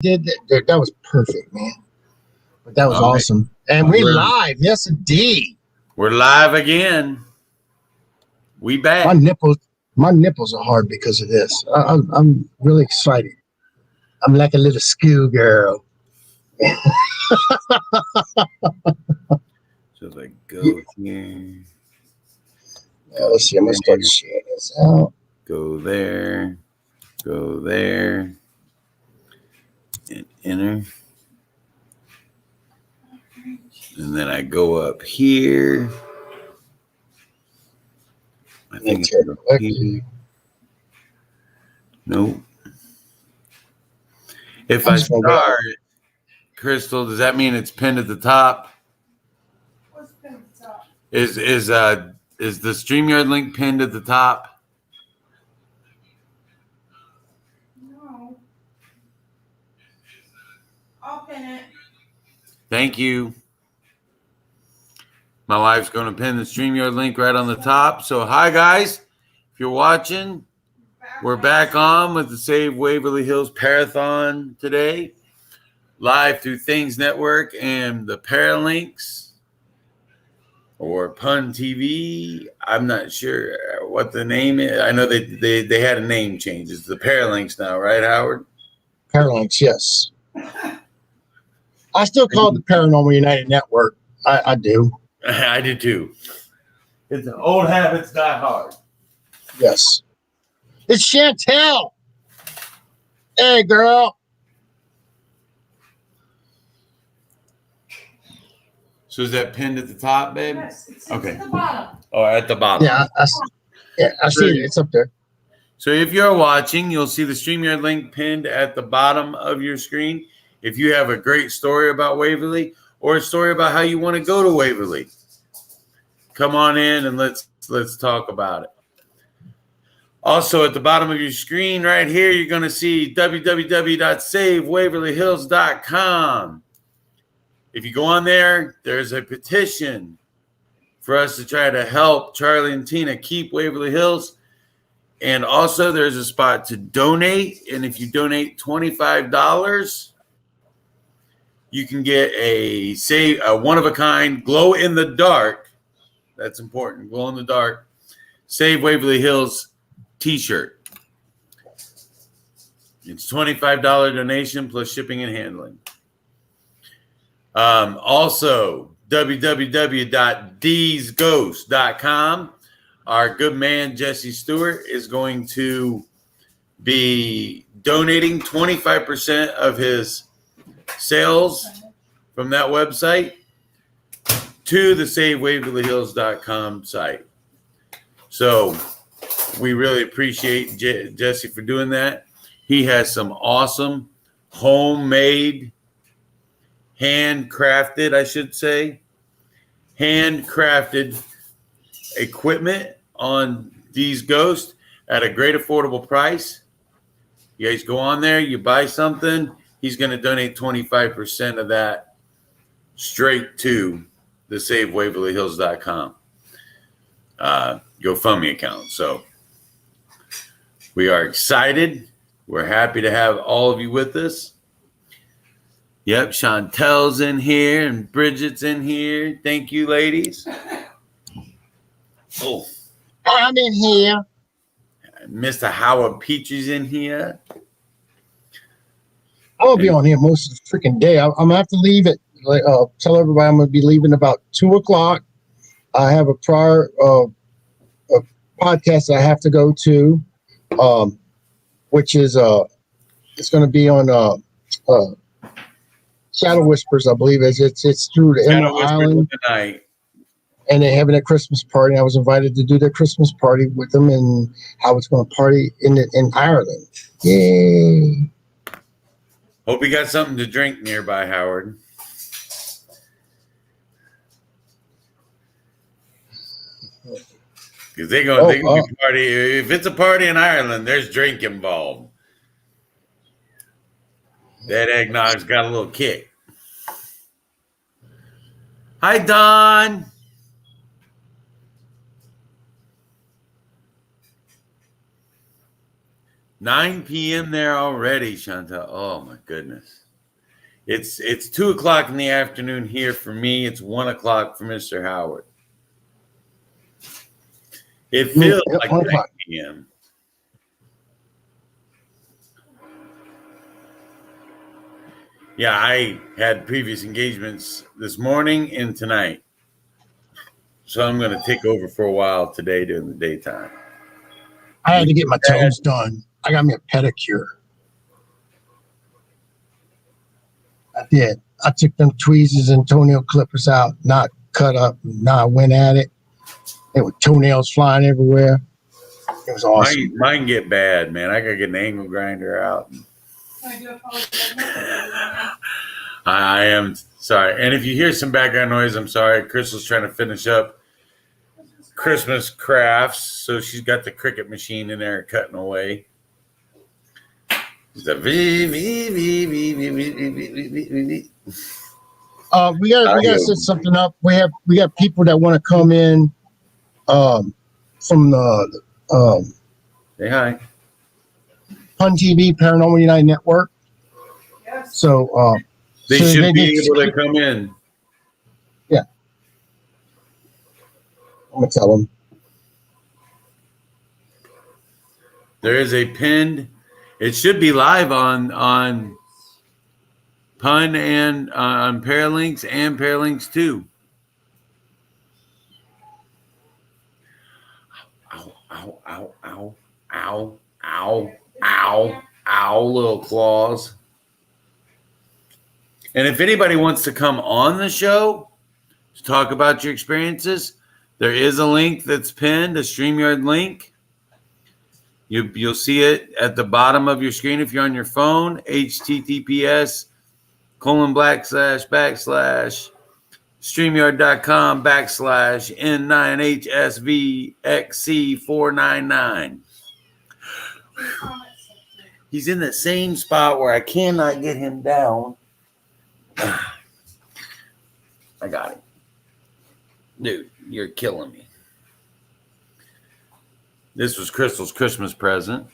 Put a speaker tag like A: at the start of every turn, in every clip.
A: did that was perfect, man. But that was
B: All right.
A: awesome. And we live. Yes, indeed.
B: We're live again. We back.
A: My nipples are hard because of this. I'm really excited. I'm like a little schoolgirl.
B: So like go here.
A: Let's see. I'm gonna start sharing this out.
B: Go there. Go there. And enter. And then I go up here. I think it's up here. Nope. If I start, Crystal, does that mean it's pinned at the top?
C: What's pinned at the top?
B: Is the StreamYard link pinned at the top?
C: No. I'll pin it.
B: Thank you. My wife's going to pin the StreamYard link right on the top. So, hi, guys. If you're watching, we're back on with the Save Waverly Hills Parathon today, live through Things Network and the Paralinks or Pun TV. I'm not sure what the name is. I know they had a name change. It's the Paralinks now, right, Howard?
A: Paralinks, yes. I still call it the Paranormal United Network. I do.
B: I do too. It's old habits die hard.
A: Yes. It's Chantel. Hey, girl.
B: So is that pinned at the top, babe?
C: Yes, it's
B: okay.
C: at the bottom.
B: Oh, at the bottom.
A: Yeah, I see it. It's up there.
B: So if you're watching, you'll see the StreamYard link pinned at the bottom of your screen. If you have a great story about Waverly or a story about how you want to go to Waverly, come on in and let's talk about it. Also, at the bottom of your screen right here, you're going to see www.savewaverlyhills.com. If you go on there, there's a petition for us to try to help Charlie and Tina keep Waverly Hills. And also, there's a spot to donate. And if you donate $25, you can get a one-of-a-kind glow-in-the-dark. That's important. Glow-in-the-dark Save Waverly Hills t-shirt. It's $25 donation plus shipping and handling. Also, www.theseghosts.com. Our good man, Jesse Stewart, is going to be donating 25% of his sales from that website to the SaveWaverlyHills.com site. So we really appreciate Jesse for doing that. He has some awesome homemade, handcrafted equipment on These Ghosts at a great affordable price. You guys go on there, you buy something, he's going to donate 25% of that straight to the SaveWaverlyHills.com GoFundMe account. So we are excited. We're happy to have all of you with us. Yep, Chantel's in here and Bridget's in here. Thank you, ladies. Oh,
A: I'm in here.
B: Mr. Howard Peachy's in here.
A: I'm gonna be on here most of the freaking day. I'm gonna have to leave it. Tell everybody I'm gonna be leaving about 2:00. I have a prior a podcast I have to go to, which is it's gonna be on Shadow Whispers, I believe. It's through the Emerald Island
B: tonight.
A: And they're having a Christmas party. I was invited to do their Christmas party with them, and I was going to party in Ireland. Yay!
B: Hope you got something to drink nearby, Howard. Because they're going to party. If it's a party in Ireland, there's drink involved. That eggnog's got a little kick. Hi, Don. 9 p.m. there already, Chantal. Oh my goodness. It's 2 o'clock in the afternoon here for me. It's 1 o'clock for Mr. Howard. It feels
A: Yep,
B: like
A: 1
B: 9
A: o'clock.
B: p.m. Yeah, I had previous engagements this morning and tonight. So I'm going to take over for a while today during the daytime.
A: I had to get my toes done. I got me a pedicure. I did. I took them tweezers and toenail clippers out, not cut up. Now I went at it. There were toenails flying everywhere. It was awesome.
B: Mine get bad, man. I got to get an angle grinder out.
C: I do apologize.
B: I am sorry. And if you hear some background noise, I'm sorry. Crystal's trying to finish up Christmas crafts. So she's got the Cricut machine in there cutting away. It's a
A: we gotta set something up. We got people that want to come in from the
B: say hi.
A: Pun TV Paranormal United Network.
C: Yes.
A: So
B: They
A: so
B: should be
A: did-
B: able to come in.
A: I'm gonna tell them.
B: There is a pinned. It should be live on Pun and on Paralinks and Paralinks 2. Ow, ow, ow, ow, ow, ow, ow, ow, little claws. And if anybody wants to come on the show to talk about your experiences, there is a link that's pinned, a StreamYard link. You'll see it at the bottom of your screen if you're on your phone, https:// StreamYard.com/N9HSVXC499. He's in the same spot where I cannot get him down. I got him. Dude, you're killing me. This was Crystal's Christmas present.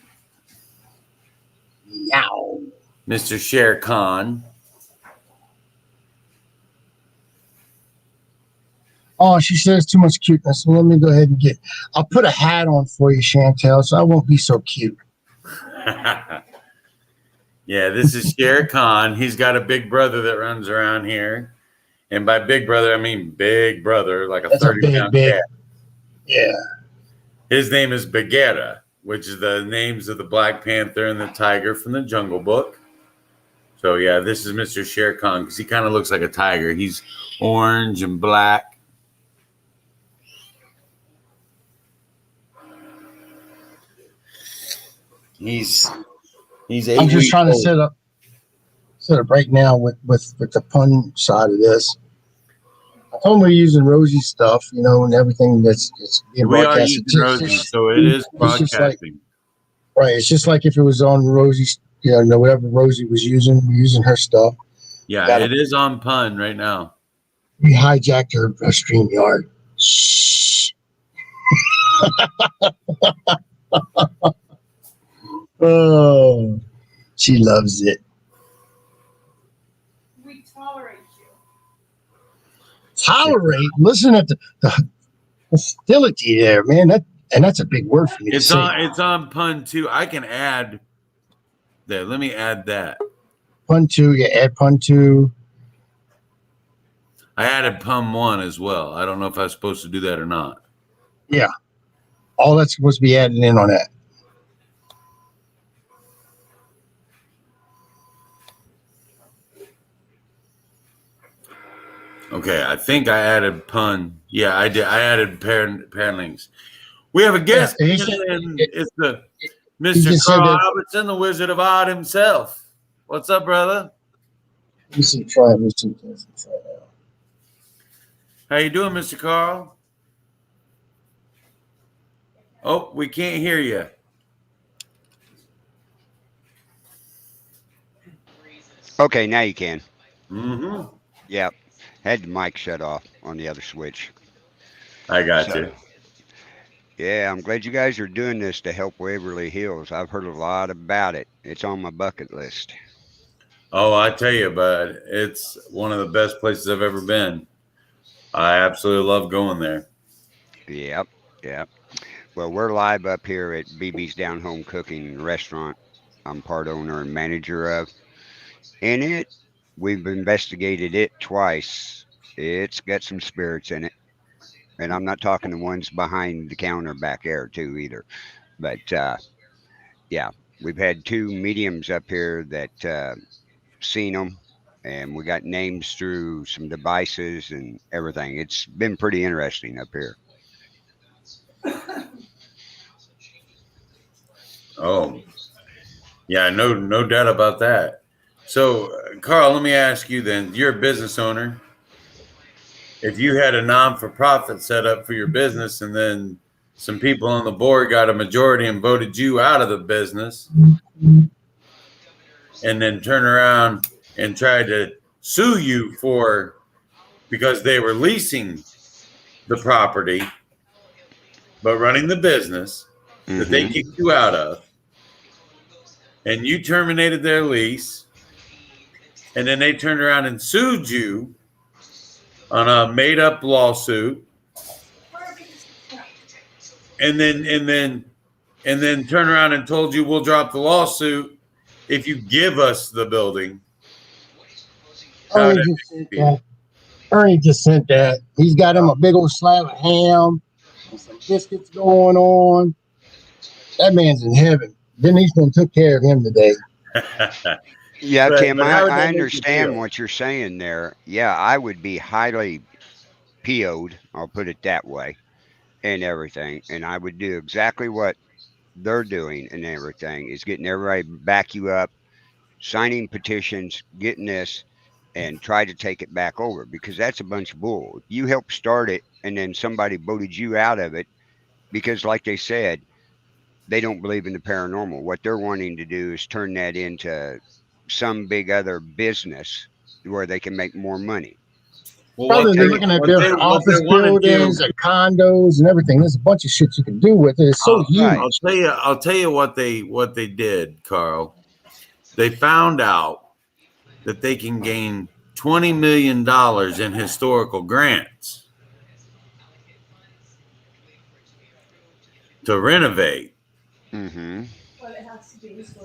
A: Yow.
B: Mr. Shere Khan.
A: Oh, she says too much cuteness. So let me go ahead and I'll put a hat on for you, Chantel, so I won't be so cute.
B: Yeah, this is Shere Khan. He's got a big brother that runs around here. And by big brother, I mean big brother, like a 30-pound cat.
A: Yeah.
B: His name is Bagheera, which is the names of the Black Panther and the tiger from the Jungle Book. So, yeah, this is Mr. Shere Khan because he kind of looks like a tiger. He's orange and black. He's 8
A: I'm just
B: weeks
A: trying to
B: old.
A: set up right now with the pun side of this. I told them we're using Rosie stuff, and everything that's being
B: We are
A: broadcasted.
B: using Rosie, so it is broadcasting.
A: Right. It's just like if it was on Rosie's, whatever Rosie was using, we're using her stuff.
B: Yeah, it is on Pun right now.
A: We hijacked her StreamYard. Shh. Oh, she loves it.
C: We tolerate you.
A: Tolerate. Listen at the hostility there, man. That's a big word for me to
B: It's
A: say.
B: on Pun too. I can add there. Let me add that.
A: Pun 2, yeah, add Pun 2.
B: I added Pun 1 as well. I don't know if I was supposed to do that or not.
A: Yeah. All that's supposed to be added in on that.
B: Okay, I think I added Pun. Yeah, I did. I added Paralinks. We have a guest,
A: Yeah,
B: and it's the
A: he
B: Mr.
A: just said
B: Carl
A: that-
B: Albertson, the Wizard of Odd himself. What's up, brother?
A: Let me see. Try it. Let's see.
B: How you doing, Mr. Carl? Oh, we can't hear you.
D: Okay, now you can.
B: Mm-hmm.
D: Yep. Had the mic shut off on the other switch.
B: I got
D: So,
B: you.
D: Yeah, I'm glad you guys are doing this to help Waverly Hills. I've heard a lot about it. It's on my bucket list.
B: Oh, I tell you, bud, it's one of the best places I've ever been. I absolutely love going there.
D: Yep, yep. Well, we're live up here at BB's Down Home Cooking Restaurant. I'm part owner and manager of. And we've investigated it twice. It's got some spirits in it. And I'm not talking the ones behind the counter back there, too, either. But yeah, we've had two mediums up here that seen them, and we got names through some devices and everything. It's been pretty interesting up here.
B: Oh, yeah, no doubt about that. So, Carl, let me ask you then, you're a business owner. If you had a non-for-profit set up for your business and then some people on the board got a majority and voted you out of the business and then turn around and tried to sue you for because they were leasing the property but running the business that they kicked you out of, and you terminated their lease, and then they turned around and sued you on a made-up lawsuit, and then turn around and told you we'll drop the lawsuit if you give us the building.
A: Ernie just sent that. He's got him a big old slab of ham and some biscuits going on. That man's in heaven. Denise done took care of him today.
D: Yeah, Tim,
B: but how would that
D: I
B: make you
D: understand
B: feel?
D: what you're saying there. Yeah, I would be highly PO'd, I'll put it that way, and everything. And I would do exactly what they're doing and everything is getting everybody back you up, signing petitions, getting this, and try to take it back over because that's a bunch of bull. You helped start it, and then somebody voted you out of it because, like they said, they don't believe in the paranormal. What they're wanting to do is turn that into some big other business where they can make more money.
B: Well,
A: Probably they're looking at their office buildings and condos and everything. There's a bunch of shit you can do with it. It's so huge.
D: Right.
B: I'll tell you what they did, Carl. They found out that they can gain $20 million in historical grants to renovate,
D: Mm-hmm.
C: But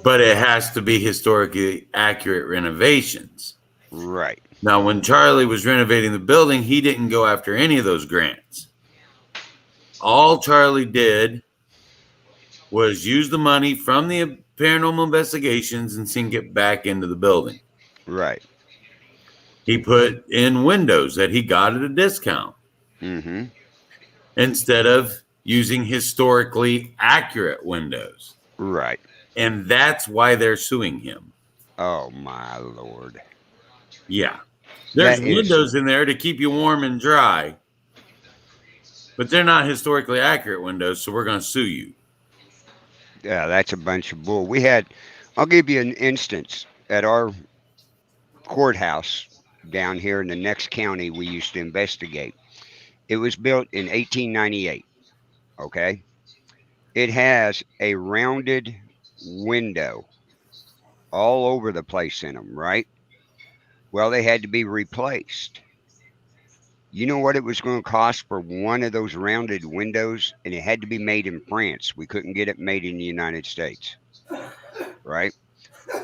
B: but it has to be historically accurate renovations.
D: Right.
B: Now, when Charlie was renovating the building, he didn't go after any of those grants. All Charlie did was use the money from the paranormal investigations and sink it back into the building.
D: Right.
B: He put in windows that he got at a discount
D: Mm-hmm.
B: instead of using historically accurate windows.
D: Right.
B: And that's why they're suing him.
D: Oh my Lord.
B: Yeah. There's
D: That is,
B: windows in there to keep you warm and dry, but they're not historically accurate windows, so we're going to sue you.
D: yeah, that's a bunch of bull. I'll give you an instance at our courthouse down here in the next county we used to investigate. It was built in 1898. Okay. It has a rounded window all over the place in them, right? Well, they had to be replaced. You know what it was going to cost for one of those rounded windows? And it had to be made in France. We couldn't get it made in the United States, right?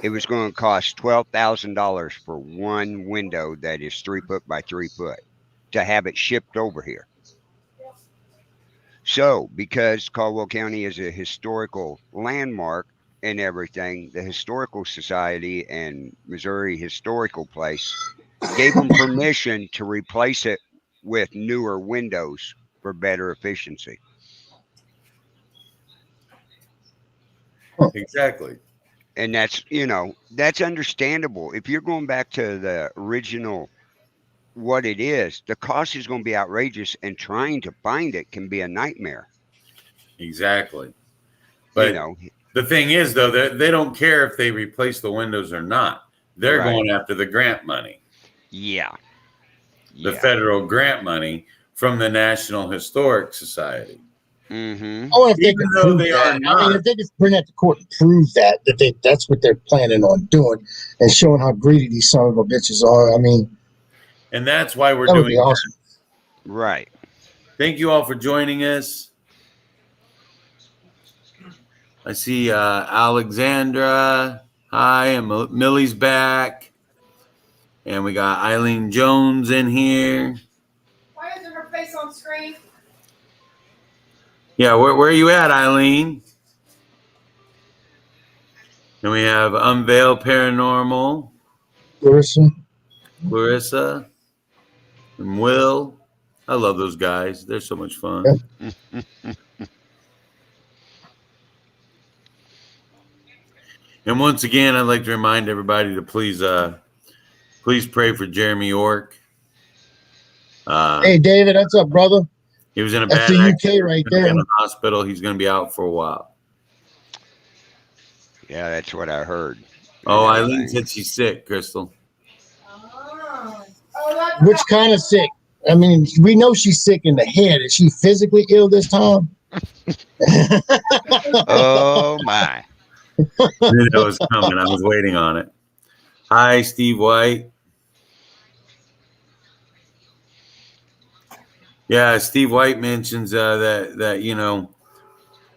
D: It was going to cost $12,000 for one window that is 3 foot by 3 foot to have it shipped over here. So, because Caldwell County is a historical landmark and everything, the Historical Society and Missouri Historical Place gave them permission to replace it with newer windows for better efficiency.
B: Exactly.
D: And that's understandable. If you're going back to the original, what it is, the cost is going to be outrageous, and trying to find it can be a nightmare.
B: Exactly. But the thing is, though, they don't care if they replace the windows or not. They're going after the grant money.
D: Yeah.
B: The federal grant money from the National Historic Society.
D: Mm-hmm.
A: I wonder if they
B: Even
A: could
B: though
A: prove
B: they
A: that.
B: are
A: I mean,
B: not.
A: if they could bring that to court and prove that's what they're planning on doing and showing how greedy these son of a bitches are. I mean,
B: And that's why we're
A: that would be
B: doing
A: awesome.
B: that.
D: Right.
B: Thank you all for joining us. I see Alexandra. Hi, and Millie's back. And we got Eileen Jones in here.
C: Why isn't her face on screen?
B: Yeah, where are you at, Eileen? And we have Unveil Paranormal, Clarissa, and Will. I love those guys. They're so much fun. And once again, I'd like to remind everybody to please pray for Jeremy York.
A: Hey, David, that's up, brother.
B: He was in a
A: That's
B: bad
A: the
B: accident.
A: UK right
B: He's gonna be
A: there.
B: in the hospital. He's going to be out for a while.
D: Yeah, that's what I heard.
B: Oh,
D: and
B: Eileen
D: everything.
B: said she's sick, Crystal.
A: Which kind of sick? I mean, we know she's sick in the head. Is she physically ill this time?
D: Oh my.
B: I knew that was coming. I was waiting on it. Hi, Steve White. Yeah, Steve White mentions that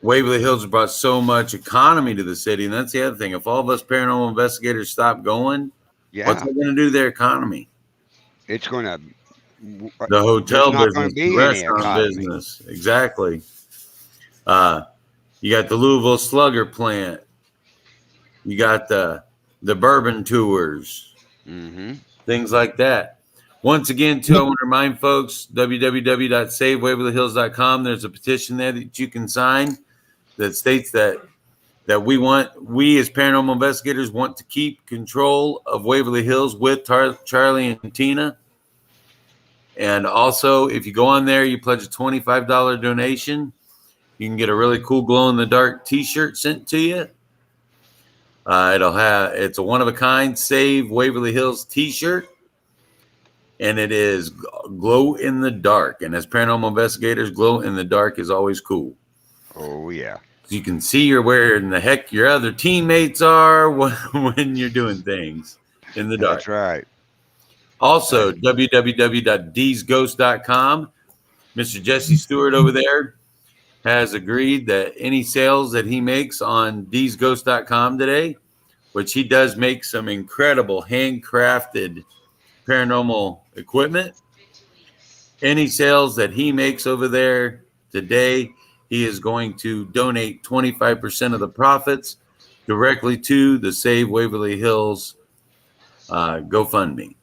B: Waverly Hills has brought so much economy to the city, and that's the other thing. If all of us paranormal investigators stop going, what's
D: Yeah.
B: that going to do to their economy?
D: It's gonna
B: The
D: there's
B: hotel
D: not gonna
B: business, the
D: be any
B: restaurant
D: economy.
B: business, exactly. You got the Louisville Slugger plant. You got the bourbon tours,
D: Mm-hmm.
B: things like that. Once again, too, I want to remind folks, www.savewaverlyhills.com. There's a petition there that you can sign that states that we as paranormal investigators want to keep control of Waverly Hills with Charlie and Tina. And also, if you go on there, you pledge a $25 donation, you can get a really cool glow-in-the-dark T-shirt sent to you. It's a one-of-a-kind Save Waverly Hills T-shirt, and it is glow in the dark. And as paranormal investigators, glow in the dark is always cool.
D: Oh yeah.
B: You can see where in the heck your other teammates are when you're doing things in the dark.
D: That's right.
B: Also, www.dsghost.com. Mr. Jesse Stewart over there has agreed that any sales that he makes on dsghost.com today, which he does make some incredible handcrafted paranormal equipment, any sales that he makes over there today, he is going to donate 25% of the profits directly to the Save Waverly Hills GoFundMe.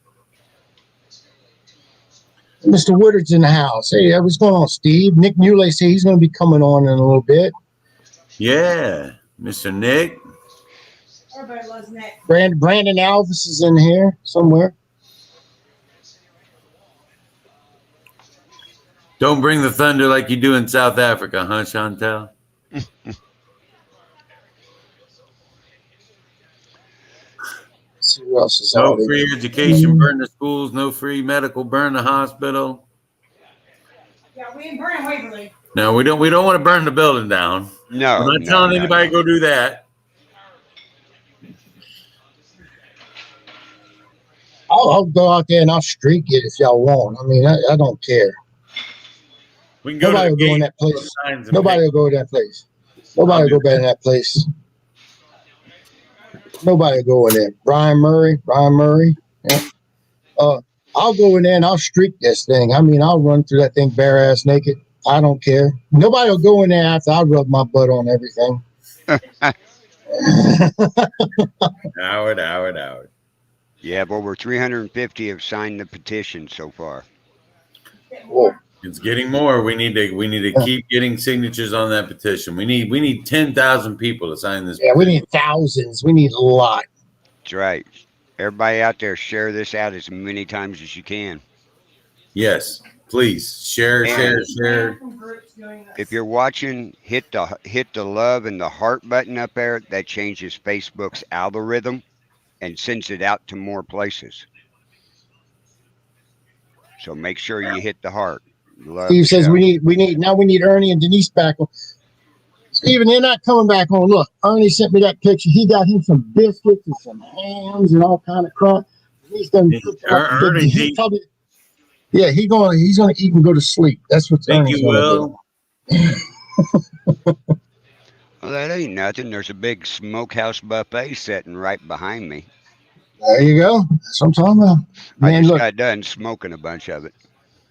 A: Mr. Woodard's in the house. Hey, what's going on, Steve? Nick Muley said he's going to be coming on in a little bit.
B: Yeah, Mr. Nick.
C: Everybody loves Nick.
A: Brandon Alvis is in here somewhere.
B: Don't bring the thunder like you do in South Africa, huh, Chantel?
A: Let's see who else is
B: No
A: on
B: free
A: it.
B: education, burn the schools. No free medical, burn the hospital.
C: Yeah, we ain't burning Waverly.
B: No, we don't want to burn the building down.
D: No.
B: We're not
D: no,
B: telling
D: no,
B: anybody
D: no.
B: to go do that.
A: I'll go out there and I'll streak it if y'all want. I mean, I don't care.
B: We can go
A: Nobody
B: to
A: will
B: the
A: go in
B: gate,
A: that place.
B: signs and
A: Nobody will
B: pick.
A: go to that place. Nobody will go back in that place. Nobody will go in there. Brian Murray. Yeah. I'll go in there and I'll streak this thing. I mean, I'll run through that thing bare ass naked. I don't care. Nobody will go in there after I rub my butt on everything.
B: Howard.
D: Yeah, but over 350 have signed the petition so far.
A: Whoa.
B: It's getting more. We need to keep getting signatures on that petition. We need 10,000 people to sign this.
A: Yeah, we
B: petition.
A: need thousands. We need a lot.
D: That's right. Everybody out there, share this out as many times as you can.
B: Yes, please share.
D: If you're watching, hit the love and the heart button up there. That changes Facebook's algorithm and sends it out to more places. So make sure you hit the heart. Love
A: Steve
D: the
A: says
D: show.
A: we need Ernie and Denise back on. Steven, they're not coming back on. Look, Ernie sent me that picture. He got him some biscuits and some hams and all kind of crap. He's done cooked up.
B: Ernie,
A: He probably, yeah, he's gonna eat and go to sleep. That's what
B: think
A: Ernie's
B: you
A: gonna do.
B: will.
D: Well, that ain't nothing. There's a big smokehouse buffet sitting right behind me.
A: There you go. That's what I'm talking about.
D: I
A: Man,
D: just
A: look,
D: got done smoking a bunch of it.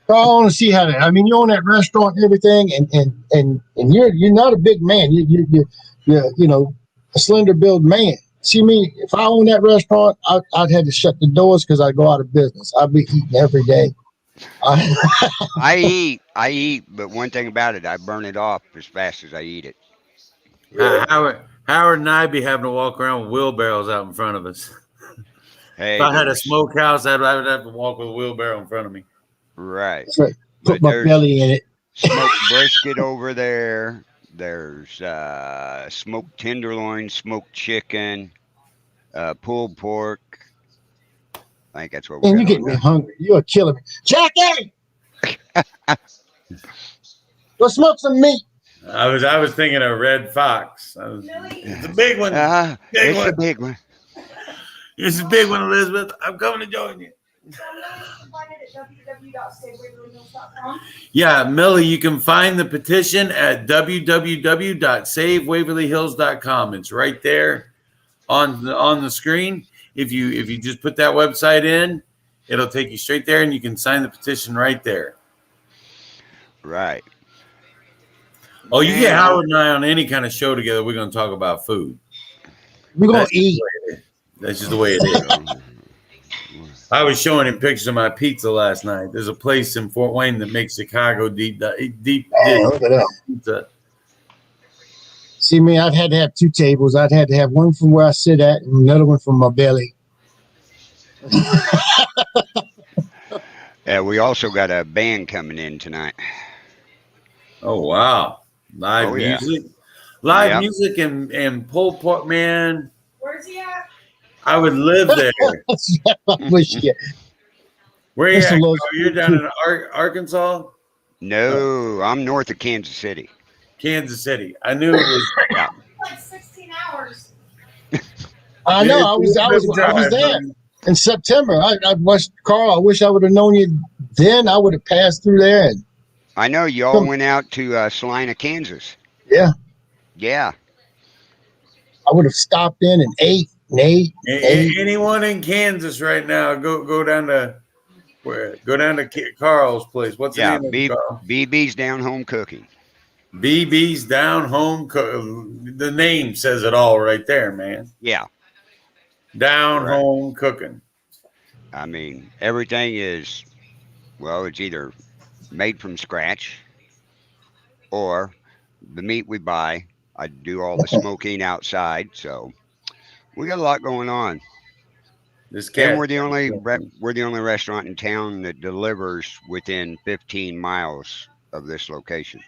A: I want to see how that. I mean, you own that restaurant and everything, and you're not a big man. You're a slender built man. See me, if I own that restaurant, I'd have to shut the doors because I'd go out of business. I'd be eating every day.
D: I eat, but one thing about it, I burn it off as fast as I eat it.
B: Howard and I be having to walk around with wheelbarrows out in front of us.
D: Hey,
B: If I had a
D: there's
B: smokehouse, I would have to walk with a wheelbarrow in front of me.
D: right,
A: That's right. Put
D: but
A: my
D: there's
A: belly in it.
D: smoked brisket over there. There's smoked tenderloin, smoked chicken, pulled pork. I think that's what we
A: Man, you
D: got
A: get
D: on
A: me
D: there.
A: hungry. You're killing me. Jackie! Go smoke some meat.
B: I was thinking of Red Fox. It's a big one. Big
D: It's
B: one.
D: a big one.
B: It's a big one, Elizabeth. I'm coming to join you.
C: Find it at www.savewaverlyhills.com.
B: Yeah, Millie, you can find the petition at www.savewaverlyhills.com. It's right there on the screen. If you just put that website in, it'll take you straight there, and you can sign the petition right there.
D: Right.
B: Oh, you get
D: Man,
B: Howard and I on any kind of show together, we're going to talk about food.
A: We're going
B: That's
A: to eat.
B: That's just the way it is. I was showing him pictures of my pizza last night. There's a place in Fort Wayne that makes Chicago deep
A: Man,
B: dish
A: look at that.
B: pizza.
A: See me, I'd had to have two tables. I'd had to have one from where I sit at and another one from my belly.
D: we also got a band coming in tonight.
B: Oh wow. Live
D: Oh, yeah.
B: music. Live
D: Yep.
B: music and pulled pork, man.
C: Where's he at?
B: I would live there.
A: I wish you.
B: Where you
A: Mr.
B: at?
A: Lowe's-
B: You're down in Arkansas?
D: No, I'm north of Kansas City.
B: Kansas City. I knew it was
D: Yeah.
C: Like 16 hours.
A: I know. I was there in September. I watched Carl. I wish I would have known you then. I would have passed through there. And
D: I know you all went out to Salina, Kansas.
A: yeah,
D: Yeah.
A: I would have stopped in and ate.
B: anyone in Kansas right now, go down to where? Go down to Carl's place. What's the
D: Yeah.
B: name of it, Carl?
D: BB's Down Home Cooking.
B: BB's Down Home. The name says it all right there, man.
D: Yeah.
B: Down
D: Right.
B: Home Cooking.
D: I mean, everything is, well, it's either made from scratch or the meat we buy. I do all the smoking outside, so we got a lot going on.
B: This cat.
D: And we're the only restaurant in town that delivers within 15 miles of this location.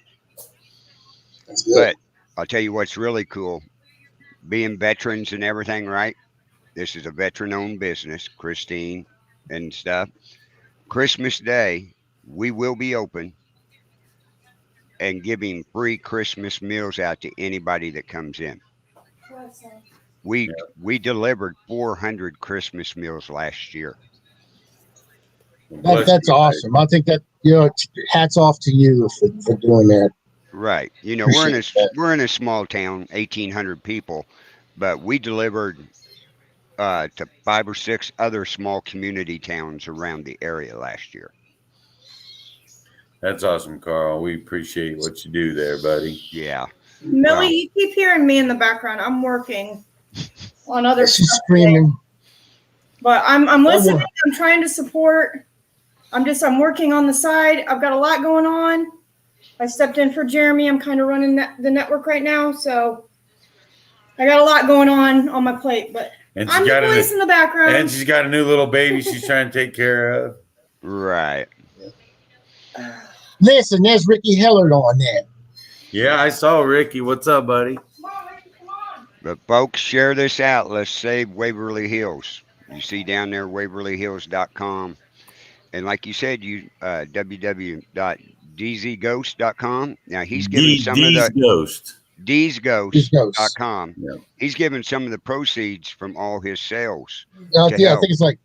A: That's good.
D: But I'll tell you what's really cool, being veterans and everything, right? This is a veteran-owned business, Christine and stuff. Christmas Day, we will be open and giving free Christmas meals out to anybody that comes in. We delivered 400 Christmas meals last year.
A: That's awesome. I think that hats off to you for doing that.
D: Right. We're in a small town, 1,800 people, but we delivered to 5 or 6 other small community towns around the area last year.
B: That's awesome, Carl. We appreciate what you do there, buddy.
D: Yeah.
C: Millie, you keep hearing me in the background. I'm working on other
A: She's
C: stuff
A: screaming.
C: today. But I'm listening. I'm trying to support. I'm working on the side. I've got a lot going on. I stepped in for Jeremy. I'm kind of running the network right now, so I got a lot going on my plate. But
B: And
C: I'm the voice in the background.
B: And she's got a new little baby she's trying to take care of.
D: Right.
A: Listen, there's Ricky Hellard on there.
B: Yeah, I saw Ricky. What's up, buddy?
C: Come on, Ricky, come on.
D: But folks, share this out. Let's save Waverly Hills. You see down there, waverlyhills.com. And like you said, www.savewaverlyhills.com. dzghost.com. Now he's giving some of
B: D's
D: the
B: Ghost.
A: These ghosts.
D: dzghost.com.
B: Yeah.
D: He's giving some of the proceeds from all his sales.
A: I
D: to
A: think
D: help.
A: it's like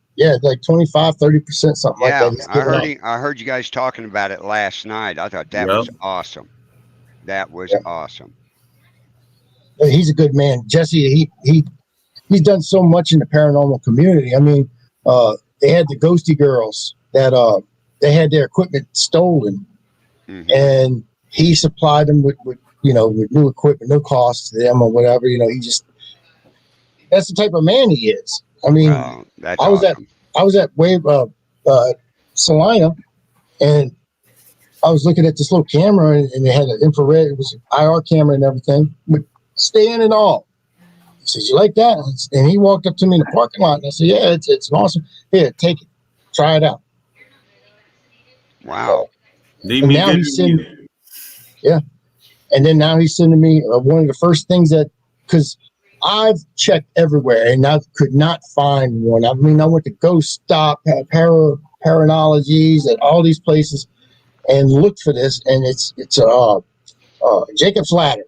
A: 25, 30%, something like
D: Yeah,
A: that. He's
D: I
A: giving
D: heard
A: out.
D: I heard you guys talking about it last night. I thought that
B: Yep.
D: was awesome. That was
A: Yeah.
D: awesome.
A: He's a good man. Jesse, he's done so much in the paranormal community. I mean, they had the ghosty girls that they had their equipment stolen,
D: Mhm.
A: and he supplied them with new equipment, no cost to them or whatever. That's the type of man he is. I mean,
D: Wow, that's
A: I was
D: awesome.
A: I was at Salina, and I was looking at this little camera, and it had an infrared. It was an IR camera and everything, with stand and all. He says, "You like that?" And he walked up to me in the parking lot, and I said, "Yeah, it's awesome. Here, take it, try it out."
D: Wow.
B: Leave
A: And
B: me
A: now
B: good
A: he's
B: review.
A: And then now he's sending me one of the first things because I've checked everywhere and I could not find one. I mean, I went to Ghost Stop, Paranologies, and all these places and looked for this, and it's Jacob's Ladder,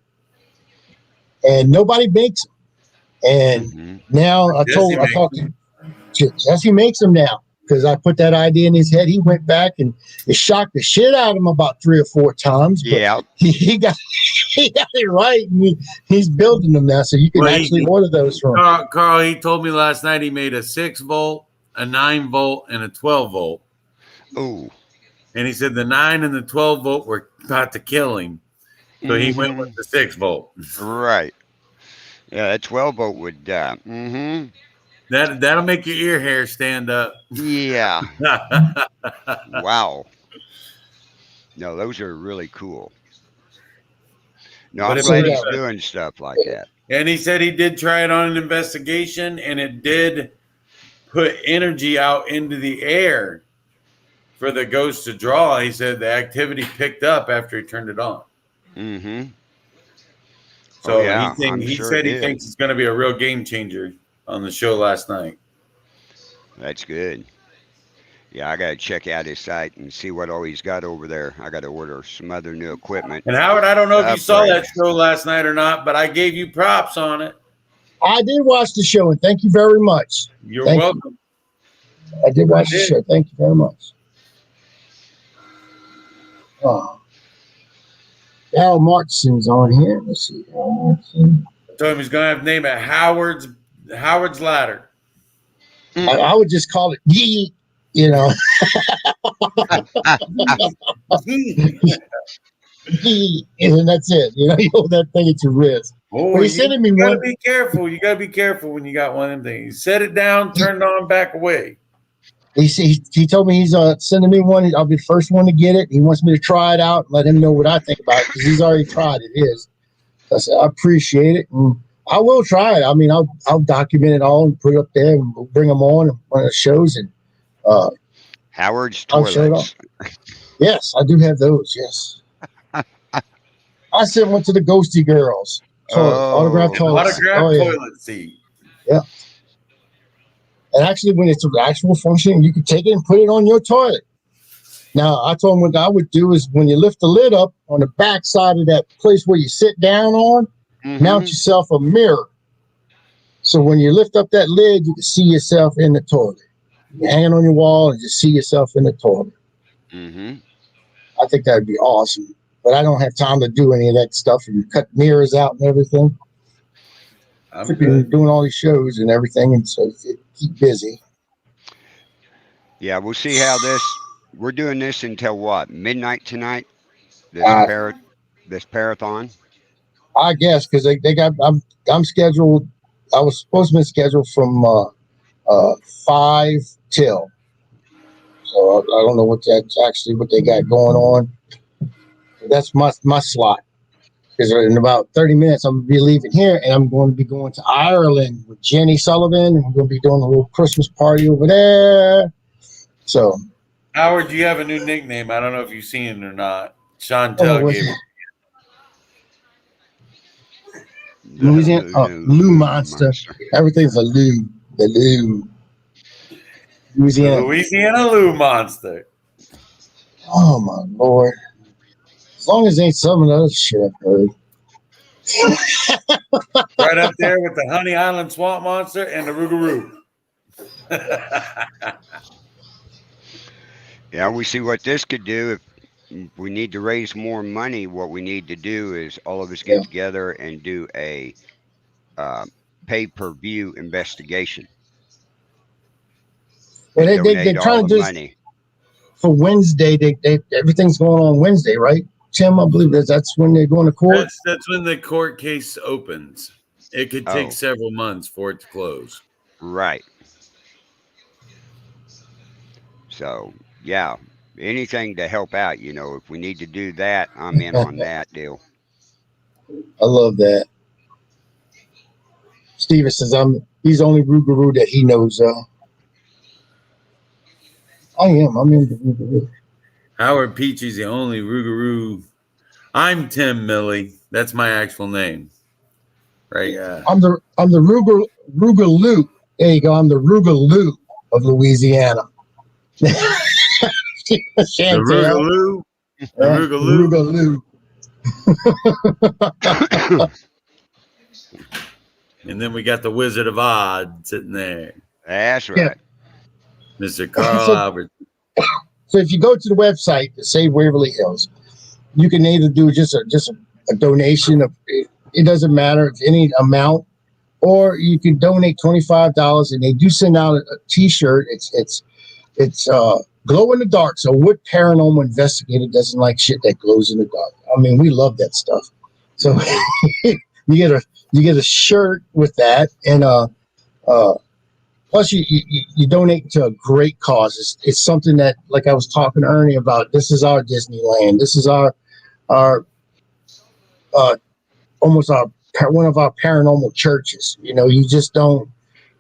A: and nobody makes them. And
D: Mhm.
A: now I talked to Jesse makes them now, because I put that idea in his head. He went back and it shocked the shit out of him about 3 or 4 times. But
D: Yeah.
A: he got it right. And he's building them now, so you can actually order those from him.
B: Carl, he told me last night he made a 6-volt, a 9-volt, and a 12-volt.
D: Oh.
B: And he said the 9 and the 12-volt were about to kill him. So he went with the 6-volt.
D: Right. Yeah, that 12-volt would mm-hmm.
B: That'll make your ear hair stand up.
D: Yeah. Wow. No, those are really cool. No, I'm glad he's doing stuff like that.
B: And he said he did try it on an investigation, and it did put energy out into the air for the ghost to draw. He said the activity picked up after he turned it on.
D: Mm-hmm.
B: So
D: yeah,
B: he said he thinks it's going to be a real game changer on the show last night.
D: That's good. Yeah, I got to check out his site and see what all he's got over there. I got to order some other new equipment.
B: And Howard, I don't know if you saw that show last night or not, but I gave you props on it.
A: I did watch the show, and thank you very much.
B: You're welcome.
A: I did watch the show. Thank you very much. Al Martinson's on here. Let's see. Al Martinson.
B: I told him he's going to have to name it Howard's Ladder.
A: I would just call it Yee, Yee, and that's it. You hold that thing at your wrist.
B: Oh, you gotta be careful. You gotta be careful when you got one of them things. Set it down, turn it on, back away.
A: He told me he's sending me one. I'll be the first one to get it. He wants me to try it out and let him know what I think about it, because he's already tried it. His. I said, I appreciate it, and I will try it. I mean, I'll document it all and put it up there, and we'll bring them on one of the shows. And
D: Howard's toilets.
A: Yes, I do have those. Yes, I sent one to the Ghosty Girls. Autographed toilet
B: seat.
A: Yeah. And actually, when it's an actual function, you can take it and put it on your toilet. Now, I told him what I would do is when you lift the lid up on the back side of that place where you sit down on, mount yourself a mirror. So when you lift up that lid, you can see yourself in the toilet. You're hanging on your wall and just see yourself in the toilet.
D: Mm-hmm.
A: I think that would be awesome. But I don't have time to do any of that stuff and cut mirrors out and everything. I'm doing all these shows and everything, and so keep busy.
D: Yeah, we'll see how we're doing this until what, midnight tonight? This Parathon?
A: I guess, because they got I'm scheduled. I was supposed to be scheduled from 5 till. So I don't know what they got going on. That's my slot. Because in about 30 minutes, I'm going to be leaving here, and I'm going to be going to Ireland with Jenny Sullivan. And we're going to be doing a little Christmas party over there. So,
B: Howard, you have a new nickname. I don't know if you've seen it or not. Chantel gave it.
A: Louisiana, Lou Monster. Everything's a Lou. The Lou.
B: Louisiana Lou Monster.
A: Oh, my Lord. As long as it ain't some of the other shit I've heard.
B: Right up there with the Honey Island Swamp Monster and the Rougarou.
D: Yeah, we see what this could do. If we need to raise more money, what we need to do is all of us get together and do a pay-per-view investigation.
A: Well, they're
D: Donate
A: trying
D: all
A: to
D: the
A: just
D: money.
A: for Wednesday. Everything's going on Wednesday, right, Tim? I believe that's when they're going to court.
B: That's when the court case opens. It could take several months for it to close.
D: Right. So, yeah, anything to help out, if we need to do that, I'm in on that deal.
A: I love that. Steven says he's the only Rougarou that he knows of. I'm in the Rougarou.
B: Howard Peachy's the only Rougarou. I'm Tim Milley. That's my actual name. Right.
A: I'm the Rougarou. There you go. I'm the Rougarou of Louisiana.
B: The Rougarou. The Rougarou. And then we got the Wizard of Oz sitting there.
D: That's right.
B: Mr. Carl Albert.
A: So if you go to the website, Save Waverly Hills, you can either do just a donation of, it doesn't matter if any amount, or you can donate $25 and they do send out a t-shirt. It's glow in the dark. So what paranormal investigator doesn't like shit that glows in the dark? I mean, we love that stuff. So you get a shirt with that, and plus you donate to a great cause. It's something that, like I was talking to Ernie about, this is our Disneyland. This is our almost one of our paranormal churches. You just don't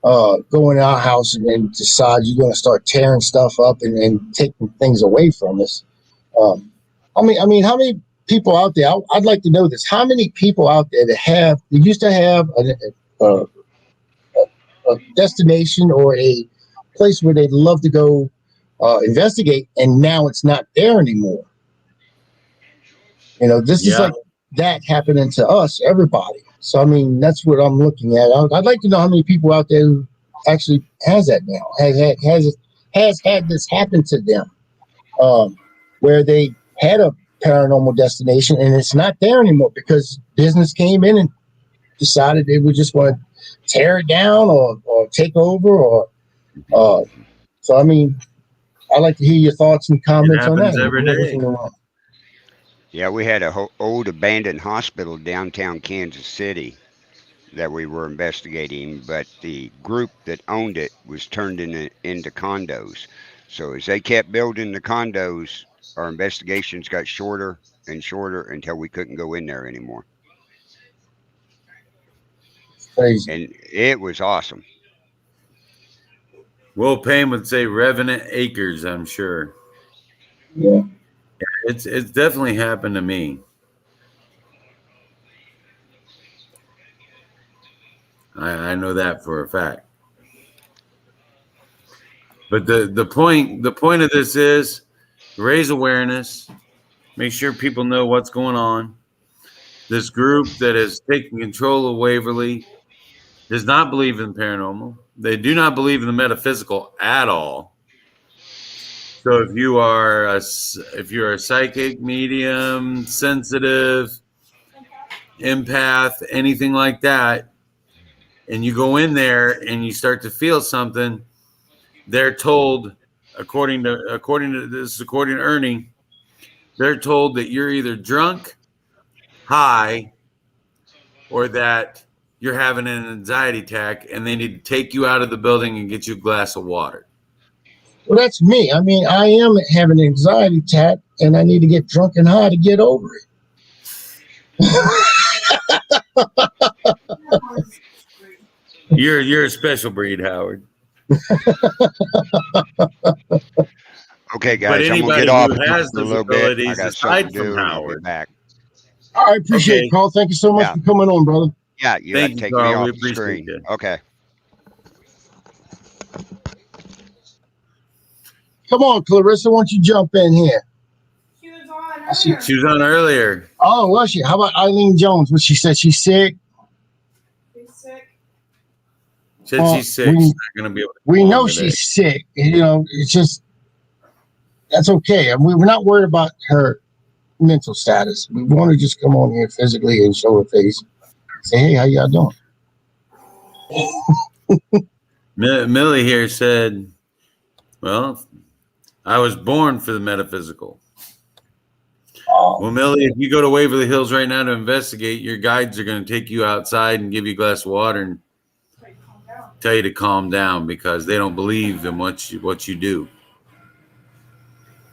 A: go in our house and decide you're going to start tearing stuff up and taking things away from us. I mean, how many people out there? I'd like to know this. How many people out there that used to have a destination or a place where they'd love to go investigate, and now it's not there anymore? This is like that happening to us, everybody. So, I mean, that's what I'm looking at. I'd like to know how many people out there who actually has that now, has had this happen to them, where they had a paranormal destination and it's not there anymore because business came in and decided they would just want to tear it down or take over. Or so, I mean, I'd like to hear your thoughts and comments on that.
B: Every day.
D: Yeah, we had an old abandoned hospital downtown Kansas City that we were investigating, but the group that owned it was turned into condos. So as they kept building the condos, our investigations got shorter and shorter until we couldn't go in there anymore.
A: Crazy.
D: And it was awesome.
B: Will Payne would say Revenant Acres, I'm sure.
A: Yeah.
B: It's definitely happened to me. I know that for a fact. But the point of this is raise awareness, make sure people know what's going on. This group that is taking control of Waverly does not believe in paranormal. They do not believe in the metaphysical at all. So if you're a psychic, medium, sensitive, empath, anything like that, and you go in there and you start to feel something, they're told, according to Ernie, they're told that you're either drunk, high, or that you're having an anxiety attack, and they need to take you out of the building and get you a glass of water.
A: Well, that's me. I mean, I am having an anxiety attack, and I need to get drunk and high to get over it.
B: You're a special breed, Howard.
D: Okay, guys,
B: But
D: I'm
B: anybody
D: gonna get off
B: who has
D: for a
B: those
D: little bit. I
B: abilities,
D: got
B: aside
D: something to
B: from
D: do, and I'll
B: Howard.
D: get back.
A: I appreciate it, Carl. Thank you so much for coming on, brother.
D: Yeah, you got
B: Thank
D: to
B: you,
D: take
B: Carl.
D: me
B: We
D: off the
B: appreciate
D: screen.
B: it.
D: Okay.
A: Come on, Clarissa, why don't you jump in here?
C: She was on.
B: She was on earlier.
A: Oh, was she? How about Eileen Jones? What she said? She's sick.
C: She's sick.
B: Said she's sick.
A: We,
B: She's not going to be able to.
A: we
B: come
A: know
B: on today.
A: she's sick. You know, it's just that's okay. And we're not worried about her mental status. We want to just come on here physically and show her face. Say, hey, how y'all doing?
B: Millie here said, well, I was born for the metaphysical. Well, Millie, if you go to Waverly Hills right now to investigate, your guides are going to take you outside and give you a glass of water and tell you to calm down because they don't believe in what you do.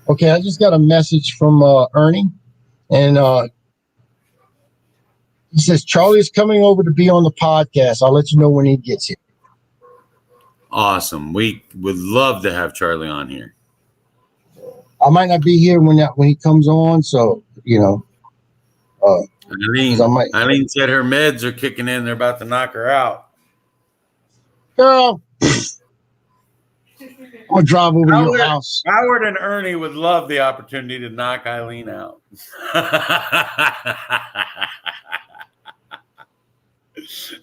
A: Okay, I just got a message from Ernie, and he says Charlie's coming over to be on the podcast. I'll let you know when he gets here.
B: Awesome. We would love to have Charlie on here.
A: I might not be here when he comes on, so you know.
B: Eileen said her meds are kicking in. They're about to knock her out.
A: Girl, I'm gonna drive over to your house.
B: Howard and Ernie would love the opportunity to knock Eileen out.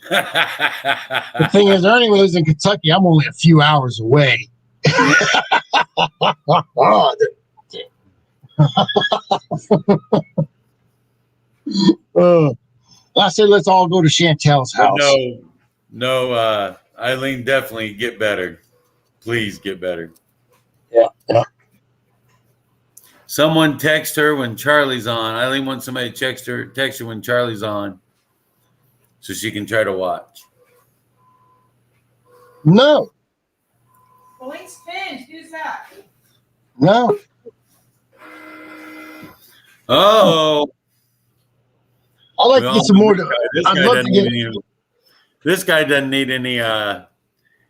A: The thing is, Ernie lives in Kentucky. I'm only a few hours away. I said, let's all go to Chantel's house.
B: No, Eileen, definitely get better. Please get better.
A: Yeah.
B: Someone text her when Charlie's on. Eileen wants somebody to text her when Charlie's on so she can try to watch.
A: No.
C: The link's pinned. Who's that?
A: No.
B: Oh.
A: I'd like to get some more.
B: This guy doesn't need any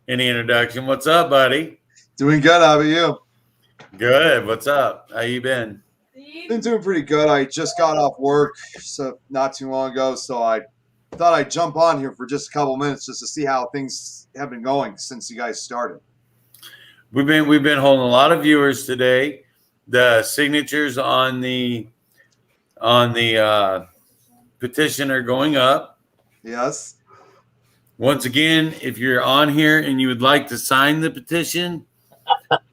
B: introduction. What's up, buddy?
E: Doing good. How about you?
B: Good. What's up? How you been?
E: Been doing pretty good. I just got off work not too long ago, so I thought I'd jump on here for just a couple minutes just to see how things have been going since you guys started.
B: We've been holding a lot of viewers today. The signatures on the petition are going up.
E: Yes.
B: Once again, if you're on here and you would like to sign the petition,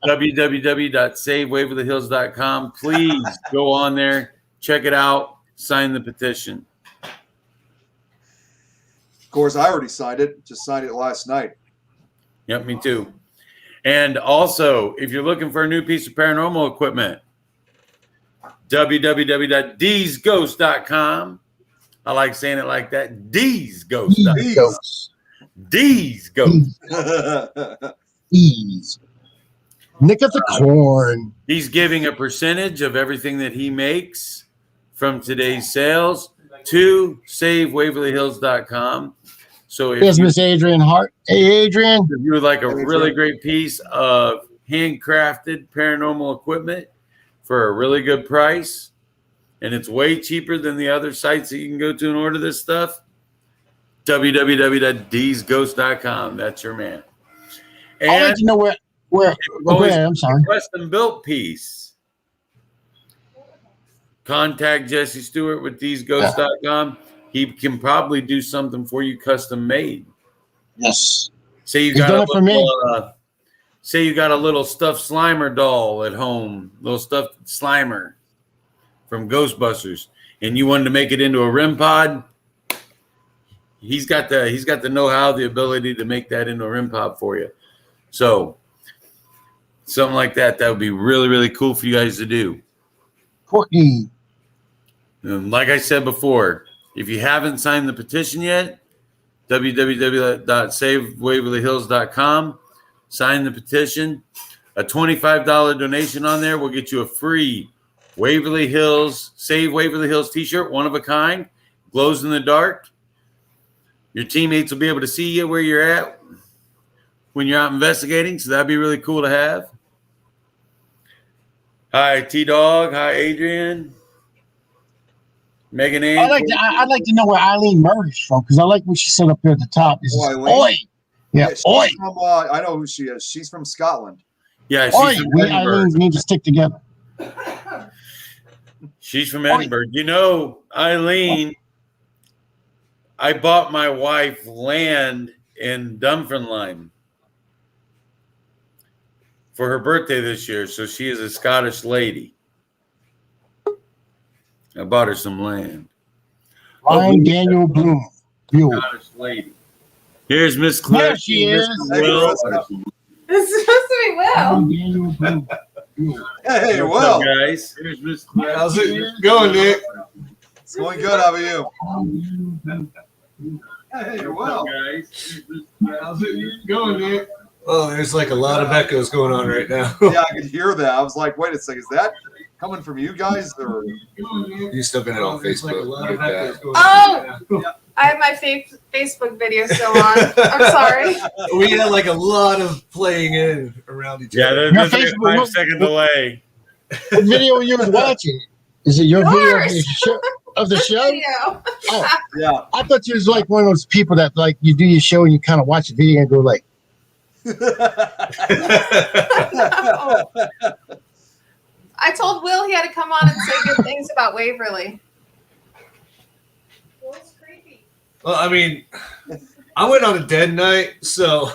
B: www.savewaverlyhills.com. Please go on there, check it out, sign the petition.
E: Of course, I already signed it. Just signed it last night.
B: Yep, me too. And also, if you're looking for a new piece of paranormal equipment, www.deesghost.com. I like saying it like that. Deesghost.com. Deesghost.
A: Ease. Nick of the corn.
B: He's giving a percentage of everything that he makes from today's sales to SaveWaverlyHills.com. So
A: Here's Miss Adrian Hart. Hey, Adrian.
B: If you would like a really great piece of handcrafted paranormal equipment for a really good price, and it's way cheaper than the other sites that you can go to and order this stuff, www.deesghost.com. That's your man. And
A: I'd like to know where go ahead, I'm sorry.
B: Custom built piece. Contact Jesse Stewart with deesghost.com. He can probably do something for you custom made.
A: Yes.
B: Say you got a little stuffed Slimer doll at home, little stuffed Slimer from Ghostbusters, and you wanted to make it into a REM pod. He's got the know-how, the ability to make that into a REM pod for you. So something like that would be really, really cool for you guys to do.
A: Courtney.
B: And like I said before, if you haven't signed the petition yet, www.savewaverlyhills.com. Sign the petition. A $25 donation on there will get you a free Waverly Hills, Save Waverly Hills t-shirt, one of a kind, glows in the dark. Your teammates will be able to see you where you're at when you're out investigating, so that'd be really cool to have. Hi, T-Dog. Hi, Adrian. Megan A.
A: I'd like to know where Eileen Murray's from, because I like what she said up there at the top. Oi. Yeah, oi.
E: From, I know who she is. She's from Scotland.
B: Yeah,
A: Eileen need to stick together.
B: She's from Edinburgh. You know, Eileen, I bought my wife land in Dunfermline for her birthday this year. So she is a Scottish lady. I bought her some land.
A: Ryan Daniel Bloom.
B: Scottish lady. Here's Miss Claire.
A: There she is.
E: Hey,
B: Will.
C: This is supposed to be Will.
A: Ryan Daniel Bloom.
E: Hey,
B: What's up,
E: Will.
B: guys? Here's Miss Claire.
F: How's it going, Nick?
E: It's going good. How about you? Hey,
B: What's up,
E: Will.
B: guys? Here's Miss Claire.
F: How's it going, Nick? Oh, there's like a lot of echoes going on right now.
E: Yeah, I could hear that. I was like, wait a second. Is that coming from you guys? Or
F: You still got it on
B: There's like a
F: Facebook.
B: lot of
F: Like
B: echoes
F: that.
B: going on right now.
C: I have my Facebook video still on. I'm sorry.
F: We had like a lot of playing in around each
B: Yeah,
F: other.
B: there's
A: Your
B: a
A: Facebook-
B: 5-second delay.
A: What video you was watching? Is it your video of the
C: Yours.
A: show? Of the show?
C: Video.
A: Oh,
E: yeah.
A: I thought you was like one of those people that like you do your show and you kind of watch the video and go like,
G: I told Will he had to come on and say good things about Waverly.
C: Will's creepy.
F: Well, I mean, I went on a dead night, so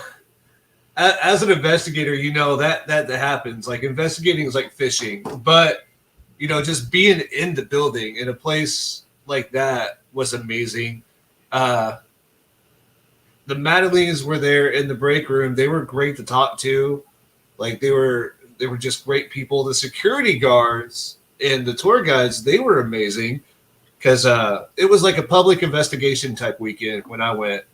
F: as an investigator, you know that happens. Like investigating is like fishing, but you know, just being in the building in a place like that was amazing. The Madeleines were there in the break room. They were great to talk to. Like they were just great people. The security guards and the tour guides, they were amazing because it was like a public investigation type weekend when I went.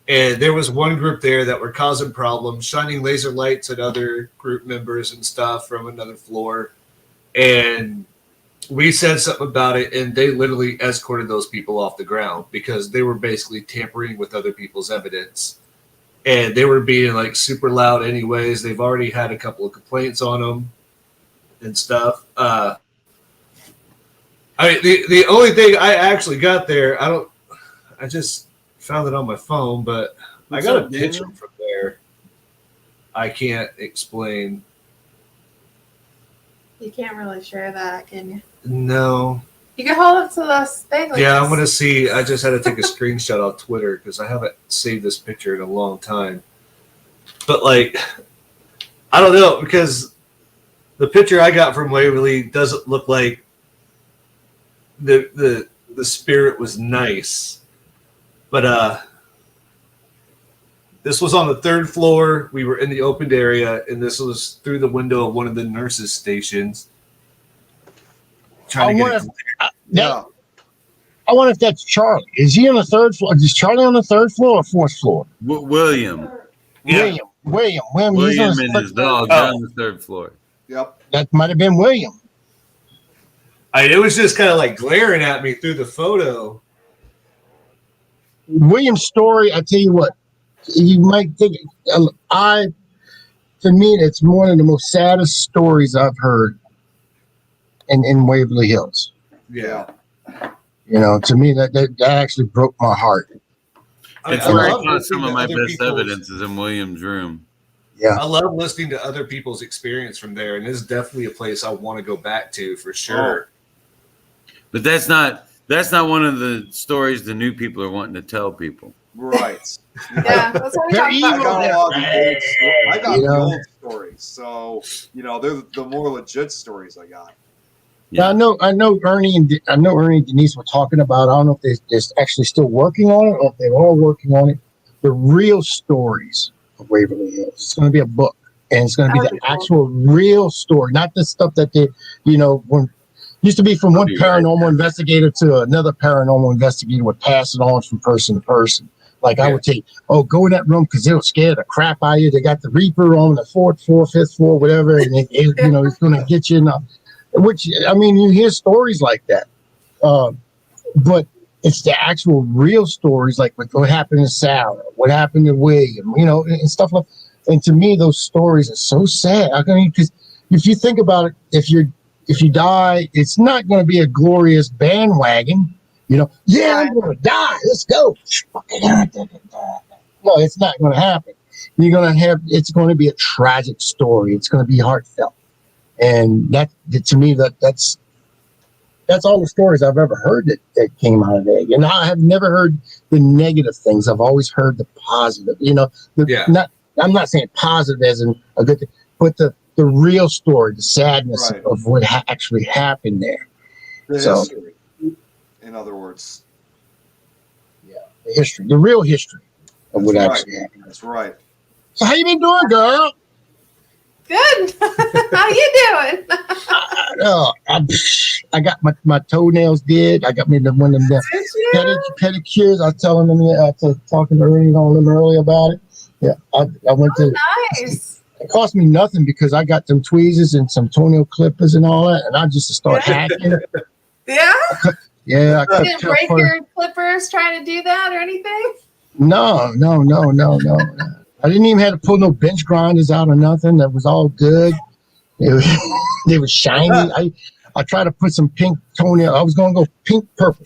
F: And there was one group there that were causing problems, shining laser lights at other group members and stuff from another floor. And we said something about it, and they literally escorted those people off the ground because they were basically tampering with other people's evidence. And they were being like super loud anyways. They've already had a couple of complaints on them and stuff. I mean, the only thing I actually got there, I just found it on my phone, but
B: What's
F: I got
B: up,
F: a picture
B: Daniel?
F: from there. I can't explain.
G: You can't really share that, can you?
F: No.
G: You can hold it to the thing. Like
F: Yeah,
G: this.
F: I'm going to see. I just had to take a screenshot on Twitter because I haven't saved this picture in a long time. But, like, I don't know because the picture I got from Waverly doesn't look like the spirit was nice. But this was on the 3rd floor. We were in the opened area, and this was through the window of one of the nurses' stations. Trying to get it.
E: Yeah.
A: I wonder if that's Charlie. Is he on the 3rd floor? Is Charlie on the 3rd floor or 4th floor?
B: William.
F: Yeah.
A: William. He's on
B: William
A: the
B: and
A: third
B: his
A: floor.
B: dog are on the 3rd floor.
E: Yep.
A: That might have been William.
F: It was just kind of like glaring at me through the photo.
A: William's story, I tell you what, you might think, to me, it's one of the most saddest stories I've heard in Waverly Hills.
E: Yeah.
A: You know, to me, that actually broke my heart.
B: It's
F: I
B: where I
F: love
B: found
F: listening
B: some of
F: to
B: my
F: other
B: best
F: people's-
B: evidence is in William's room.
A: Yeah.
F: I love listening to other people's experience from there, and it's definitely a place I want to go back to for sure.
B: But that's not one of the stories the new people are wanting to tell people.
E: Right.
G: Yeah, that's what we
A: They're
G: talked
E: I
A: evil.
G: about.
E: got a lot of the old stories. I got
A: You
E: the
A: know?
E: old stories. So, you know, they're the more legit stories I got.
A: Now, I know Ernie and Denise were talking about. I don't know if they're actually still working on it or if they're all working on it. The real stories of Waverly Hills. It's going to be a book, and it's going to be the actual real story, not the stuff that they, when used to be from one
B: Be right
A: paranormal investigator to another paranormal investigator would pass it on from person to person. Like I would say, oh, go in that room because it'll scare the crap out of you. They got the Reaper on the 4th floor, 5th floor, whatever, and it's going to get you. Which, I mean, you hear stories like that, but it's the actual real stories, like what happened to Sarah, what happened to William, and stuff like. And to me, those stories are so sad. I mean, because if you think about it, if you die, it's not going to be a glorious bandwagon. Yeah, I'm going to die. Let's go. No, it's not going to happen. It's going to be a tragic story. It's going to be heartfelt. And that, to me, that's that's all the stories I've ever heard that came out of there. You know, I have never heard the negative things. I've always heard the positive. You know, I'm not saying positive as in a good thing, but the real story, the sadness of what actually happened there.
E: The history, in other words.
A: Yeah, the history, the real history of what actually happened.
E: That's right.
A: So how you been doing, girl?
G: Good. How you doing?
A: I got my toenails did. I got me one of them pedicures. I was telling them, talking to them earlier about it. Yeah, I went to.
G: Nice.
A: It cost me nothing because I got some tweezers and some toenail clippers and all that, and I just start hacking.
G: Yeah.
A: Yeah.
G: You didn't break your clippers trying to do that or anything?
A: No. I didn't even have to pull no bench grinders out or nothing. That was all good. They were shiny. I tried to put some pink toenail. I was going to go pink, purple.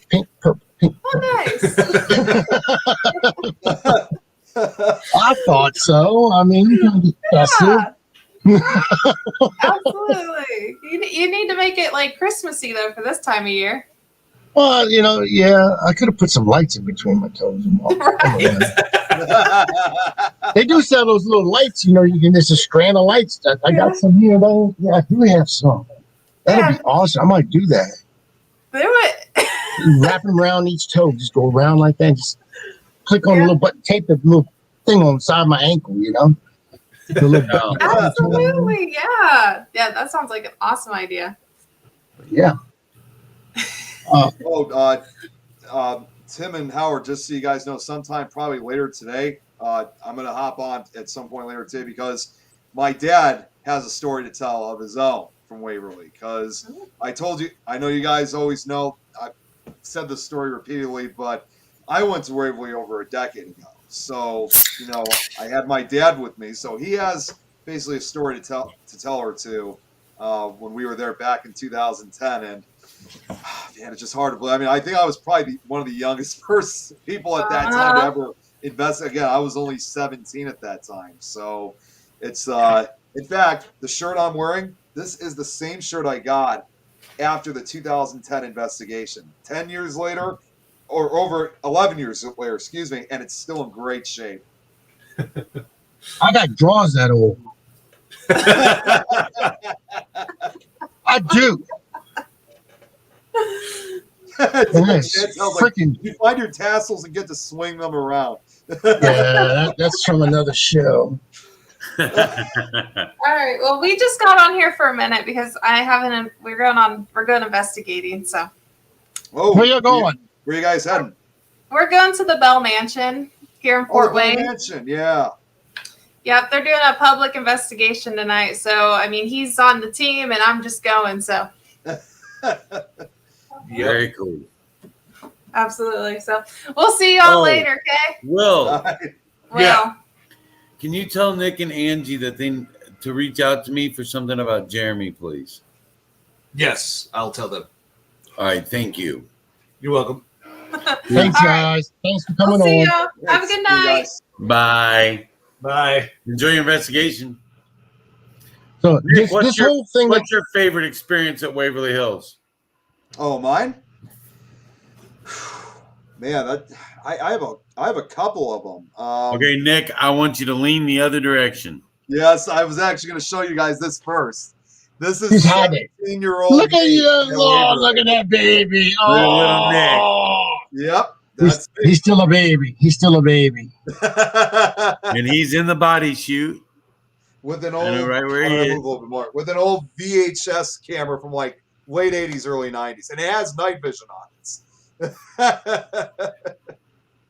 G: Oh, nice.
A: I thought so. I mean, that's it.
G: Absolutely. You need to make it like Christmassy though for this time of year.
A: Well, I could have put some lights in between my toes and all.
G: Right.
A: They do sell those little lights, you can just a strand of lights. I got some here, though. Yeah, I do have some. That'd be awesome. I might do that.
G: Do it.
A: Wrap them around each toe. Just go around like that. Just click on the little button, tape the little thing on the side of my ankle, The little button.
G: Absolutely. Yeah. Yeah, that sounds like an awesome idea.
A: Yeah.
E: Tim and Howard, just so you guys know, sometime probably later today, I'm going to hop on at some point later today because my dad has a story to tell of his own from Waverly. Because I told you, I know you guys always know, I've said this story repeatedly, but I went to Waverly over a decade ago. So, I had my dad with me. So he has basically a story to tell her to when we were there back in 2010. And man, it's just hard to believe. I mean, I think I was probably one of the youngest people at that time to ever invest. Again, I was only 17 at that time. So it's, in fact, the shirt I'm wearing, this is the same shirt I got after the 2010 investigation. 10 years later, or over 11 years later, excuse me, and it's still in great shape.
A: I got drawers that old. I do.
E: You find your tassels and get to swing them around.
A: That's from another show.
G: All right. Well, we just got on here for a minute because we're going investigating. So.
A: Where you going?
E: Where you guys heading?
G: We're going to the Bell Mansion here in Fort Wayne.
E: Mansion, yeah.
G: Yep, they're doing a public investigation tonight. So, I mean, he's on the team and I'm just going. So.
B: Very cool.
G: Absolutely. So we'll see y'all later, okay?
B: Will.
F: Yeah.
B: Can you tell Nick and Angie that to reach out to me for something about Jeremy, please?
F: Yes, I'll tell them.
B: All right, thank you.
F: You're welcome.
A: Thanks, guys. Thanks for coming
G: See
A: on.
G: y'all. Have a good night.
B: Bye.
F: Bye.
B: Enjoy your investigation.
A: So
B: Nick,
A: this whole thing.
B: What's your favorite experience at Waverly Hills?
E: Oh, mine? Man, I have a couple of them.
B: Okay, Nick, I want you to lean the other direction.
E: Yes, I was actually going to show you guys this first. This is 17-year-old.
A: Look at you! Oh, look at that baby! Oh,
E: yep,
A: he's still a baby. He's still a baby.
B: And he's in the body shoot.
E: With an old,
B: right where he is.
E: Move a little bit more. With an old VHS camera from like late 80s, early 90s, and it has night vision on it.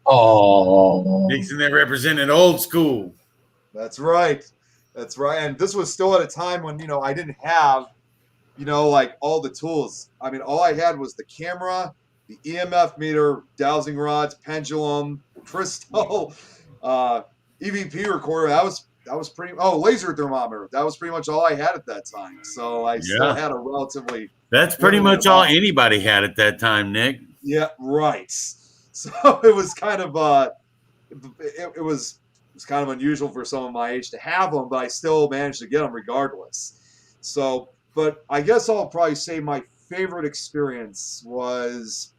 A: Oh,
B: Nick's in there representing old school.
E: That's right. That's right. And this was still at a time when, I didn't have, like all the tools. I mean, all I had was the camera, the EMF meter, dowsing rods, pendulum, crystal, EVP recorder. That was pretty, laser thermometer. That was pretty much all I had at that time. So I still had a relatively.
B: That's pretty much all anybody had at that time, Nick.
E: Yeah, right. So it was kind of, it was kind of unusual for someone my age to have them, but I still managed to get them regardless. So, but I guess I'll probably say my favorite experience was,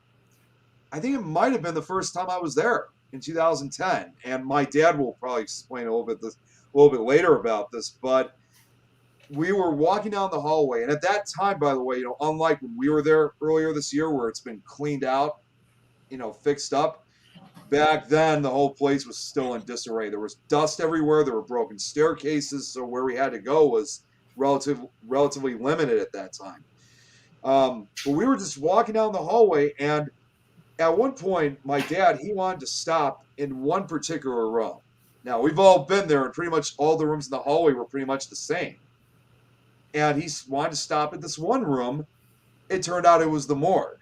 E: I think it might have been the first time I was there in 2010, and my dad will probably explain a little bit later about this, but we were walking down the hallway, and at that time, by the way, unlike when we were there earlier this year where it's been cleaned out, fixed up, back then the whole place was still in disarray. There was dust everywhere. There were broken staircases, so where we had to go was relatively limited at that time. But we were just walking down the hallway, and at one point, my dad, he wanted to stop in one particular room. Now, we've all been there, and pretty much all the rooms in the hallway were pretty much the same. And he wanted to stop at this one room. It turned out it was the morgue.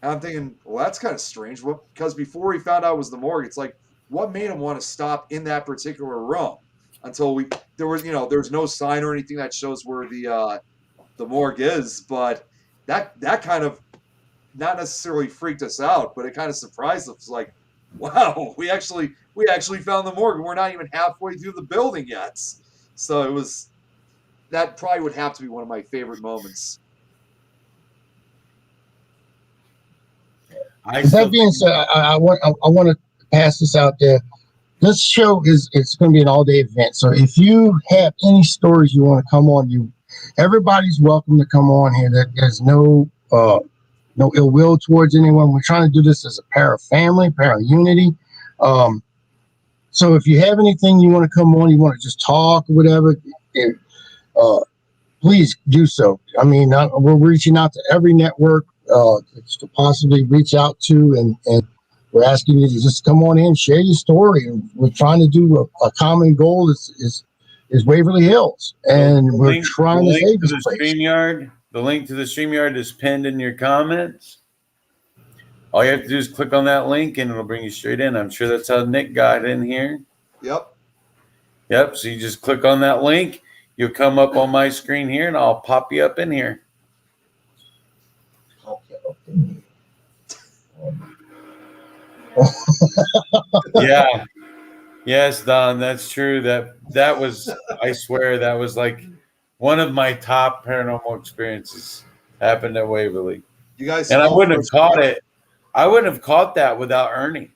E: And I'm thinking, well, that's kind of strange. Because before he found out it was the morgue, it's like, what made him want to stop in that particular room? Until there's no sign or anything that shows where the morgue is. But that kind of not necessarily freaked us out, but it kind of surprised us. Like, wow, we actually found the morgue. We're not even halfway through the building yet. So that probably would have to be one of my favorite moments.
A: That being said, I want to pass this out there. This show it's going to be an all-day event. So if you have any stories you want to come on, everybody's welcome to come on here. There's no ill will towards anyone. We're trying to do this as a para-family, para-unity. So if you have anything you want to come on, you want to just talk or whatever, please do so. I mean, we're reaching out to every network to possibly reach out to, and we're asking you to just come on in, share your story. And we're trying to do a common goal is Waverly Hills, and we're trying to save this place.
B: The link to the StreamYard is pinned in your comments. All you have to do is click on that link, and it'll bring you straight in. I'm sure that's how Nick got in here. Yep. So you just click on that link. You'll come up on my screen here, and I'll pop you up in here. Yeah. Yes, Don, that's true. That was, I swear, that was like one of my top paranormal experiences happened at Waverly.
E: You guys,
B: and I wouldn't have caught it. I wouldn't have caught that without Ernie.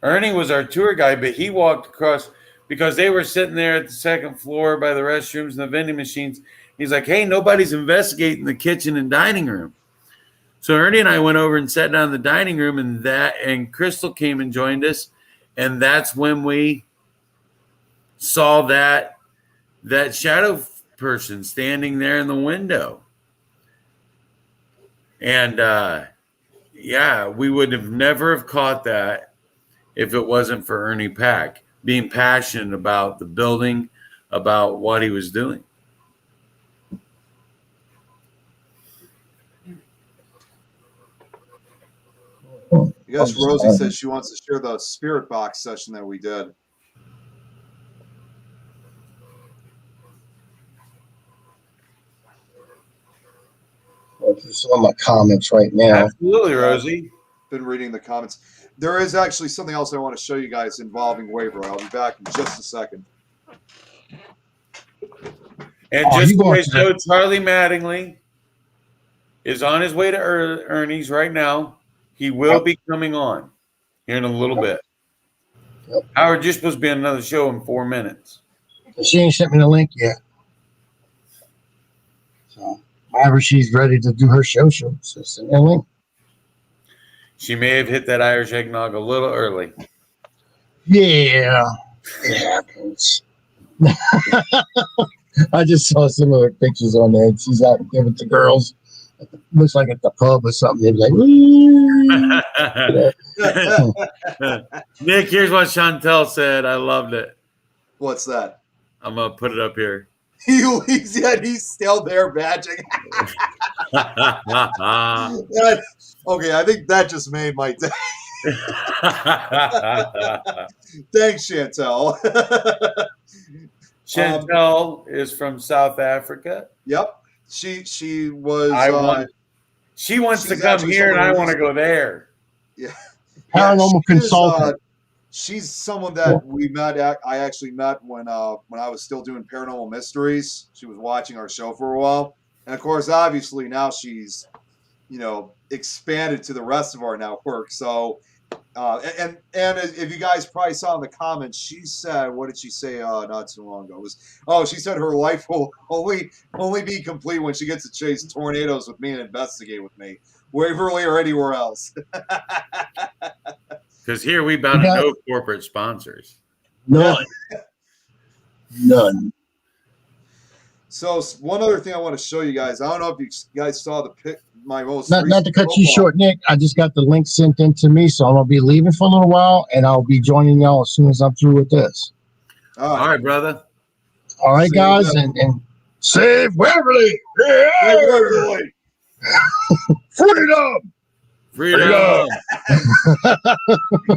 B: Ernie was our tour guide, but he walked across because they were sitting there at the second floor by the restrooms and the vending machines. He's like, hey, nobody's investigating the kitchen and dining room. So Ernie and I went over and sat down in the dining room, and Crystal came and joined us. And that's when we saw that shadow person standing there in the window. And we would have never have caught that if it wasn't for Ernie Pack being passionate about the building, about what he was doing.
E: Yes, Rosie says she wants to share the spirit box session that we did.
A: Some of my comments right now.
B: Absolutely, Rosie.
E: Been reading the comments. There is actually something else I want to show you guys involving Waverly. I'll be back in just a second.
B: And just to show, Charlie Mattingly is on his way to Ernie's right now. He will be coming on here in a little bit.
A: Yep.
B: Howard, you're supposed to be on another show in 4 minutes.
A: She ain't sent me the link yet. So whenever she's ready to do her show, she'll send me a link.
B: She may have hit that Irish eggnog a little early.
A: Yeah. It happens. I just saw some of her pictures on there. And she's out there with the girls. Looks like at the pub or something. They'd be like,
B: Nick, here's what Chantel said. I loved it.
E: What's that?
B: I'm going to put it up here.
E: He's still there matching. Okay, I think that just made my day. Thanks, Chantel.
B: Chantel is from South Africa.
E: Yep. She was.
B: She wants to come here, and I want to go there.
E: Yeah.
A: Paranormal consultant.
E: She's someone that we met. I actually met when I was still doing Paranormal Mysteries. She was watching our show for a while, And of course, obviously now she's, expanded to the rest of our network. So, and if you guys probably saw in the comments, she said, what did she say not too long ago? She said her life will only be complete when she gets to chase tornadoes with me and investigate with me, Waverly or anywhere else.
B: Because here we bound to no corporate sponsors.
A: None. None.
E: So one other thing I want to show you guys. I don't know if you guys saw my most
A: Not to cut you
E: profile.
A: short, Nick. I just got the link sent in to me, so I'm gonna be leaving for a little while, and I'll be joining y'all as soon as I'm through with this.
E: All
B: All right, brother.
A: All right,
E: Save
A: guys,
E: Waverly.
A: and save Waverly. Yeah!
E: Hey, Waverly.
A: Freedom.
B: Freedom.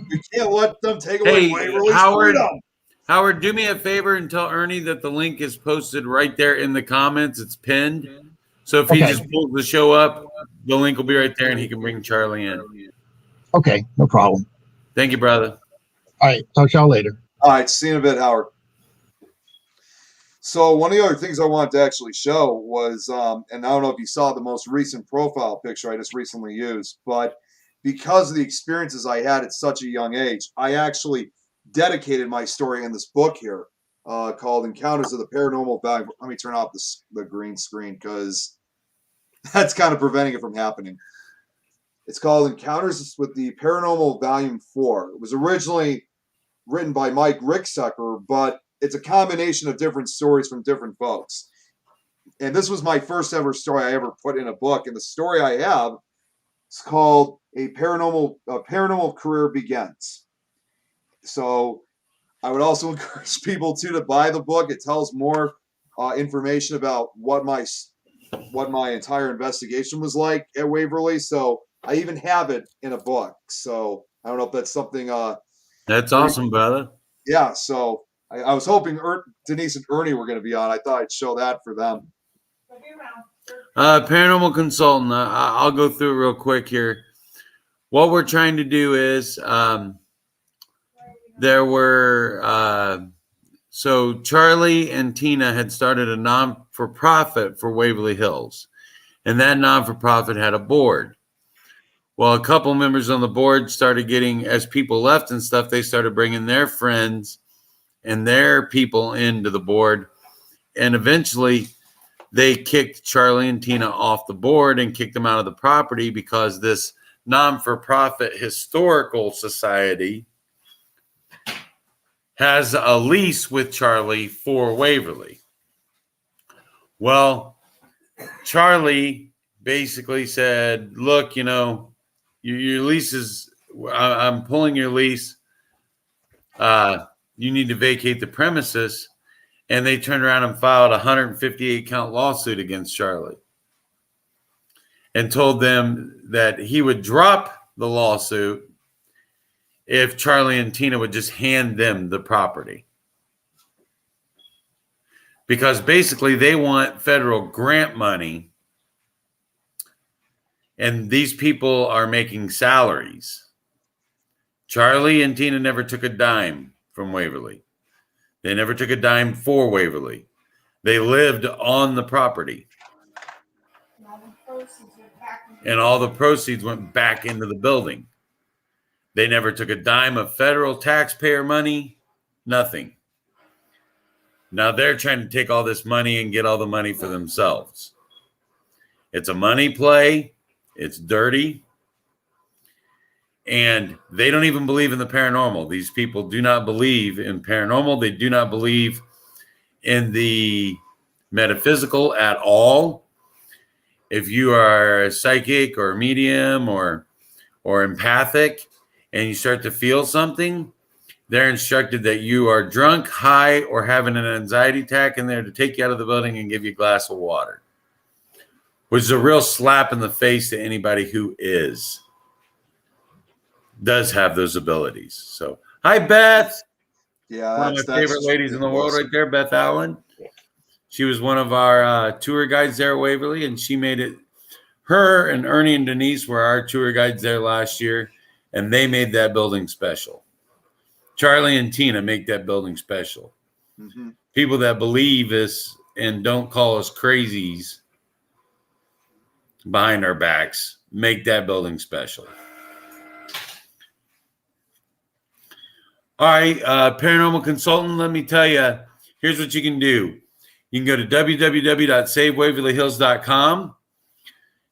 E: We can't let them take away
B: Hey,
E: Waverly's
B: Howard.
E: freedom.
B: Howard, do me a favor and tell Ernie that the link is posted right there in the comments. It's pinned. So if he
A: Okay.
B: just pulls the show up, the link will be right there and he can bring Charlie in.
A: Okay, no problem.
B: Thank you, brother.
A: All right, talk to y'all later.
E: All right, see you in a bit, Howard. So one of the other things I wanted to actually show was, and I don't know if you saw the most recent profile picture I just recently used, but because of the experiences I had at such a young age, I actually dedicated my story in this book here called Encounters of the Paranormal Value. Let me turn off the green screen because that's kind of preventing it from happening. It's called Encounters with the Paranormal Volume 4. It was originally written by Mike Ricksecker, but it's a combination of different stories from different folks. And this was my first ever story I ever put in a book. And the story I have is called A Paranormal Career Begins. So I would also encourage people to buy the book. It tells more information about what my entire investigation was like at Waverly. So I even have it in a book. So I don't know if that's something.
B: That's awesome, brother.
E: Yeah. So I was hoping Denise and Ernie were going to be on. I thought I'd show that for them.
B: Paranormal consultant. I'll go through it real quick here. What we're trying to do is there were so Charlie and Tina had started a non-for-profit for Waverly Hills, and that non-for-profit had a board. Well, a couple members on the board started getting, as people left and stuff, they started bringing their friends and their people into the board, and eventually they kicked Charlie and Tina off the board and kicked them out of the property because this non-for-profit historical society has a lease with Charlie for Waverly. Well, Charlie basically said, look, your lease is, I'm pulling your lease. You need to vacate the premises. And they turned around and filed a 158 count lawsuit against Charlie and told them that he would drop the lawsuit if Charlie and Tina would just hand them the property. Because basically they want federal grant money, and these people are making salaries. Charlie and Tina never took a dime from Waverly. They never took a dime for Waverly. They lived on the property. And all the proceeds went back into the building. They never took a dime of federal taxpayer money, nothing. Now they're trying to take all this money and get all the money for themselves. It's a money play. It's dirty. And they don't even believe in the paranormal. These people do not believe in paranormal. They do not believe in the metaphysical at all. If you are a psychic or a medium or empathic and you start to feel something, they're instructed that you are drunk, high, or having an anxiety attack, and they're to take you out of the building and give you a glass of water, which is a real slap in the face to anybody who does have those abilities. So, hi, Beth.
E: Yeah,
B: One of my favorite ladies in the world right there, Beth Allen. She was one of our tour guides there at Waverly, and she made it. Her and Ernie and Denise were our tour guides there last year, and they made that building special. Charlie and Tina make that building special.
E: Mm-hmm.
B: People that believe us and don't call us crazies behind our backs make that building special. All right, paranormal consultant, let me tell you, here's what you can do. You can go to www.savewaverlyhills.com.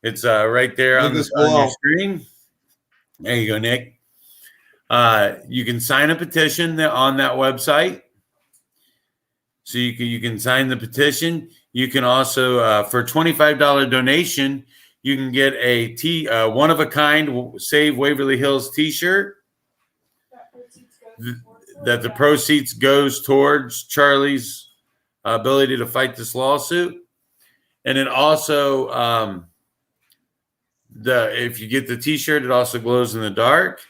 B: It's right there on your screen. There you go, Nick. You can sign a petition on that website. So you can sign the petition. You can also, for $25 donation, you can get a one-of-a-kind Save Waverly Hills t-shirt that the proceeds goes towards Charlie's ability to fight this lawsuit. And then also, if you get the t-shirt, it also glows in the dark.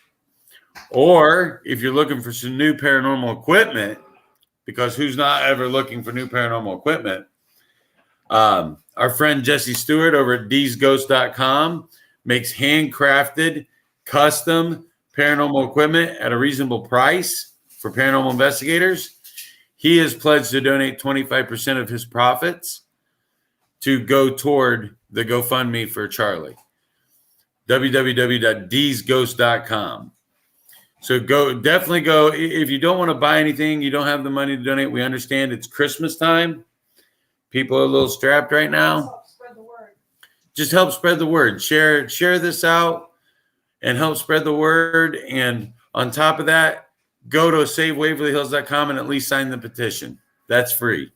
B: Or if you're looking for some new paranormal equipment, because who's not ever looking for new paranormal equipment? Our friend Jesse Stewart over at dsghost.com makes handcrafted, custom paranormal equipment at a reasonable price for paranormal investigators. He has pledged to donate 25% of his profits to go toward the GoFundMe for Charlie. www.dsghost.com. So definitely go. If you don't want to buy anything, you don't have the money to donate, we understand it's Christmas time. People are a little strapped right now. Just help spread the word. Share this out and help spread the word. And on top of that, go to savewaverlyhills.com and at least sign the petition. That's free.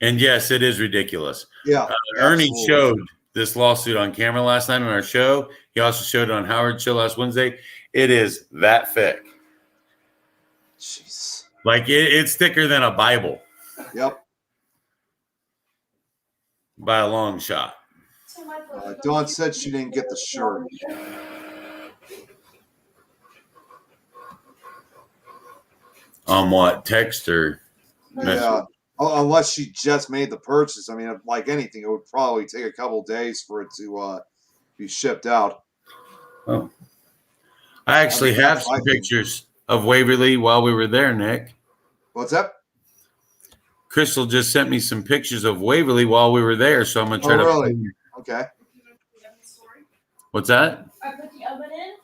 B: And yes, it is ridiculous.
E: Yeah.
B: Ernie showed this lawsuit on camera last night on our show. He also showed it on Howard's show last Wednesday. It is that thick.
E: Jeez.
B: Like it's thicker than a Bible.
E: Yep.
B: By a long shot.
E: Dawn said she didn't get the shirt.
B: On what? Text or message?
E: Yeah. Unless she just made the purchase. I mean, like anything, it would probably take a couple days for it to be shipped out.
B: Oh. I actually have some pictures of Waverly while we were there, Nick.
E: What's that?
B: Crystal just sent me some pictures of Waverly while we were there, so I'm going to try to...
E: Really? Okay.
B: What's that?
C: I put the oven in.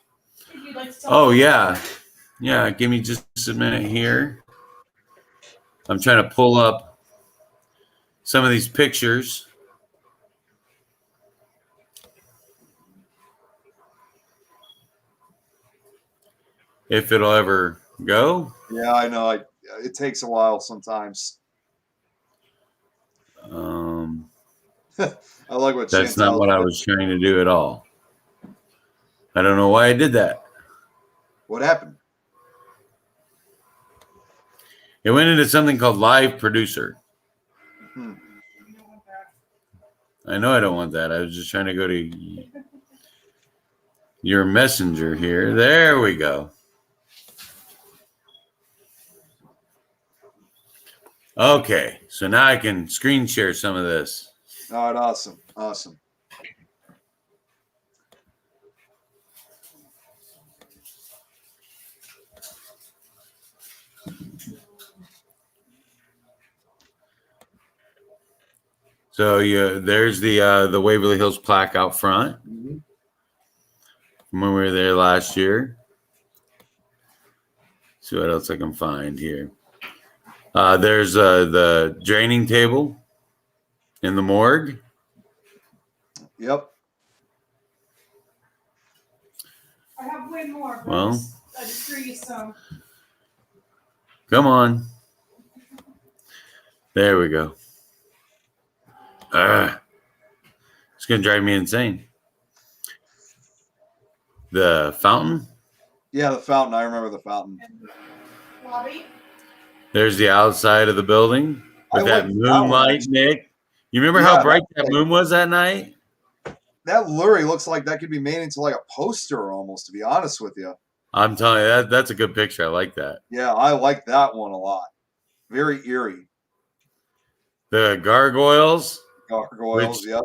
C: If you'd like to tell
B: Oh, yeah. Yeah, give me just a minute here. I'm trying to pull up some of these pictures. If it'll ever go.
E: Yeah, I know. It takes a while sometimes. I like what
B: that's not what I was trying to do at all. I don't know why I did that.
E: What happened?
B: It went into something called Live Producer. I know I don't want that. I was just trying to go to your messenger here. There we go. Okay, so now I can screen share some of this.
E: All right, awesome. Awesome.
B: So there's the Waverly Hills plaque out front from when we were there last year. See what else I can find here. There's the draining table in the morgue.
E: Yep.
C: I have way more.
B: Well,
C: I just threw you some.
B: Come on. There we go. It's going to drive me insane. The fountain?
E: Yeah, the fountain. I remember the fountain.
C: Lobby.
B: There's the outside of the building with that moonlight, Nick. You remember how bright that moon was that night?
E: That literally looks like that could be made into like a poster almost, to be honest with you.
B: I'm telling you, that's a good picture. I like that.
E: Yeah, I like that one a lot. Very eerie.
B: The gargoyles.
E: Gargoyles, yep.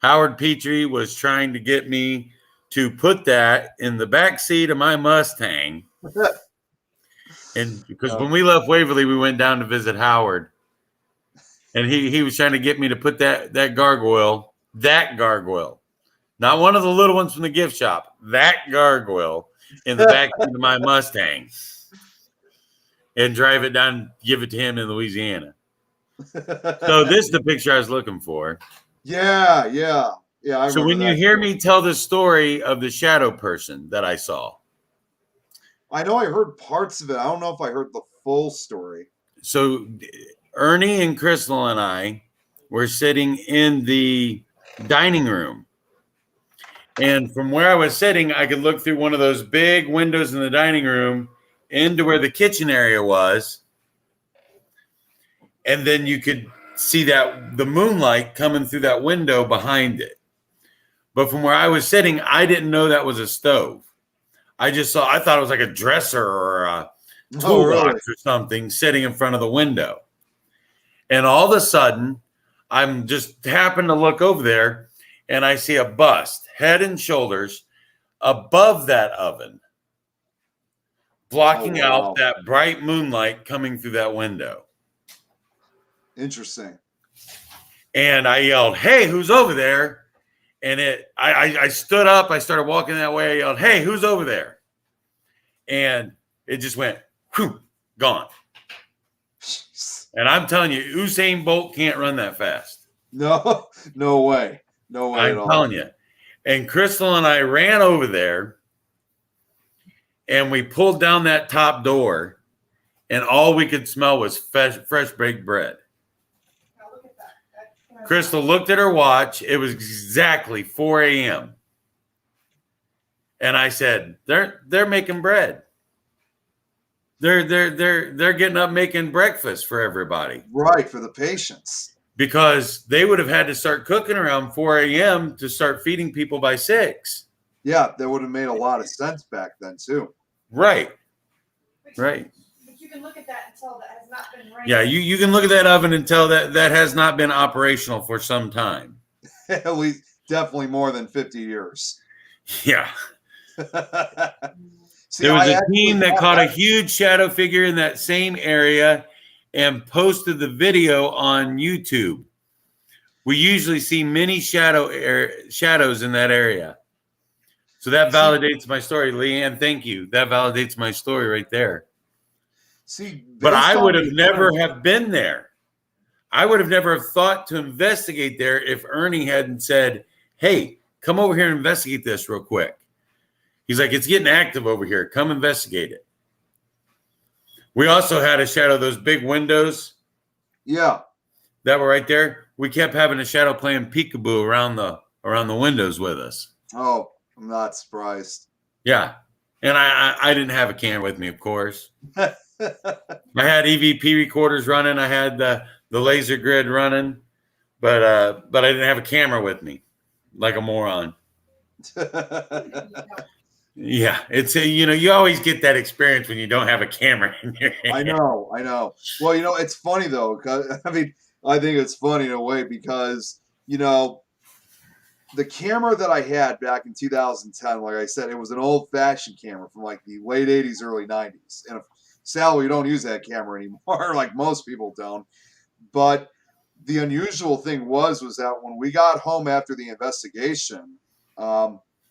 B: Howard Petrie was trying to get me to put that in the back seat of my Mustang. And because when we left Waverly, we went down to visit Howard, and he was trying to get me to put that gargoyle, not one of the little ones from the gift shop, that gargoyle in the back of my Mustang, and drive it down, give it to him in Louisiana. So this is the picture I was looking for.
E: Yeah.
B: So when you hear me tell the story of the shadow person that I saw,
E: I know I heard parts of it. I don't know if I heard the full story.
B: So Ernie and Crystal and I were sitting in the dining room. And from where I was sitting, I could look through one of those big windows in the dining room into where the kitchen area was. And then you could see that the moonlight coming through that window behind it. But from where I was sitting, I didn't know that was a stove. I thought it was like a dresser or a toolbox or something sitting in front of the window. And all of a sudden, I'm just happened to look over there, and I see a bust, head and shoulders, above that oven, blocking out that bright moonlight coming through that window.
E: Interesting.
B: And I yelled, "Hey, who's over there?" And I stood up. I started walking that way. I yelled, "Hey, who's over there?" And it just went, whew, gone. And I'm telling you, Usain Bolt can't run that fast.
E: No way. No way at all.
B: I'm telling you. And Crystal and I ran over there, and we pulled down that top door, and all we could smell was fresh baked bread. Crystal looked at her watch. It was exactly 4 a.m. And I said, "They're making bread. They're getting up making breakfast for everybody."
E: Right, for the patients.
B: Because they would have had to start cooking around 4 a.m. to start feeding people by 6.
E: Yeah, that would have made a lot of sense back then too.
B: Right. Right.
C: But you can look at that and tell that has not been running.
B: Yeah, you can look at that oven and tell that has not been operational for some time.
E: At least definitely more than 50 years.
B: Yeah.
E: See,
B: there was a team that caught a huge shadow figure in that same area and posted the video on YouTube. We usually see many shadows in that area. So that validates my story. Leanne, thank you. That validates my story right there.
E: See,
B: but I would have never have been there. I would have never have thought to investigate there if Ernie hadn't said, "Hey, come over here and investigate this real quick." He's like, "It's getting active over here. Come investigate it." We also had a shadow, those big windows.
E: Yeah.
B: That were right there. We kept having a shadow playing peekaboo around the windows with us.
E: Oh, I'm not surprised.
B: Yeah. And I didn't have a camera with me, of course. I had EVP recorders running. I had the laser grid running, but I didn't have a camera with me, like a moron. Yeah, it's you always get that experience when you don't have a camera in your hand.
E: I know. Well, it's funny though. 'Cause, I mean, I think it's funny in a way because the camera that I had back in 2010, like I said, it was an old-fashioned camera from like the late 80s, early 90s. And sadly, we don't use that camera anymore, like most people don't. But the unusual thing was that when we got home after the investigation,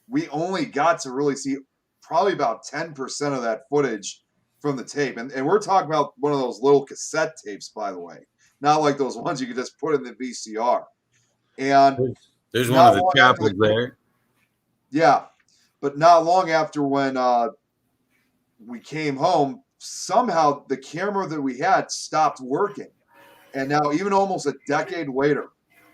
E: we only got to really see probably about 10% of that footage from the tape. And we're talking about one of those little cassette tapes, by the way. Not like those ones you could just put in the VCR. And
B: there's one of the chapels there.
E: Yeah. But not long after when we came home, somehow the camera that we had stopped working. And now, even almost a decade later,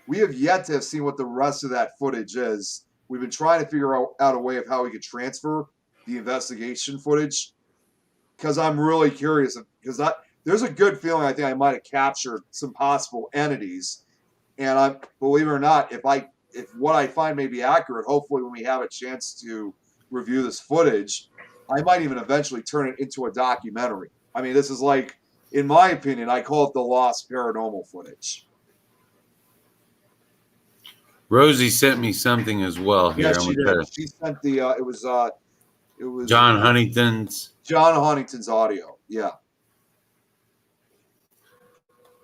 E: we have yet to have seen what the rest of that footage is. We've been trying to figure out a way of how we could transfer the investigation footage because I'm really curious. Because there's a good feeling I think I might have captured some possible entities. And believe it or not, if what I find may be accurate, hopefully when we have a chance to review this footage, I might even eventually turn it into a documentary. I mean, this is like, in my opinion, I call it the lost paranormal footage.
B: Rosie sent me something as well here.
E: Yes, she did. She sent it was
B: John Huntington's.
E: John Huntington's audio. Yeah.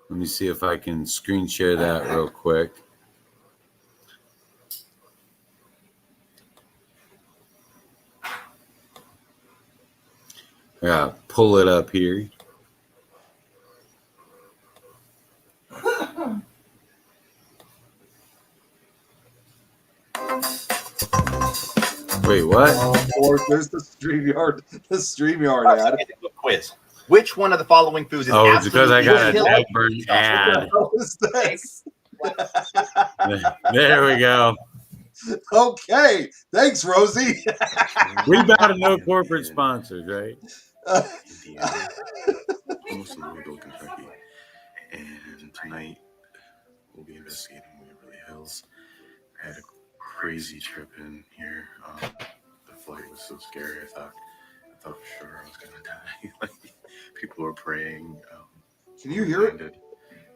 B: Let me see if I can screen share that real quick. Yeah, pull it up here. Wait, what?
E: Or there's the StreamYard ad.
H: Quiz. Which one of the following foods is
B: Oh, it's because I got a
H: absolutely
B: Delburn ad.
E: What is this?
B: There we go.
E: Okay. Thanks, Rosie.
B: We bow to no corporate sponsors, right?
I: Indiana, almost in Louisville, Kentucky. And tonight we'll be investigating Waverly Hills. I had a crazy trip in here. The flight was so scary. I thought for sure I was gonna die. Like, people were praying.
E: Can you hear it?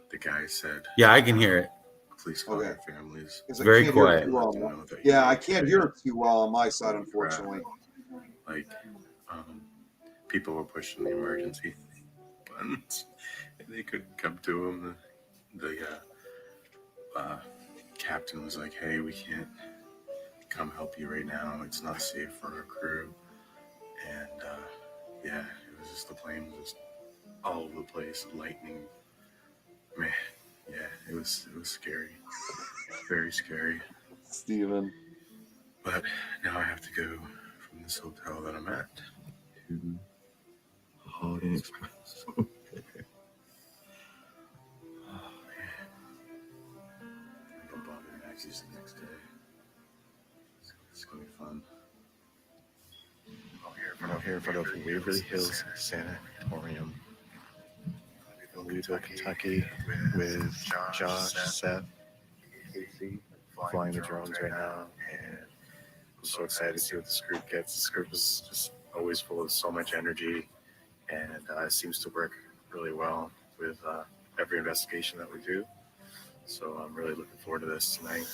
I: The guy said,
B: Yeah, I can hear it.
I: "Please call your families."
E: Because I
B: Very
E: can't hear it
B: quiet.
E: too well. Yeah, I can't hear it too well on my side, unfortunately.
I: Like, people were pushing the emergency buttons, and they couldn't come to him. The captain was like, "Hey, we can't come help you right now. It's not safe for our crew." And yeah, it was just, the plane was just all over the place, lightning. Man, yeah, it was scary, very scary.
E: Steven.
I: But now I have to go from this hotel that I'm at to Holiday Express. Oh, man. I'm Bobby Maxie's the next day. It's going to be fun. I'm here in front of Waverly Hills Sanatorium in Louisville, Kentucky, with Josh, Seth, Casey, flying the drones right now, and I'm so excited to see what this group gets. This group is just always full of so much energy, and it seems to work really well with every investigation that we do. So I'm really looking forward to this tonight.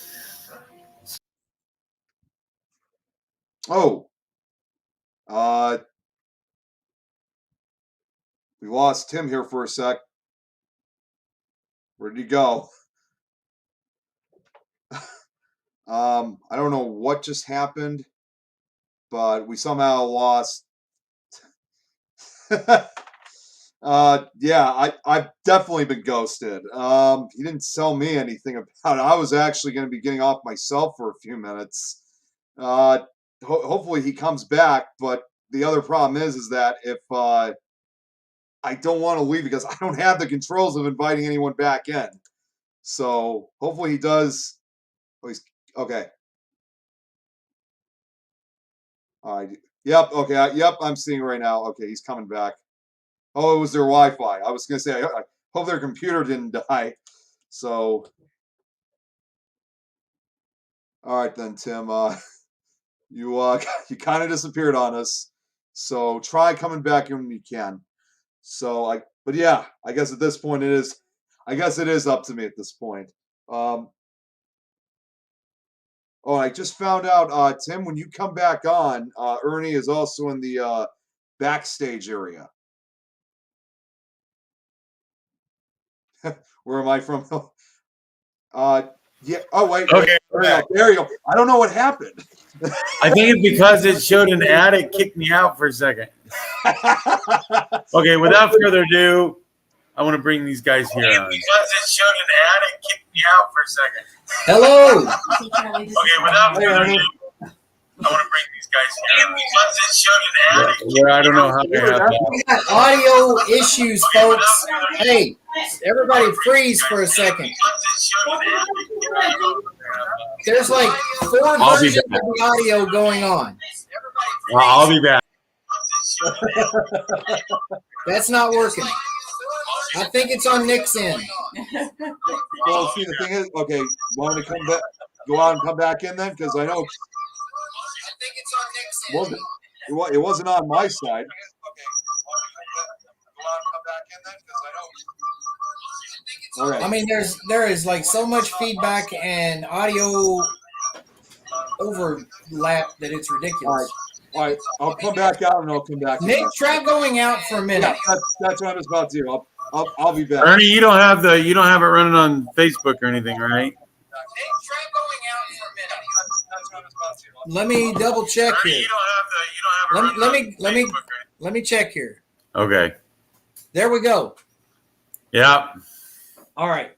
E: Oh. We lost Tim here for a sec. Where did he go? I don't know what just happened, but we somehow lost. Yeah, I've definitely been ghosted. He didn't tell me anything about it. I was actually going to be getting off myself for a few minutes. Hopefully he comes back, but the other problem is that if I don't want to leave because I don't have the controls of inviting anyone back in. So hopefully he does. Oh, he's okay. All right. Yep. Okay. Yep. I'm seeing right now. Okay. He's coming back. Oh, it was their Wi-Fi. I was going to say, I hope their computer didn't die. So, all right then, Tim. You kind of disappeared on us. So try coming back in when you can. So but yeah, I guess at this point it is. I guess it is up to me at this point. Oh, I just found out, Tim, when you come back on, Ernie is also in the backstage area. Where am I from? Yeah. Oh, wait.
B: Okay.
E: There you go. I don't know what happened.
B: I think it's because it showed an ad. It kicked me out for a second. Okay, without further ado, I want to bring these guys here on. Because it showed an ad, it kicked me out for a second.
J: Hello.
B: Okay, without further ado, I want to bring these guys here on. Because it showed an ad. Yeah, I don't know how they have that.
J: We got audio issues, folks. Hey, everybody freeze for a second. There's like 4 versions of the audio going on.
B: I'll be back.
J: That's not working. I think it's on Nick's end.
E: Well, see, the thing is, okay, want to come back, go out and come back in then? Because I know. I think it's on Nick's end. It wasn't on my side.
J: Okay. I mean, there is like so much feedback and audio overlap that it's ridiculous.
E: All right, I'll come back out and I'll come back.
J: Nick, try going out for a minute.
E: Yeah, that's what I was about to do. I'll be back.
B: Ernie, you don't have it running on Facebook or anything, right?
J: Let me double check here. Let me check here.
B: Okay.
J: There we go.
B: Yeah.
J: All right.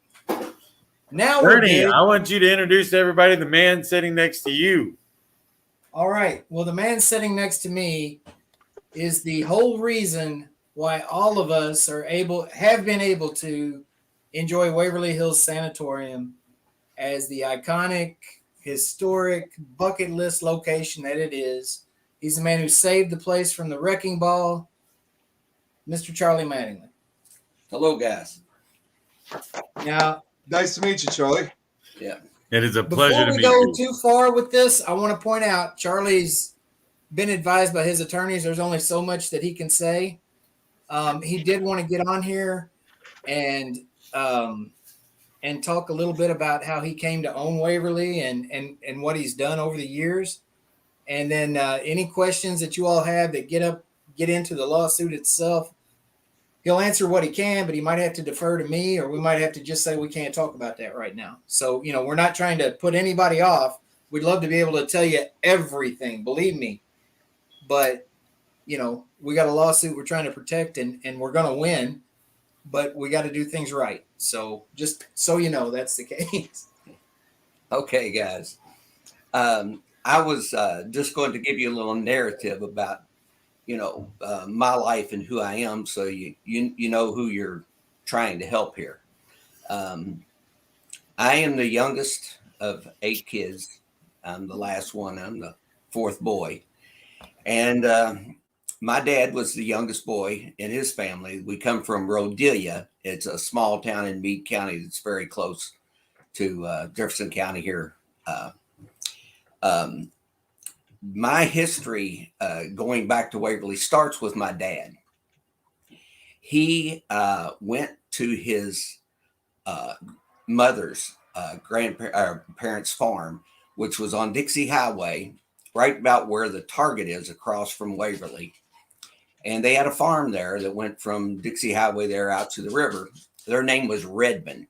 J: Now we're
B: Ernie,
J: good.
B: I want you to introduce everybody the man sitting next to you.
J: All right. Well, the man sitting next to me is the whole reason why all of us have been able to enjoy Waverly Hills Sanatorium as the iconic, historic bucket list location that it is. He's the man who saved the place from the wrecking ball, Mr. Charlie Mattingly.
K: Hello, guys.
J: Now,
E: nice to meet you, Charlie.
K: Yeah.
B: It is a pleasure to meet
J: Before we
B: you.
J: go too far with this, I want to point out Charlie's been advised by his attorneys there's only so much that he can say. He did want to get on here and talk a little bit about how he came to own Waverly and what he's done over the years. And then any questions that you all have that get into the lawsuit itself, he'll answer what he can, but he might have to defer to me, or we might have to just say we can't talk about that right now. So, we're not trying to put anybody off. We'd love to be able to tell you everything, believe me. But, we got a lawsuit we're trying to protect, and we're going to win, but we got to do things right. So just so you know, that's the case.
K: Okay, guys. I was just going to give you a little narrative about my life and who I am, so you know who you're trying to help here. I am the youngest of 8 kids. I'm the last one. I'm the 4th boy. And my dad was the youngest boy in his family. We come from Rodelia. It's a small town in Meade County that's very close to Jefferson County here. My history going back to Waverly starts with my dad. He went to his mother's parents' farm, which was on Dixie Highway, right about where the Target is across from Waverly. And they had a farm there that went from Dixie Highway there out to the river. Their name was Redmond.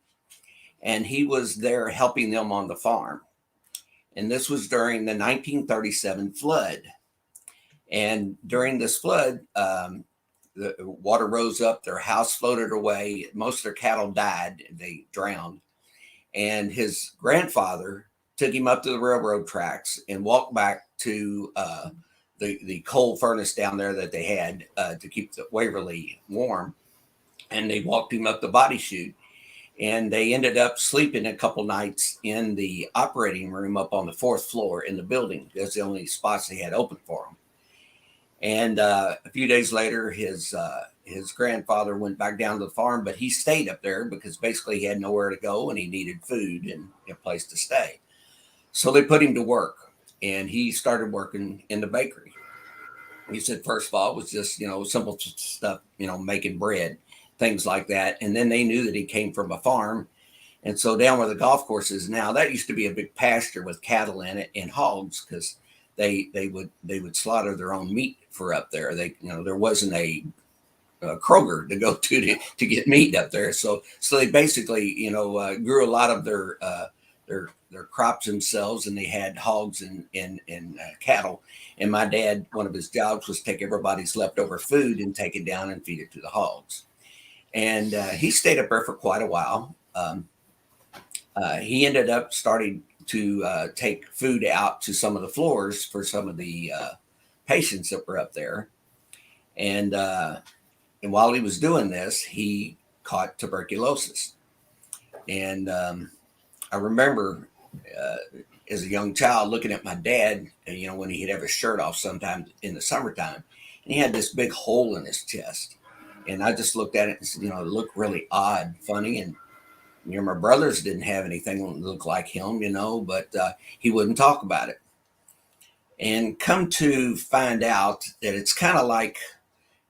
K: And he was there helping them on the farm. And this was during the 1937 flood. And during this flood, the water rose up, their house floated away. Most of their cattle died. They drowned. And his grandfather took him up to the railroad tracks and walked back to the coal furnace down there that they had to keep the Waverly warm. And they walked him up the body chute. And they ended up sleeping a couple nights in the operating room up on the 4th floor in the building. That's the only spots they had open for them. And a few days later, his grandfather went back down to the farm, but he stayed up there because basically he had nowhere to go and he needed food and a place to stay. So they put him to work, and he started working in the bakery. He said, first of all, it was just, simple stuff, making bread, things like that. And then they knew that he came from a farm. And so down where the golf course is now, that used to be a big pasture with cattle in it and hogs, because they would slaughter their own meat for up there. There wasn't a Kroger to go to get meat up there. So they basically, grew a lot of their crops themselves, and they had hogs and cattle. And my dad, one of his jobs was take everybody's leftover food and take it down and feed it to the hogs. And he stayed up there for quite a while. He ended up starting to take food out to some of the floors for some of the patients that were up there. And while he was doing this, he caught tuberculosis. And I remember as a young child looking at my dad, when he'd have his shirt off sometimes in the summertime, and he had this big hole in his chest. And I just looked at it and said, it looked really odd, funny. And, my brothers didn't have anything that looked like him, but he wouldn't talk about it. And come to find out that it's kind of like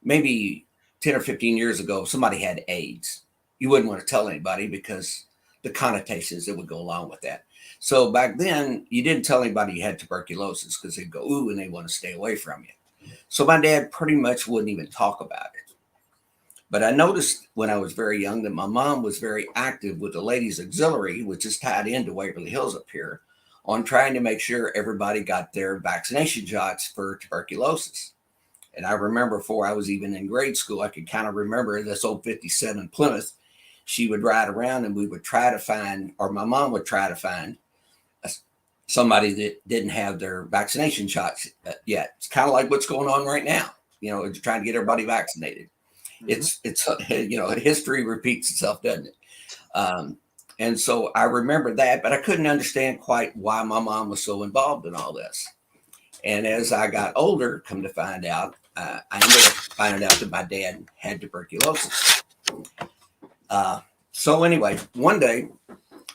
K: maybe 10 or 15 years ago, somebody had AIDS. You wouldn't want to tell anybody because the connotations that would go along with that. So back then, you didn't tell anybody you had tuberculosis because they'd go, ooh, and they want to stay away from you. So my dad pretty much wouldn't even talk about it. But I noticed when I was very young that my mom was very active with the Ladies Auxiliary, which is tied into Waverly Hills up here, on trying to make sure everybody got their vaccination shots for tuberculosis. And I remember before I was even in grade school, I could kind of remember this old 57 Plymouth. She would ride around and we would try to find, or my mom would try to find somebody that didn't have their vaccination shots yet. It's kind of like what's going on right now. You know, trying to get everybody vaccinated. It's you know, history repeats itself, doesn't it? And so I remember that, but I couldn't understand quite why my mom was so involved in all this. And as I got older, come to find out, I ended up finding out that my dad had tuberculosis. So anyway, one day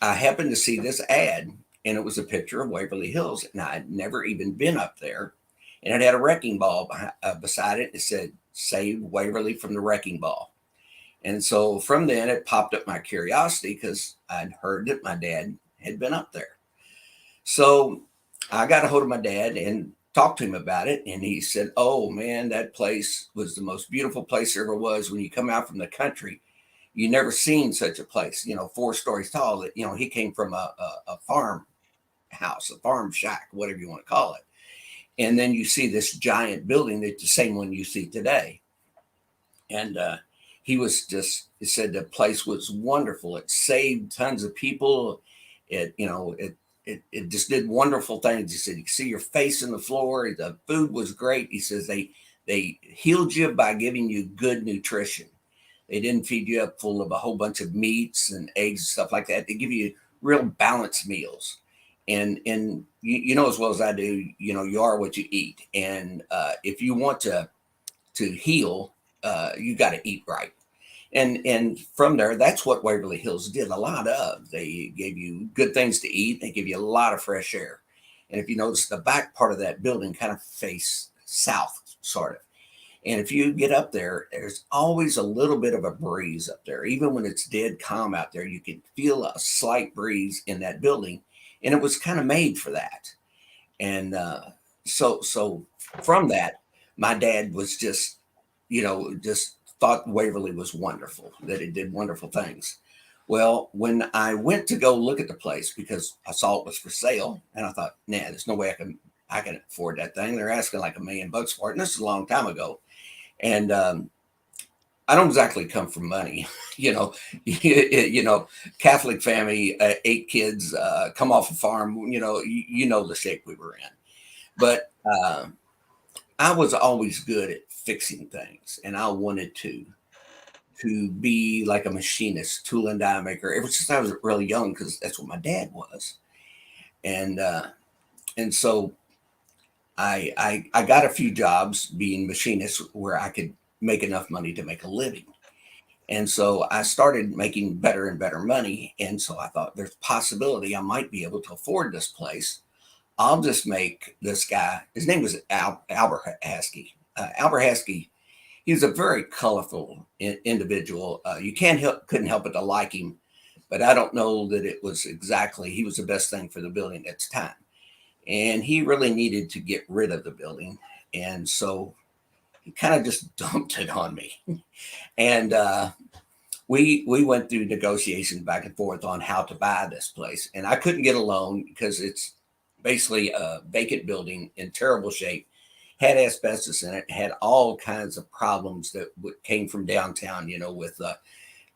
K: I happened to see this ad, and it was a picture of Waverly Hills, and I had never even been up there. And it had a wrecking ball beside it. It said, "Save Waverly from the wrecking ball." And so from then it popped up my curiosity because I'd heard that my dad had been up there. So I got a hold of my dad and talked to him about it. And he said, "Oh man, that place was the most beautiful place there ever was. When you come out from the country, you never seen such a place, you know, 4 stories tall." That, you know, he came from a farm house, a farm shack, whatever you want to call it. And then you see this giant building that's the same one you see today. And he said the place was wonderful. It saved tons of people. It just did wonderful things. He said, "You see your face in the floor. The food was great." He says they healed you by giving you good nutrition. They didn't feed you up full of a whole bunch of meats and eggs and stuff like that. They give you real balanced meals. And you know as well as I do, you know, you are what you eat. And if you want to heal, you got to eat right. And from there, that's what Waverly Hills did a lot of. They gave you good things to eat. They give you a lot of fresh air. And if you notice, the back part of that building kind of face south, sort of. And if you get up there, there's always a little bit of a breeze up there. Even when it's dead calm out there, you can feel a slight breeze in that building. And it was kind of made for that. And so from that, my dad was just thought Waverly was wonderful, that it did wonderful things. Well, when I went to go look at the place, because I saw it was for sale, and I thought, nah, there's no way I can afford that thing. They're asking like $1 million for it. And this is a long time ago. And I don't exactly come from money, you know, Catholic family, 8 kids, come off a farm, you know the shape we were in. But I was always good at fixing things, and I wanted to be like a machinist, tool and die maker ever since I was really young, because that's what my dad was. And so I got a few jobs being machinist where I could make enough money to make a living. And so I started making better and better money. And so I thought there's possibility I might be able to afford this place. I'll just make this guy, his name was Albert Haskey. Albert Haskey, he was a very colorful individual. You couldn't help but to like him, but I don't know that it was exactly, he was the best thing for the building at the time. And he really needed to get rid of the building. And so he kind of just dumped it on me. And we went through negotiations back and forth on how to buy this place. And I couldn't get a loan because it's basically a vacant building in terrible shape, had asbestos in it, had all kinds of problems that came from downtown, you know, with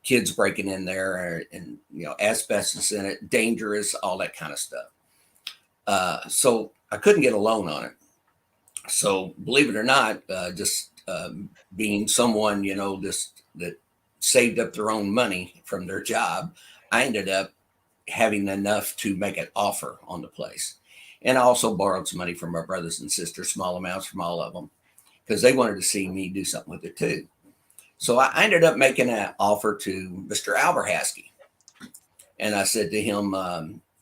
K: kids breaking in there and, you know, asbestos in it, dangerous, all that kind of stuff. So I couldn't get a loan on it. So believe it or not, being someone, you know, that saved up their own money from their job, I ended up having enough to make an offer on the place. And I also borrowed some money from my brothers and sisters, small amounts from all of them, because they wanted to see me do something with it too. So I ended up making an offer to Mr. Albert Haskey. And I said to him,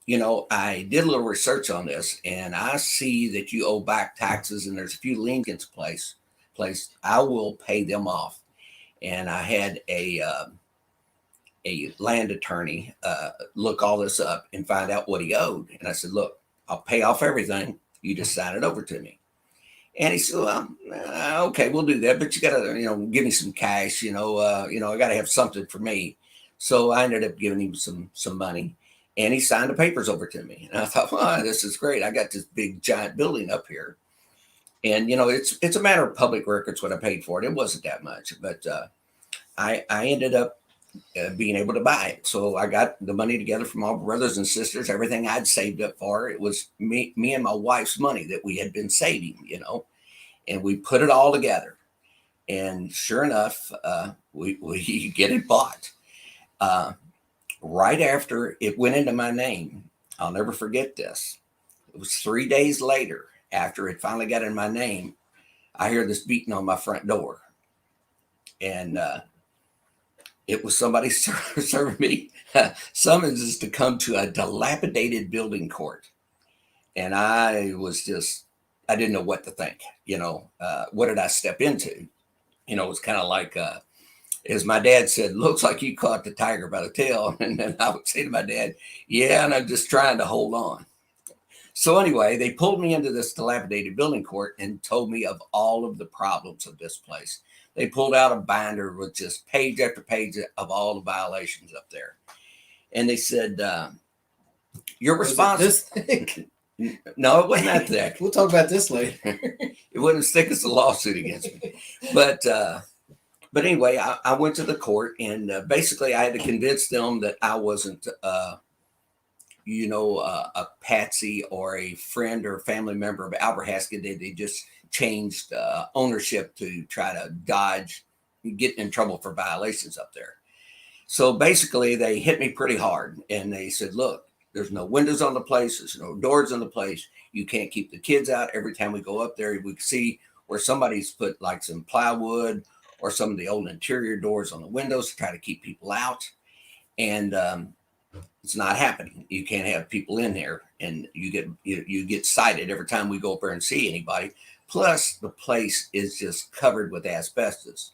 K: you know, I did a little research on this, and I see that you owe back taxes, and there's a few liens in place. I will pay them off. And I had a land attorney look all this up and find out what he owed. And I said, look, I'll pay off everything. You just sign it over to me. And he said, well, okay, we'll do that. But you got to, give me some cash, I got to have something for me. So I ended up giving him some money, and he signed the papers over to me. And I thought, well, this is great. I got this big giant building up here. And, it's a matter of public records what I paid for it. It wasn't that much, but I ended up being able to buy it. So I got the money together from all brothers and sisters, everything I'd saved up for. It was me and my wife's money that we had been saving, and we put it all together. And sure enough, we get it bought. Right after it went into my name, I'll never forget this. It was 3 days later after it finally got in my name, I hear this beating on my front door. And it was somebody serving me summonses to come to a dilapidated building court. And I didn't know what to think. What did I step into? It was kind of like, as my dad said, looks like you caught the tiger by the tail. And then I would say to my dad, yeah, and I'm just trying to hold on. So anyway, they pulled me into this dilapidated building court and told me of all of the problems of this place. They pulled out a binder with just page after page of all the violations up there. And they said, you're responsible. No, it wasn't that thick.
J: We'll talk about this later.
K: It wasn't as thick as the lawsuit against me. But anyway, I went to the court, and basically I had to convince them that I wasn't, a patsy or a friend or family member of Albert Haskett. They just changed ownership to try to dodge getting in trouble for violations up there. So basically they hit me pretty hard, and they said, look, there's no windows on the place. There's no doors on the place. You can't keep the kids out. Every time we go up there, we see where somebody's put like some plywood or some of the old interior doors on the windows to try to keep people out. And it's not happening. You can't have people in there, and you get cited every time we go up there and see anybody. Plus, the place is just covered with asbestos.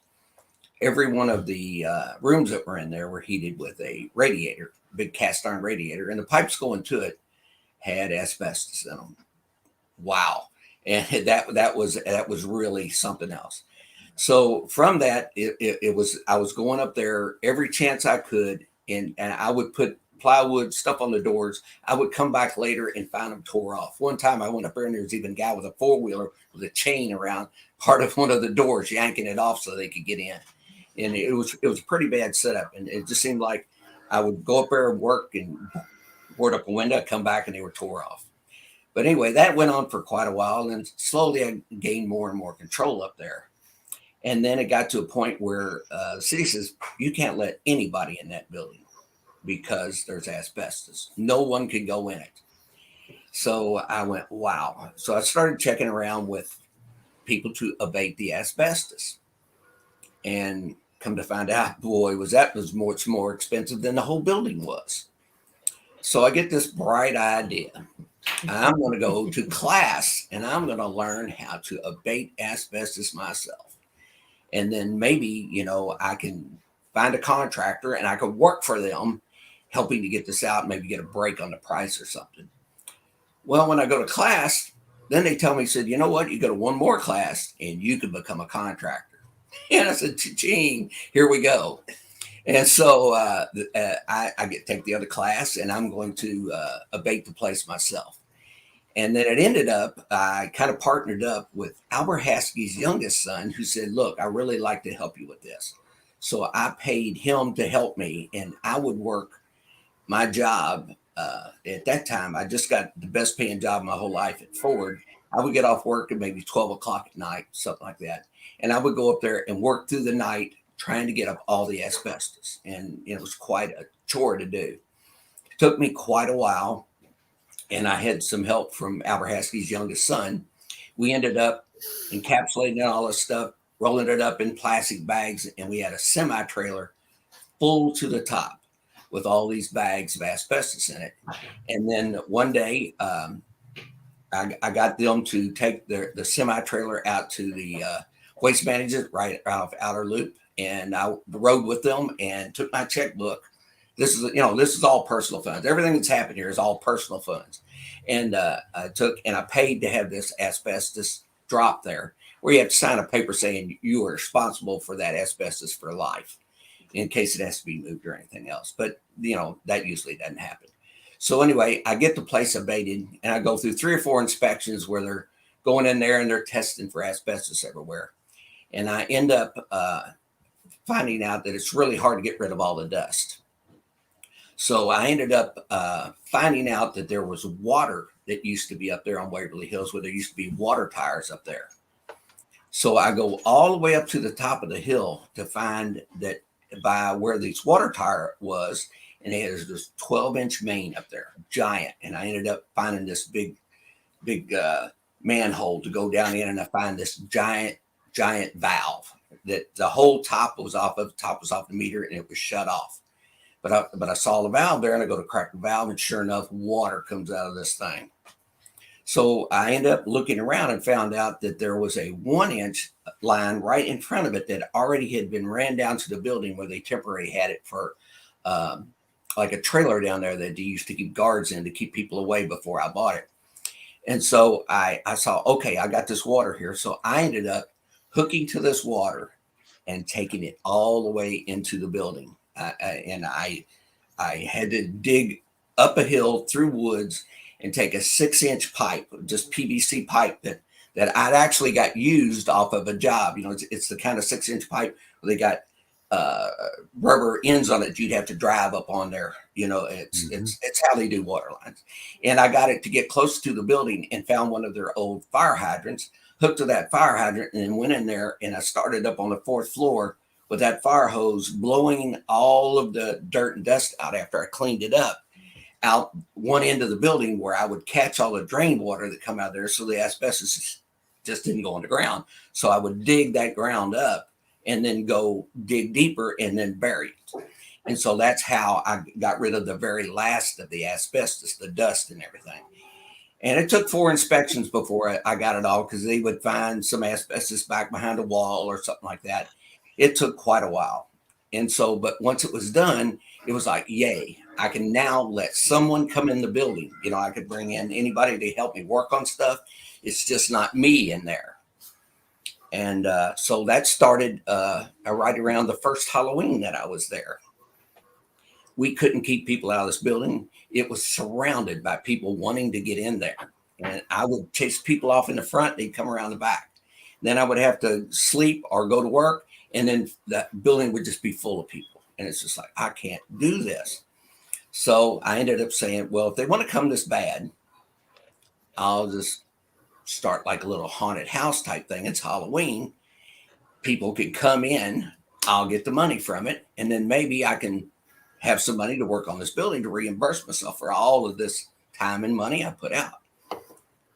K: Every one of the rooms that were in there were heated with a radiator, big cast iron radiator, and the pipes going to it had asbestos in them. Wow. And that was really something else. So from that, I was going up there every chance I could, and I would put plywood stuff on the doors. I would come back later and find them tore off. One time I went up there, and there was even a guy with a four-wheeler with a chain around part of one of the doors, yanking it off so they could get in. And it was a pretty bad setup. And it just seemed like I would go up there and work and board up a window, come back, and they were tore off. But anyway, that went on for quite a while. And slowly I gained more and more control up there. And then it got to a point where the city says, you can't let anybody in that building because there's asbestos. No one can go in it. So I went, wow. So I started checking around with people to abate the asbestos. And come to find out, boy, was much more expensive than the whole building was. So I get this bright idea. I'm going to go to class, and I'm going to learn how to abate asbestos myself. And then maybe, I can find a contractor and I could work for them, helping to get this out, maybe get a break on the price or something. Well, when I go to class, then they tell me, said, you know what, you go to one more class and you can become a contractor. And I said, cha-ching, here we go. And so I take the other class, and I'm going to abate the place myself. And then it ended up, I kind of partnered up with Albert Haskell's youngest son, who said, look, I really like to help you with this. So I paid him to help me, and I would work my job. At that time, I just got the best paying job of my whole life at Ford. I would get off work at maybe 12 o'clock at night, something like that. And I would go up there and work through the night trying to get up all the asbestos. And it was quite a chore to do. It took me quite a while. And I had some help from Albert Haskell's youngest son. We ended up encapsulating all this stuff, rolling it up in plastic bags. And we had a semi-trailer full to the top with all these bags of asbestos in it. And then one day, I got them to take the semi-trailer out to the waste management right out of Outer Loop. And I rode with them and took my checkbook This is all personal funds. Everything that's happened here is all personal funds. And I paid to have this asbestos drop there, where you have to sign a paper saying you are responsible for that asbestos for life in case it has to be moved or anything else. But, that usually doesn't happen. So anyway, I get the place abated and I go through 3 or 4 inspections where they're going in there and they're testing for asbestos everywhere. And I end up finding out that it's really hard to get rid of all the dust. So I ended up finding out that there was water that used to be up there on Waverly Hills, where there used to be water tires up there. So I go all the way up to the top of the hill to find that by where this water tire was, and there's this 12-inch main up there, giant. And I ended up finding this big manhole to go down in, and I find this giant valve that the whole top was off the meter, and it was shut off. But I saw the valve there, and I go to crack the valve, and sure enough, water comes out of this thing. So I end up looking around and found out that there was a 1-inch line right in front of it that already had been ran down to the building where they temporarily had it for like a trailer down there that they used to keep guards in to keep people away before I bought it. And so I saw, okay, I got this water here. So I ended up hooking to this water and taking it all the way into the building. And I had to dig up a hill through woods and take a 6-inch pipe, just PVC pipe that I'd actually got used off of a job. It's the kind of 6-inch pipe where they got rubber ends on it. You'd have to drive up on there. It's how they do water lines. And I got it to get close to the building and found one of their old fire hydrants, hooked to that fire hydrant, and then went in there, and I started up on the 4th floor with that fire hose blowing all of the dirt and dust out after I cleaned it up out one end of the building, where I would catch all the drain water that come out of there, so the asbestos just didn't go on the ground. So I would dig that ground up and then go dig deeper and then bury it. And so that's how I got rid of the very last of the asbestos, the dust and everything. And it took 4 inspections before I got it all, because they would find some asbestos back behind a wall or something like that. It took quite a while. And so, but once it was done, it was like, yay, I can now let someone come in the building. I could bring in anybody to help me work on stuff. It's just not me in there. And so that started right around the first Halloween that I was there. We couldn't keep people out of this building. It was surrounded by people wanting to get in there. And I would chase people off in the front. They'd come around the back. Then I would have to sleep or go to work. And then that building would just be full of people. And it's just like, I can't do this. So I ended up saying, well, if they want to come this bad, I'll just start like a little haunted house type thing. It's Halloween. People can come in. I'll get the money from it. And then maybe I can have some money to work on this building to reimburse myself for all of this time and money I put out.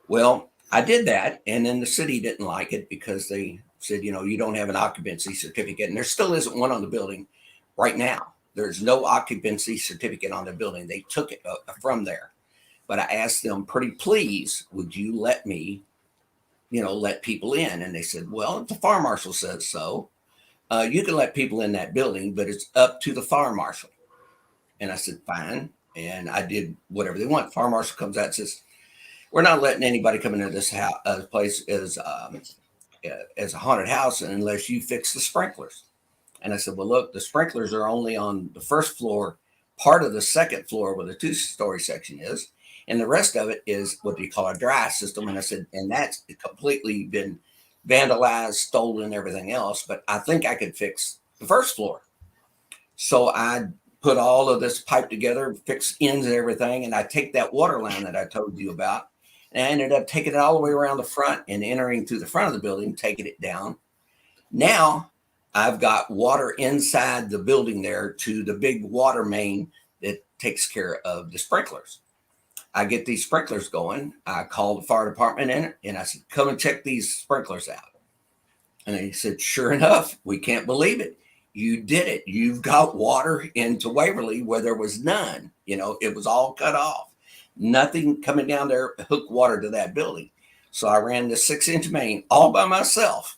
K: Well, I did that. And then the city didn't like it, because they said, you don't have an occupancy certificate. And there still isn't one on the building right now. There's no occupancy certificate on the building. They took it from there. But I asked them, pretty please, would you let me, let people in? And they said, well, if the fire marshal says so, you can let people in that building, but it's up to the fire marshal. And I said, fine. And I did whatever they want. Fire marshal comes out and says, we're not letting anybody come into this place as a haunted house unless you fix the sprinklers. And I said, well, look, the sprinklers are only on the 1st floor, part of the 2nd floor where the 2-story section is. And the rest of it is what you call a dry system. And I said, and that's completely been vandalized, stolen, everything else. But I think I could fix the 1st floor. So I put all of this pipe together, fix ends and everything. And I take that water line that I told you about, and I ended up taking it all the way around the front and entering through the front of the building, taking it down. Now I've got water inside the building there to the big water main that takes care of the sprinklers. I get these sprinklers going. I called the fire department in, and I said, come and check these sprinklers out. And they said, sure enough, we can't believe it. You did it. You've got water into Waverly where there was none. It was all cut off. Nothing coming down there, hook water to that building. So I ran the 6-inch main all by myself,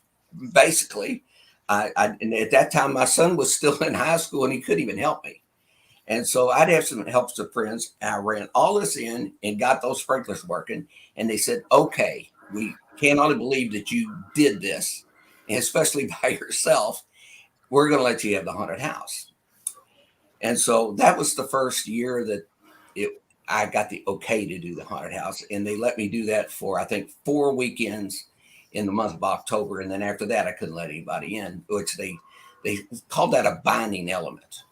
K: basically. And at that time, my son was still in high school, and he couldn't even help me. And so I'd have some helps of friends. I ran all this in and got those sprinklers working. And they said, okay, we can't hardly believe that you did this, and especially by yourself. We're going to let you have the haunted house. And so that was the first year that I got the okay to do the haunted house. And they let me do that for, I think, 4 weekends in the month of October. And then after that, I couldn't let anybody in, which they called that a binding element.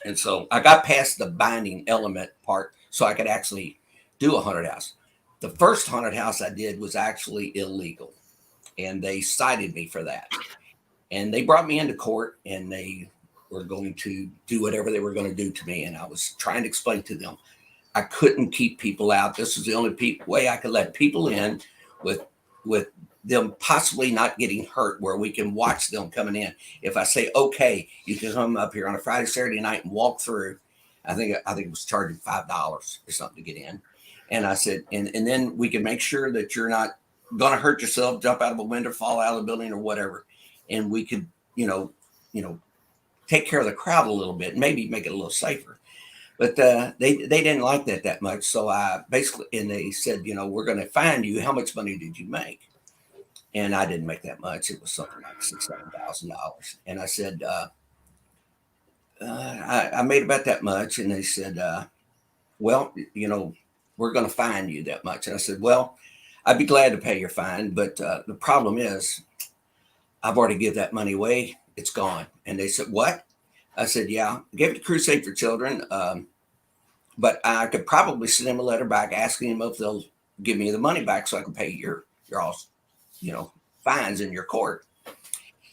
K: And so I got past the binding element part so I could actually do a haunted house. The first haunted house I did was actually illegal, and they cited me for that. And they brought me into court, and they were going to do whatever they were going to do to me. And I was trying to explain to them, I couldn't keep people out. This was the only way I could let people in with them possibly not getting hurt, where we can watch them coming in. If I say, okay, you can come up here on a Friday, Saturday night and walk through, I think it was charging $5 or something to get in. And I said, and then we can make sure that you're not going to hurt yourself, jump out of a window, fall out of the building or whatever. And we could, take care of the crowd a little bit, and maybe make it a little safer. But they didn't like that much. So I basically, and they said, we're going to fine you. How much money did you make? And I didn't make that much. It was something like $6,000-7,000. And I said, I made about that much. And they said, well, we're going to fine you that much. And I said, well, I'd be glad to pay your fine. But the problem is I've already given that money away. It's gone. And they said, what? I said, yeah, I gave it to Crusade for Children. But I could probably send them a letter back asking them if they'll give me the money back so I can pay your all, fines in your court.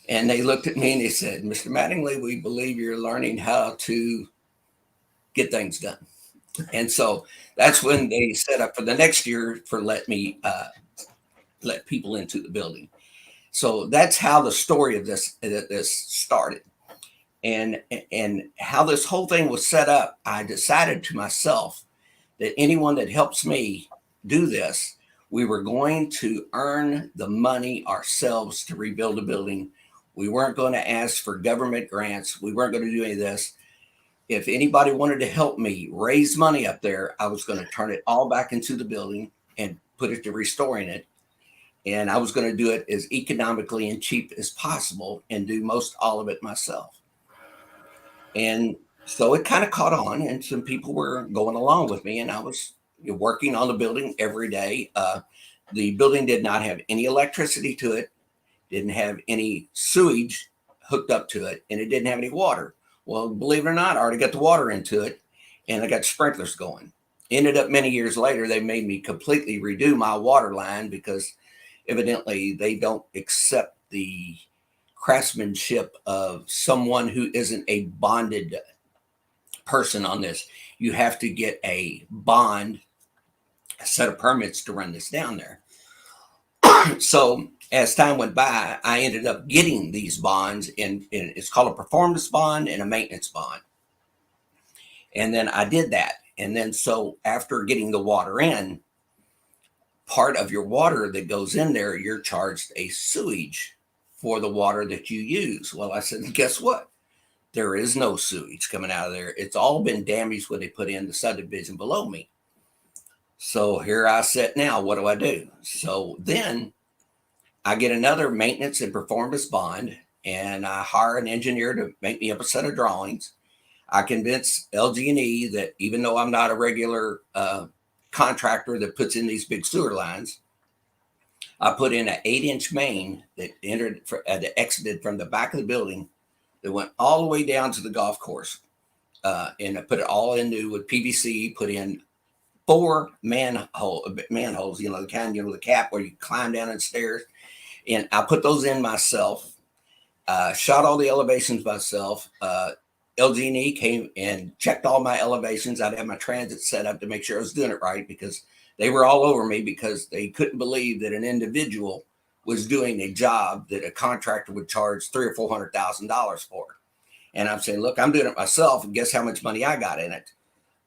K: And they looked at me and they said, Mr. Mattingly, we believe you're learning how to get things done. And so that's when they set up for the next year for let people into the building. So that's how the story of this started. And how this whole thing was set up, I decided to myself that anyone that helps me do this, we were going to earn the money ourselves to rebuild a building. We weren't going to ask for government grants. We weren't going to do any of this. If anybody wanted to help me raise money up there, I was going to turn it all back into the building and put it to restoring it. And I was going to do it as economically and cheap as possible and do most all of it myself. And so it kind of caught on, and some people were going along with me, and I was working on the building every day. The building did not have any electricity to it, didn't have any sewage hooked up to it, and it didn't have any water. Well, believe it or not, I already got the water into it, and I got sprinklers going. Ended up many years later, they made me completely redo my water line because evidently they don't accept the craftsmanship of someone who isn't a bonded person on this. You have to get a bond, a set of permits to run this down there. So as time went by, I ended up getting these bonds, and it's called a performance bond and a maintenance bond. And then I did that. And then so after getting the water in, part of your water that goes in there, you're charged a sewage for the water that you use. Well, I said, guess what? There is no sewage coming out of there. It's all been damaged when they put in the subdivision below me. So here I sit now. What do I do? So then I get another maintenance and performance bond, and I hire an engineer to make me up a set of drawings. I convince LG&E that even though I'm not a regular contractor that puts in these big sewer lines, I put in an 8-inch main that that exited from the back of the building that went all the way down to the golf course. And I put it all into with PVC, put in 4 manholes, the kind, the cap where you climb down the stairs. And I put those in myself, shot all the elevations myself. LG&E came and checked all my elevations. I'd have my transit set up to make sure I was doing it right, because they were all over me because they couldn't believe that an individual was doing a job that a contractor would charge $300,000 or $400,000 for. And I'm saying, look, I'm doing it myself. And guess how much money I got in it?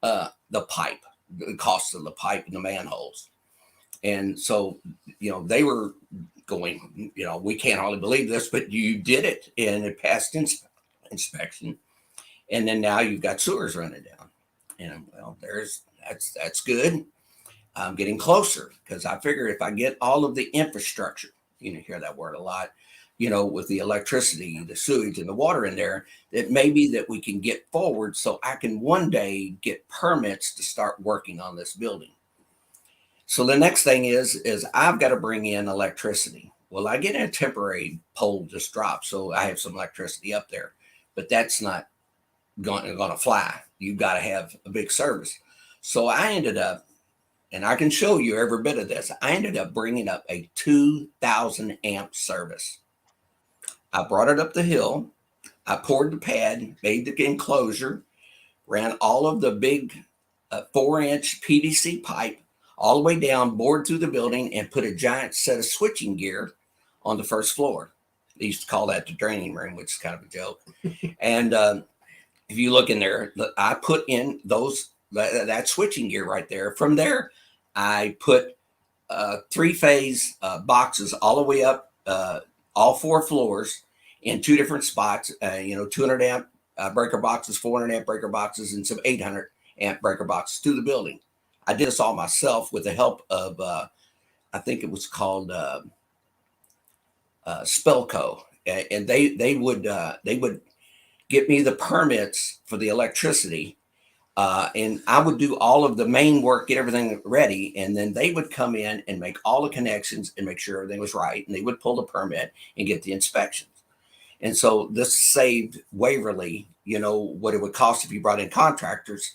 K: The pipe, the cost of the pipe and the manholes. And so, they were going, we can't hardly believe this, but you did it, and it passed inspection. And then now you've got sewers running down. And well, that's good. I'm getting closer because I figure if I get all of the infrastructure, you hear that word a lot, with the electricity, the sewage, and the water in there, that maybe that we can get forward so I can one day get permits to start working on this building. So the next thing is I've got to bring in electricity. Well, I get a temporary pole just dropped, so I have some electricity up there, but that's not going to fly. You've got to have a big service. So I ended up, and I can show you every bit of this, I ended up bringing up a 2,000 amp service. I brought it up the hill. I poured the pad, made the enclosure, ran all of the big 4-inch PVC pipe all the way down, bored through the building, and put a giant set of switching gear on the first floor. They used to call that the draining room, which is kind of a joke. And if you look in there, I put in that switching gear right there. From there, I put 3-phase boxes all the way up, all 4 floors in 2 different spots, 200 amp breaker boxes, 400 amp breaker boxes, and some 800 amp breaker boxes to the building. I did this all myself with the help of, I think it was called Spellco, and they would get me the permits for the electricity, and I would do all of the main work, get everything ready, and then they would come in and make all the connections and make sure everything was right, and they would pull the permit and get the inspections. And so this saved Waverly, what it would cost if you brought in contractors,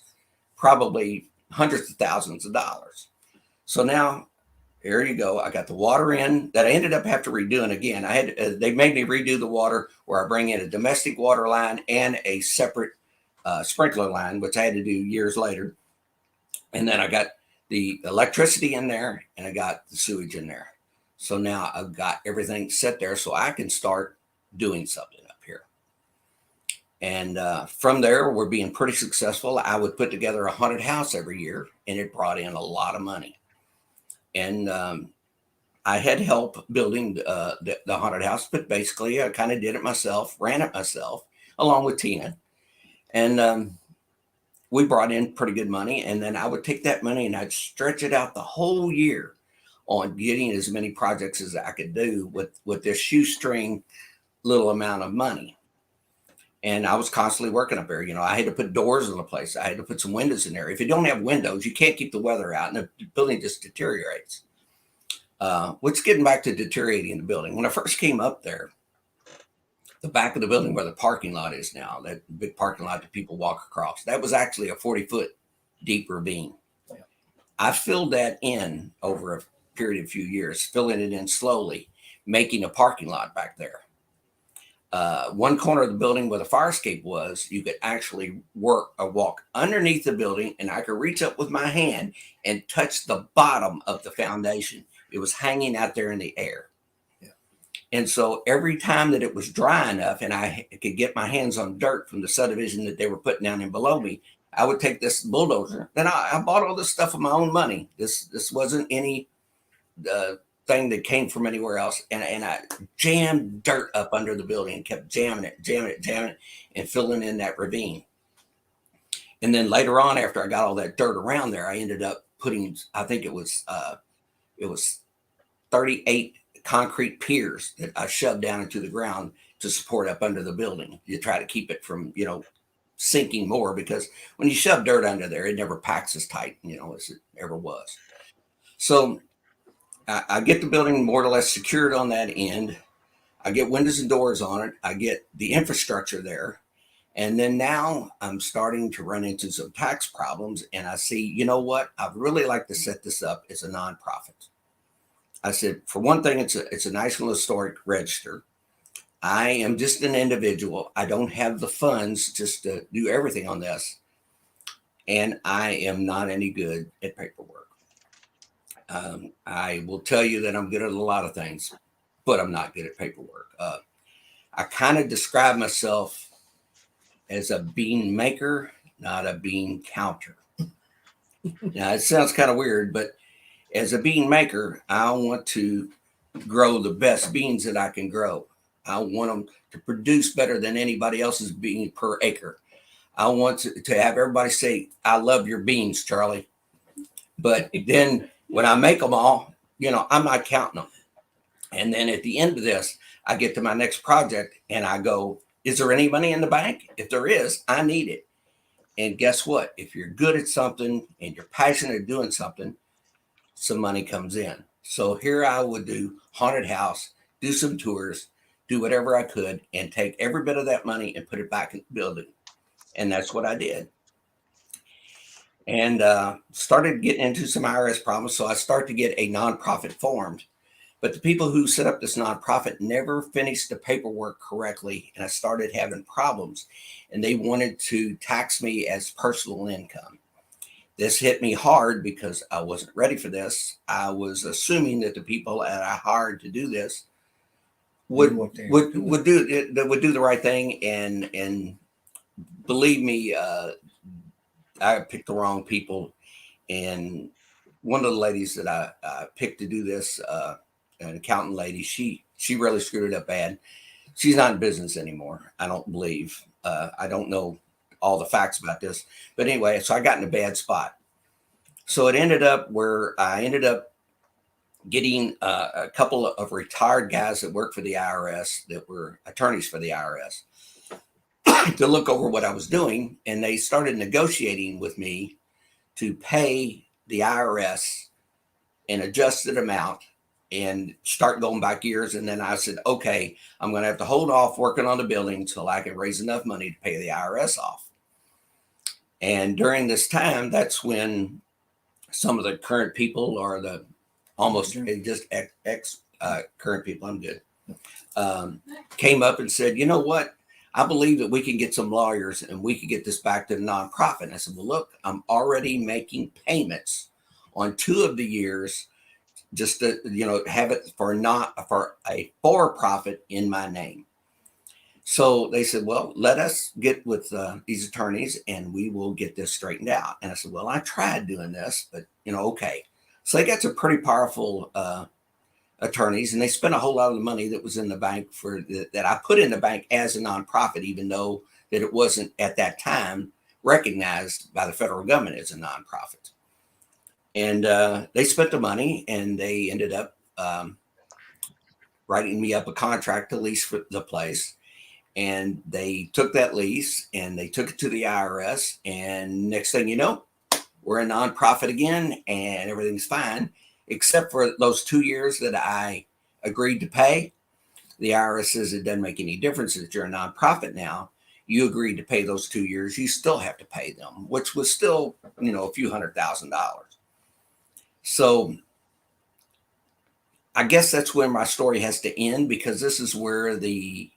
K: probably hundreds of thousands of dollars. So now, here you go. I got the water in that I ended up having to redoing again. They made me redo the water where I bring in a domestic water line and a separate sprinkler line, which I had to do years later. And then I got the electricity in there and I got the sewage in there. So now I've got everything set there so I can start doing something up here. And from there, we're being pretty successful. I would put together a haunted house every year, and it brought in a lot of money. And I had help building the haunted house, but basically I kind of did it myself, ran it myself, along with Tina. And we brought in pretty good money. And then I would take that money and I'd stretch it out the whole year on getting as many projects as I could do with this shoestring little amount of money. And I was constantly working up there. I had to put doors in the place. I had to put some windows in there. If you don't have windows, you can't keep the weather out, and the building just deteriorates. Which, getting back to deteriorating the building, when I first came up there, the back of the building where the parking lot is now, that big parking lot that people walk across, that was actually a 40-foot deep ravine. Yeah. I filled that in over a period of a few years, filling it in slowly, making a parking lot back there. One corner of the building where the fire escape was, you could actually walk underneath the building, and I could reach up with my hand and touch the bottom of the foundation. It was hanging out there in the air. Yeah. And so every time that it was dry enough and I could get my hands on dirt from the subdivision that they were putting down in below me, I would take this bulldozer. Then I bought all this stuff with my own money. This wasn't any thing that came from anywhere else, and I jammed dirt up under the building and kept jamming it and filling in that ravine. And then later on, after I got all that dirt around there, I ended up putting, I think it was 38 concrete piers that I shoved down into the ground to support up under the building. You try to keep it from sinking more, because when you shove dirt under there, it never packs as tight as it ever was. So I get the building more or less secured on that end. I get windows and doors on it. I get the infrastructure there. And then now I'm starting to run into some tax problems. And I see, I'd really like to set this up as a nonprofit. I said, for one thing, it's a nice little historic register. I am just an individual. I don't have the funds just to do everything on this. And I am not any good at paperwork. I will tell you that I'm good at a lot of things, but I'm not good at paperwork. I kind of describe myself as a bean maker, not a bean counter. Now, it sounds kind of weird, but as a bean maker, I want to grow the best beans that I can grow. I want them to produce better than anybody else's bean per acre. I want to have everybody say, I love your beans, Charlie. But then when I make them all, I'm not counting them. And then at the end of this, I get to my next project and I go, is there any money in the bank? If there is, I need it. And guess what? If you're good at something and you're passionate at doing something, some money comes in. So here I would do haunted house, do some tours, do whatever I could, and take every bit of that money and put it back in the building. And that's what I did. And started getting into some IRS problems. So I started to get a nonprofit formed. But the people who set up this nonprofit never finished the paperwork correctly. And I started having problems. And they wanted to tax me as personal income. This hit me hard because I wasn't ready for this. I was assuming that the people that I hired to do this would do the right thing. And believe me, I picked the wrong people. And one of the ladies that I picked to do this, an accountant lady, she really screwed it up bad. She's not in business anymore, I don't believe. I don't know all the facts about this. But anyway, so I got in a bad spot. So it ended up where I ended up getting a couple of retired guys that worked for the IRS, that were attorneys for the IRS, to look over what I was doing. And they started negotiating with me to pay the IRS an adjusted amount and start going back years. And then I said, okay, I'm going to have to hold off working on the building until I can raise enough money to pay the IRS off. And during this time, that's when some of the current people, or the almost just ex current people, I'm good, came up and said, you know what? I believe that we can get some lawyers and we can get this back to the nonprofit. And I said, well, look, I'm already making payments on 2 of the years just to, have it for a for-profit in my name. So they said, well, let us get with these attorneys and we will get this straightened out. And I said, well, I tried doing this, but okay. So they got some pretty powerful attorneys, and they spent a whole lot of the money that was in the bank that I put in the bank as a nonprofit, even though that it wasn't at that time recognized by the federal government as a nonprofit. And they spent the money, and they ended up writing me up a contract to lease for the place. And they took that lease and they took it to the IRS. And next thing you know, we're a nonprofit again and everything's fine, except for those 2 years that I agreed to pay. The IRS says it doesn't make any difference that you're a nonprofit now. You agreed to pay those 2 years. You still have to pay them, which was still, a few $100,000. So I guess that's where my story has to end, because this is where the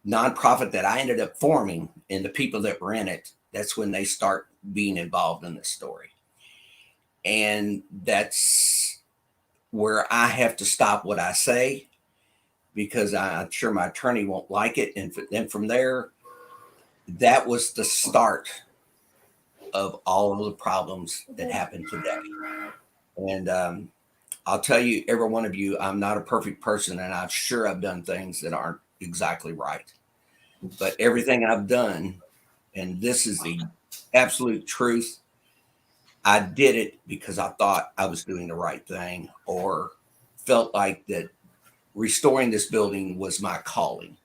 K: nonprofit that I ended up forming and the people that were in it, that's when they start being involved in this story. And that's where I have to stop what I say, because I'm sure my attorney won't like it. And then from there, that was the start of all of the problems that happened today. And I'll tell you, every one of you, I'm not a perfect person, and I'm sure I've done things that aren't exactly right. But everything I've done, and this is the absolute truth, I did it because I thought I was doing the right thing, or felt like that restoring this building was my calling.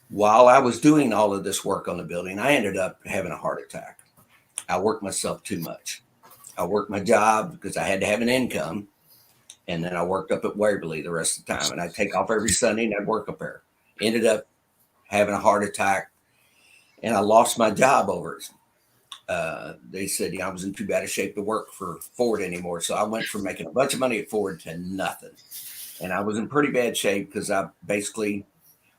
K: While I was doing all of this work on the building, I ended up having a heart attack. I worked myself too much. I worked my job because I had to have an income. And then I worked up at Waverly the rest of the time. And I'd take off every Sunday and I'd work up there. Ended up having a heart attack. And I lost my job over it. They said I was in too bad a shape to work for Ford anymore. So I went from making a bunch of money at Ford to nothing. And I was in pretty bad shape because I basically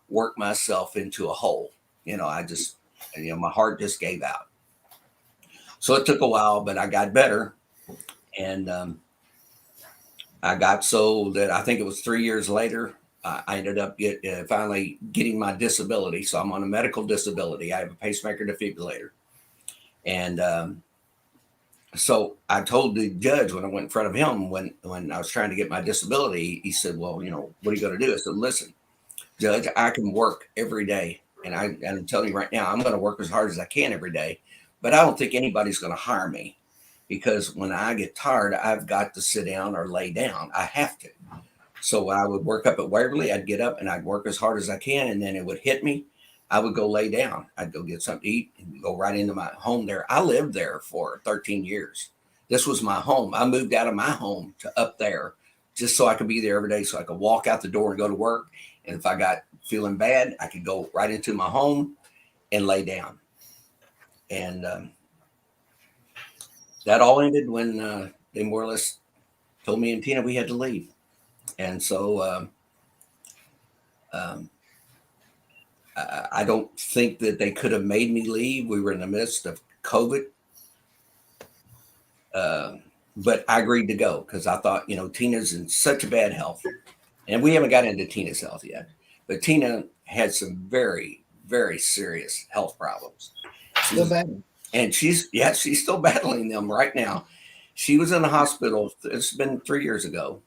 K: worked myself into a hole. I just, my heart just gave out. So it took a while, but I got better. And I got so that I think it was 3 years later, I ended up finally getting my disability. So I'm on a medical disability. I have a pacemaker defibrillator. And so I told the judge when I went in front of him, when I was trying to get my disability, he said, well, what are you going to do? I said, listen, Judge, I can work every day And I'm telling you right now, I'm going to work as hard as I can every day, but I don't think anybody's going to hire me because when I get tired, I've got to sit down or lay down. I have to. So when I would work up at Waverly, I'd get up and I'd work as hard as I can. And then it would hit me. I would go lay down. I'd go get something to eat and go right into my home there. I lived there for 13 years. This was my home. I moved out of my home to up there just so I could be there every day, so I could walk out the door and go to work. And if I got feeling bad, I could go right into my home and lay down. And that all ended when they more or less told me and Tina we had to leave. And so I don't think that they could have made me leave. We were in the midst of COVID. But I agreed to go because I thought, Tina's in such a bad health. And we haven't got into Tina's health yet. But Tina had some very, very serious health problems.
J: Still battling.
K: And she's still battling them right now. She was in the hospital. It's been 3 years ago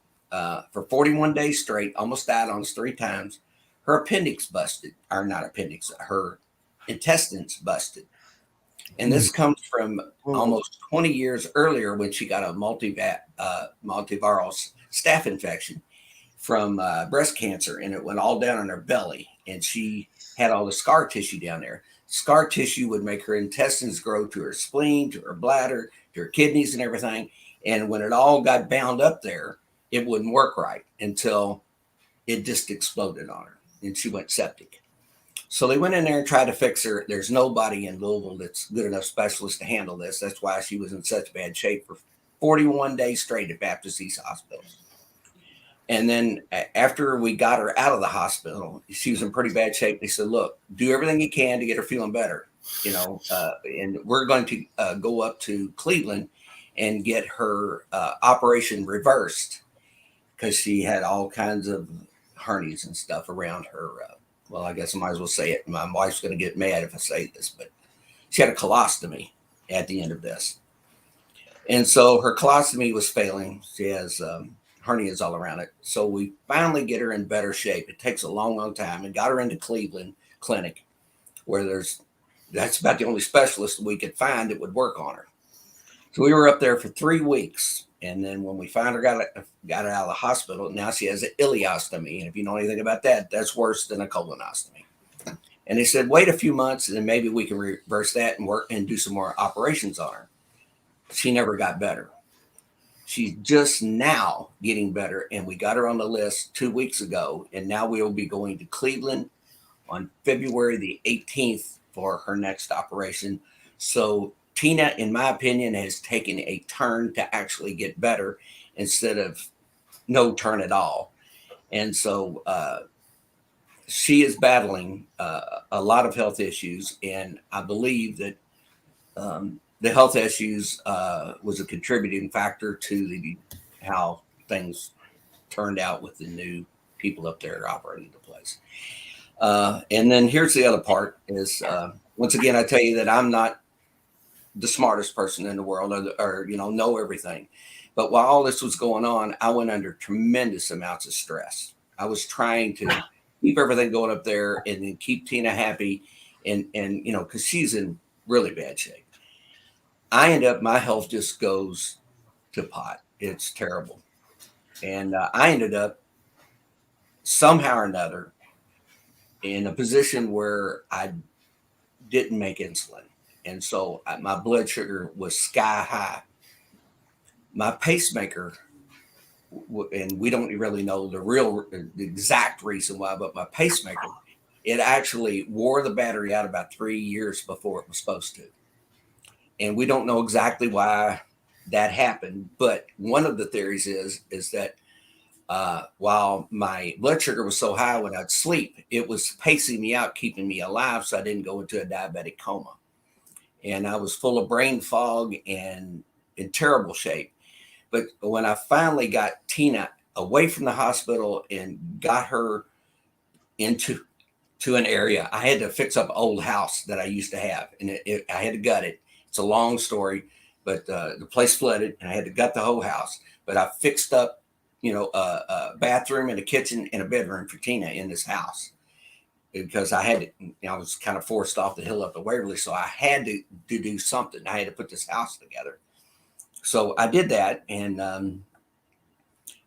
K: for 41 days straight, almost died on us 3 times. Her appendix busted, or not appendix, her intestines busted. And this comes from almost 20 years earlier when she got a multiviral staph infection from breast cancer, and it went all down in her belly. And she had all the scar tissue down there. Scar tissue would make her intestines grow to her spleen, to her bladder, to her kidneys and everything. And when it all got bound up there, it wouldn't work right until it just exploded on her and she went septic. So they went in there and tried to fix her. There's nobody in Louisville that's good enough specialist to handle this. That's why she was in such bad shape for 41 days straight at Baptist East Hospital. And then after we got her out of the hospital, she was in pretty bad shape. They said, look, do everything you can to get her feeling better, and we're going to go up to Cleveland and get her operation reversed because she had all kinds of hernias and stuff around her. Well, I guess I might as well say it. My wife's going to get mad if I say this, but she had a colostomy at the end of this. And so her colostomy was failing. She has hernias all around it. So we finally get her in better shape. It takes a long, long time, and got her into Cleveland Clinic where that's about the only specialist we could find that would work on her. So we were up there for 3 weeks. And then when we finally got her out of the hospital, now she has an ileostomy. And if you know anything about that, that's worse than a colonostomy. And they said, wait a few months and then maybe we can reverse that and work and do some more operations on her. She never got better. She's just now getting better. And we got her on the list 2 weeks ago. And now we will be going to Cleveland on February the 18th for her next operation. So Tina, in my opinion, has taken a turn to actually get better instead of no turn at all. And so she is battling a lot of health issues. And I believe that the health issues was a contributing factor to how things turned out with the new people up there operating the place. And then here's the other part is, once again, I tell you that I'm not the smartest person in the world or know everything. But while all this was going on, I went under tremendous amounts of stress. I was trying to keep everything going up there and then keep Tina happy and because she's in really bad shape. I end up, my health just goes to pot. It's terrible. And I ended up somehow or another in a position where I didn't make insulin. And so my blood sugar was sky high. My pacemaker, and we don't really know the exact reason why, but my pacemaker, it actually wore the battery out about 3 years before it was supposed to. And we don't know exactly why that happened. But one of the theories is that while my blood sugar was so high when I'd sleep, it was pacing me out, keeping me alive so I didn't go into a diabetic coma. And I was full of brain fog and in terrible shape. But when I finally got Tina away from the hospital and got her into an area, I had to fix up an old house that I used to have. And I had to gut it. It's a long story, but the place flooded and I had to gut the whole house. But I fixed up, a bathroom and a kitchen and a bedroom for Tina in this house. because I was kind of forced off the hill up at Waverly, so I had to do something. I had to put this house together. So I did that, and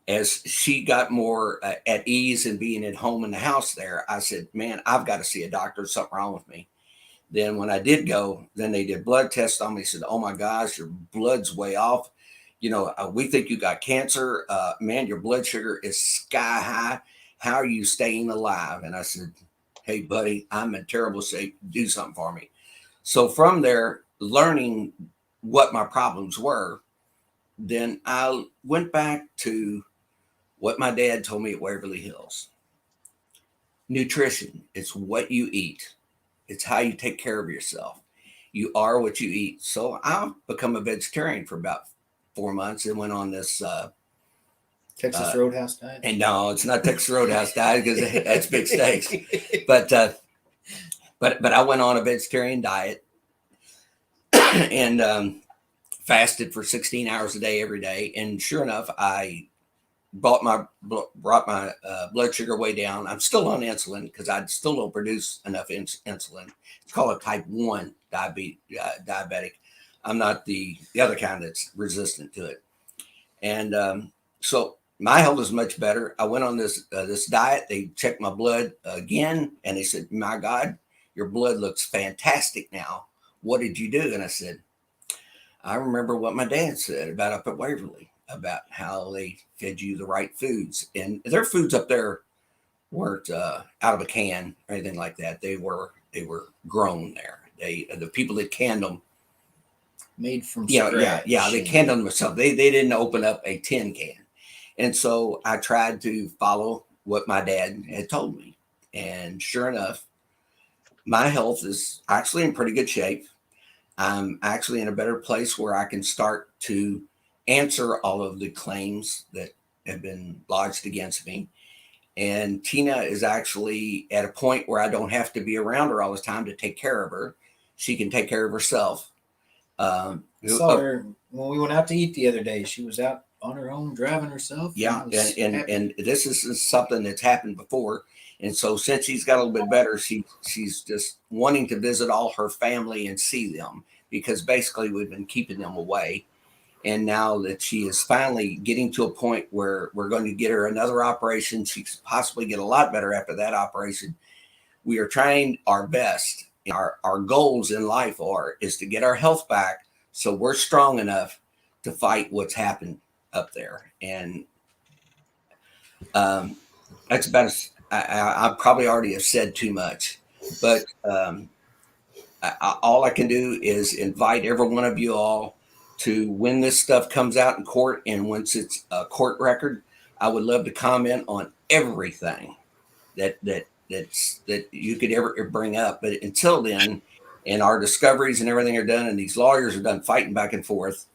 K: as she got more at ease and being at home in the house there, I said, man, I've got to see a doctor. There's something wrong with me. Then when I did go, then they did blood tests on me. Said, oh my gosh, your blood's way off. We think you got cancer. Man, your blood sugar is sky high. How are you staying alive? And I said, hey, buddy, I'm in terrible shape. Do something for me. So from there, learning what my problems were, then I went back to what my dad told me at Waverly Hills. Nutrition, it's what you eat. It's how you take care of yourself. You are what you eat. So I've become a vegetarian for about 4 months and went on this
J: Texas Roadhouse diet.
K: And no, it's not Texas Roadhouse diet because that's big steaks. But I went on a vegetarian diet and fasted for 16 hours a day every day. And sure enough, I brought my blood sugar way down. I'm still on insulin because I still don't produce enough insulin. It's called a type 1 diabetic. I'm not the other kind that's resistant to it. And so my health is much better. I went on this diet. They checked my blood again, and they said, my God, your blood looks fantastic now. What did you do? And I said, I remember what my dad said about up at Waverly, about how they fed you the right foods. And their foods up there weren't out of a can or anything like that. They were grown there. The people that canned them,
J: made from scratch.
K: Yeah, they canned them themselves. They didn't open up a tin can. And so I tried to follow what my dad had told me. And sure enough, my health is actually in pretty good shape. I'm actually in a better place where I can start to answer all of the claims that have been lodged against me. And Tina is actually at a point where I don't have to be around her all the time to take care of her. She can take care of herself.
J: I saw her when we went out to eat the other day. She was out on her own driving herself.
K: Yeah, and this is something that's happened before. And so since she's got a little bit better, she's just wanting to visit all her family and see them, because basically we've been keeping them away. And now that she is finally getting to a point where we're going to get her another operation, she could possibly get a lot better after that operation. We are trying our best. Our goals in life is to get our health back so we're strong enough to fight what's happened up there. And that's about I probably already have said too much, but all I can do is invite every one of you all to, when this stuff comes out in court and once it's a court record, I would love to comment on everything that you could ever bring up. But until then, and our discoveries and everything are done, and these lawyers are done fighting back and forth,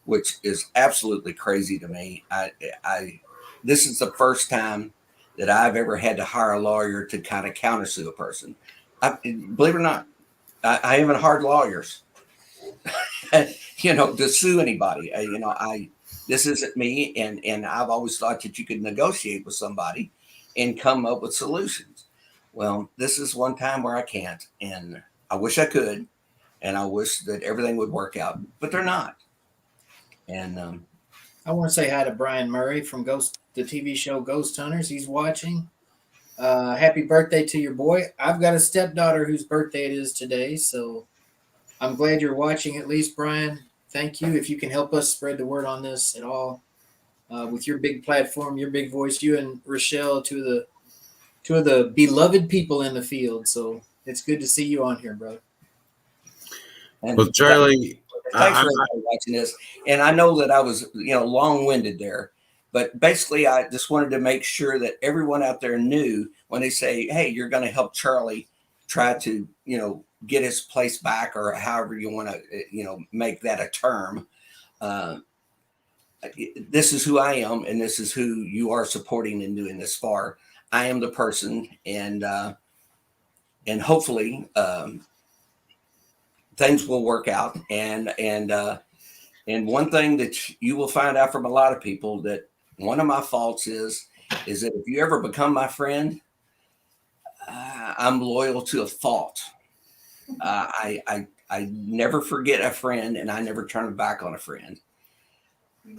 K: which is absolutely crazy to me. This is the first time that I've ever had to hire a lawyer to kind of countersue a person. Believe it or not, I haven't hired lawyers, to sue anybody. This isn't me, and I've always thought that you could negotiate with somebody and come up with solutions. Well, this is one time where I can't, and I wish I could, and I wish that everything would work out, but they're not. And
J: I want to say hi to Brian Murray from the TV show Ghost Hunters. He's watching. Happy birthday to your boy. I've got a stepdaughter whose birthday it is today, so I'm glad you're watching at least, Brian. Thank you. If you can help us spread the word on this at all, with your big platform, your big voice, you and Rochelle, two of the beloved people in the field. So it's good to see you on here, brother.
K: And
B: well, Charlie,
K: thanks for watching this. And I know that I was, long-winded there, but basically I just wanted to make sure that everyone out there knew when they say, hey, you're going to help Charlie try to, get his place back, or however you want to, make that a term. This is who I am, and this is who you are supporting and doing this for. I am the person, and hopefully things will work out. And one thing that you will find out from a lot of people, that one of my faults is that if you ever become my friend, I'm loyal to a fault. I never forget a friend, and I never turn back on a friend.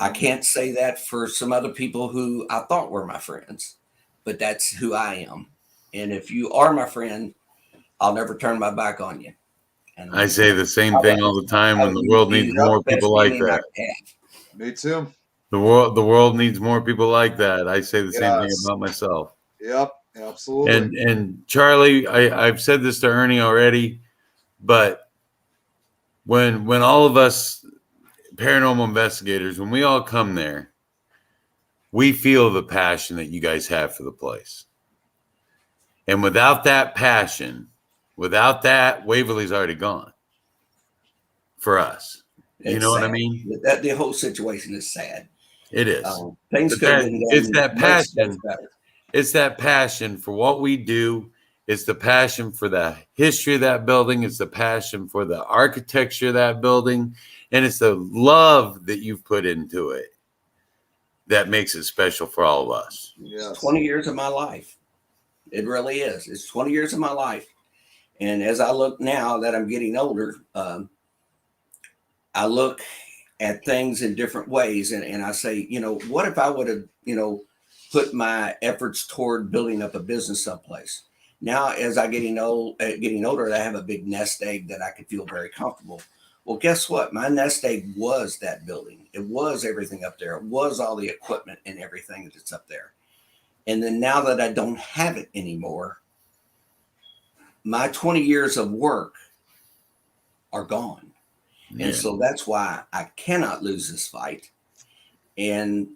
K: I can't say that for some other people who I thought were my friends, but that's who I am. And if you are my friend, I'll never turn my back on you. And
B: I say the same thing all the time when the world needs more people like that.
E: Me too.
B: The world needs more people like that. I say the same thing
E: Yes.
B: about myself.
E: Yep, absolutely.
B: And Charlie, I've said this to Ernie already, but when all of us paranormal investigators, when we all come there, we feel the passion that you guys have for the place. And without that passion, without that, Waverly's already gone for us. You know what I mean?
K: That the whole situation is sad.
B: It is.
K: Things
B: But
K: could have been done.
B: it's that
K: much
B: passion.
K: better.
B: It's that passion for what we do. It's the passion for the history of that building. It's the passion for the architecture of that building. And it's the love that you've put into it that makes it special for all of us.
K: Yes. 20 years of my life. It really is. It's 20 years of my life. And as I look now that I'm getting older, I look at things in different ways. And I say, you know, what if I would have, you know, put my efforts toward building up a business someplace? Now, as I getting older, I have a big nest egg that I could feel very comfortable. Well, guess what? My nest egg was that building. It was everything up there. It was all the equipment and everything that's up there. And then now that I don't have it anymore, my 20 years of work are gone.
B: Yeah.
K: And so that's why I cannot lose this fight. And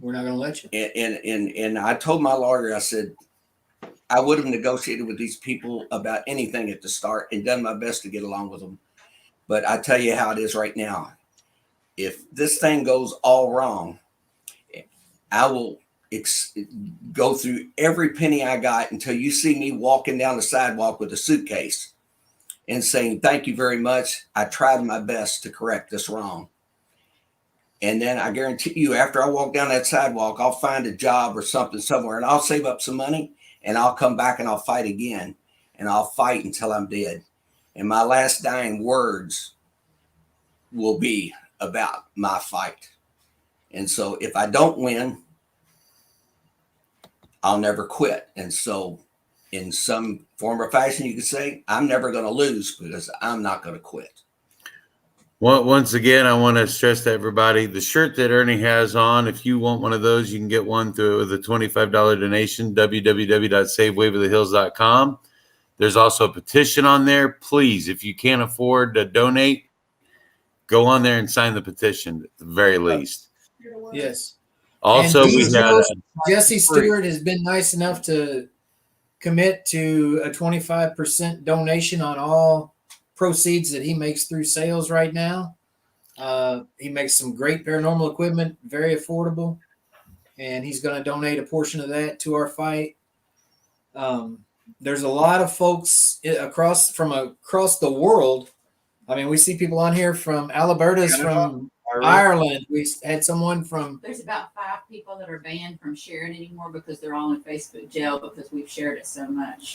J: we're not going to let you.
K: And I told my lawyer, I said, I would have negotiated with these people about anything at the start and done my best to get along with them. But I tell you how it is right now. If this thing goes all wrong, I will go through every penny I got until you see me walking down the sidewalk with a suitcase and saying, thank you very much. I tried my best to correct this wrong. And then I guarantee you, after I walk down that sidewalk, I'll find a job or something somewhere, and I'll save up some money, and I'll come back and I'll fight again, and I'll fight until I'm dead. And my last dying words will be about my fight. And so if I don't win, I'll never quit. And so in some form or fashion, you could say, I'm never going to lose because I'm not going to quit.
B: Well, once again, I want to stress to everybody, the shirt that Ernie has on, if you want one of those, you can get one through the $25 donation, www.savewaverlyhills.com. There's also a petition on there. Please, if you can't afford to donate, go on there and sign the petition at the very least.
J: Yes.
B: Also,
J: and
B: we had
J: Jesse Stewart has been nice enough to commit to a 25% donation on all proceeds that he makes through sales right now. He makes some great paranormal equipment, very affordable, and he's going to donate a portion of that to our fight. There's a lot of folks across the world. I mean, we see people on here from Alberta's, from Ireland. We had someone from.
L: There's about 5 people that are banned from sharing anymore because they're all in Facebook jail because we've shared it so much.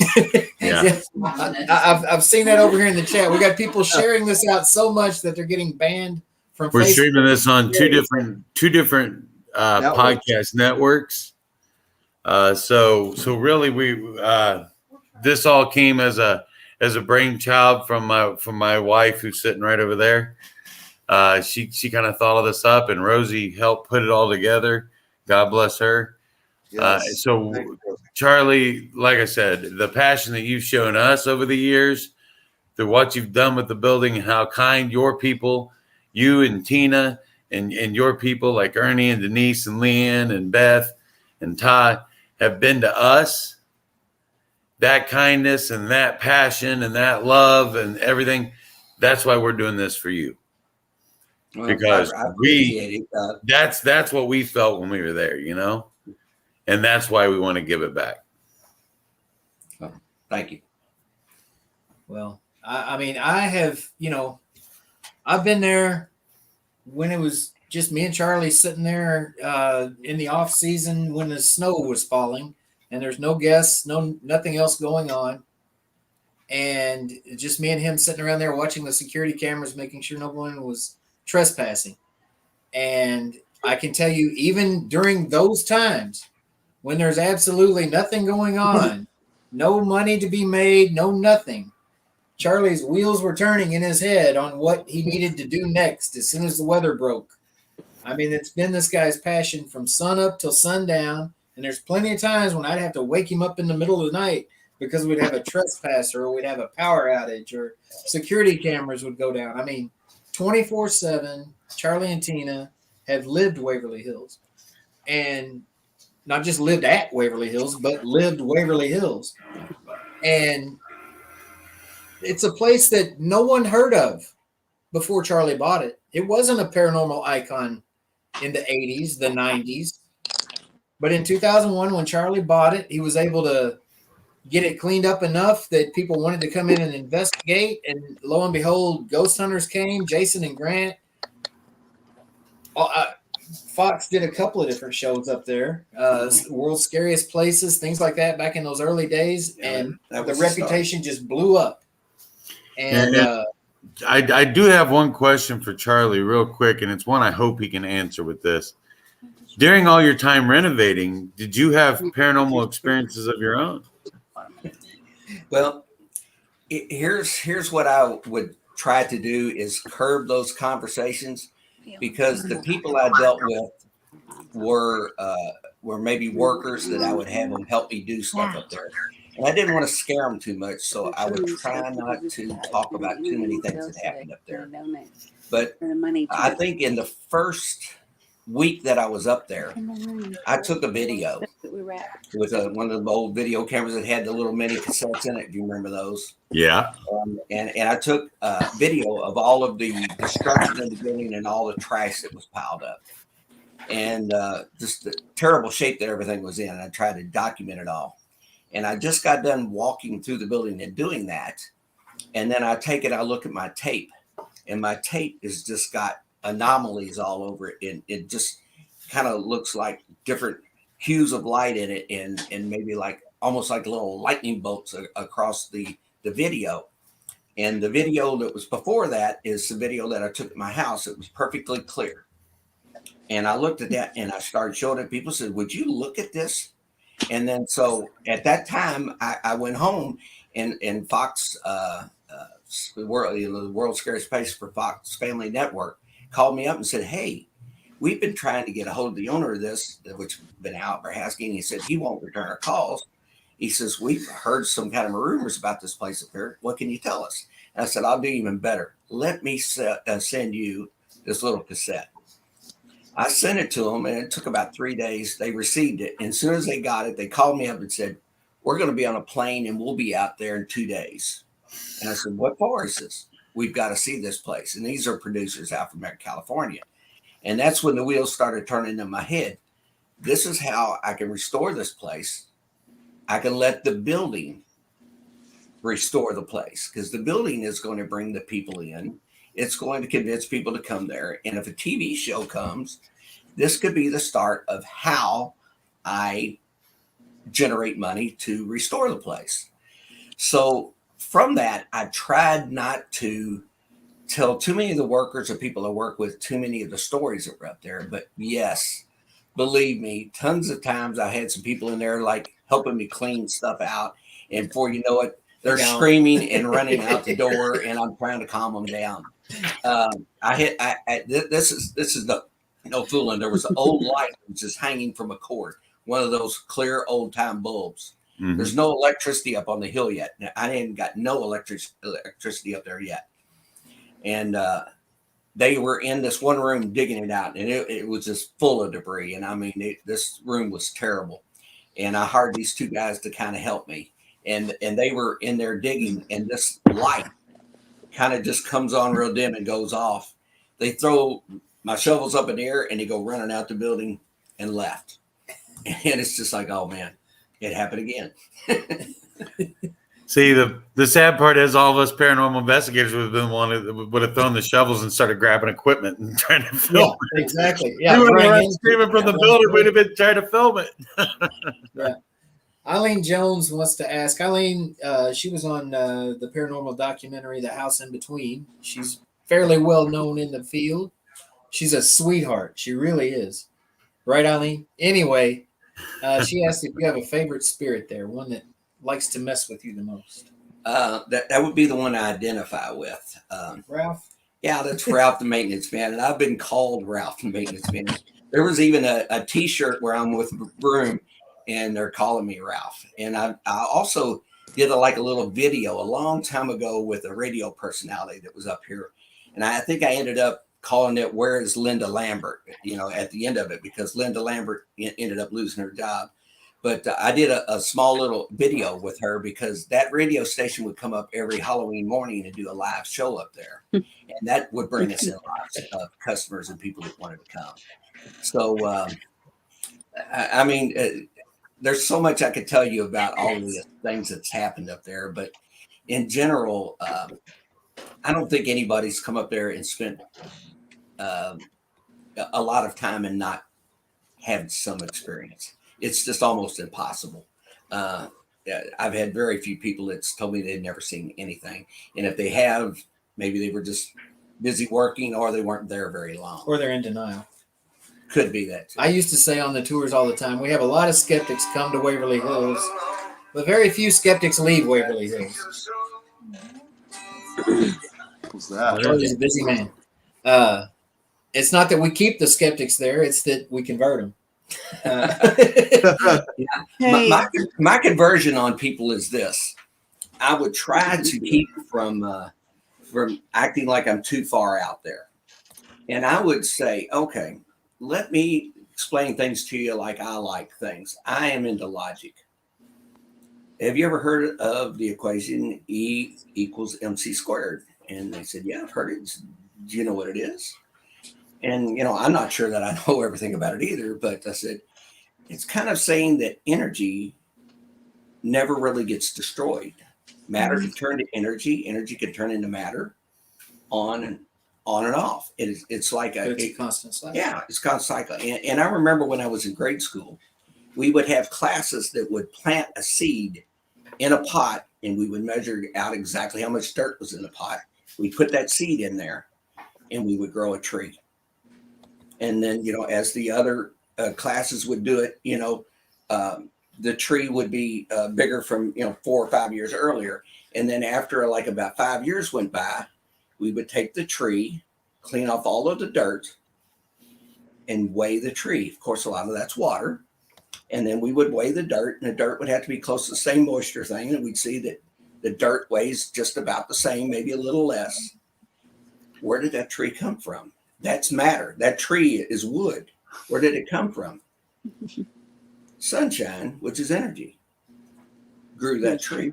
B: Yeah.
J: I've seen that over here in the chat. We got people sharing this out so much that they're getting banned from.
B: We're
J: Facebook.
B: streaming this on two different podcast networks. So really, we this all came as a brainchild from my wife, who's sitting right over there. She kind of thought of this up, and Rosie helped put it all together. God bless her.
E: Yes.
B: So Charlie, like I said, the passion that you've shown us over the years through what you've done with the building and how kind your people, you and Tina and your people like Ernie and Denise and Leanne and Beth and Todd have been to us, that kindness and that passion and that love and everything, that's why we're doing this for you.
K: Well,
B: because
K: I appreciate it.
B: That's what we felt when we were there, you know, and that's why we want to give it back.
K: Thank you.
J: Well, I mean, I have, I've been there when it was just me and Charlie sitting there in the off season when the snow was falling, and there's no guests, nothing else going on. And just me and him sitting around there watching the security cameras, making sure no one was trespassing. And I can tell you, even during those times when there's absolutely nothing going on, no money to be made, no nothing, Charlie's wheels were turning in his head on what he needed to do next as soon as the weather broke. I mean, it's been this guy's passion from sun up till sundown. And there's plenty of times when I'd have to wake him up in the middle of the night because we'd have a trespasser or we'd have a power outage or security cameras would go down. I mean, 24/7, Charlie and Tina have lived Waverly Hills. And not just lived at Waverly Hills, but lived Waverly Hills. And it's a place that no one heard of before Charlie bought it. It wasn't a paranormal icon in the 80s, the 90s. But in 2001, when Charlie bought it, he was able to get it cleaned up enough that people wanted to come in and investigate. And lo and behold, ghost hunters came, Jason and Grant. Fox did a couple of different shows up there, World's Scariest Places, things like that back in those early days. And the reputation just blew up. And
B: I do have one question for Charlie real quick, and it's one I hope he can answer with this. During all your time renovating, did you have paranormal experiences of your own?
K: Well, here's what I would try to do is curb those conversations, because the people I dealt with were maybe workers that I would have them help me do stuff up there. And I didn't want to scare them too much, so I would try not to talk about too many things that happened up there. But I think in the first week that I was up there, I took a video with one of the old video cameras that had the little mini cassettes in it. Do you remember those?
B: Yeah.
K: And I took a video of all of the destruction in the building and all the trash that was piled up, and just the terrible shape that everything was in. I tried to document it all. And I just got done walking through the building and doing that. And then I take it, I look at my tape, and my tape has just got anomalies all over it. And it just kind of looks like different hues of light in it, and maybe like almost like little lightning bolts across the video. And the video that was before that is the video that I took at my house. It was perfectly clear. And I looked at that and I started showing it. People said, "Would you look at this?" And then so at that time, I went home, and Fox, the World's Scariest Place for Fox Family Network, called me up and said, "Hey, we've been trying to get a hold of the owner of this, which has been Al Berhasky." And he said he won't return our calls. He says, "We've heard some kind of rumors about this place up here. What can you tell us?" And I said, "I'll do even better. Let me send you this little cassette." I sent it to them, and it took about 3 days. They received it. And as soon as they got it, they called me up and said, "We're going to be on a plane, and we'll be out there in 2 days." And I said, "What for?" He says, "We've got to see this place." And these are producers out from California. And that's when the wheels started turning in my head. This is how I can restore this place. I can let the building restore the place, because the building is going to bring the people in. It's going to convince people to come there. And if a TV show comes, this could be the start of how I generate money to restore the place. So from that, I tried not to tell too many of the workers or people I work with too many of the stories that were up there. But yes, believe me, tons of times I had some people in there like helping me clean stuff out. And before you know it, they're screaming and running out the door, and I'm trying to calm them down. This is no fooling. There was an old light that was just hanging from a cord, one of those clear old time bulbs. Mm-hmm. There's no electricity up on the hill yet. I ain't got no electricity up there yet. And they were in this one room digging it out, and it was just full of debris. And I mean, this room was terrible. And I hired these two guys to kind of help me. And they were in there digging, and this light kind of just comes on real dim and goes off. They throw my shovels up in the air, and they go running out the building and left. And it's just like, oh man, it happened again.
B: See, the sad part is all of us paranormal investigators would have thrown the shovels and started grabbing equipment and trying to film it.
J: Exactly. Yeah.
B: We would have screaming from the building. We'd have been trying to film it.
J: Yeah. Eileen Jones wants to ask. Eileen, she was on the paranormal documentary, The House in Between. She's fairly well known in the field. She's a sweetheart. She really is. Right, Eileen? Anyway, she asked if you have a favorite spirit there, one that likes to mess with you the most.
K: That would be the one I identify with.
J: Ralph?
K: Yeah, that's Ralph the maintenance man. And I've been called Ralph the maintenance man. There was even a T-shirt where I'm with Broom, and they're calling me Ralph. And I also did a little video a long time ago with a radio personality that was up here. And I think I ended up calling it "Where is Linda Lambert?" At the end of it, because Linda Lambert ended up losing her job. But I did a small little video with her because that radio station would come up every Halloween morning and do a live show up there. And that would bring us in lots of customers and people that wanted to come. So, I mean, there's so much I could tell you about all of the things that's happened up there. But in general, I don't think anybody's come up there and spent a lot of time and not had some experience. It's just almost impossible. I've had very few people that's told me they've never seen anything. And if they have, maybe they were just busy working or they weren't there very long.
J: Or they're in denial.
K: Could be that too.
J: I used to say on the tours all the time, we have a lot of skeptics come to Waverly Hills, but very few skeptics leave Waverly Hills.
E: Who's that?
J: Charlie's a busy man. It's not that we keep the skeptics there, it's that we convert them.
K: My conversion on people is this. I would try to keep from acting like I'm too far out there. And I would say, okay, let me explain things to you like I like things. I am into logic. Have you ever heard of the equation E equals MC squared? And they said, yeah, I've heard it. Do you know what it is? And, I'm not sure that I know everything about it either, but I said, it's kind of saying that energy never really gets destroyed. Matter can turn to energy. Energy can turn into matter on and off. It's like
J: a constant cycle.
K: Yeah, it's a constant cycle. And I remember when I was in grade school, we would have classes that would plant a seed in a pot, and we would measure out exactly how much dirt was in the pot. We put that seed in there, and we would grow a tree. And then, as the other classes would do it, the tree would be bigger from, 4 or 5 years earlier. And then after about 5 years went by, we would take the tree, clean off all of the dirt, and weigh the tree. Of course, a lot of that's water. And then we would weigh the dirt, and the dirt would have to be close to the same moisture thing. And we'd see that the dirt weighs just about the same, maybe a little less. Where did that tree come from? That's matter. That tree is wood. Where did it come from? Sunshine, which is energy, grew that tree.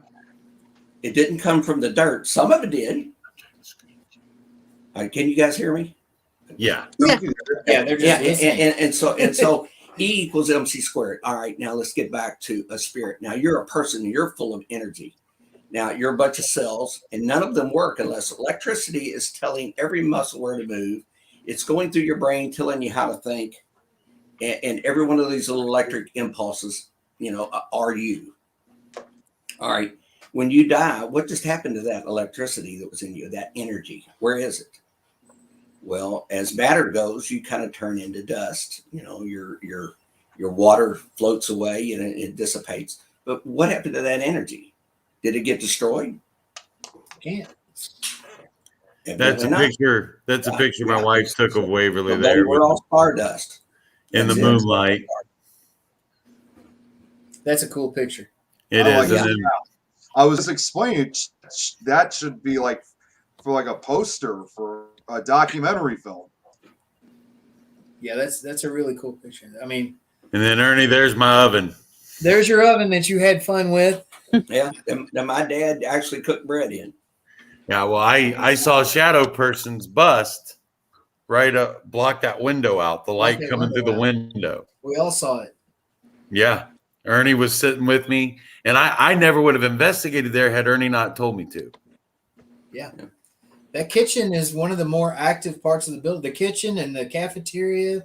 K: It didn't come from the dirt. Some of it did. Can you guys hear me?
B: Yeah.
K: And so E equals MC squared. All right, now let's get back to a spirit. Now you're a person and you're full of energy. Now you're a bunch of cells, and none of them work unless electricity is telling every muscle where to move. It's going through your brain, telling you how to think. And every one of these little electric impulses, are you. All right. When you die, what just happened to that electricity that was in you, that energy? Where is it? Well, as matter goes, you kind of turn into dust. Your water floats away and it dissipates. But what happened to that energy? Did it get destroyed?
J: Can't.
B: That's a picture. That's a picture my wife took of Waverly there.
K: We're all stardust
B: in the moonlight.
J: That's a cool picture.
B: It is.
E: Yeah. I was explaining that should be for a poster for a documentary film.
J: Yeah, that's a really cool picture. I mean,
B: and then Ernie, there's my oven.
J: There's your oven that you had fun with.
K: Yeah, and my dad actually cooked bread in.
B: Yeah, well, I saw a shadow person's bust right up, block that window out, the light coming through the window.
J: We all saw it.
B: Yeah. Ernie was sitting with me, and I never would have investigated there had Ernie not told me to.
J: Yeah. That kitchen is one of the more active parts of the building. The kitchen and the cafeteria,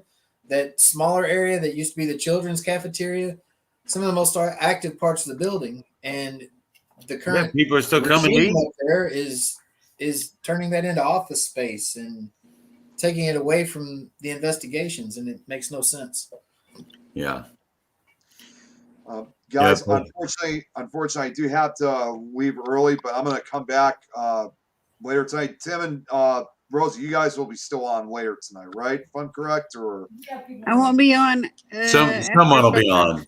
J: that smaller area that used to be the children's cafeteria, some of the most active parts of the building, and the
B: Yeah,
J: current
B: people are still coming to
J: regime
B: eat.
J: up there is turning that into office space and taking it away from the investigations, and it makes no sense.
B: Yeah.
E: Guys,
B: Yeah,
E: unfortunately, I do have to leave early, but I'm going to come back later tonight. Tim and Rosie, you guys will be still on later tonight, right? If I'm correct, or
M: I won't be on.
B: someone will be on.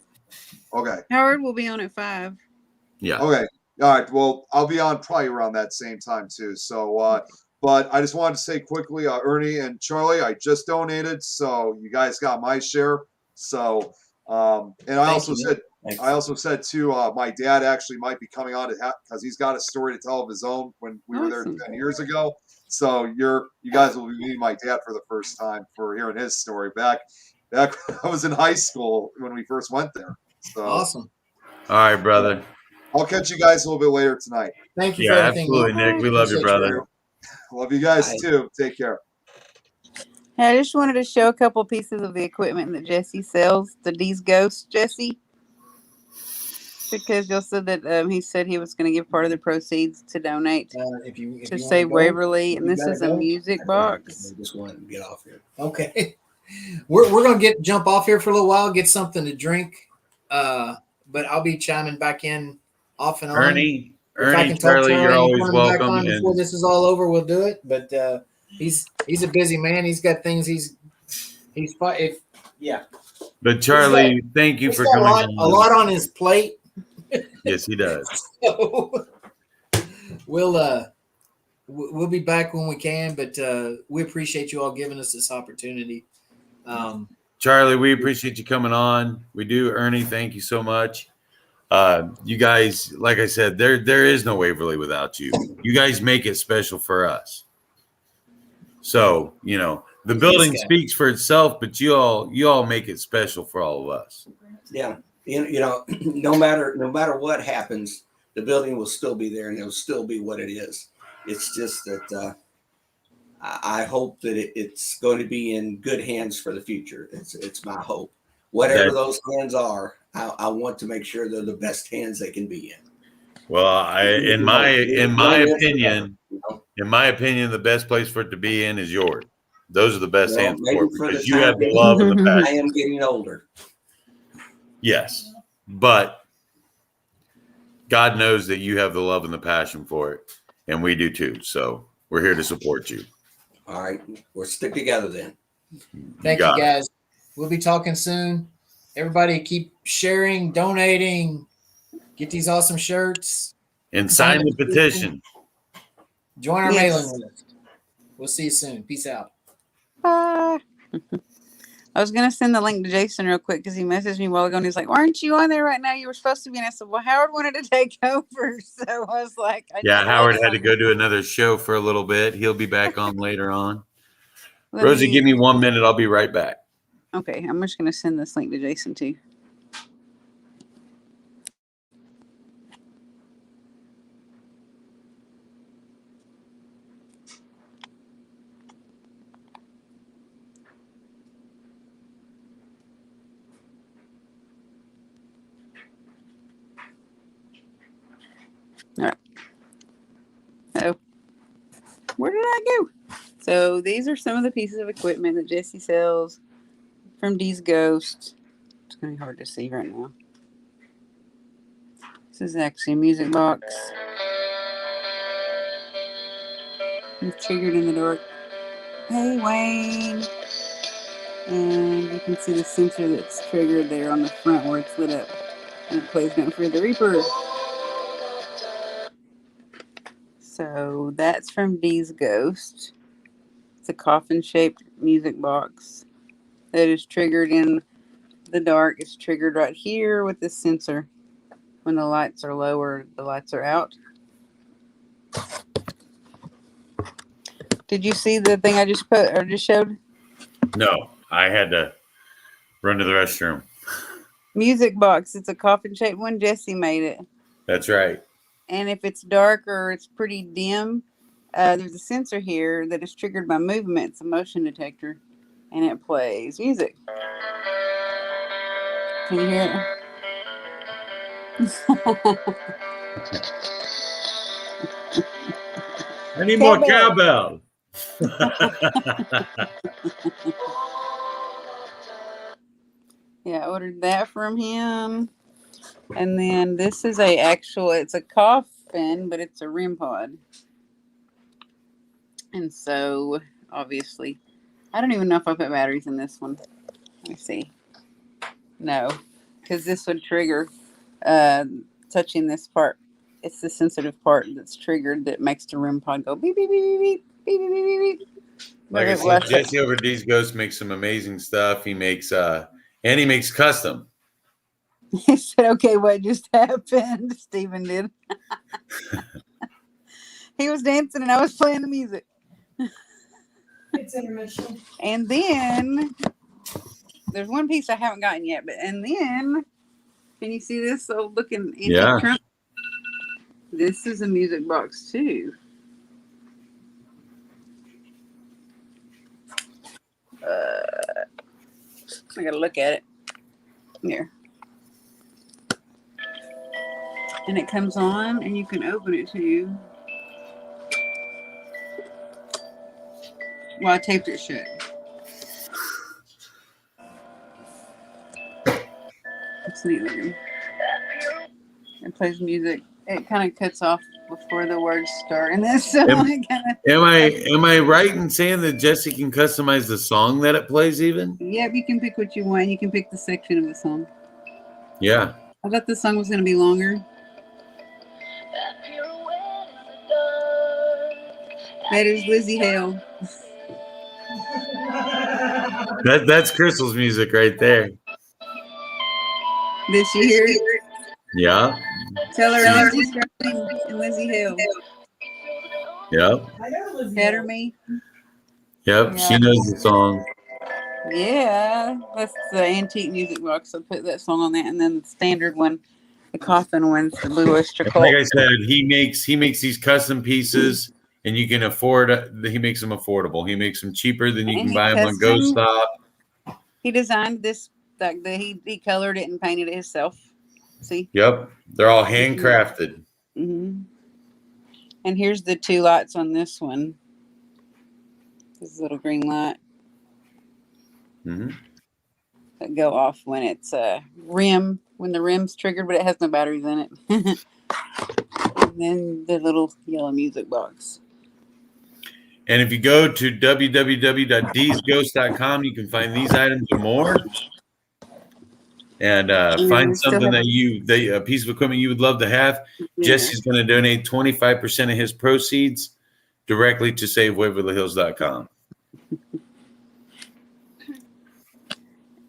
E: okay.
M: Howard will be on at 5.
B: Yeah.
E: Okay. All right. Well, I'll be on probably around that same time too. So, but I just wanted to say quickly, Ernie and Charlie, I just donated, so you guys got my share. So, and I also said too, my dad actually might be coming on to because he's got a story to tell of his own when we were there 10 years ago. So you guys will be meeting my dad for the first time for hearing his story back when I was in high school when we first went there. So
J: awesome.
B: All right, brother.
E: I'll catch you guys a little bit later tonight.
J: Thank you for everything.
B: Absolutely, Nick. We love you, brother.
E: Love you guys too. Take care.
M: I just wanted to show a couple pieces of the equipment that Jesse sells. The D's Ghost, Jesse. Because y'all said that he said he was going to give part of the proceeds to donate to Save Waverly, and this is a music box.
J: I just wanted to get off here. Okay, we're gonna jump off here for a little while, get something to drink. But I'll be chiming back in off and on.
B: Ernie, Charlie, you're always welcome.
J: Before this is all over, we'll do it. But he's a busy man. He's got things yeah.
B: But Charlie, thank you for coming.
J: A lot on his plate.
B: Yes, he does.
J: So we'll be back when we can, but we appreciate you all giving us this opportunity.
B: Charlie, we appreciate you coming on. We do. Ernie, thank you so much. You guys, like I said, there is no Waverly without you. You guys make it special for us. So, the building speaks for itself, but you all make it special for all of us.
K: Yeah. No matter what happens, the building will still be there and it'll still be what it is. It's just that I hope that it's going to be in good hands for the future. It's my hope. Whatever those hands are, I want to make sure they're the best hands they can be in.
B: Well, in my opinion, the best place for it to be in is yours. Those are the best hands for it because you have the love and the passion.
K: I am getting older.
B: Yes, but God knows that you have the love and the passion for it, and we do too. So we're here to support you.
K: All right, we'll stick together then.
J: Thank you, guys. We'll be talking soon. Everybody keep sharing, donating, get these awesome shirts.
B: And sign the petition.
J: Join our mailing list. We'll see you soon. Peace out.
M: Bye. I was going to send the link to Jason real quick because he messaged me a while ago and he's like, "Why aren't you on there right now? You were supposed to be." And I said, "Well, Howard wanted to take over." So I was like,
B: Howard had to go do another show for a little bit. He'll be back on later on. Rosie, give me 1 minute. I'll be right back.
M: Okay. I'm just going to send this link to Jason too. All right. So, where did I go? So, these are some of the pieces of equipment that Jesse sells from D's Ghost. It's going to be hard to see right now. This is actually a music box. It's triggered in the dark. Hey, Wayne. And you can see the sensor that's triggered there on the front where it's lit up. And it plays Don't Fear the Reaper. So that's from D's Ghost. It's a coffin-shaped music box that is triggered in the dark. It's triggered right here with this sensor. When the lights are low or the lights are out. Did you see the thing I just put or just showed?
B: No, I had to run to the restroom.
M: Music box. It's a coffin-shaped one. Jesse made it.
B: That's right.
M: And if it's dark or it's pretty dim, there's a sensor here that is triggered by movement. It's a motion detector, and it plays music. Can you hear it?
B: I need more cowbell.
M: Yeah, I ordered that from him. And then this is it's a coffin, but it's a REM pod. And so, obviously, I don't even know if I put batteries in this one. Let me see. No, because this would trigger touching this part. It's the sensitive part that's triggered that makes the REM pod go beep, beep, beep, beep, beep, beep, beep, beep, beep.
B: Like I said, Jesse over D's Ghost makes some amazing stuff. He makes and he makes custom.
M: He said, okay, what just happened? Stephen did. He was dancing and I was playing the music.
C: It's intermission.
M: And then there's one piece I haven't gotten yet, and then can you see this old looking antique trunk? This is a music box too. I gotta look at it. Here. And it comes on and you can open it too. Well, I taped it shut. It's neat looking. It plays music. It kind of cuts off before the words start, and then so
B: Am I right in saying that Jesse can customize the song that it plays? Even
M: yep, you can pick what you want. You can pick the section of the song.
B: Yeah.
M: I thought the song was going to be longer. That is Lizzie Hale.
B: That's Crystal's music right there.
M: Did she hear it?
B: Yeah.
M: Tell her Lindsay Sterling and Lizzie Hale.
B: Yep.
M: Better me.
B: Yep.
M: Yeah.
B: She knows the song.
M: Yeah, that's the antique music box. I put that song on that, and then the standard one, the coffin one's the Blue Oyster Cult.
B: Like I said, he makes these custom pieces, and you can afford. He makes them affordable. He makes them cheaper than you can buy them on Go Stop.
M: He designed this. He colored it and painted it himself. See?
B: Yep, they're all handcrafted.
M: Mm-hmm. And here's the two lights on this one. This little green light.
B: Mm-hmm.
M: That go off when it's when the rim's triggered, but it has no batteries in it. And then the little yellow music box.
B: And if you go to www.dsghost.com, you can find these items and more. And find something that a piece of equipment you would love to have. Yeah. Jesse's going to donate 25% of his proceeds directly to SaveWaverlyHills.com.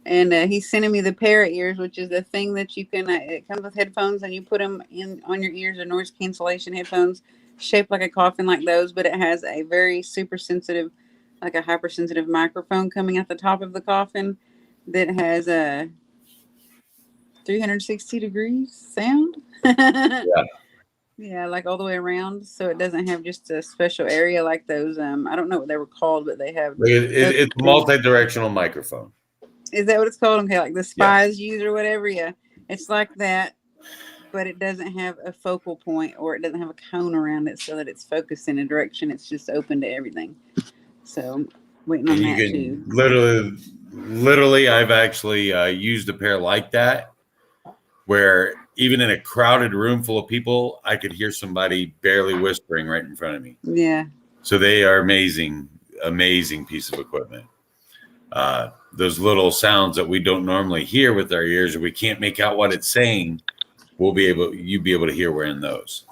M: And he's sending me the parrot ears, which is the thing that you can. It comes with headphones, and you put them in on your ears. Or noise cancellation headphones, shaped like a coffin, like those, but it has a very super sensitive, like a hypersensitive microphone coming out the top of the coffin that has a 360 degrees sound. Yeah, like all the way around. So it doesn't have just a special area like those. I don't know what they were called, but they have.
B: It's a multi-directional microphone.
M: Is that what it's called? Okay, like the spies use or whatever. Yeah, it's like that, but it doesn't have a focal point or it doesn't have a cone around it so that it's focused in a direction. It's just open to everything. So waiting on that too.
B: Literally, I've actually used a pair like that, where even in a crowded room full of people, I could hear somebody barely whispering right in front of me.
M: Yeah.
B: So they are amazing piece of equipment. Those little sounds that we don't normally hear with our ears, or we can't make out what it's saying, you'd be able to hear we're in those.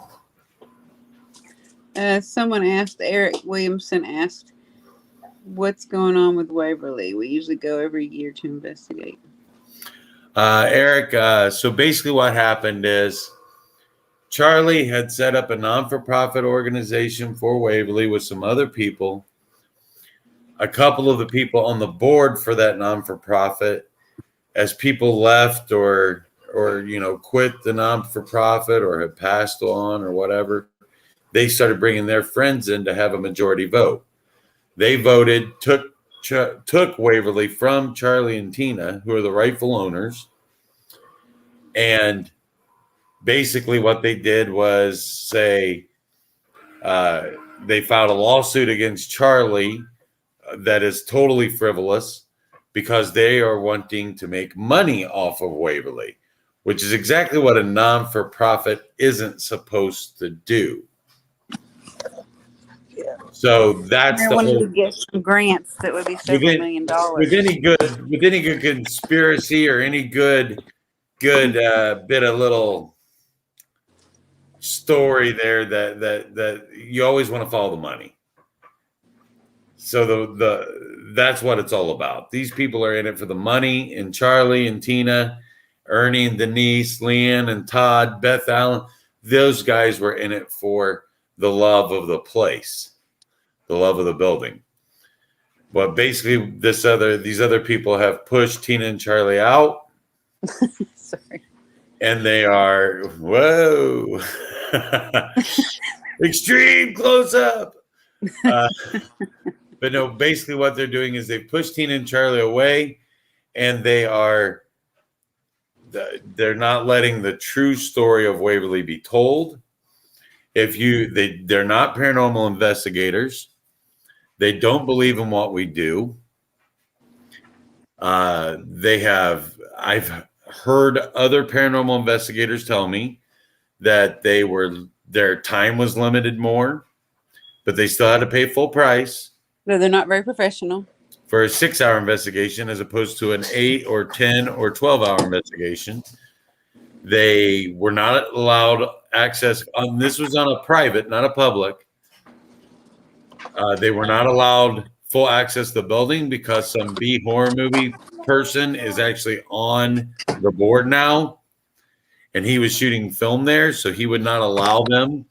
M: Someone asked, Eric Williamson asked, what's going on with Waverly? We usually go every year to investigate.
B: Eric, so basically what happened is Charlie had set up a non-for-profit organization for Waverly with some other people. A couple of the people on the board for that non-for-profit, as people left or quit the non-for-profit or had passed on or whatever, they started bringing their friends in to have a majority vote. They voted, took Waverly from Charlie and Tina, who are the rightful owners, and basically what they did was say they filed a lawsuit against Charlie that is totally frivolous because they are wanting to make money off of Waverly, which is exactly what a non-for-profit isn't supposed to do.
M: Yeah.
B: So that's
M: I
B: the
M: wanted
B: whole.
M: to get some grants that would be several $1 million.
B: With any good conspiracy or any good bit of little story there that you always want to follow the money. So that's what it's all about. These people are in it for the money, and Charlie and Tina, Ernie and Denise, Leanne and Todd, Beth Allen, those guys were in it for the love of the place, the love of the building. But basically these other people have pushed Tina and Charlie out.
M: Sorry.
B: And they are, whoa, extreme close up. But no, basically what they're doing is they push Tina and Charlie away, and they're not letting the true story of Waverly be told. They're not paranormal investigators. They don't believe in what we do. I've heard other paranormal investigators tell me that their time was limited more, but they still had to pay full price.
M: No, they're not very professional.
B: For a 6-hour investigation as opposed to an 8 or 10 or 12-hour investigation. They were not allowed access. This was on a private, not a public. They were not allowed full access to the building because some B horror movie person is actually on the board now, and he was shooting film there, so he would not allow them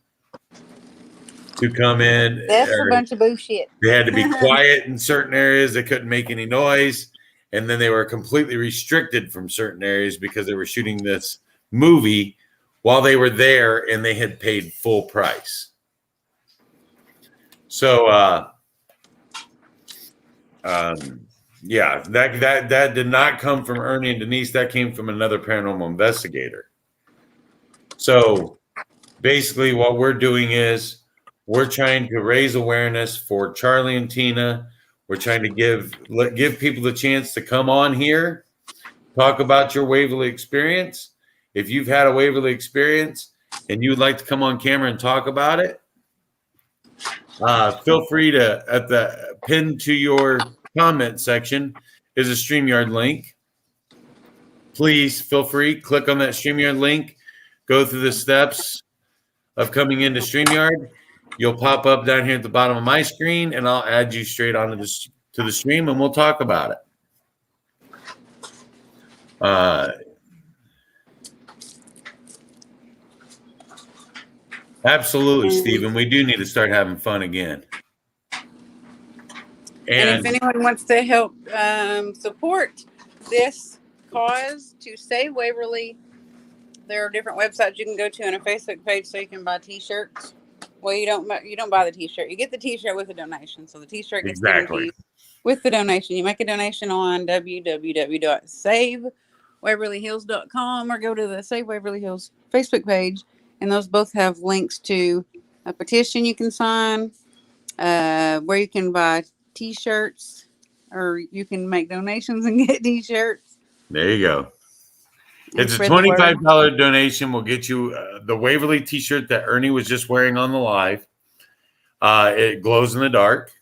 B: to come in.
M: That's a bunch of bullshit.
B: They had to be quiet in certain areas. They couldn't make any noise. And then they were completely restricted from certain areas because they were shooting this movie while they were there and they had paid full price. So, yeah, that did not come from Ernie and Denise. That came from another paranormal investigator. So basically what we're doing is we're trying to raise awareness for Charlie and Tina. We're trying to give people the chance to come on here, talk about your Waverly experience. If you've had a Waverly experience and you would like to come on camera and talk about it, feel free to, at the pin to your comment section is a StreamYard link. Please feel free, click on that StreamYard link, go through the steps of coming into StreamYard. You'll pop up down here at the bottom of my screen, and I'll add you straight onto to the stream, and we'll talk about it. Absolutely, Stephen. We do need to start having fun again.
M: And if anyone wants to help support this cause to save Waverly, there are different websites you can go to and a Facebook page so you can buy T-shirts. Well, you don't buy the T-shirt. You get the T-shirt with a donation. So the T-shirt gets given to you with the donation. You make a donation on www.savewaverlyhills.com or go to the Save Waverly Hills Facebook page, and those both have links to a petition you can sign, where you can buy T-shirts, or you can make donations and get T-shirts.
B: There you go. It's a $25 donation. Will get you the Waverly T-shirt that Ernie was just wearing on the live. It glows in the dark.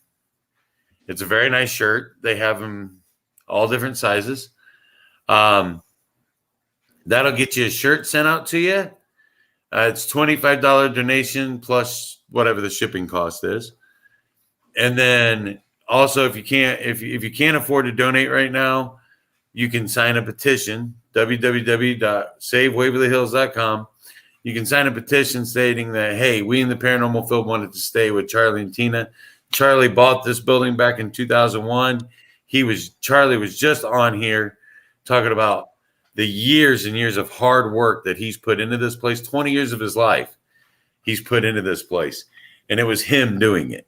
B: It's a very nice shirt. They have them all different sizes. That'll get you a shirt sent out to you. It's $25 donation plus whatever the shipping cost is. And then also, if you can't afford to donate right now, you can sign a petition. www.savewaverlyhills.com. You can sign a petition stating that, hey, we in the paranormal field wanted to stay with Charlie and Tina. Charlie bought this building back in 2001. Charlie was just on here talking about the years and years of hard work that he's put into this place. 20 years of his life he's put into this place, and it was him doing it.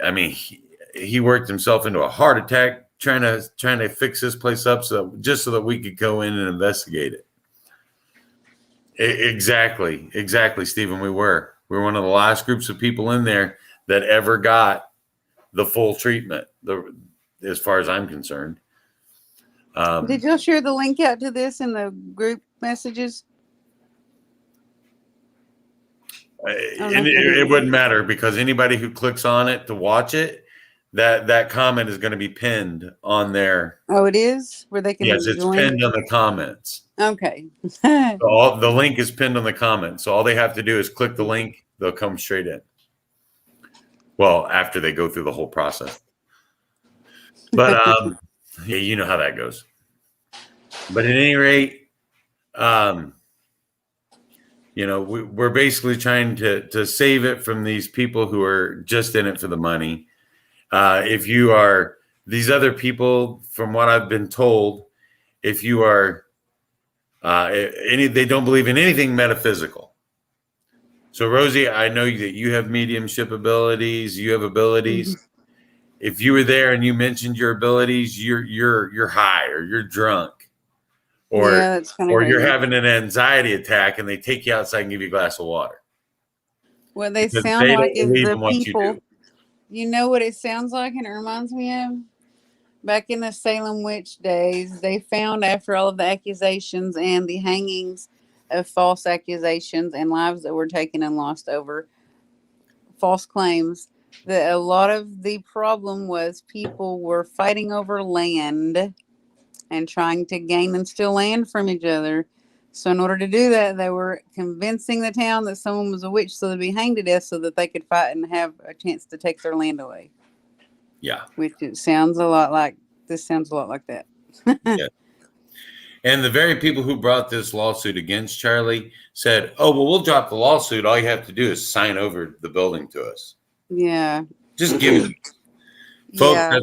B: I mean, he worked himself into a heart attack trying to fix this place up so that we could go in and investigate it. Exactly, Stephen. We were one of the last groups of people in there that ever got the full treatment. As far as I'm concerned.
M: Did you share the link out to this in the group messages?
B: And it wouldn't matter because anybody who clicks on it to watch it, that comment is going to be pinned on there.
M: Oh, it is where they can.
B: Yes, it's
M: join?
B: pinned on the comments.
M: Okay.
B: So the link is pinned on the comments. So all they have to do is click the link. They'll come straight in. Well, after they go through the whole process. But yeah, you know how that goes. But at any rate, we're basically trying to save it from these people who are just in it for the money. If you are these other people, from what I've been told, if you are they don't believe in anything metaphysical. So Rosie, I know that you have mediumship abilities. You have abilities. Mm-hmm. If you were there and you mentioned your abilities, you're high or you're drunk, or you're having an anxiety attack, and they take you outside and give you a glass of water.
M: What they sound like is the people. You know what it sounds like, and it reminds me of back in the Salem witch days. They found, after all of the accusations and the hangings of false accusations and lives that were taken and lost over false claims, that a lot of the problem was people were fighting over land and trying to gain and steal land from each other. So in order to do that, they were convincing the town that someone was a witch so they'd be hanged to death so that they could fight and have a chance to take their land away.
B: Yeah.
M: Which it sounds a lot like that.
B: Yeah. And the very people who brought this lawsuit against Charlie said, "Oh, well, we'll drop the lawsuit. All you have to do is sign over the building to us."
M: Yeah.
B: Just give it. Folks, yeah.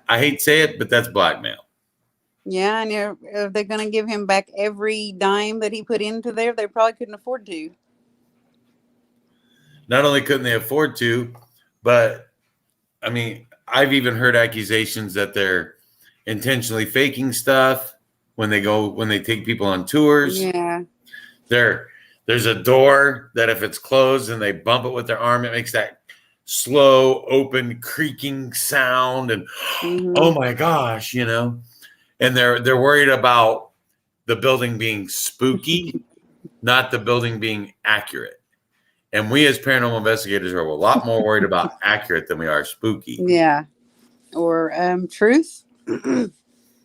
B: I hate to say it, but that's blackmail.
M: Yeah, and if they're going to give him back every dime that he put into there, they probably couldn't afford to.
B: Not only couldn't they afford to, but, I mean, I've even heard accusations that they're intentionally faking stuff when they take people on tours.
M: Yeah.
B: There's a door that if it's closed and they bump it with their arm, it makes that slow, open, creaking sound. And oh my gosh, and they're worried about the building being spooky, not the building being accurate. And we as paranormal investigators are a lot more worried about accurate than we are spooky.
M: Yeah. Or truth.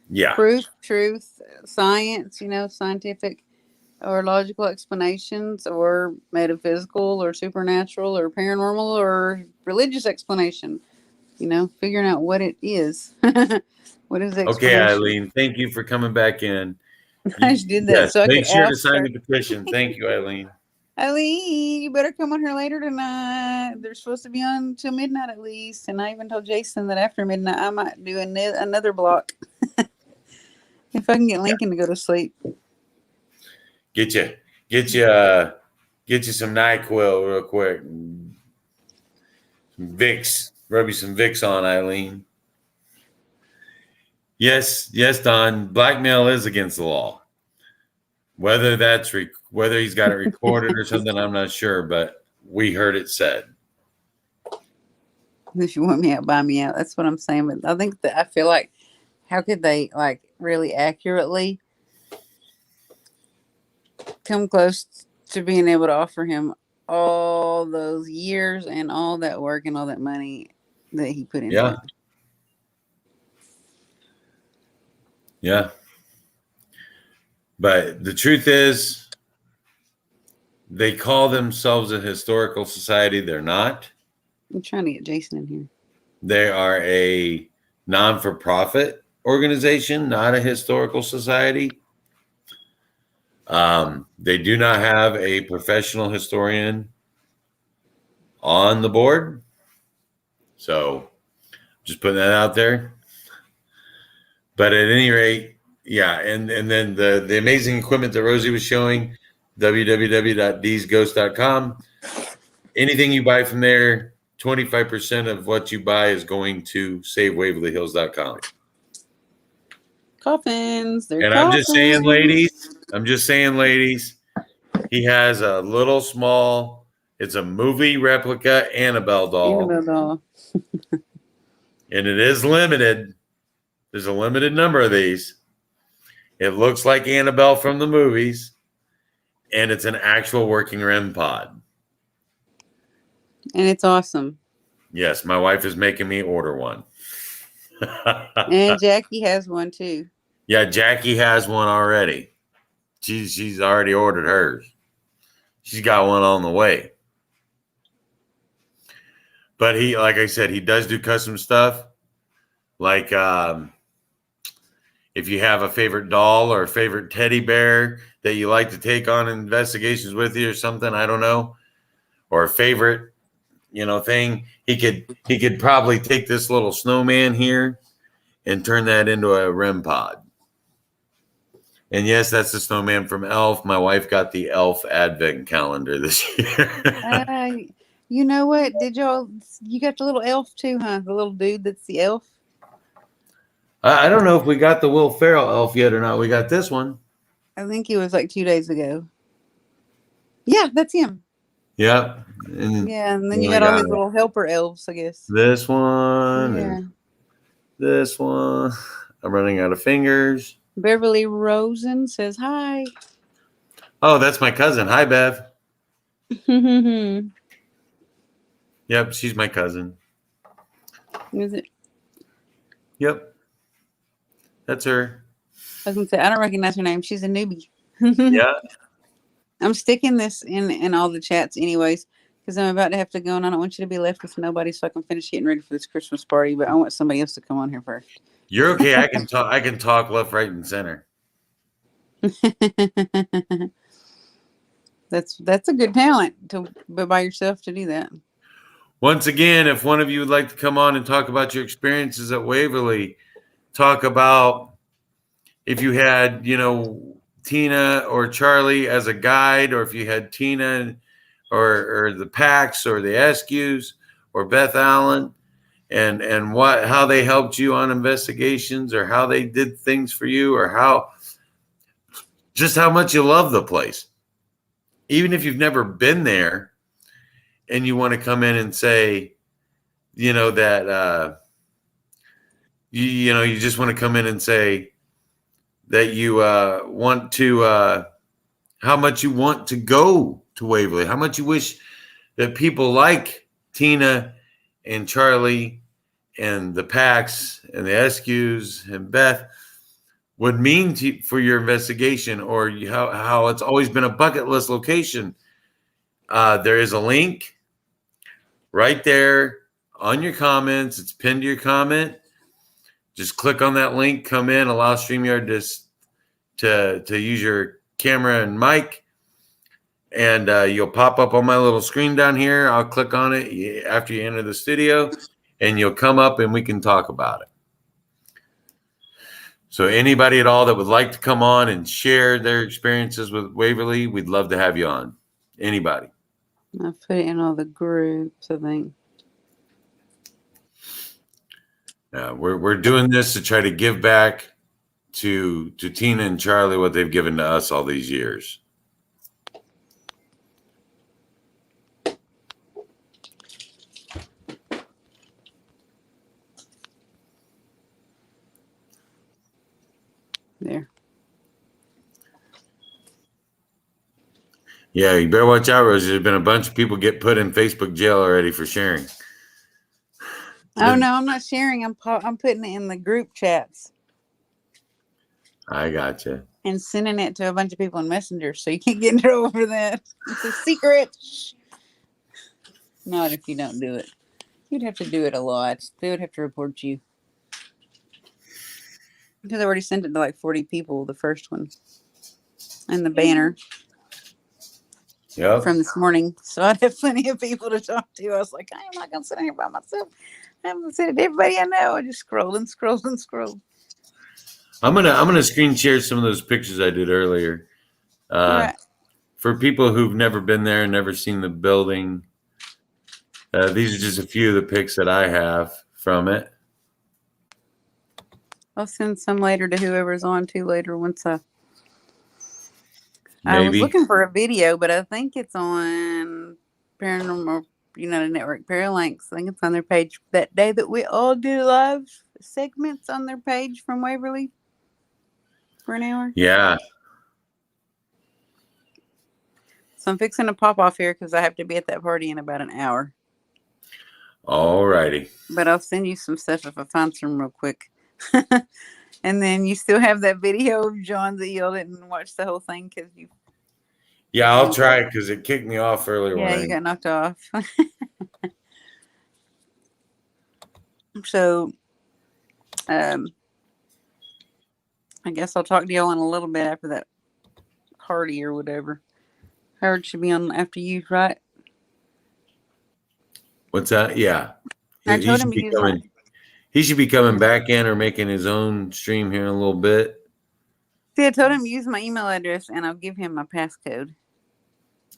B: Yeah.
M: Truth, science, scientific or logical explanations, or metaphysical or supernatural or paranormal or religious explanation, figuring out what it is. What is the
B: Okay, Eileen, thank you for coming back in.
M: I just did that.
B: Yes,
M: so I
B: make
M: could
B: sure
M: ask
B: to sign
M: her.
B: the petition. Thank you, Eileen.
M: Eileen, you better come on here later tonight. They're supposed to be on till midnight at least. And I even told Jason that after midnight, I might do another block. If I can get Lincoln to go to sleep.
B: Get you some NyQuil real quick. Some Vicks. Rub you some Vicks on, Eileen. Yes, Don. Blackmail is against the law. Whether whether he's got it recorded or something, I'm not sure, but we heard it said.
M: If you want me out, buy me out. That's what I'm saying. But I think I feel like, how could they really accurately come close to being able to offer him all those years and all that work and all that money that he put into it?
B: Yeah. But the truth is, they call themselves a historical society. They're not.
M: I'm trying to get Jason in here.
B: They are a non-for-profit organization, not a historical society. They do not have a professional historian on the board. So just putting that out there. But at any rate, yeah. And then the amazing equipment that Rosie was showing, www.theseghosts.com. Anything you buy from there, 25% of what you buy is going to SaveWaverlyHills.com.
M: Coffins.
B: And I'm just saying, ladies, He has a little small, it's a movie replica Annabelle doll.
M: Annabelle doll.
B: And it is limited. There's a limited number of these. It looks like Annabelle from the movies, and it's an actual working REM pod.
M: And it's awesome.
B: Yes, my wife is making me order one.
M: And Jackie has one too.
B: Yeah, Jackie has one already. She's already ordered hers. She's got one on the way. But he, like I said, he does do custom stuff. Like if you have a favorite doll or a favorite teddy bear that you like to take on investigations with you or something, I don't know, or a favorite, thing, he could probably take this little snowman here and turn that into a REM pod. And yes, that's the snowman from Elf. My wife got the Elf Advent calendar this year.
M: You know what? You got the little elf too, huh? The little dude that's the elf?
B: I don't know if we got the Will Ferrell elf yet or not. We got this one.
M: I think it was like 2 days ago. Yeah, that's him.
B: Yep.
M: And then you got all these little helper elves, I guess.
B: This one.
M: Yeah.
B: This one. I'm running out of fingers.
M: Beverly Rosen says hi.
B: Oh, that's my cousin. Hi, Bev. Yep, she's my cousin.
M: Is it?
B: Yep. That's her.
M: I was gonna say I don't recognize her name. She's a newbie.
B: Yeah.
M: I'm sticking this in all the chats anyways, because I'm about to have to go and I don't want you to be left with nobody so I can finish getting ready for this Christmas party, but I want somebody else to come on here first.
B: You're okay. I can talk left, right, and center.
M: That's a good talent to be by yourself to do that.
B: Once again, if one of you would like to come on and talk about your experiences at Waverly, talk about if you had, Tina or Charlie as a guide, or if you had Tina or the Pax or the Eskews or Beth Allen, and how they helped you on investigations, or how they did things for you, or how much you love the place. Even if you've never been there and you want to come in and say, that you just want to come in and say that you want to, how much you want to go to Waverly, how much you wish that people like Tina and Charlie and the Pax and the Eskews and Beth would mean for your investigation, or how it's always been a bucket list location. There is a link right there on your comments. It's pinned to your comment. Just click on that link, come in, allow StreamYard to use your camera and mic, and you'll pop up on my little screen down here. I'll click on it after you enter the studio, and you'll come up and we can talk about it. So anybody at all that would like to come on and share their experiences with Waverly, we'd love to have you on. Anybody.
M: I put it in all the groups, I think.
B: We're doing this to try to give back to Tina and Charlie what they've given to us all these years.
M: There.
B: Yeah, you better watch out, Rosie. There's been a bunch of people get put in Facebook jail already for sharing.
M: Oh no, I'm not sharing. I'm putting it in the group chats.
B: I gotcha.
M: And sending it to a bunch of people in Messenger, so you can't get in trouble for that. It's a secret. Not if you don't do it. You'd have to do it a lot. They would have to report you. Because I already sent it to like 40 people, the first one. And the banner.
B: Yep.
M: From this morning. So I'd have plenty of people to talk to. I was like, I am not going to sit here by myself. I'm going to send it to everybody I know. I just scroll and scroll and scroll.
B: I'm gonna screen share some of those pictures I did earlier.
M: Right.
B: For people who've never been there and never seen the building, these are just a few of the pics that I have from it.
M: I'll send some later to whoever's on to later once I I was
B: maybe.
M: looking for a video, but I think it's on Paranormal United Network Paralinks. I think it's on their page that day that we all do live segments on their page from Waverly for an hour.
B: Yeah.
M: So I'm fixing to pop off here because I have to be at that party in about an hour.
B: All righty.
M: But I'll send you some stuff if I find some real quick. And then you still have that video of John that y'all didn't watch the whole thing because you.
B: Yeah, I'll try it because it kicked me off earlier.
M: Yeah, you got knocked off. So, I guess I'll talk to y'all in a little bit after that party or whatever. Howard should be on after you, right?
B: What's that? Yeah.
M: I told him
B: He should be coming back in or making his own stream here in a little bit.
M: See, I told him to use my email address and I'll give him my passcode.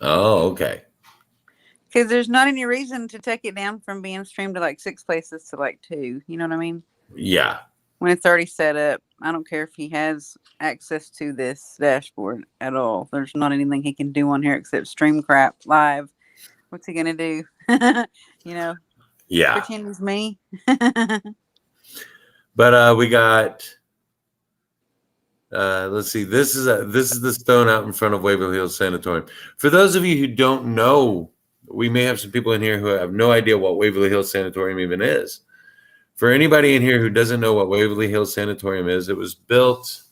B: Oh, okay.
M: Because there's not any reason to take it down from being streamed to like 6 places to like 2. You know what I mean?
B: Yeah.
M: When it's already set up, I don't care if he has access to this dashboard at all. There's not anything he can do on here except stream crap live. What's he going to do? You know?
B: Yeah.
M: Pretend he's me.
B: But we got let's see. This is the stone out in front of Waverly Hills Sanatorium. For those of you who don't know, we may have some people in here who have no idea what Waverly Hills Sanatorium even is. For anybody in here who doesn't know what Waverly Hills Sanatorium is, it was built,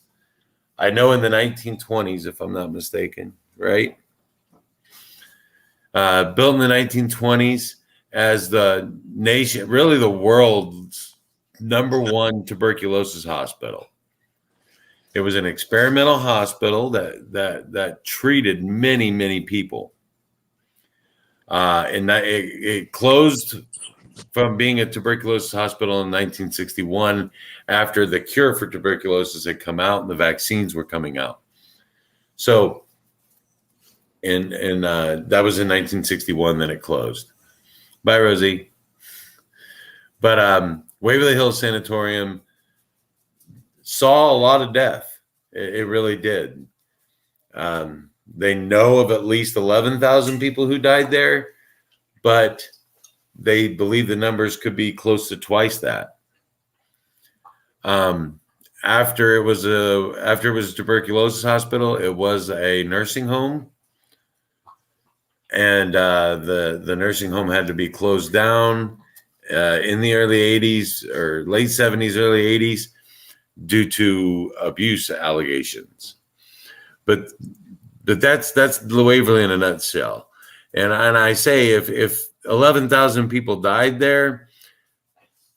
B: I know, in the 1920s, if I'm not mistaken, right? Built in the 1920s as the nation, really the world's #1 tuberculosis hospital. It was an experimental hospital that treated many, many people. And it closed from being a tuberculosis hospital in 1961 after the cure for tuberculosis had come out and the vaccines were coming out. So, and that was in 1961, then it closed. Bye, Rosie. But Waverly Hills Sanatorium saw a lot of death. It really did. They know of at least 11,000 people who died there, but they believe the numbers could be close to twice that. After it was a tuberculosis hospital, it was a nursing home, and the nursing home had to be closed down in the early 80s or late 70s, early 80s due to abuse allegations. But that's the Waverly in a nutshell. And I say if 11,000 people died there,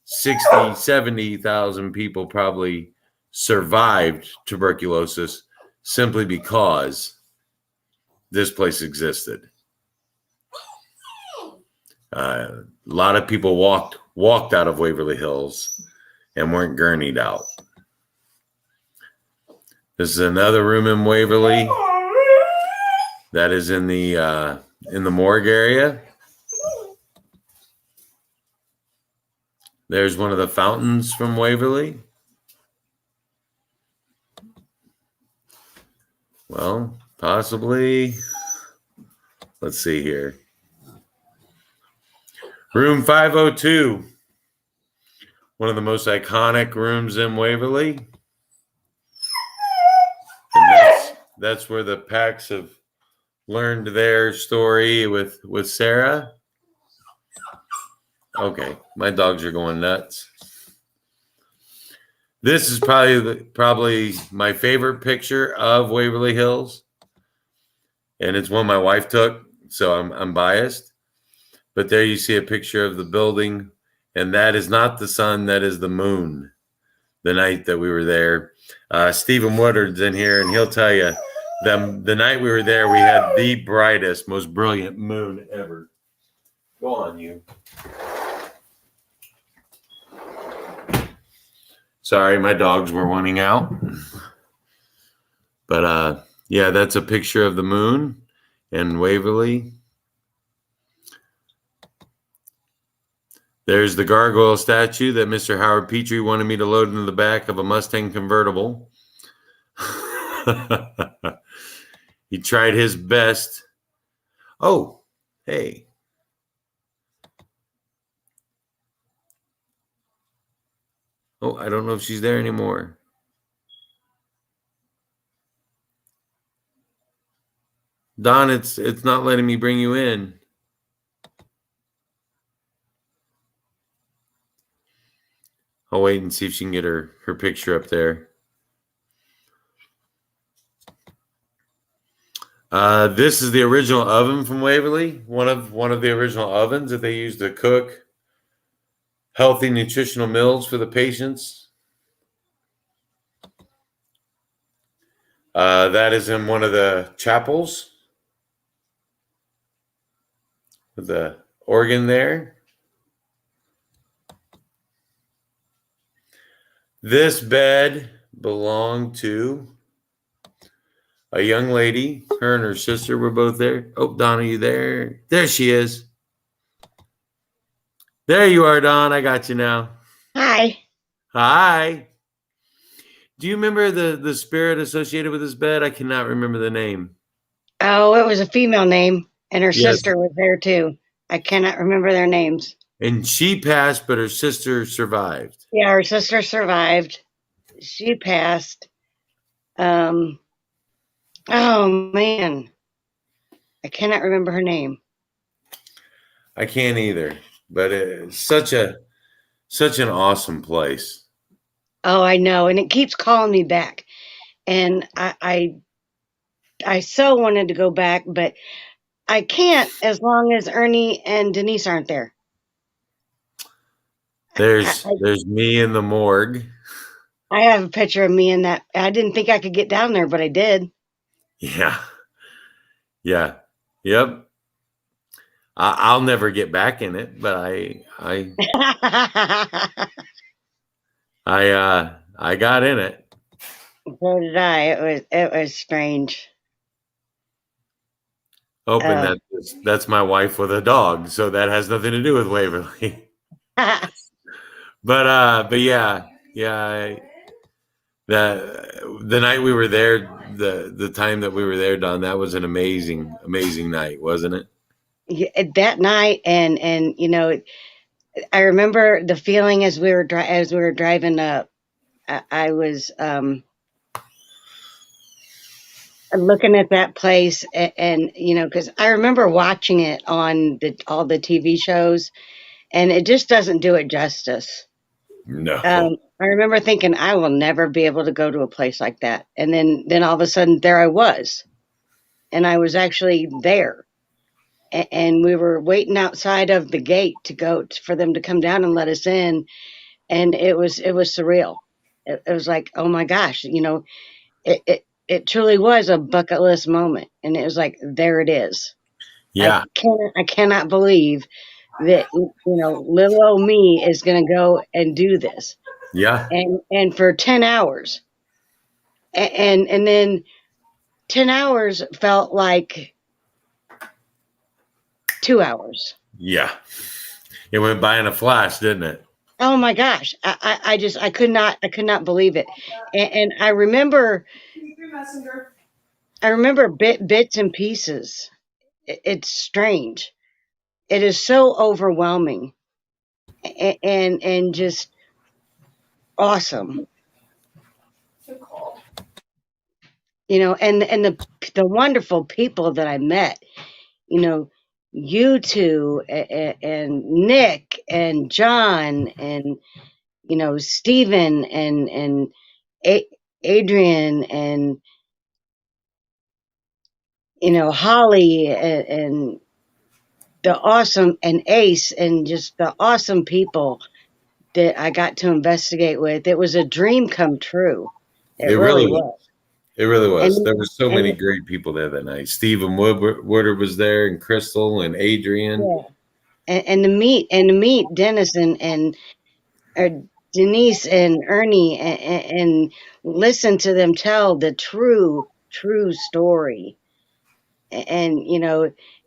B: 60, 70,000 people probably survived tuberculosis simply because this place existed. A lot of people walked out of Waverly Hills and weren't gurneyed out. This is another room in Waverly that is in the morgue area. There's one of the fountains from Waverly. Well, possibly. Let's see here. Room 502. One of the most iconic rooms in Waverly. And that's where the Packs have learned their story with Sarah. Okay, my dogs are going nuts. This is probably my favorite picture of Waverly Hills, and it's one my wife took, so I'm biased. But there you see a picture of the building, and that is not the sun, that is the moon. The night that we were there, Stephen Woodard's in here, and he'll tell you the night we were there, we had the brightest, most brilliant moon ever. Go on, you. Sorry, my dogs were wanting out. But yeah, that's a picture of the moon in Waverly. There's the gargoyle statue that Mr. Howard Petrie wanted me to load into the back of a Mustang convertible. He tried his best. Oh, hey. Oh, I don't know if she's there anymore. Don, it's not letting me bring you in. I'll wait and see if she can get her picture up there. This is the original oven from Waverly. One of the original ovens that they used to cook healthy nutritional meals for the patients. That is in one of the chapels with the organ there. This bed belonged to a young lady. Her and her sister were both there. Oh, Donna, you there? There she is. There you are, Don. I got you now.
N: Hi.
B: Hi. Do you remember the spirit associated with this bed? I cannot remember the name.
N: Oh, it was a female name, and her
B: Yes.
N: sister was there too. I cannot remember their names.
B: And she passed, but her sister survived.
N: Yeah, her sister survived. She passed. Oh man, I cannot remember her name.
B: I can't either, but it's such an awesome place.
N: Oh, I know, and it keeps calling me back, and I so wanted to go back, but I can't as long as Ernie and Denise aren't there.
B: There's me in the morgue.
N: I have a picture of me in that. I didn't think I could get down there, but I did.
B: Yeah. Yep. I'll never get back in it, but I got in it.
N: So did I. It was strange.
B: Oh, and that's my wife with a dog, so that has nothing to do with Waverly. But yeah. The night we were there, the time that we were there, Don, that was an amazing night, wasn't it?
N: Yeah, that night, and I remember the feeling as we were driving up. I was looking at that place, and because I remember watching it on all the TV shows, and it just doesn't do it justice.
B: No.
N: I remember thinking I will never be able to go to a place like that, and then all of a sudden there I was, and I was actually there. And we were waiting outside of the gate for them to come down and let us in, and it was surreal. It was like, oh my gosh, it truly was a bucket list moment, and it was like, there it is.
B: Yeah.
N: I cannot believe that little old me is going to go and do this.
B: Yeah.
N: And for 10 hours, and then 10 hours felt like 2 hours.
B: Yeah. It went by in a flash, didn't it?
N: Oh my gosh. I could not believe it. And I remember bits and pieces. It's strange. It is so overwhelming and just awesome. And the wonderful people that I met, you two and Nick and John and Stephen and Adrian and Holly and the awesome and Ace and just the awesome people that I got to investigate with. It was a dream come true. It really was.
B: It really was.
N: And-
B: There were so many
N: and-
B: great people there that night. Stephen Woodard was there, and Crystal and Adrian.
N: Yeah. And to meet Dennis and Denise and Ernie and listen to them tell the true story. And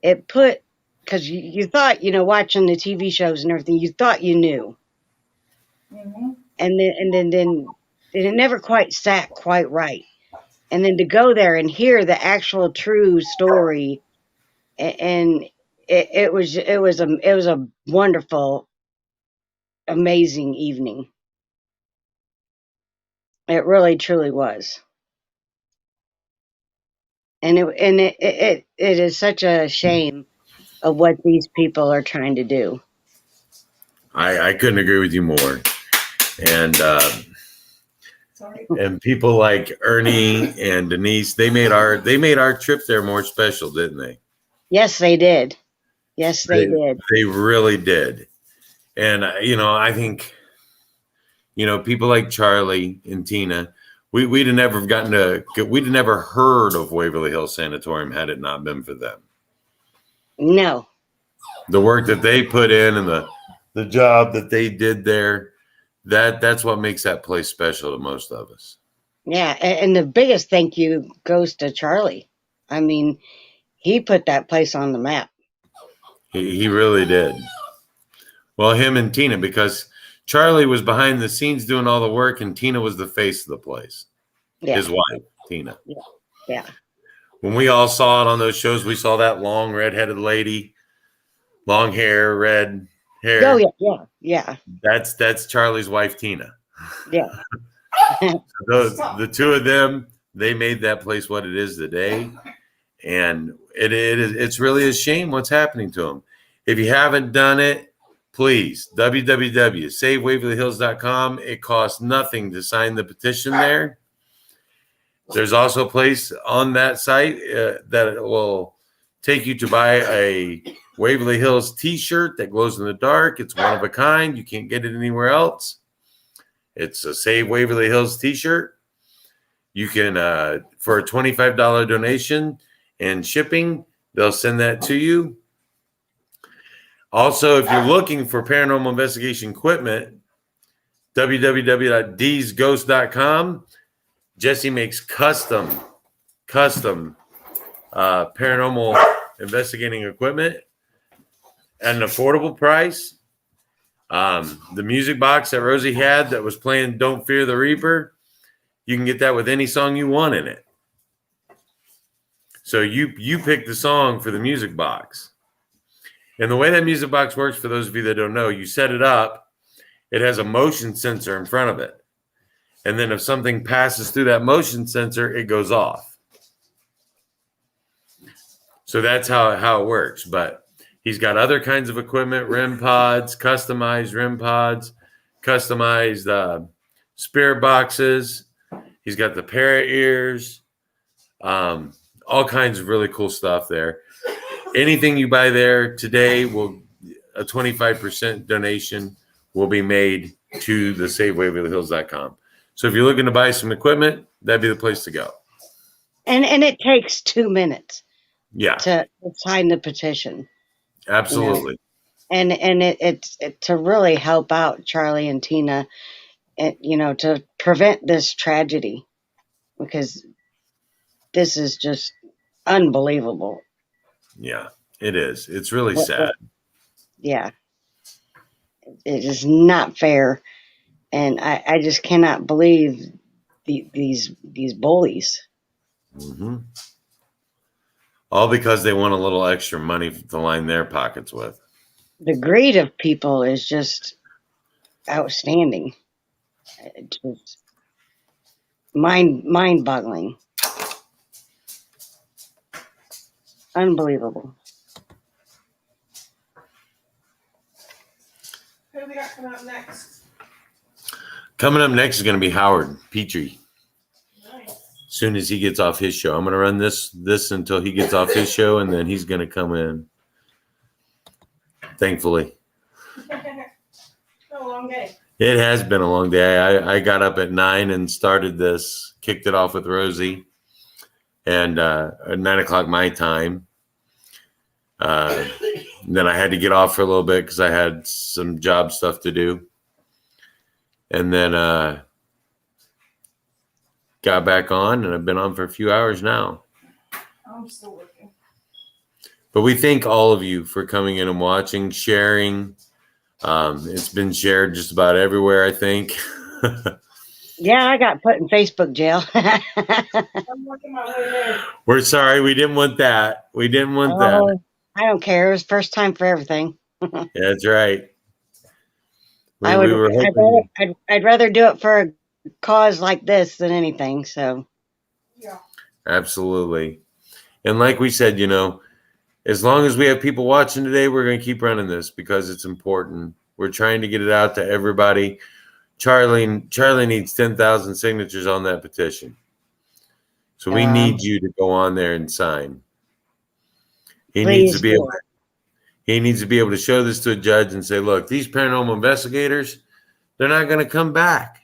N: it put, because you thought, watching the TV shows and everything, you thought you knew.
C: Mm-hmm.
N: And then it never quite sat quite right. And then to go there and hear the actual true story, and it was a wonderful, amazing evening. It really truly was. And it is such a shame of what these people are trying to do.
B: I couldn't agree with you more. And people like Ernie and Denise, they made our trip there more special, didn't they?
N: Yes, they did. Yes, they did.
B: They really did. And I think people like Charlie and Tina, we'd have never we'd have never heard of Waverly Hills Sanatorium had it not been for them.
N: No.
B: The work that they put in and the job that they did there, that's what makes that place special to most of us.
N: Yeah, and the biggest thank you goes to Charlie. I mean, he put that place on the map.
B: He really did. Well, him and Tina, because Charlie was behind the scenes doing all the work, and Tina was the face of the place.
N: Yeah.
B: His wife, Tina.
N: Yeah.
B: When we all saw it on those shows, we saw that long red-headed lady, long hair, red hair.
N: Oh yeah.
B: That's Charlie's wife, Tina.
N: Yeah.
B: The two of them, they made that place what it is today, and it's really a shame what's happening to them. If you haven't done it, please www.savewaverlyhills.com. It costs nothing to sign the petition there. There's also a place on that site that will take you to buy a Waverly Hills t-shirt that glows in the dark. It's one of a kind. You can't get it anywhere else. It's a Save Waverly Hills t-shirt. You can, for a $25 donation and shipping, they'll send that to you. Also, if you're looking for paranormal investigation equipment, www.dsghost.com. Jesse makes custom paranormal investigating equipment at an affordable price. The music box that Rosie had that was playing Don't Fear the Reaper, you can get that with any song you want in it. So you pick the song for the music box. And the way that music box works, for those of you that don't know, you set it up, it has a motion sensor in front of it. And then if something passes through that motion sensor, it goes off. So that's how it works. But he's got other kinds of equipment, REM pods, customized REM pods, customized spirit boxes. He's got the parrot ears, all kinds of really cool stuff there. Anything you buy there today, a 25% donation will be made to the SaveWaverlyHills.com. So if you're looking to buy some equipment, that'd be the place to go.
N: And it takes 2 minutes.
B: Yeah.
N: To sign the petition.
B: Absolutely.
N: And it's to really help out Charlie and Tina, and to prevent this tragedy, because this is just unbelievable.
B: Yeah, it is. It's really sad.
N: Yeah. It is not fair. And I just cannot believe these bullies.
B: Mm-hmm. All because they want a little extra money to line their pockets with.
N: The greed of people is just outstanding. It's just mind-boggling. Unbelievable.
C: Who do we got coming up next?
B: Coming up next is going to be Howard Petrie.
C: Nice.
B: As soon as he gets off his show, I'm going to run this until he gets off his show, and then he's going to come in. Thankfully.
C: A long day.
B: It has been a long day. I got up at 9 and started this, kicked it off with Rosie, and at 9 o'clock my time. Then I had to get off for a little bit because I had some job stuff to do. And then got back on, and I've been on for a few hours now.
C: I'm still working.
B: But we thank all of you for coming in and watching, sharing. It's been shared just about everywhere, I think.
N: Yeah, I got put in Facebook jail.
C: I'm working my way there.
B: We're sorry. We didn't want that. We didn't want that.
N: Oh, I don't care. It was first time for everything.
B: That's right.
N: I would.
B: We were hoping.
N: I'd rather do it for a cause like this than anything. So.
C: Yeah.
B: Absolutely. And like we said, you know, as long as we have people watching today, we're going to keep running this because it's important. We're trying to get it out to everybody. Charlie needs 10,000 signatures on that petition. So we need you to go on there and sign. He needs to be able to show this to a judge and say, look, these paranormal investigators, they're not going to come back.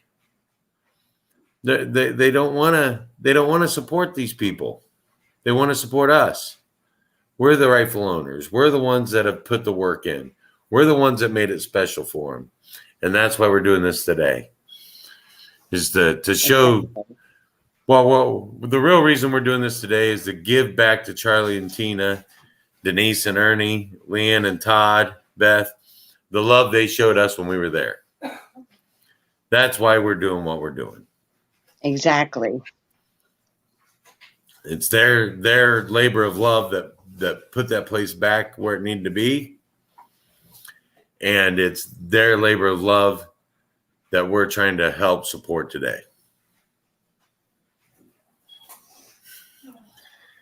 B: They don't want to support these people. They want to support us. We're the rightful owners. We're the ones that have put the work in. We're the ones that made it special for them. And that's why we're doing this today. Is to show, well, the real reason we're doing this today is to give back to Charlie and Tina, Denise and Ernie, Leanne and Todd, Beth, the love they showed us when we were there. That's why we're doing what we're doing.
N: Exactly.
B: It's their labor of love that put that place back where it needed to be. And it's their labor of love that we're trying to help support today.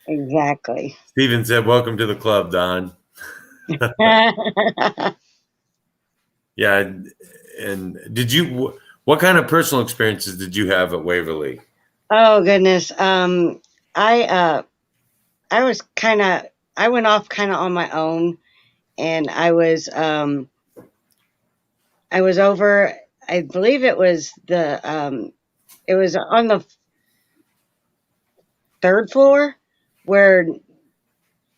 N: Exactly.
B: Steven said, welcome to the club, Don. Yeah. And what kind of personal experiences did you have at Waverly?
N: Oh goodness. I went off kind of on my own, and I was over, I believe it was on the third floor where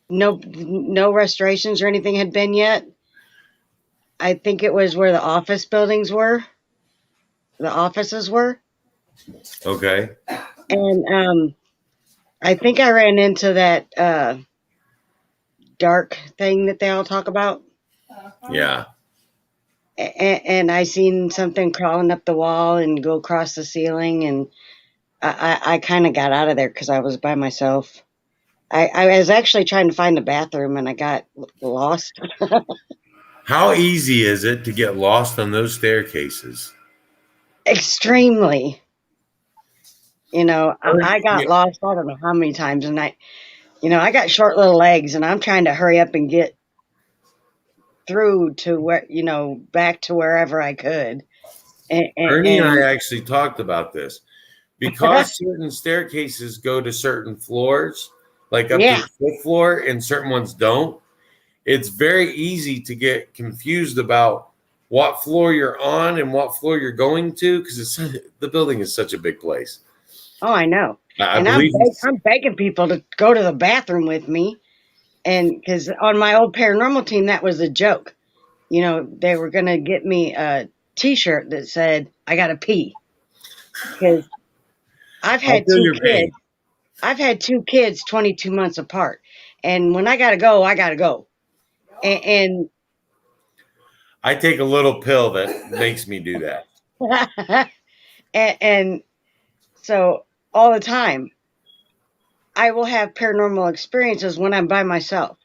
N: no restorations or anything had been yet. I think it was where the offices were.
B: Okay.
N: And I think I ran into that dark thing that they all talk about.
B: Yeah.
N: And I seen something crawling up the wall and go across the ceiling, and I kind of got out of there because I was by myself. I was actually trying to find the bathroom, and I got lost.
B: How easy is it to get lost on those staircases?
N: Extremely. You know, I got lost, I don't know how many times, and I got short little legs, and I'm trying to hurry up and get through to where, back to wherever I could.
B: Ernie and I actually talked about this because certain staircases go to certain floors, like up to the fifth floor, and certain ones don't. It's very easy to get confused about what floor you're on and what floor you're going to because the building is such a big place.
N: Oh, I know.
B: I'm
N: begging people to go to the bathroom with me. And because on my old paranormal team, that was a joke. They were going to get me a T-shirt that said, I got to pee. Because I've had two kids. I've had two kids 22 months apart. And when I got to go, I got to go. And
B: I take a little pill that makes me do that.
N: and so all the time, I will have paranormal experiences when I'm by myself.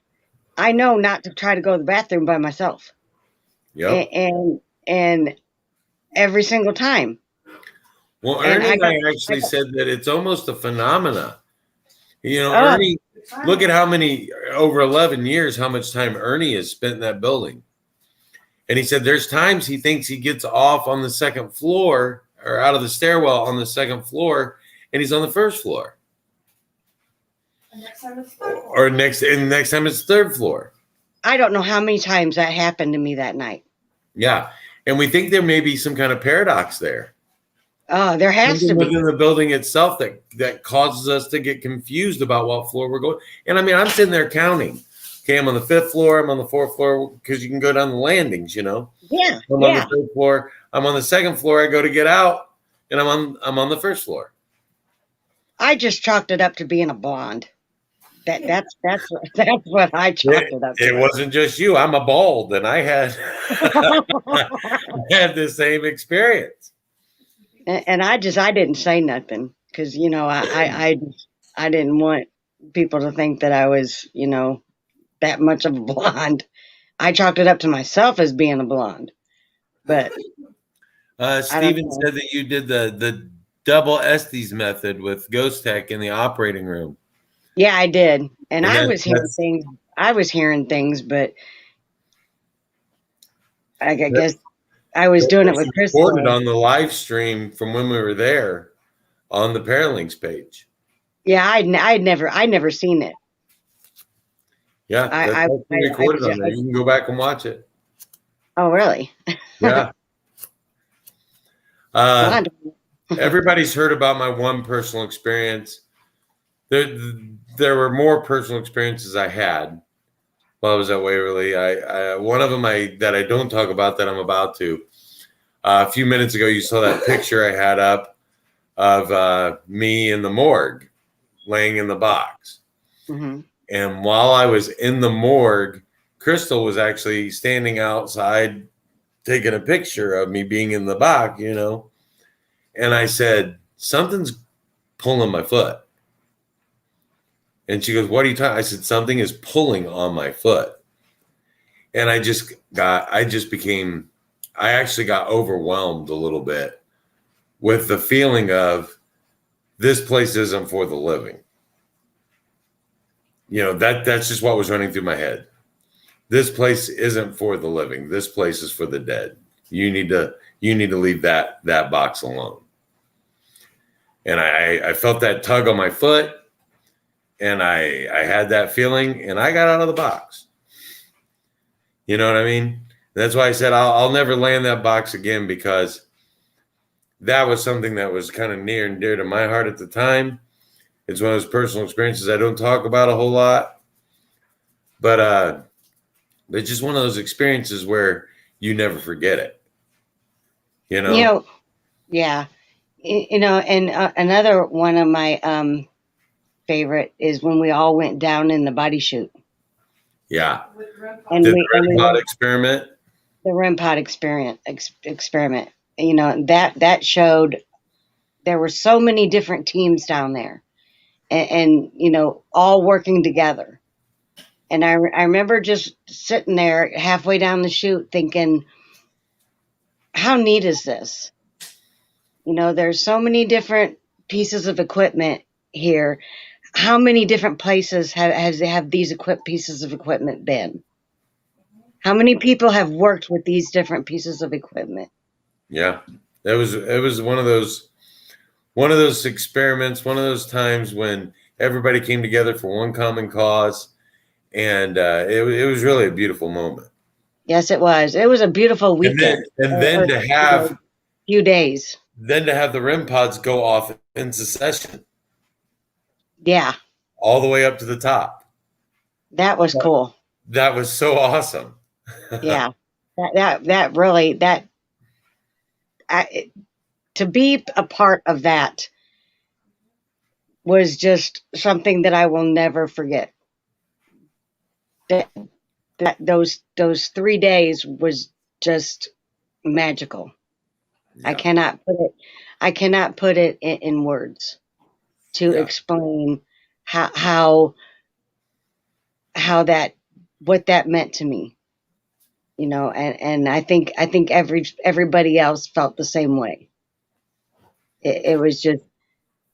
N: I know not to try to go to the bathroom by myself.
B: Yep.
N: And every single time.
B: Well, Ernie and I actually said that it's almost a phenomena. Ernie, look at how many, over 11 years, how much time Ernie has spent in that building. And he said there's times he thinks he gets off on the second floor or out of the stairwell on the second floor, and he's on the first floor.
C: Next time it's third floor.
B: Or next time it's third floor.
N: I don't know how many times that happened to me that night.
B: Yeah. And we think there may be some kind of paradox there.
N: There has to be.
B: Within the building itself that causes us to get confused about what floor we're going. And I mean, I'm sitting there counting. Okay, I'm on the fifth floor. I'm on the fourth floor because you can go down the landings,
N: Yeah.
B: I'm on the third floor. I'm on the second floor. I go to get out, and I'm on the first floor.
N: I just chalked it up to being a blonde. That's what I chalked it up to.
B: It wasn't just you. I'm a bald, and I had I had the same experience.
N: And I didn't say nothing because, you know, I didn't want people to think that I was, you know, that much of a blonde. I chalked it up to myself as being a blonde, but I don't
B: Steven
N: know.
B: said that you did the double Estes method with Ghost Tech in the operating room.
N: Yeah, I did. And
B: And
N: I
B: that,
N: was hearing
B: that's
N: things. I was hearing things, but I
B: that,
N: guess I was doing it
B: that's
N: with
B: recorded
N: Crystal.
B: on the live stream from when we were there on the Paralinks page.
N: Yeah, I never seen it.
B: Yeah, that's also recorded on there. You can go back and watch it.
N: Oh, really?
B: Yeah.
N: Well, I
B: Everybody's heard about my one personal experience. There were more personal experiences I had while I was at Waverly. One of them that I don't talk about that I'm about to. A few minutes ago, you saw that picture I had up of me in the morgue, laying in the box.
N: Mhm.
B: And while I was in the morgue, Crystal was actually standing outside taking a picture of me being in the box, you know. And I said, something's pulling my foot. And she goes, what are you talking? I said, something is pulling on my foot. And I actually got overwhelmed a little bit with the feeling of this place isn't for the living. You know, that's just what was running through my head. This place isn't for the living. This place is for the dead. You need to leave that box alone. And I felt that tug on my foot, and I had that feeling, and I got out of the box. You know what I mean? That's why I said I'll never lay in that box again, because that was something that was kind of near and dear to my heart at the time. It's one of those personal experiences I don't talk about a whole lot, but it's just one of those experiences where you never forget it. You know?
N: You know, yeah. You know, and another one of my favorite is when we all went down in the body chute.
B: Yeah.
N: And
B: Did
N: we
B: the REM pod
N: went
B: experiment?
N: the REM pod experiment. You know, that showed there were so many different teams down there, and you know, all working together. And I remember just sitting there halfway down the chute thinking, how neat is this? You know, there's so many different pieces of equipment here. How many different places have these pieces of equipment been? How many people have worked with these different pieces of equipment?
B: Yeah. It was one of those experiments, one of those times when everybody came together for one common cause, and it was really a beautiful moment.
N: Yes, it was. It was a beautiful weekend.
B: And then to have
N: few days.
B: Then to have the REM pods go off in succession.
N: Yeah.
B: All the way up to the top.
N: That was cool.
B: That was so awesome.
N: Yeah. That really to be a part of that was just something that I will never forget. That those 3 days was just magical. Yeah. I cannot put it in words to explain how that, what that meant to me, you know, and I think everybody else felt the same way. It was just,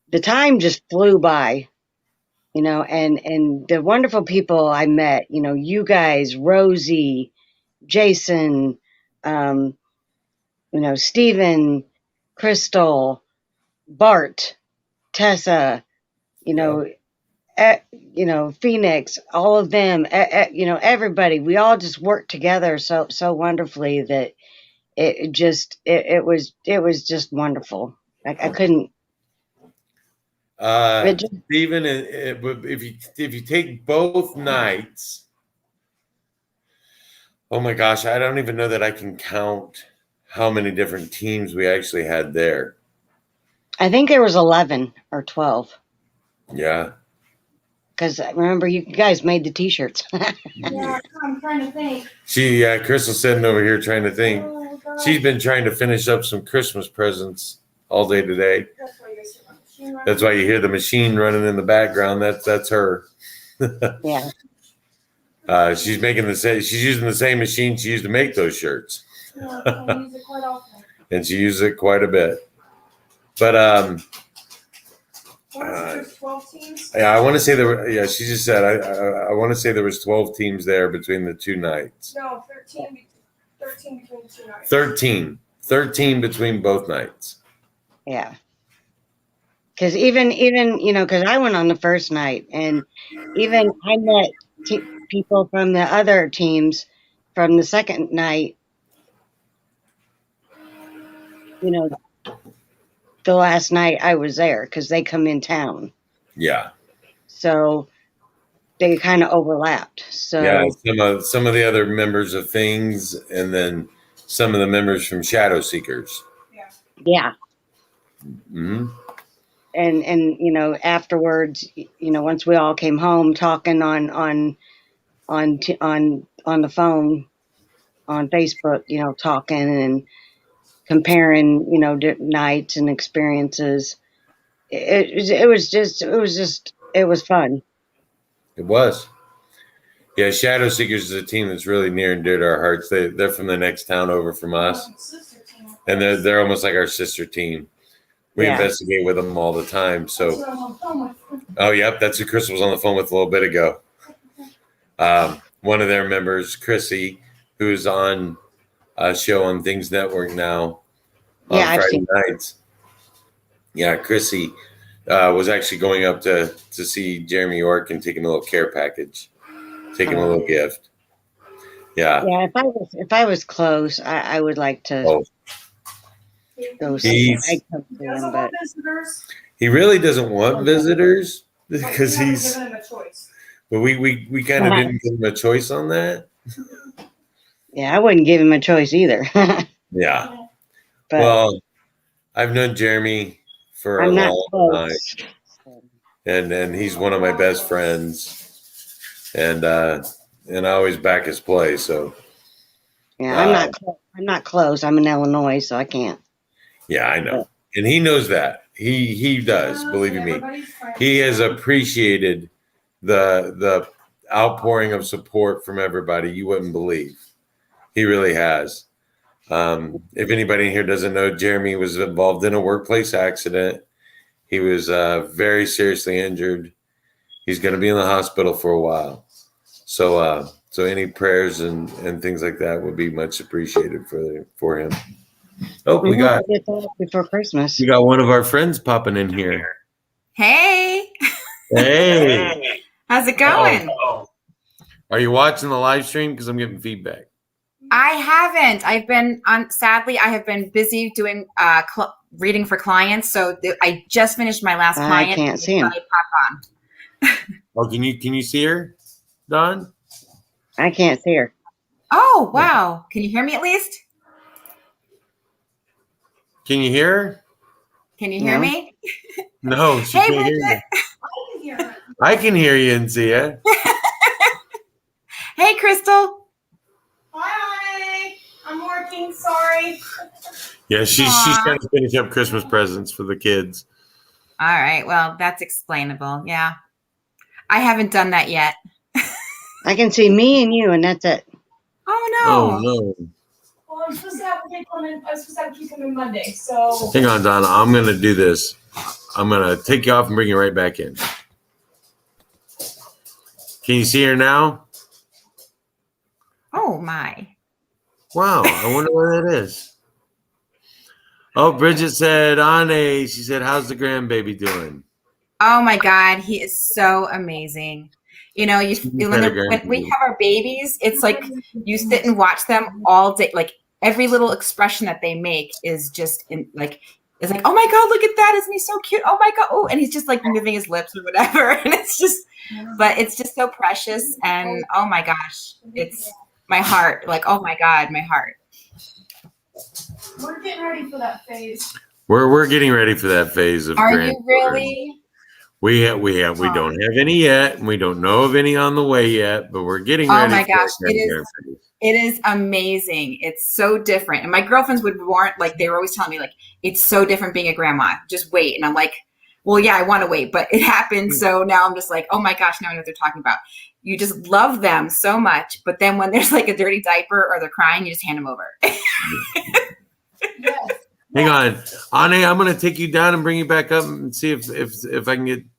N: the time just flew by, you know, and the wonderful people I met, you know, you guys, Rosie, Jason, you know, Stephen, Crystal, Bart, Tessa, you know, Phoenix, all of them, you know, everybody, we all just worked together so wonderfully that it was just wonderful. I couldn't.
B: Stephen, if you take both nights, oh my gosh, I don't even know that I can count how many different teams we actually had there.
N: I think there was 11 or 12.
B: Yeah.
N: Because remember, you guys made the T-shirts.
C: Yeah, I'm trying to think.
B: Crystal's sitting over here trying to think. She's been trying to finish up some Christmas presents all day today. That's why you hear the machine running in the background. That's her.
N: Yeah.
B: She's making the same. She's using the same machine she used to make those shirts, and she uses it quite a bit. But yeah, I want to say there were. Yeah, she just said I want to say there was 12 teams there between the two nights.
C: No, 13 between the 2 nights.
B: 13 between both nights.
N: Yeah. Because even because I went on the first night, and even I met people from the other teams from the second night. The last night I was there because they come in town.
B: Yeah.
N: So they kind of overlapped. So
B: yeah, some of the other members of Things, and then some of the members from Shadow Seekers.
N: Yeah.
B: Mm-hmm.
N: And afterwards, once we all came home, talking on the phone, on Facebook, talking and comparing, nights and experiences. It was fun.
B: It was. Yeah, Shadow Seekers is a team that's really near and dear to our hearts. They're from the next town over from us, and they're almost like our sister team. We investigate with them all the time. So, oh, yep, that's who Chris was on the phone with a little bit ago. One of their members, Chrissy, who's on a show on Things Network now on Friday nights. Yeah, Chrissy was actually going up to see Jeremy York and taking a little care package, taking a little gift. Yeah.
N: Yeah, if I was close, I would like to go see him. But
B: he really doesn't want visitors because he's. But we kind of didn't give him a choice on that.
N: Yeah, I wouldn't give him a choice either.
B: Yeah.
N: But
B: well, I've known Jeremy for a long time, and he's one of my best friends, and I always back his play. So
N: yeah, I'm not close. I'm in Illinois, so I can't.
B: Yeah, I know, and he knows that. He does. Believe me, he has appreciated the outpouring of support from everybody. You wouldn't believe. He really has. If anybody here doesn't know, Jeremy was involved in a workplace accident. He was very seriously injured. He's going to be in the hospital for a while. So any prayers and things like that would be much appreciated for him. Oh, we got
N: before Christmas.
B: We got one of our friends popping in here.
O: Hey.
B: Hey.
O: How's it going?
B: Are you watching the live stream? Because I'm getting feedback.
O: I haven't. Sadly, I have been busy doing reading for clients. So I just finished my last client.
N: I can't see him.
B: Oh, can you see her, Dawn?
N: I can't see her.
O: Oh, wow. Can you hear me at least?
B: Can you hear her?
O: Can you hear me?
B: No, she can't hear you. I can hear you and see you.
O: Hey, Crystal.
C: Hi, I'm working. Sorry.
B: Yeah, she's trying to finish up Christmas presents for the kids.
O: All right. Well, that's explainable. Yeah. I haven't done that yet.
N: I can see me and you, and that's it.
O: Oh, no.
B: Oh, no.
C: Well, I'm supposed to have a kid come in. I was supposed to have a kid come in Monday. So
B: Hang on, Donna. I'm going to do this. I'm going to take you off and bring you right back in. Can you see her now?
O: Oh, my.
B: Wow. I wonder where that is. Oh, Bridget said, Anne, she said, how's the grandbaby doing?
O: Oh, my God. He is so amazing. You know, when we have our babies, it's like you sit and watch them all day. Like every little expression that they make is just it's like, oh my God, look at that. Isn't he so cute? Oh my God. Oh, and he's just like moving his lips or whatever. And it's just so precious. And oh my gosh, it's my heart. Like, oh my God, my heart.
C: we're getting ready for that phase.
B: We're getting ready for that phase of
O: Are you really?
B: We don't have any yet, and we don't know of any on the way yet, but we're getting
O: Oh
B: ready.
O: my
B: for
O: gosh,
B: it.
O: It is amazing. It's so different. And my girlfriends would warn, like, they were always telling me, like, it's so different being a grandma. Just wait. And I'm like, well, yeah, I want to wait, but it happened. So now I'm just like, oh my gosh, now I know what they're talking about. You just love them so much. But then when there's like a dirty diaper or they're crying, you just hand them over.
B: Hang on, Ane, I'm going to take you down and bring you back up and see if I can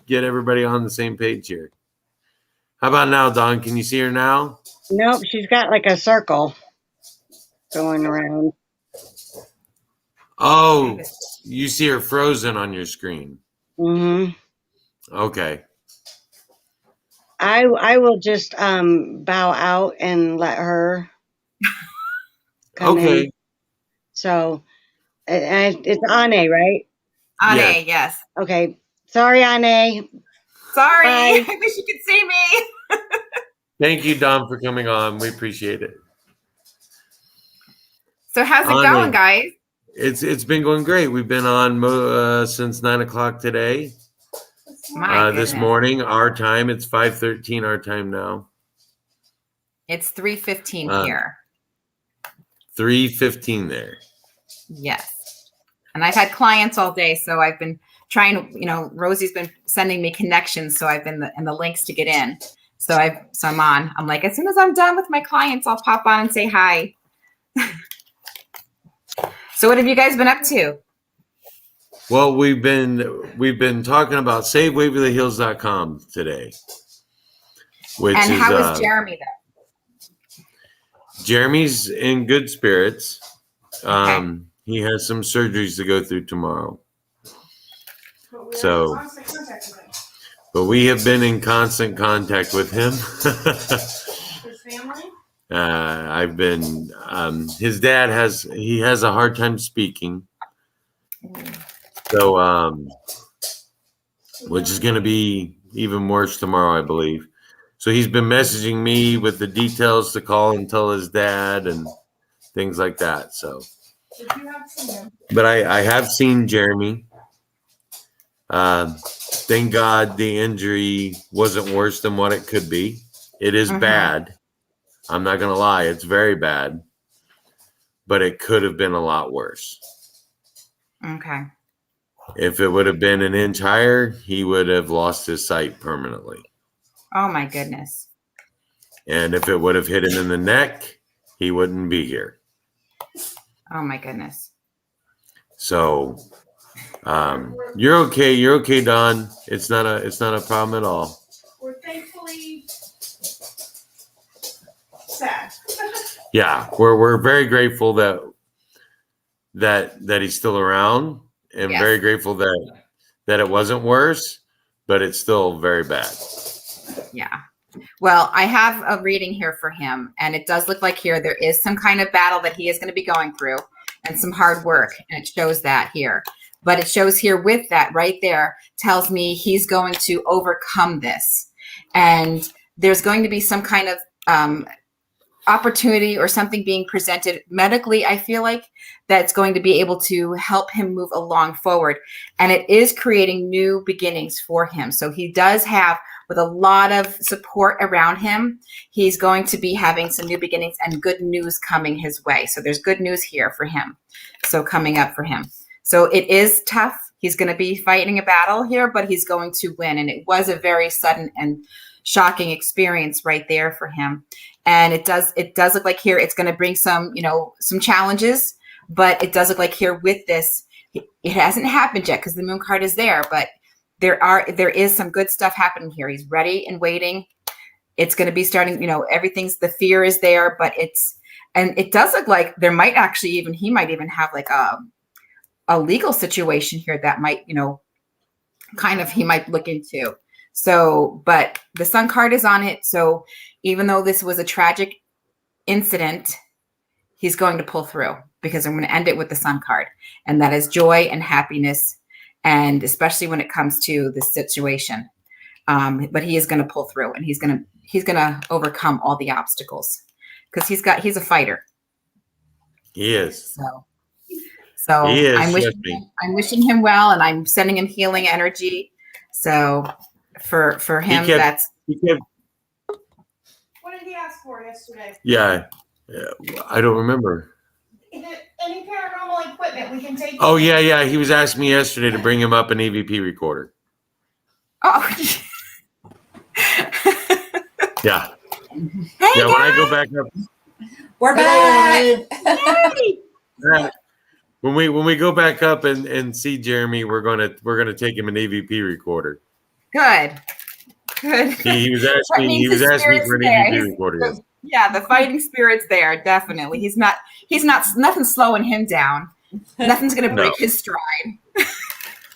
B: get everybody on the same page here. How about now, Dawn? Can you see her now?
N: Nope, she's got like a circle going around.
B: Oh, you see her frozen on your screen.
N: Mm-hmm.
B: Okay.
N: I will just bow out and let her come in. So it's Ane, right?
O: Ane, yes.
N: Okay. Sorry, Ane.
O: Sorry.
N: Bye.
O: I wish you could see me.
B: Thank you, Don, for coming on. We appreciate it.
O: So how's it going, guys?
B: It's been going great. We've been on since 9 o'clock today. This morning, our time. It's 5:13 our time now.
O: It's 3:15 here.
B: 3:15 there.
O: Yes. And I've had clients all day, so I've been trying, Rosie's been sending me connections, so I've been in the links to get in. So I'm on. I'm like, as soon as I'm done with my clients, I'll pop on and say hi. So what have you guys been up to?
B: Well, we've been talking about SaveWaverlyHills.com today.
O: And how is Jeremy though?
B: Jeremy's in good spirits. He has some surgeries to go through tomorrow. So, but we have been in constant contact with him.
C: His family?
B: I've been, his dad has a hard time speaking. So, which is going to be even worse tomorrow, I believe. So he's been messaging me with the details to call and tell his dad and things like that. So, but I have seen Jeremy. Thank God the injury wasn't worse than what it could be. It is bad. I'm not going to lie. It's very bad, but it could have been a lot worse.
O: Okay.
B: If it would have been an inch higher, he would have lost his sight permanently.
O: Oh my goodness.
B: And if it would have hit him in the neck, he wouldn't be here.
O: Oh my goodness.
B: So, you're okay. You're okay, Don. It's not a problem at all.
C: We're thankfully sad.
B: Yeah, we're very grateful that he's still around, and very grateful that it wasn't worse, but it's still very bad.
O: Yeah. Well, I have a reading here for him, and it does look like here there is some kind of battle that he is going to be going through and some hard work, and it shows that here. But it shows here with that right there tells me he's going to overcome this. And there's going to be some kind of opportunity or something being presented medically, I feel like, that's going to be able to help him move along forward. And it is creating new beginnings for him. So he does have, with a lot of support around him, he's going to be having some new beginnings and good news coming his way. So there's good news here for him. So coming up for him. So it is tough. He's going to be fighting a battle here, but he's going to win. And it was a very sudden and shocking experience right there for him. And it does look like here it's going to bring some, some challenges, but it does look like here with this, it hasn't happened yet because the moon card is there, but there is some good stuff happening here. He's ready and waiting. It's going to be starting, the fear is there, but and it does look like there might actually he might even have like a legal situation here that might, he might look into. So, but the Sun card is on it. So even though this was a tragic incident, he's going to pull through because I'm going to end it with the Sun card. And that is joy and happiness. And especially when it comes to this situation. But he is going to pull through and he's going to overcome all the obstacles because he's a fighter.
B: He is.
O: So
B: he is,
O: I'm wishing him well, and I'm sending him healing energy. So for him,
B: What
C: did he ask for yesterday?
B: Yeah, I don't remember.
C: Any paranormal equipment we can take.
B: Oh yeah. He was asking me yesterday to bring him up an EVP recorder.
O: Oh.
B: Yeah.
O: Hey,
B: yeah. When I go back up,
L: We're back.
B: when we go back up and see Jeremy, we're gonna take him an EVP recorder.
O: Good.
B: He was asking me for an EVP recorder.
O: Yeah, the fighting spirit's there, definitely. He's not nothing's slowing him down. Nothing's gonna break his stride.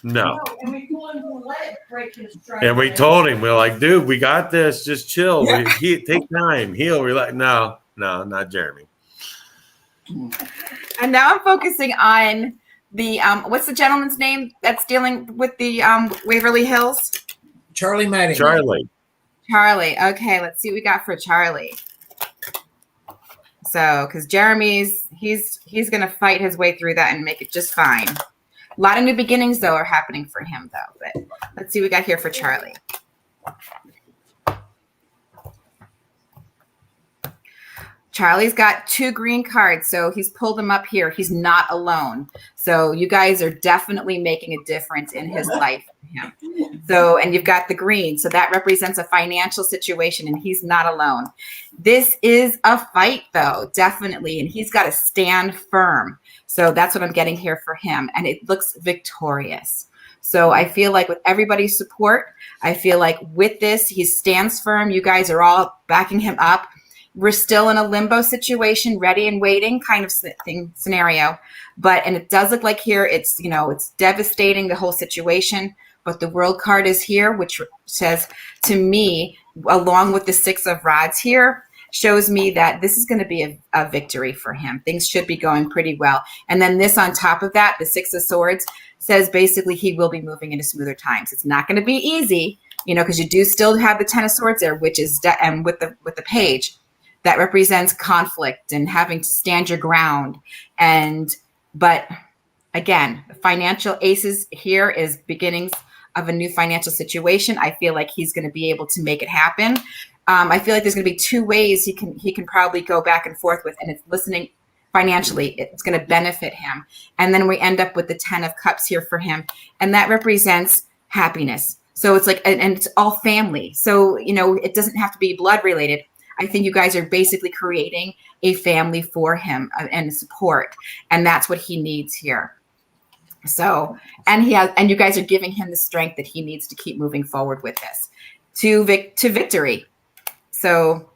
B: No.
C: And we told him to let it break his stride.
B: And we told him, we're like, dude, we got this. Just chill. Take time. Heal. We're like, no, not Jeremy.
O: And now I'm focusing on the what's the gentleman's name that's dealing with the Waverly Hills?
J: Charlie Mattingly.
O: Charlie. Okay, let's see what we got for Charlie. So, because Jeremy's he's gonna fight his way through that and make it just fine. A lot of new beginnings though are happening for him though. But let's see what we got here for Charlie. Charlie's got 2 green cards, so he's pulled them up here. He's not alone. So you guys are definitely making a difference in his life. Yeah. So, and you've got the green. So that represents a financial situation, and he's not alone. This is a fight, though, definitely, and he's got to stand firm. So that's what I'm getting here for him, and it looks victorious. So I feel like with everybody's support, I feel like with this, he stands firm. You guys are all backing him up. We're still in a limbo situation, ready and waiting kind of scenario. And it does look like here it's devastating, the whole situation. But the world card is here, which says to me, along with the 6 of rods here, shows me that this is going to be a victory for him. Things should be going pretty well. And then this on top of that, the 6 of swords, says basically he will be moving into smoother times. It's not going to be easy, because you do still have the 10 of swords there, which is and with the page. That represents conflict and having to stand your ground. But again, the financial aces here is beginnings of a new financial situation. I feel like he's going to be able to make it happen. I feel like there's going to be 2 ways he can probably go back and forth with, and it's listening financially. It's going to benefit him. And then we end up with the 10 of cups here for him. And that represents happiness. So it's like, and it's all family. So, it doesn't have to be blood related. I think you guys are basically creating a family for him and support. And that's what he needs here. So, and you guys are giving him the strength that he needs to keep moving forward with this to victory. So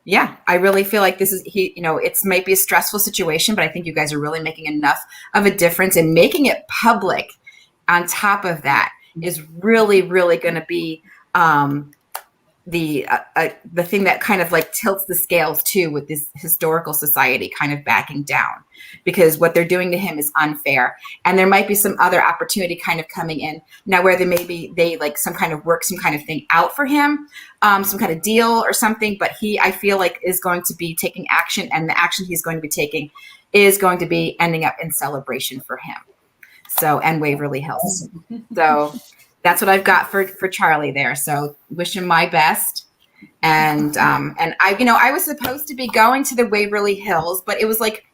O: yeah, I really feel like this is, it might be a stressful situation, but I think you guys are really making enough of a difference, and making it public on top of that is really, really going to be, the thing that kind of like tilts the scales too, with this historical society kind of backing down, because what they're doing to him is unfair. And there might be some other opportunity kind of coming in now where they like some kind of work, some kind of thing out for him, some kind of deal or something. But I feel like is going to be taking action, and the action he's going to be taking is going to be ending up in celebration for him. So, and Waverly Hills. So that's what I've got for Charlie there. So wish him my best. And I was supposed to be going to the Waverly Hills, but it was like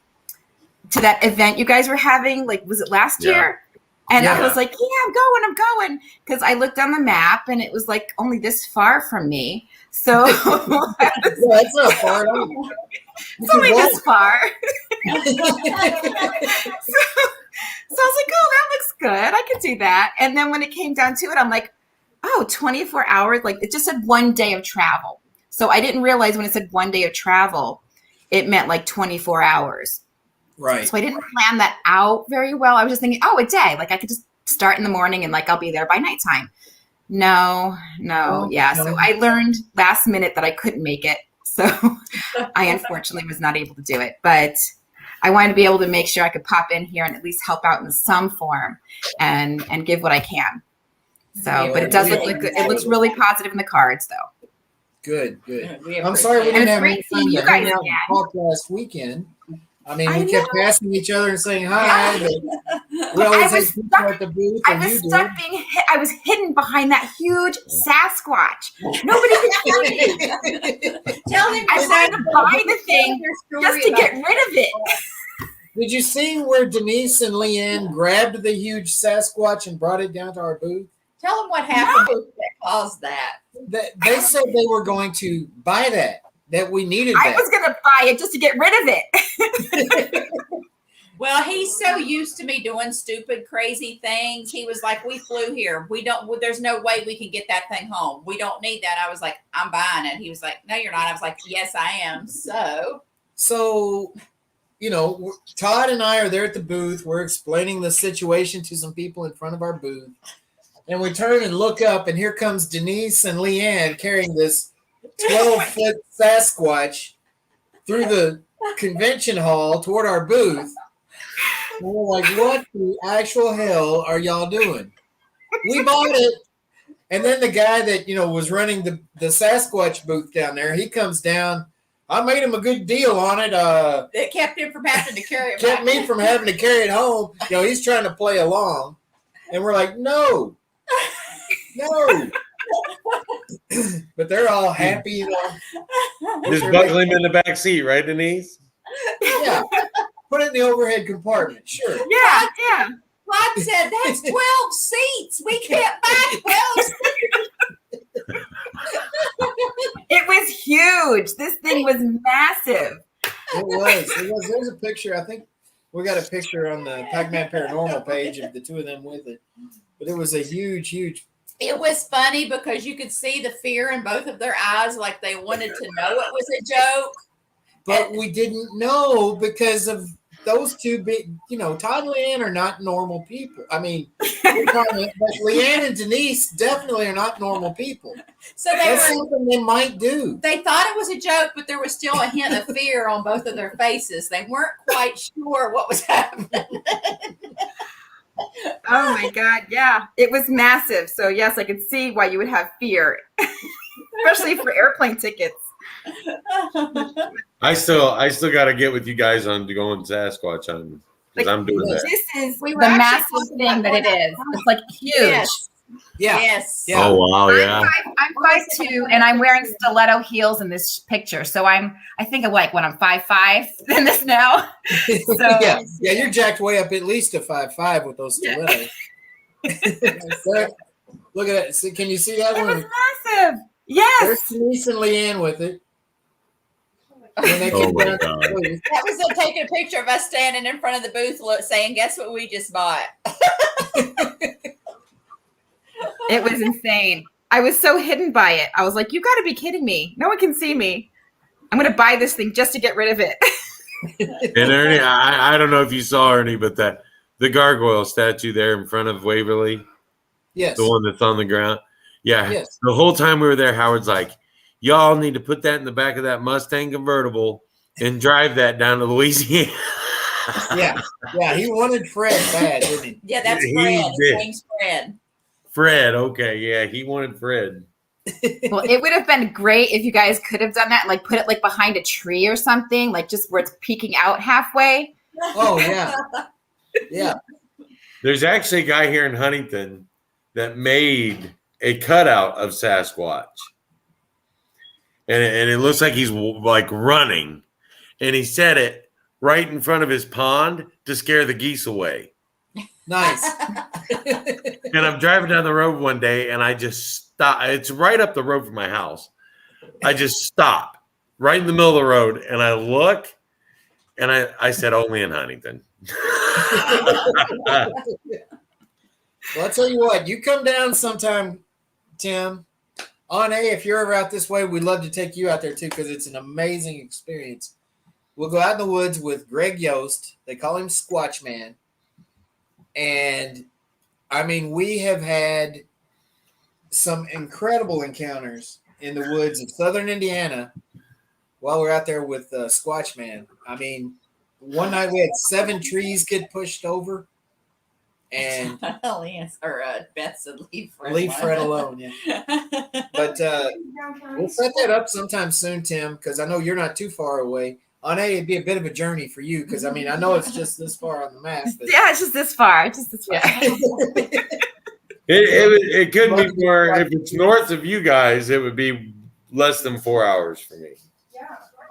O: to that event you guys were having, like, was it last year? And I was like, yeah, I'm going. Because I looked on the map and it was like only this far from me. So
J: it's not far.
O: It's only this far. So I was like, oh, that looks good. I could do that. And then when it came down to it, I'm like, oh, 24 hours. Like, it just said 1 day of travel. So I didn't realize when it said 1 day of travel, it meant like 24 hours.
J: Right.
O: So I didn't plan that out very well. I was just thinking, oh, a day. Like, I could just start in the morning and like I'll be there by nighttime. No. So I learned last minute that I couldn't make it. So I unfortunately was not able to do it. But I wanted to be able to make sure I could pop in here and at least help out in some form and give what I can. So, but it does look good. It looks really positive in the cards, though.
J: Good. I'm sorry we didn't have any time to hang out and talk last weekend. I mean, we kept passing each other and saying hi. But we always had people at the booth.
O: I was stuck being hit. I was hidden behind that huge Sasquatch. Nobody could see me.
L: Tell him
O: I wanted to buy the thing just to get rid of it.
J: Did you see where Denise and Leanne grabbed the huge Sasquatch and brought it down to our booth?
L: Tell them what happened that caused that.
J: They said they were going to buy that we needed that.
O: I was going to buy it just to get rid of it.
L: Well, he's so used to me doing stupid, crazy things. He was like, we flew here. There's no way we can get that thing home. We don't need that. I was like, I'm buying it. He was like, no, you're not. I was like, yes, I am. So,
J: you know, Todd and I are there at the booth. We're explaining the situation to some people in front of our booth. And we turn and look up, and here comes Denise and Leanne carrying this 12-foot Sasquatch through the convention hall toward our booth. And we're like, what the actual hell are y'all doing? We bought it. And then the guy that, you know, was running the Sasquatch booth down there, he comes down. I made him a good deal on it.
L: It kept him from having to carry it.
J: Kept me from having to carry it home. You know, he's trying to play along. And we're like, no. But they're all happy, you know.
B: Just buckle him in the back seat, right, Denise?
J: Yeah. Put it in the overhead compartment. Sure.
O: Yeah.
L: Rod said, that's 12 seats. We can't buy 12 seats.
O: It was huge. This thing was massive.
J: It was. There's a picture. I think we got a picture on the Pac-Man Paranormal page of the two of them with it. But it was a huge.
L: It was funny because you could see the fear in both of their eyes, like they wanted to know it was a joke.
J: But we didn't know because of those two big, you know, Todd and Leanne are not normal people. I mean, but Leanne and Denise definitely are not normal people.
L: So
J: that's something they might do.
L: They thought it was a joke, but there was still a hint of fear on both of their faces. They weren't quite sure what was happening.
O: Oh my God. Yeah. It was massive. So yes, I could see why you would have fear, especially for airplane tickets.
B: I still got to get with you guys on to go on Sasquatch hunting because I'm doing that.
O: This is the massive thing that it is. It's like huge.
L: Yes.
J: Yeah.
L: Yes.
J: Yeah.
B: Oh wow, yeah.
O: I'm 5'2", and I'm wearing stiletto heels in this picture. So I think of like when I'm 5'5" in this now. So,
J: yeah, you're jacked way up at least to 5'5" with those stilettos. Look at that. See, can you see that
O: it
J: one?
O: was massive. Yes.
J: There's Denise and Leanne with it.
B: Oh my God.
L: That was them taking a picture of us standing in front of the booth saying, guess what we just bought?
O: It was insane. I was so hidden by it. I was like, you got to be kidding me. No one can see me. I'm going to buy this thing just to get rid of it.
B: And Ernie, I don't know if you saw Ernie, but the gargoyle statue there in front of Waverly.
J: Yes.
B: The one that's on the ground. Yeah.
J: Yes.
B: The whole time we were there, Howard's like, y'all need to put that in the back of that Mustang convertible and drive that down to Louisiana.
J: Yeah. He wanted Fred bad, didn't he?
L: Yeah, that's
B: He
L: Fred.
B: did.
L: His name's Fred.
B: Fred, okay, yeah, he wanted Fred.
O: Well, it would have been great if you guys could have done that, like put it like behind a tree or something, like just where it's peeking out halfway.
J: Oh yeah. Yeah.
B: There's actually a guy here in Huntington that made a cutout of Sasquatch. And it looks like he's like running. And he set it right in front of his pond to scare the geese away.
J: Nice.
B: And I'm driving down the road one day and I just stop. It's right up the road from my house. I just stop right in the middle of the road and I look and I said, only in Huntington.
J: Well, I'll tell you what, you come down sometime, Tim. If you're ever out this way, we'd love to take you out there too because it's an amazing experience. We'll go out in the woods with Greg Yost. They call him Squatch Man. And I mean, we have had some incredible encounters in the woods of southern Indiana while we're out there with Squatch Man. I mean, one night we had 7 trees get pushed over. And
L: Beth said leave
J: Fred alone. Yeah. But we'll set that up sometime soon, Tim, because I know you're not too far away. it'd be a bit of a journey for you because I mean I know it's just this far on the map. But
O: Yeah, it's just this far. Just this far.
B: It could be more if it's north of you guys. It would be less than 4 hours for me.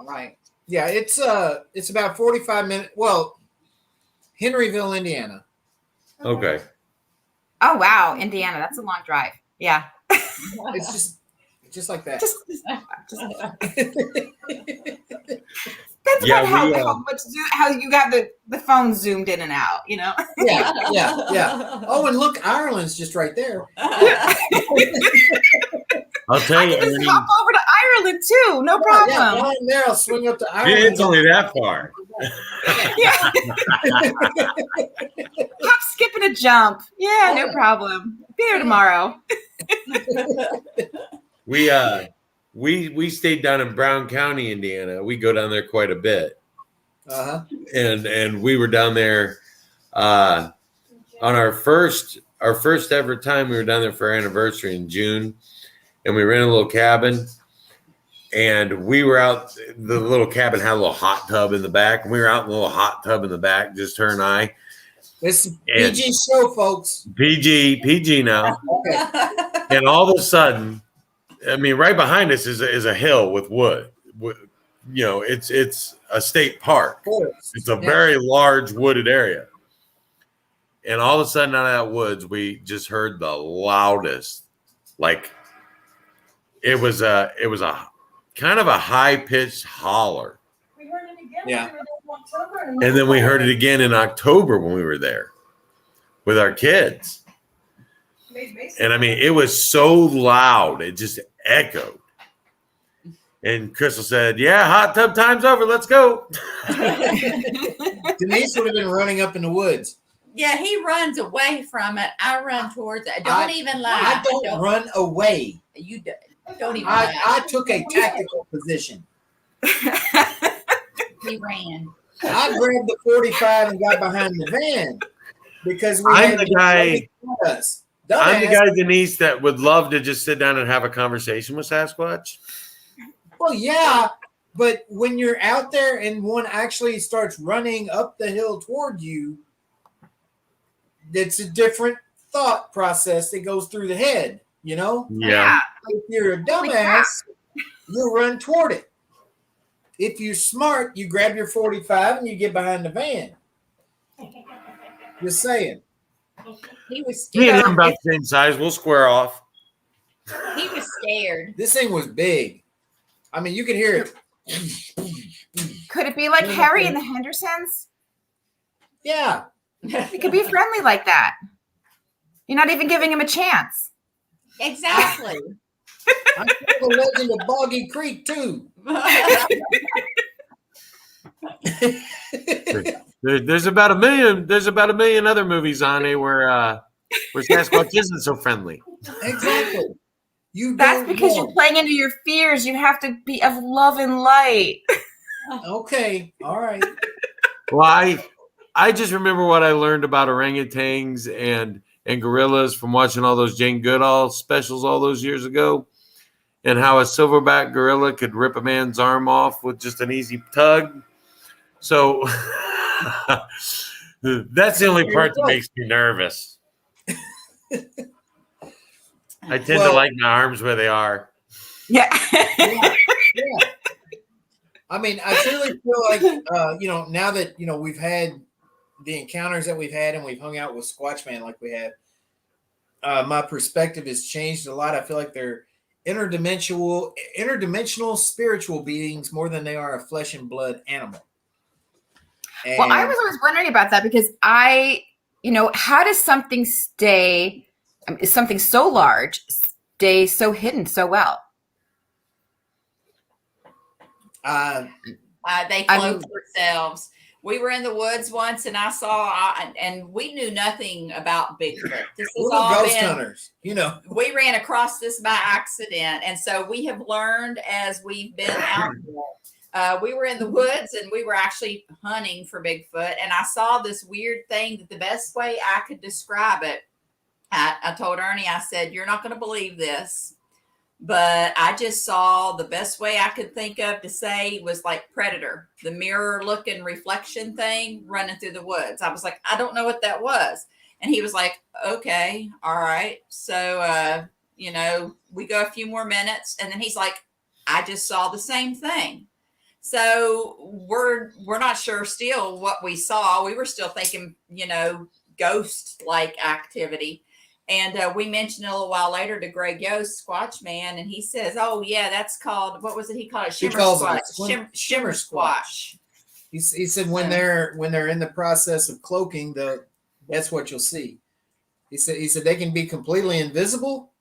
J: Right. Yeah, it's about 45 minutes. Well, Henryville, Indiana.
B: Okay.
O: Oh wow, Indiana. That's a long drive. Yeah.
J: It's just like that.
O: That's
B: Yeah,
O: about how you got the phone zoomed in and out, you know?
J: Yeah. Oh, and look, Ireland's just right there.
B: I'll tell you.
O: Just hop over to Ireland too. No problem.
J: Yeah, while I'm there, I'll swing up to Ireland.
B: It's only that far.
O: Hop, skip, and a jump. Yeah, no problem. Be there tomorrow.
B: We stayed down in Brown County, Indiana. We go down there quite a bit. And we were down there on our first ever time. We were down there for our anniversary in June, and we rented a little cabin. And we were out. The little cabin had a little hot tub in the back, and we were out in the little hot tub in the back, just her and I.
J: It's a PG show, folks.
B: PG now.
J: Okay.
B: And all of a sudden, I mean, right behind us is a hill with wood. You know, it's a state park. It's a very large wooded area. And all of a sudden, out of that woods, we just heard the loudest, like it was a kind of a high pitched holler.
C: We heard it again.
J: Yeah.
B: And then we heard it again in October when we were there with our kids. And I mean, it was so loud, it just echoed. And Crystal said, "Yeah, hot tub time's over. Let's go."
J: Denise would have been running up in the woods.
L: Yeah, he runs away from it. I run towards it. Don't even lie.
J: I don't run away.
L: You don't even lie.
J: I took a tactical position.
L: He ran.
J: I grabbed the 45 and got behind the van because
B: I'm the guy,
J: Dumbass.
B: Denise, that would love to just sit down and have a conversation with Sasquatch.
J: Well, yeah, but when you're out there and one actually starts running up the hill toward you, it's a different thought process that goes through the head, you know?
B: Yeah.
J: If you're a dumbass, you'll run toward it. If you're smart, you grab your 45 and you get behind the van. Just saying.
L: He was
B: Me and
L: scared.
B: him about the same size. We'll square off.
L: He was scared.
J: This thing was big. I mean, you could hear it.
O: Could it be like Harry and the Hendersons?
J: Yeah.
O: It could be friendly like that. You're not even giving him a chance.
L: Exactly.
J: I know the legend of Boggy Creek too.
B: There's about a million. There's about a million other movies on it where Sasquatch isn't so friendly.
J: Exactly.
O: That's because you're playing into your fears. You have to be of love and light.
J: Okay. All right.
B: Well, I just remember what I learned about orangutans and gorillas from watching all those Jane Goodall specials all those years ago, and how a silverback gorilla could rip a man's arm off with just an easy tug. So that's the only part that makes me nervous. I tend to like my arms where they are.
O: Yeah.
J: Yeah. I mean, I truly feel like, now that, we've had the encounters that we've had and we've hung out with Squatchman like we have, my perspective has changed a lot. I feel like they're interdimensional spiritual beings more than they are a flesh and blood animal. And
O: Well, I was always wondering about that because how does something something so large stay so hidden so well?
L: They clothe themselves. We were in the woods once, and I saw, and we knew nothing about Bigfoot. This
J: we're
L: is all
J: ghost hunters,
L: We ran across this by accident, and so we have learned as we've been out there. We were in the woods, and we were actually hunting for Bigfoot, and I saw this weird thing that the best way I could describe it, I told Ernie, I said, "You're not going to believe this, But I just saw the best way I could think of to say was like Predator, the mirror looking reflection thing running through the woods. I was like, I don't know what that was. And he was like, okay, all right. So, we go a few more minutes, and then he's like, I just saw the same thing. So we're not sure still what we saw. We were still thinking, ghost like activity. And we mentioned a little while later to Greg Yost, Squatch Man, and he says, "Oh yeah, that's called, what was it? He called it shimmer squash. Shimmer squash."
J: He said when they're in the process of cloaking, that's what you'll see. He said they can be completely invisible,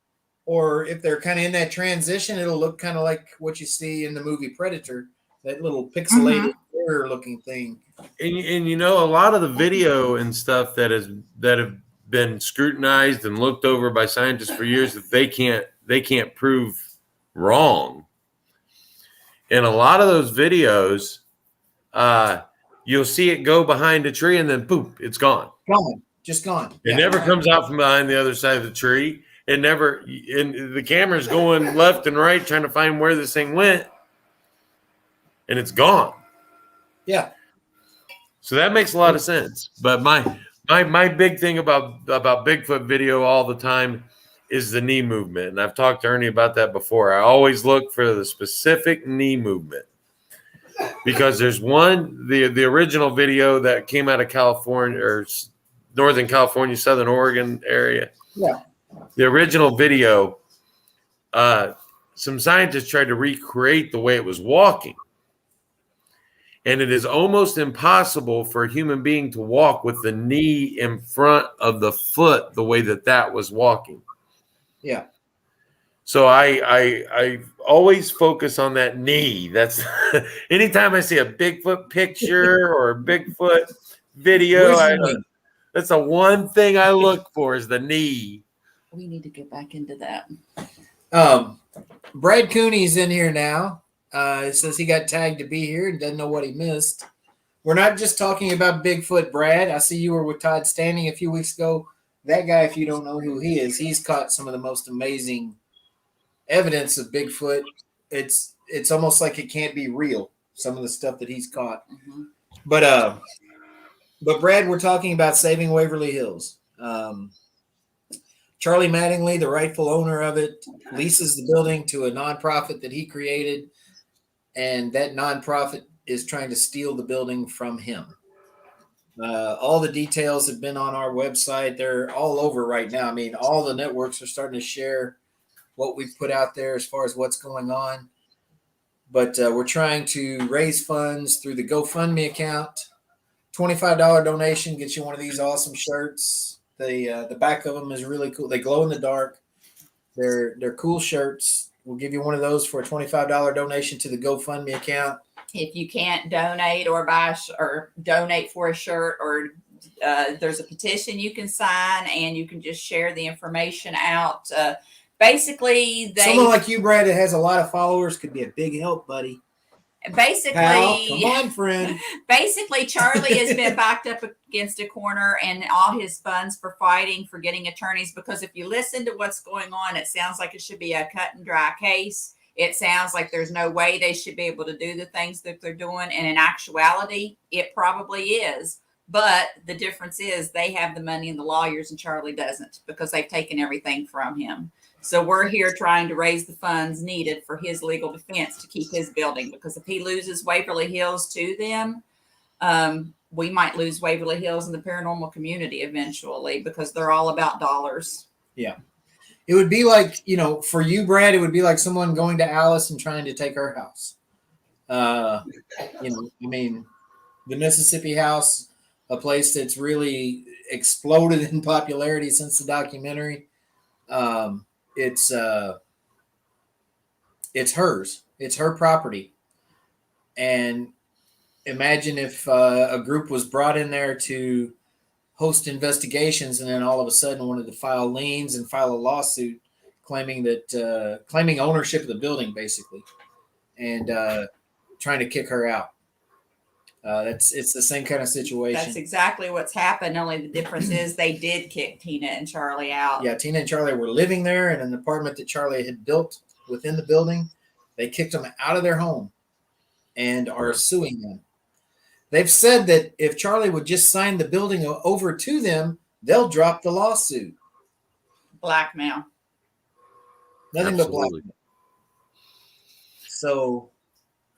J: or if they're kind of in that transition, it'll look kind of like what you see in the movie Predator, that little pixelated mirror looking thing.
B: And a lot of the video and stuff that have been scrutinized and looked over by scientists for years, that they can't prove wrong. In a lot of those videos, you'll see it go behind a tree and then boom, it's gone.
J: Just gone.
B: It never comes out from behind the other side of the tree. And the camera's going left and right trying to find where this thing went, and it's gone.
J: Yeah.
B: So that makes a lot of sense. But my big thing about Bigfoot video all the time is the knee movement. And I've talked to Ernie about that before. I always look for the specific knee movement, because there's the original video that came out of California, or Northern California, Southern Oregon area.
J: Yeah.
B: The original video, some scientists tried to recreate the way it was walking. And it is almost impossible for a human being to walk with the knee in front of the foot the way that was walking.
J: Yeah.
B: So I always focus on that knee. That's anytime I see a Bigfoot picture or a Bigfoot video, that's the one thing I look for is the knee.
L: We need to get back into that.
J: Brad Cooney's in here now. It says he got tagged to be here and doesn't know what he missed. We're not just talking about Bigfoot, Brad. I see you were with Todd Standing a few weeks ago. That guy, if you don't know who he is, he's caught some of the most amazing evidence of Bigfoot. It's almost like it can't be real, some of the stuff that he's caught.
L: Mm-hmm.
J: But Brad, we're talking about Saving Waverly Hills. Charlie Mattingly, the rightful owner of it, leases the building to a nonprofit that he created, and that nonprofit is trying to steal the building from him. All the details have been on our website. They're all over right now. I mean, all the networks are starting to share what we've put out there as far as what's going on. But we're trying to raise funds through the GoFundMe account. $25 donation gets you one of these awesome shirts. The back of them is really cool. They glow in the dark. They're cool shirts. We'll give you one of those for a $25 donation to the GoFundMe account.
L: If you can't donate or buy or donate for a shirt, or there's a petition you can sign, and you can just share the information out. Basically,
J: someone like you, Brad, that has a lot of followers could be a big help, buddy.
L: Basically,
J: Pal, come on, friend.
L: Basically, Charlie has been backed up against a corner, and all his funds for fighting, for getting attorneys, because if you listen to what's going on, it sounds like it should be a cut and dry case. It sounds like there's no way they should be able to do the things that they're doing. And in actuality, it probably is. But the difference is they have the money and the lawyers, and Charlie doesn't, because they've taken everything from him. So we're here trying to raise the funds needed for his legal defense to keep his building, because if he loses Waverly Hills to them, we might lose Waverly Hills in the paranormal community eventually, because they're all about dollars.
J: Yeah. It would be like, for you, Brad, it would be like someone going to Alice and trying to take her house. The Mississippi House, a place that's really exploded in popularity since the documentary. It's hers. It's her property. And imagine if a group was brought in there to host investigations, and then all of a sudden wanted to file liens and file a lawsuit claiming ownership of the building, basically, and trying to kick her out. It's the same kind of situation.
L: That's exactly what's happened. Only the difference is they did kick Tina and Charlie out.
J: Yeah, Tina and Charlie were living there in an apartment that Charlie had built within the building. They kicked them out of their home and are suing them. They've said that if Charlie would just sign the building over to them, they'll drop the lawsuit.
L: Blackmail.
J: Nothing but blackmail. So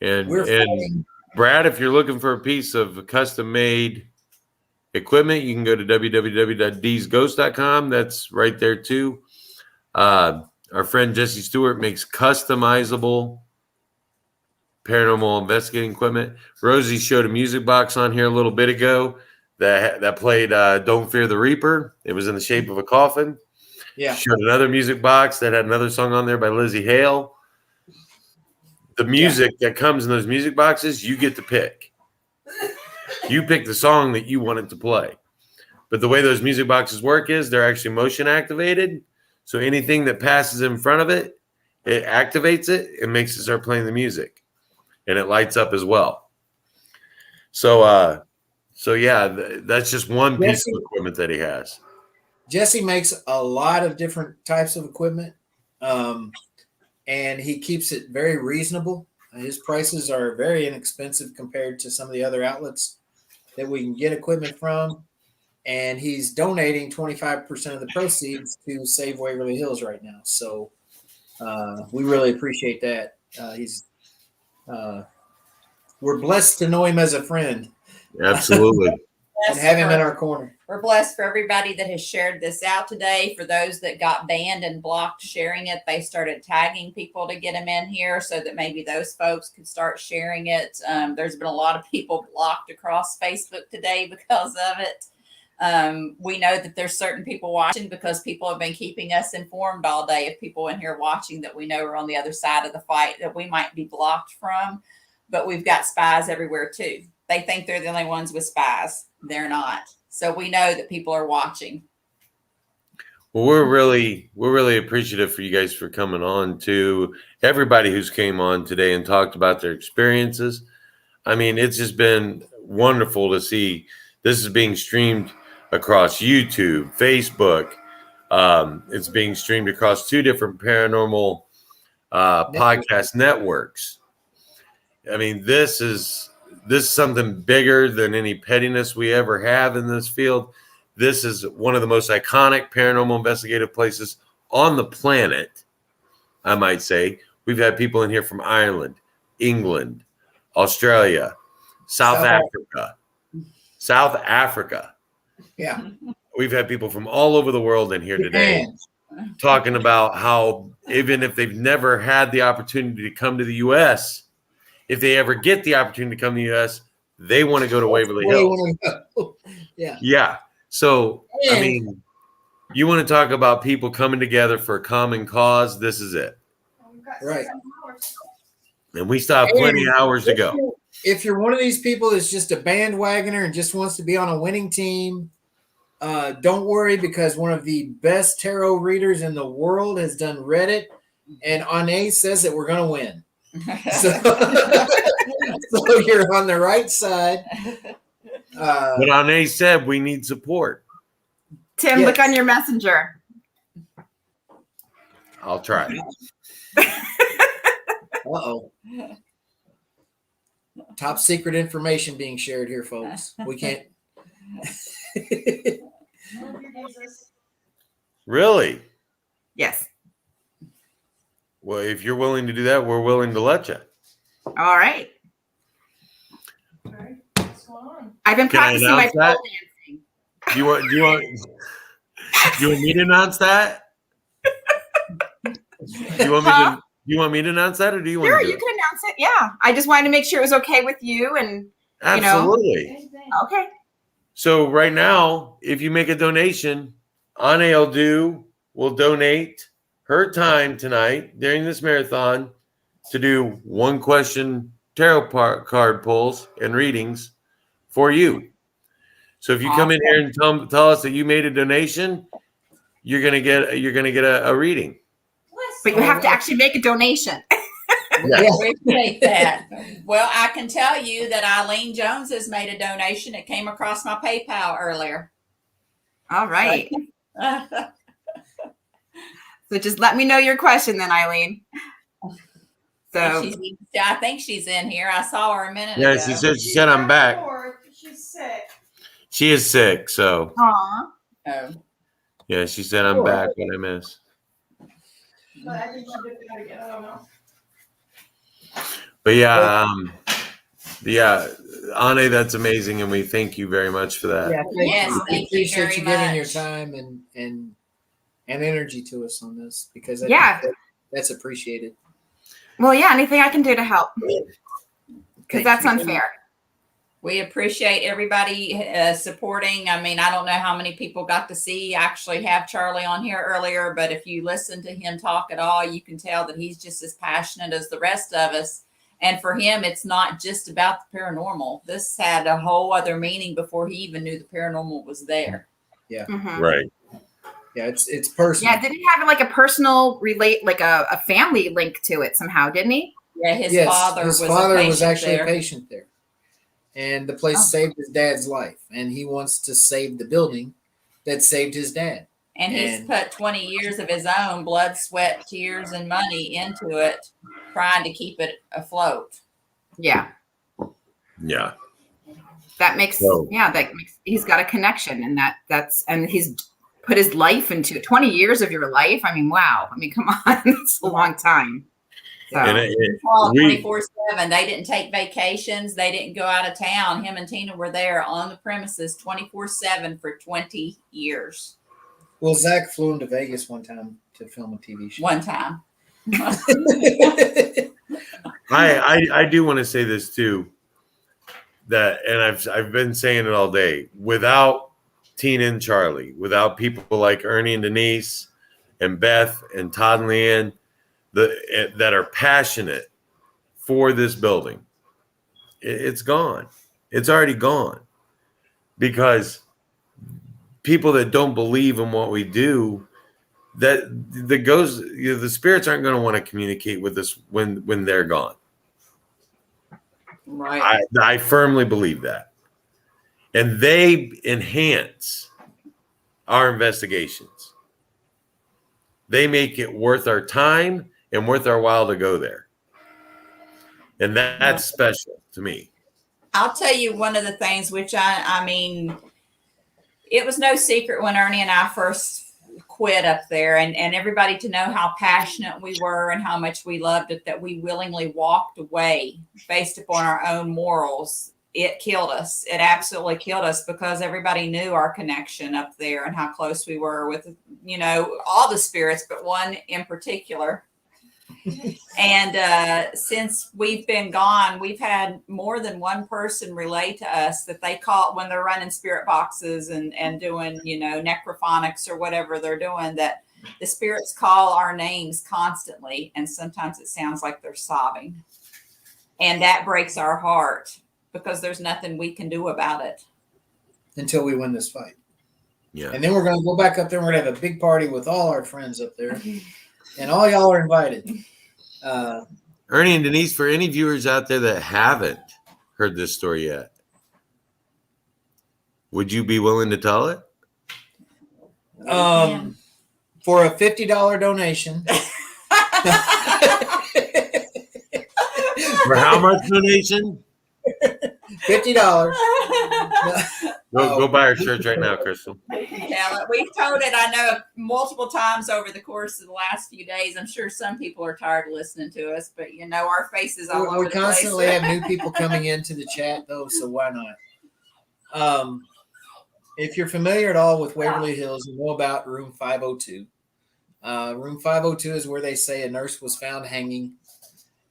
B: And
J: we're fighting.
B: Brad, if you're looking for a piece of custom-made equipment, you can go to www.dsghost.com. That's right there too. Our friend Jesse Stewart makes customizable paranormal investigating equipment. Rosie showed a music box on here a little bit ago that played Don't Fear the Reaper. It was in the shape of a coffin.
J: Yeah.
B: Showed another music box that had another song on there by Lizzie Hale. The music that comes in those music boxes, you get to pick. You pick the song that you want it to play. But the way those music boxes work is they're actually motion activated. So anything that passes in front of it, it activates it and makes it start playing the music. And it lights up as well. So that's just one piece of equipment that he has.
J: Jesse makes a lot of different types of equipment, and he keeps it very reasonable. His prices are very inexpensive compared to some of the other outlets that we can get equipment from. And he's donating 25% of the proceeds to Save Waverly Hills right now. So we really appreciate that. We're blessed to know him as a friend.
B: Absolutely.
J: And have him in our corner.
L: We're blessed for everybody that has shared this out today. For those that got banned and blocked sharing it, they started tagging people to get them in here so that maybe those folks could start sharing it. There's been a lot of people blocked across Facebook today because of it. We know that there's certain people watching because people have been keeping us informed all day of people in here watching that we know are on the other side of the fight that we might be blocked from. But we've got spies everywhere too. They think they're the only ones with spies. They're not. So we know that people are watching.
B: Well, we're really appreciative for you guys for coming on, to everybody who's came on today and talked about their experiences. I mean, it's just been wonderful to see this is being streamed across YouTube, Facebook. It's being streamed across 2 different paranormal podcast networks. I mean, this is something bigger than any pettiness we ever have in this field. This is one of the most iconic paranormal investigative places on the planet, I might say. We've had people in here from Ireland, England, Australia, South Africa.
J: Yeah.
B: We've had people from all over the world in here today talking about how even if they've never had the opportunity to come to the U.S., if they ever get the opportunity to come to the U.S., they want to go to Waverly Hills. Yeah. So, I mean, you want to talk about people coming together for a common cause, this is it.
J: Right.
B: And we still have plenty of hours to go.
J: If you're one of these people that's just a bandwagoner and just wants to be on a winning team, don't worry, because one of the best tarot readers in the world has done Reddit, and Ane says that we're going to win. So you're on the right side.
B: But Ane said we need support.
O: Tim, look on your messenger.
B: I'll try.
J: Uh-oh. Top secret information being shared here, folks. We can't.
B: Really?
O: Yes.
B: Well, if you're willing to do that, we're willing to let you.
O: All right. I've been
B: Can I
O: practicing my
B: announce
O: pole
B: that?
O: dancing.
B: Do you want me to announce that? Do you want me to announce that, or do you want
O: Sure,
B: to do
O: you can announce it. Yeah. I just wanted to make sure it was okay with you, and
B: Absolutely.
O: Okay.
B: So right now, if you make a donation, Ane will donate her time tonight during this marathon to do 1-question tarot card pulls and readings for you. So if you come in here and tell us that you made a donation, you're gonna get a reading.
O: But you have to actually make a donation.
L: We appreciate that. Well, I can tell you that Eileen Jones has made a donation. It came across my PayPal earlier.
O: All right. So just let me know your question then, Eileen. So
L: I think she's in here. I saw her a minute
B: Yeah,
L: ago.
B: she said I'm back.
C: She's sick.
B: She is sick, so
L: Aw. Oh.
B: yeah, she said I'm back. What I miss.
C: But I think she did that again. I don't know.
B: But yeah, Ane, that's amazing, and we thank you very much for that.
J: Yeah,
L: Yes,
J: we
L: thank you
J: appreciate
L: very
J: you giving your
L: much.
J: time and energy to us on this because that's appreciated.
O: Well, yeah, anything I can do to help, because that's unfair.
L: We appreciate everybody supporting. I mean, I don't know how many people got to actually have Charlie on here earlier, but if you listen to him talk at all, you can tell that he's just as passionate as the rest of us. And for him, it's not just about the paranormal. This had a whole other meaning before he even knew the paranormal was there.
J: Yeah.
O: Mm-hmm.
B: Right.
J: Yeah, it's personal.
O: Yeah, didn't he have like a personal like a family link to it somehow, didn't he?
L: Yeah, his father
J: was actually a patient there. And the place saved his dad's life. And he wants to save the building that saved his dad.
L: And he's put 20 years of his own blood, sweat, tears, and money into it, trying to keep it afloat.
O: Yeah.
B: Yeah.
O: That makes he's got a connection, and and he's put his life into it. 20 years of your life. I mean, wow. I mean, come on, that's a long time. So.
L: 24/7. They didn't take vacations. They didn't go out of town. Him and Tina were there on the premises 24/7 for 20 years.
J: Well, Zach flew into Vegas one time to film a TV show.
L: One time.
B: I do want to say this too. And I've been saying it all day. Without Tina and Charlie, without people like Ernie and Denise and Beth and Todd and Leanne that are passionate for this building, it's gone. It's already gone. Because people that don't believe in what we do, the spirits aren't going to want to communicate with us when they're gone.
L: Right.
B: I firmly believe that. And they enhance our investigations. They make it worth our time and worth our while to go there. And that's special to me.
L: I'll tell you one of the things, which I mean, it was no secret when Ernie and I first quit up there, and everybody to know how passionate we were and how much we loved it, that we willingly walked away based upon our own morals. It killed us. It absolutely killed us, because everybody knew our connection up there and how close we were with, all the spirits, but one in particular. And since we've been gone, we've had more than one person relay to us that they call when they're running spirit boxes and doing, necrophonics or whatever they're doing, that the spirits call our names constantly. And sometimes it sounds like they're sobbing. And that breaks our heart, because there's nothing we can do about it.
J: Until we win this fight.
B: Yeah.
J: And then we're going to go back up there. We're going to have a big party with all our friends up there. And all y'all are invited.
B: Ernie and Denise, for any viewers out there that haven't heard this story yet, would you be willing to tell it?
J: For a $50 donation.
B: For how much donation?
J: $50.
B: Go buy our shirts right now, Crystal.
L: Yeah, we've told it, I know, multiple times over the course of the last few days. I'm sure some people are tired of listening to us, but our faces all over the place.
J: We constantly have new people coming into the chat, though, so why not? If you're familiar at all with Waverly Hills, you know about room 502. Room 502 is where they say a nurse was found hanging.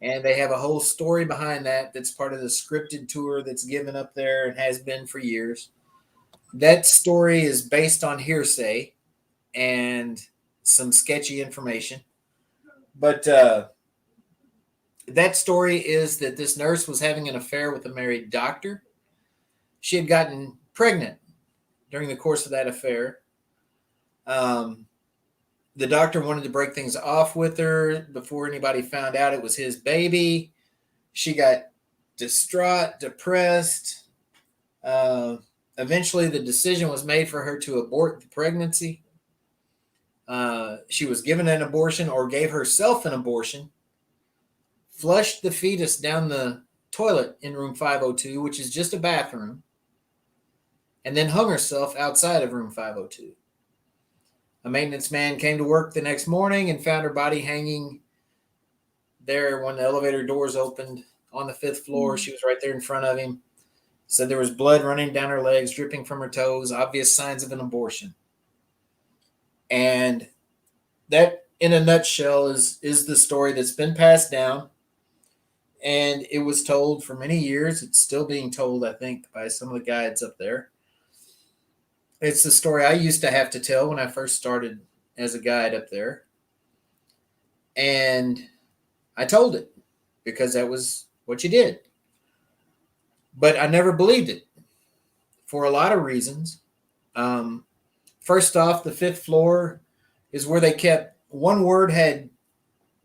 J: And they have a whole story behind that that's part of the scripted tour that's given up there and has been for years. That story is based on hearsay and some sketchy information. But that story is that this nurse was having an affair with a married doctor. She had gotten pregnant during the course of that affair. The doctor wanted to break things off with her before anybody found out it was his baby. She got distraught, depressed. Eventually, the decision was made for her to abort the pregnancy. She was given an abortion, or gave herself an abortion flushed the fetus down the toilet in room 502, which is just a bathroom, and then hung herself outside of room 502. A maintenance man came to work the next morning and found her body hanging there when the elevator doors opened on the 5th floor. She was right there in front of him. Said there was blood running down her legs, dripping from her toes, obvious signs of an abortion. And that, in a nutshell, is the story that's been passed down. And it was told for many years. It's still being told, I think, by some of the guides up there. It's the story I used to have to tell when I first started as a guide up there. And I told it because that was what you did. But I never believed it for a lot of reasons. First off, the 5th floor is where they kept, one word had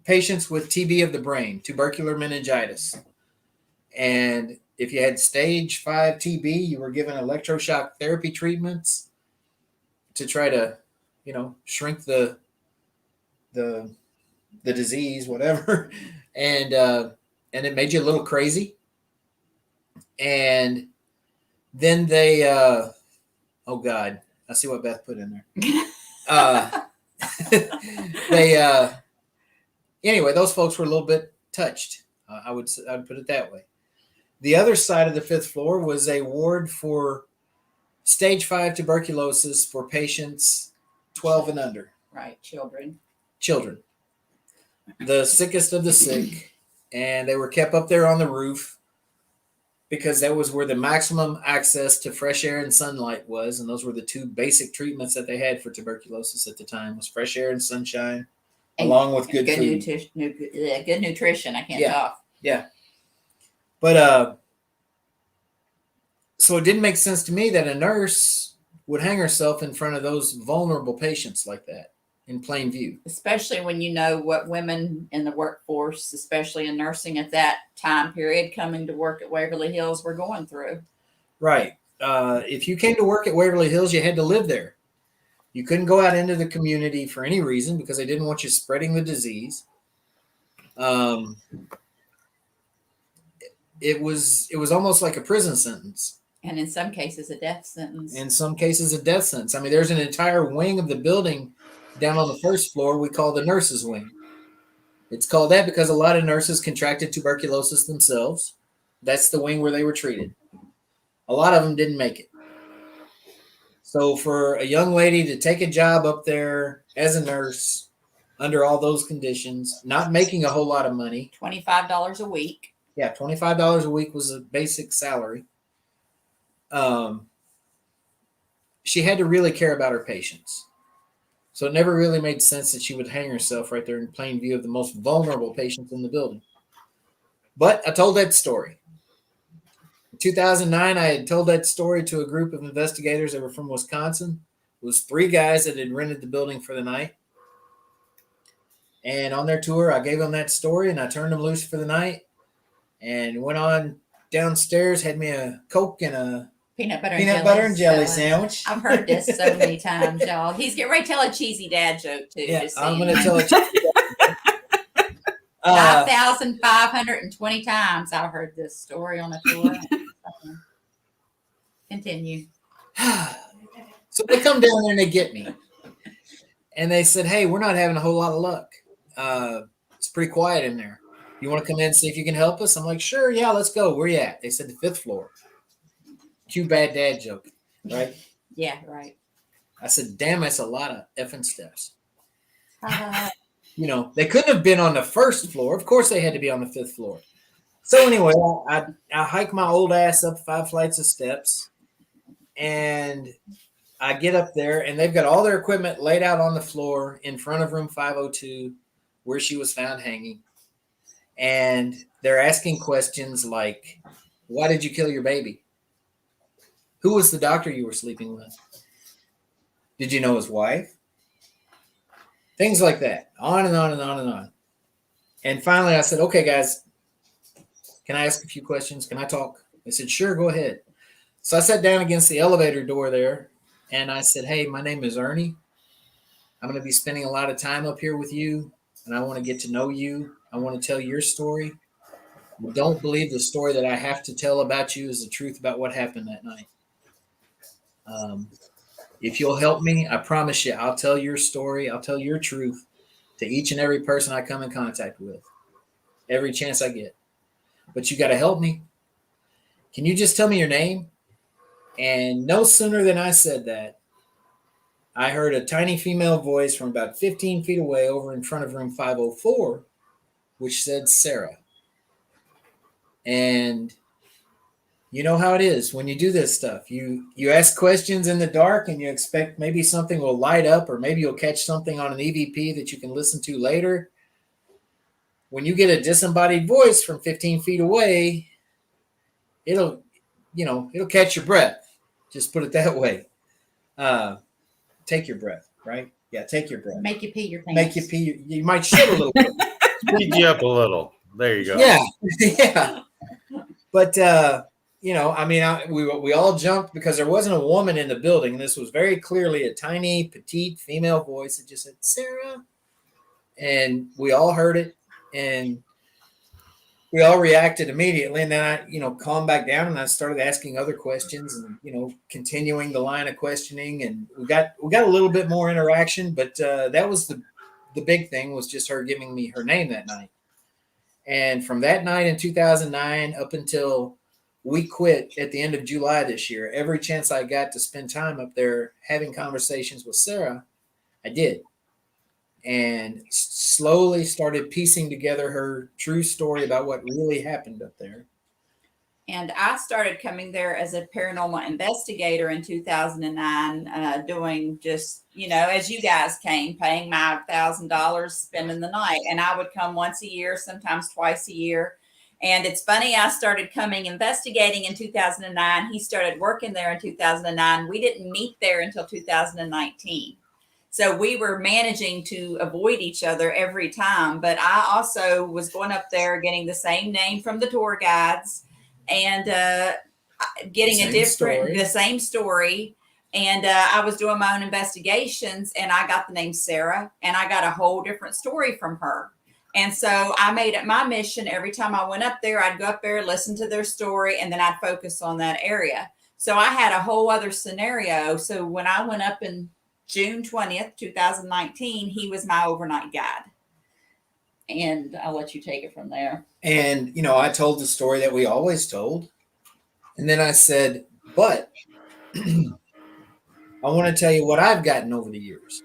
J: patients with TB of the brain, tubercular meningitis. And if you had stage 5 TB, you were given electroshock therapy treatments to try to, shrink the disease, whatever. And it made you a little crazy. And then they, oh God, I see what Beth put in there. Anyway, those folks were a little bit touched. I'd put it that way. The other side of the 5th floor was a ward for stage 5 tuberculosis for patients 12 and under.
L: Right, children.
J: The sickest of the sick. And they were kept up there on the roof because that was where the maximum access to fresh air and sunlight was. And those were the two basic treatments that they had for tuberculosis at the time, was fresh air and sunshine, along with good food.
L: Good nutrition. I can't talk.
J: Yeah. But so it didn't make sense to me that a nurse would hang herself in front of those vulnerable patients like that in plain view.
L: Especially when you know what women in the workforce, especially in nursing at that time period, coming to work at Waverly Hills, were going through.
J: Right. If you came to work at Waverly Hills, you had to live there. You couldn't go out into the community for any reason because they didn't want you spreading the disease. It was almost like a prison sentence.
L: And in some cases, a death sentence.
J: In some cases, a death sentence. I mean, there's an entire wing of the building down on the 1st floor we call the nurses' wing. It's called that because a lot of nurses contracted tuberculosis themselves. That's the wing where they were treated. A lot of them didn't make it. So for a young lady to take a job up there as a nurse under all those conditions, not making a whole lot of money.
L: $25 a week.
J: Yeah, $25 a week was a basic salary. She had to really care about her patients. So it never really made sense that she would hang herself right there in plain view of the most vulnerable patients in the building. But I told that story. In 2009, I had told that story to a group of investigators that were from Wisconsin. It was 3 guys that had rented the building for the night. And on their tour, I gave them that story and I turned them loose for the night and went on downstairs, had me a Coke and a
L: Peanut butter
J: and jelly sandwich.
L: I've heard this so many times, y'all. He's getting ready to tell a cheesy dad joke, too.
J: Yeah, I'm going to tell a cheesy dad joke.
L: 5,520 times I've heard this story on a tour. Continue.
J: So they come down there and they get me. And they said, hey, we're not having a whole lot of luck. It's pretty quiet in there. You want to come in and see if you can help us? I'm like, sure, yeah, let's go. Where you at? They said the 5th floor. Cue bad dad joke, right?
L: Yeah, right.
J: I said, damn, that's a lot of effing steps. They couldn't have been on the 1st floor. Of course they had to be on the 5th floor. So anyway, I hike my old ass up 5 flights of steps, and I get up there, and they've got all their equipment laid out on the floor in front of room 502 where she was found hanging. And they're asking questions like, why did you kill your baby? Who was the doctor you were sleeping with? Did you know his wife? Things like that. On and on and on and on. And finally I said, okay, guys, can I ask a few questions? Can I talk? They said, sure, go ahead. So I sat down against the elevator door there and I said, hey, my name is Ernie. I'm going to be spending a lot of time up here with you and I want to get to know you. I want to tell your story. Don't believe the story that I have to tell about you is the truth about what happened that night. If you'll help me, I promise you, I'll tell your story. I'll tell your truth to each and every person I come in contact with, every chance I get. But you got to help me. Can you just tell me your name? And no sooner than I said that, I heard a tiny female voice from about 15 feet away over in front of room 504, which said Sarah. And you know how it is when you do this stuff. You ask questions in the dark and you expect maybe something will light up, or maybe you'll catch something on an EVP that you can listen to later. When you get a disembodied voice from 15 feet away, it'll catch your breath. Just put it that way. Take your breath, right? Yeah, take your breath.
L: Make you pee your pants.
J: Make you pee. You might shit a little bit.
B: Speed you up a little. There you go.
J: Yeah, yeah. But we all jumped because there wasn't a woman in the building, and this was very clearly a tiny, petite female voice that just said Sarah, and we all heard it, and we all reacted immediately. And then I, calmed back down, and I started asking other questions, and continuing the line of questioning, and we got a little bit more interaction. But that was the big thing, was just her giving me her name that night. And from that night in 2009 up until we quit at the end of July this year, every chance I got to spend time up there having conversations with Sarah, I did. And slowly started piecing together her true story about what really happened up there.
L: And I started coming there as a paranormal investigator in 2009, doing just, as you guys came, paying my $1,000, spending the night. And I would come once a year, sometimes twice a year. And it's funny, I started coming investigating in 2009. He started working there in 2009. We didn't meet there until 2019. So we were managing to avoid each other every time. But I also was going up there getting the same name from the tour guides, and getting the same story. And I was doing my own investigations, and I got the name Sarah, and I got a whole different story from her. And so I made it my mission every time I went up there, I'd go up there, listen to their story, and then I'd focus on that area. So I had a whole other scenario. So when I went up in June 20th, 2019, he was my overnight guide. And I'll let you take it from there.
J: And, I told the story that we always told. And then I said, but I want to tell you what I've gotten over the years.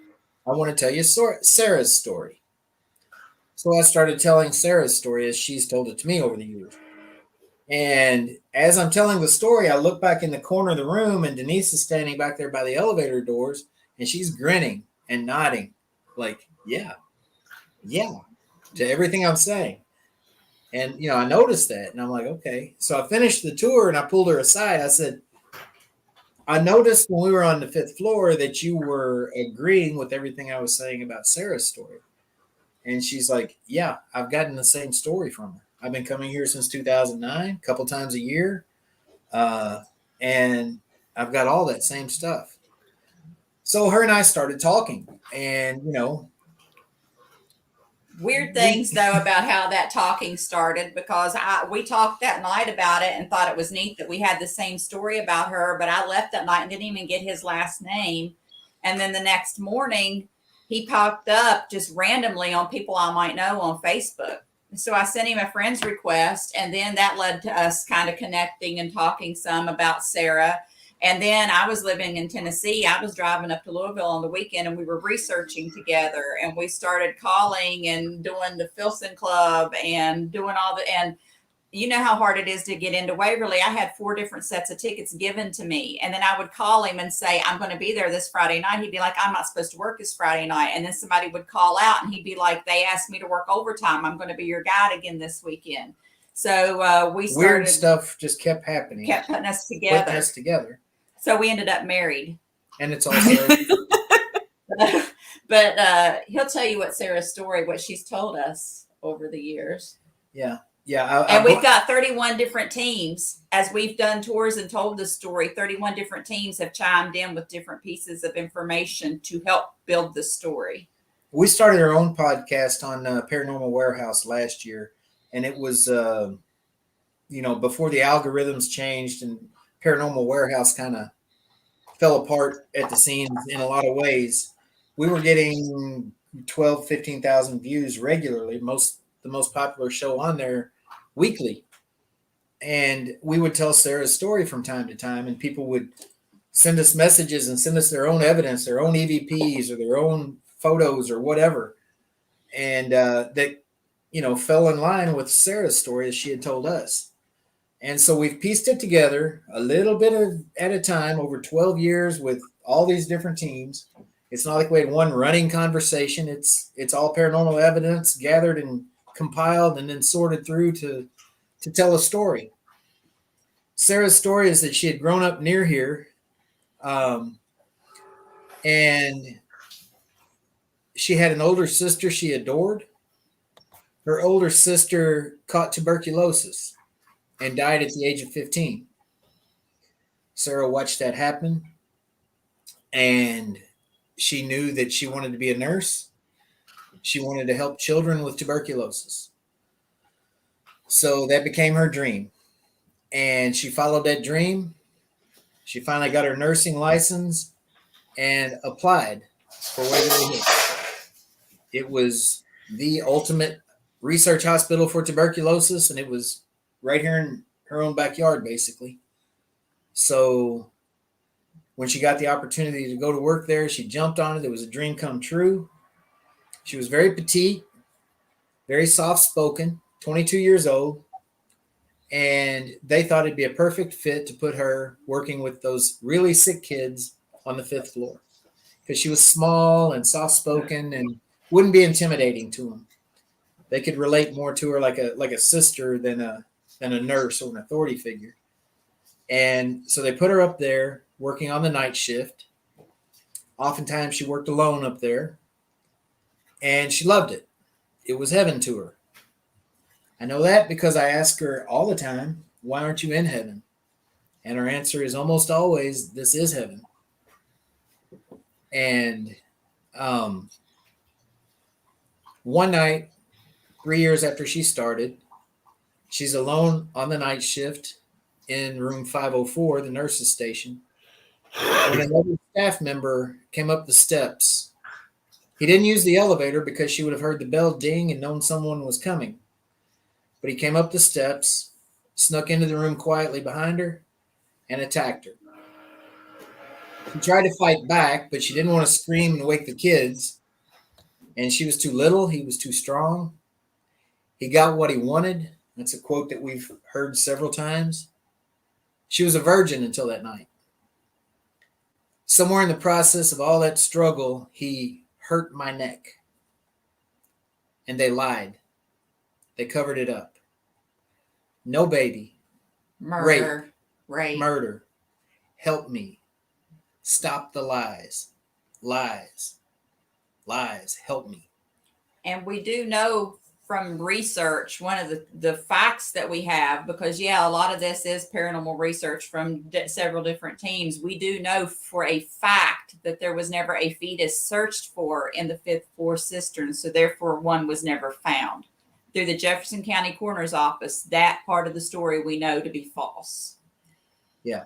J: I want to tell you Sarah's story. So I started telling Sarah's story as she's told it to me over the years. And as I'm telling the story, I look back in the corner of the room, and Denise is standing back there by the elevator doors, and she's grinning and nodding like, yeah, to everything I'm saying. And, I noticed that, and I'm like, okay. So I finished the tour, and I pulled her aside. I said, I noticed when we were on the 5th floor that you were agreeing with everything I was saying about Sarah's story. And she's like, yeah, I've gotten the same story from her. I've been coming here since 2009, a couple times a year. And I've got all that same stuff. So her and I started talking, and,
L: weird things though about how that talking started, because we talked that night about it and thought it was neat that we had the same story about her, but I left that night and didn't even get his last name. And then the next morning he popped up just randomly on people I might know on Facebook. So I sent him a friend's request, and then that led to us kind of connecting and talking some about Sarah. And then I was living in Tennessee. I was driving up to Louisville on the weekend, and we were researching together, and we started calling and doing the Filson Club and doing all the, and you know how hard it is to get into Waverly. I had 4 different sets of tickets given to me. And then I would call him and say, I'm going to be there this Friday night. He'd be like, I'm not supposed to work this Friday night. And then somebody would call out, and he'd be like, they asked me to work overtime. I'm going to be your guide again this weekend. So we started.
J: Weird stuff just kept happening.
L: Kept putting us together. So we ended up married.
J: And it's also.
L: But he'll tell you what Sarah's story, what she's told us over the years.
J: Yeah. Yeah.
L: And we've got 31 different teams. As we've done tours and told the story, 31 different teams have chimed in with different pieces of information to help build the story.
J: We started our own podcast on Paranormal Warehouse last year. And it was before the algorithms changed and Paranormal Warehouse kind of fell apart at the seams in a lot of ways, we were getting 12, 15,000 views regularly, the most popular show on there weekly. And we would tell Sarah's story from time to time, and people would send us messages and send us their own evidence, their own EVPs or their own photos or whatever. And that, fell in line with Sarah's story as she had told us. And so we've pieced it together a little bit at a time over 12 years with all these different teams. It's not like we had one running conversation. It's all paranormal evidence gathered and compiled and then sorted through to tell a story. Sarah's story is that she had grown up near here, and she had an older sister she adored. Her older sister caught tuberculosis and died at the age of 15. Sarah watched that happen, and she knew that she wanted to be a nurse. She wanted to help children with tuberculosis. So that became her dream. And she followed that dream. She finally got her nursing license and applied for Waverly Hills. It was the ultimate research hospital for tuberculosis, and it was right here in her own backyard, basically. So when she got the opportunity to go to work there, she jumped on it. It was a dream come true. She was very petite, very soft-spoken, 22 years old, and they thought it'd be a perfect fit to put her working with those really sick kids on the 5th floor because she was small and soft-spoken and wouldn't be intimidating to them. They could relate more to her like a sister than a nurse or an authority figure. And so they put her up there working on the night shift. Oftentimes she worked alone up there, and she loved it. It was heaven to her. I know that because I ask her all the time, why aren't you in heaven? And her answer is almost always, this is heaven. And one night, 3 years after she started, she's alone on the night shift in room 504, the nurse's station, when another staff member came up the steps. He didn't use the elevator because she would have heard the bell ding and known someone was coming. But he came up the steps, snuck into the room quietly behind her, and attacked her. She tried to fight back, but she didn't want to scream and wake the kids. And she was too little. He was too strong. He got what he wanted. That's a quote that we've heard several times. She was a virgin until that night. Somewhere in the process of all that struggle, he hurt my neck. And they lied. They covered it up. No baby.
L: Murder. Rape.
J: Murder. Help me. Stop the lies. Lies. Lies. Help me.
L: And we do know from research, one of the facts that we have, because a lot of this is paranormal research from several different teams. We do know for a fact that there was never a fetus searched for in the 5th floor cistern. So therefore one was never found. Through the Jefferson County Coroner's Office, that part of the story we know to be false.
J: Yeah.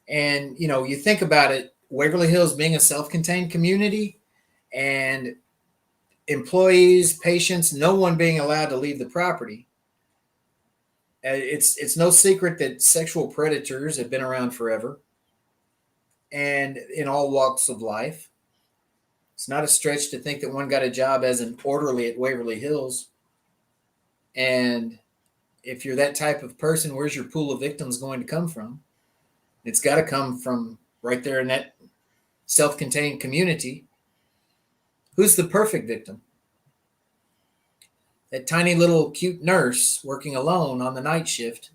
J: And, you think about it, Waverly Hills being a self-contained community and employees, patients, no one being allowed to leave the property. It's no secret that sexual predators have been around forever and in all walks of life. It's not a stretch to think that one got a job as an orderly at Waverly Hills. And if you're that type of person, where's your pool of victims going to come from? It's got to come from right there in that self-contained community. Who's the perfect victim? That tiny little cute nurse working alone on the night shift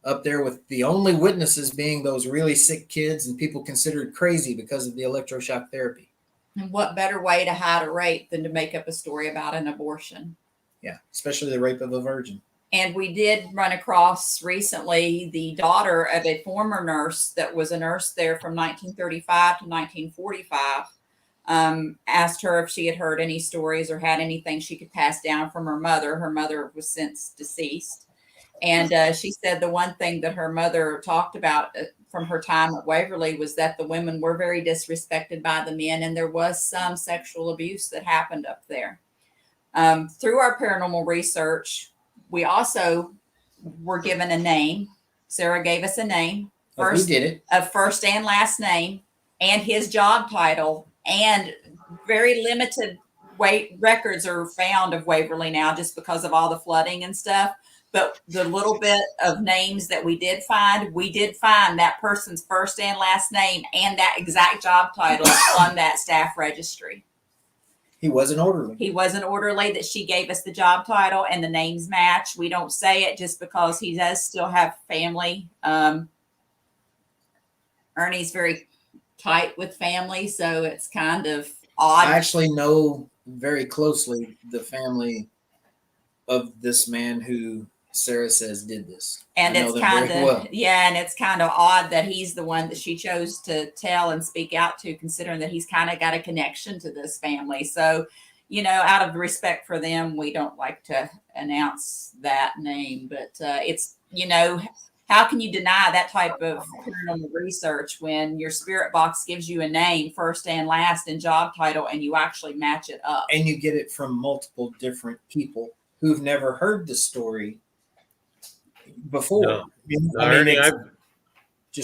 J: up there with the only witnesses being those really sick kids and people considered crazy because of the electroshock therapy.
L: And what better way to hide a rape than to make up a story about an abortion?
J: Yeah, especially the rape of a virgin.
L: And we did run across recently the daughter of a former nurse that was a nurse there from 1935 to 1945. Asked her if she had heard any stories or had anything she could pass down from her mother. Her mother was since deceased. And she said the one thing that her mother talked about from her time at Waverly was that the women were very disrespected by the men, and there was some sexual abuse that happened up there. Through our paranormal research, we also were given a name. Sarah gave us a name.
J: We did it.
L: A first and last name, and his job title, and very limited records are found of Waverly now just because of all the flooding and stuff. But the little bit of names that we did find that person's first and last name and that exact job title on that staff registry.
J: He was an orderly.
L: He was an orderly that she gave us the job title, and the names match. We don't say it just because he does still have family. Ernie's very tight with family, so it's kind of odd.
J: I actually know very closely the family of this man who Sarah says did this.
L: And it's kind of, and it's kind of odd that he's the one that she chose to tell and speak out to, considering that he's kind of got a connection to this family. So, out of respect for them, we don't like to announce that name, but it's, how can you deny that type of paranormal research when your spirit box gives you a name, first and last, and job title, and you actually match it up?
J: And you get it from multiple different people who've never heard the story before.
B: No.
J: Ernie,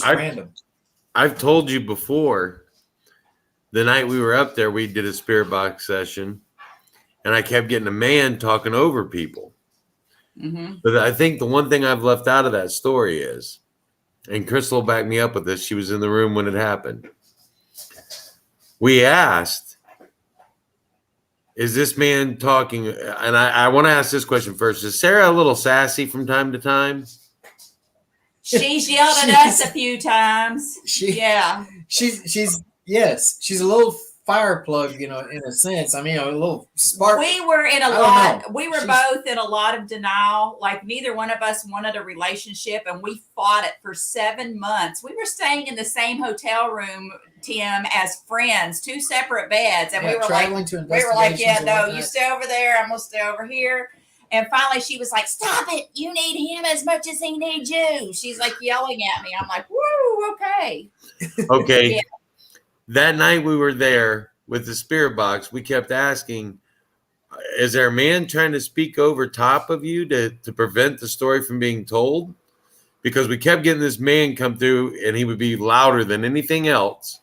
J: random.
B: I've told you before, the night we were up there, we did a spirit box session, and I kept getting a man talking over people.
L: Mm-hmm.
B: But I think the one thing I've left out of that story is, and Crystal backed me up with this, she was in the room when it happened. We asked, is this man talking? And I want to ask this question first. Is Sarah a little sassy from time to time?
L: She's yelled at us a few times.
J: She's a little fire plug, in a sense. I mean, a little spark.
L: We were in a lot. We were both in a lot of denial. Like neither one of us wanted a relationship, and we fought it for 7 months. We were staying in the same hotel room, Tim, as friends, 2 separate beds, and we were like, yeah, no, you stay over there. I'm gonna stay over here. And finally, she was like, "Stop it! You need him as much as he needs you." She's like yelling at me. I'm like, "Woo, okay."
B: Okay.
L: Yeah.
B: That night we were there with the spirit box, we kept asking, is there a man trying to speak over top of you to prevent the story from being told? Because we kept getting this man come through, and he would be louder than anything else.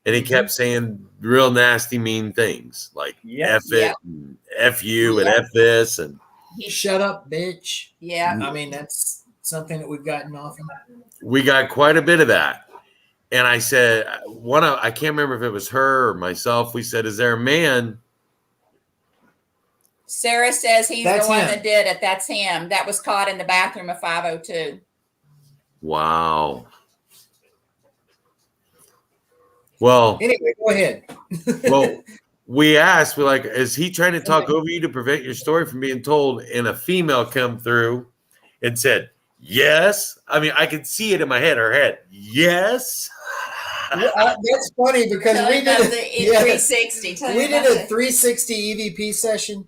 B: And he kept saying real nasty, mean things like F it, and F you, and F this. And
J: shut up, bitch.
L: Yeah.
J: I mean, that's something that we've gotten often.
B: We got quite a bit of that. And I said, I can't remember if it was her or myself. We said, is there a man?
L: Sarah says he's the one that did it. That's him. That was caught in the bathroom of 502.
B: Wow. Well,
J: anyway, go ahead.
B: Well, we asked, we're like, is he trying to talk over you to prevent your story from being told? And a female come through and said, yes. I mean, I could see it in my head, her head. Yes.
J: That's funny because we did a
L: 360.
J: We did a 360 EVP session.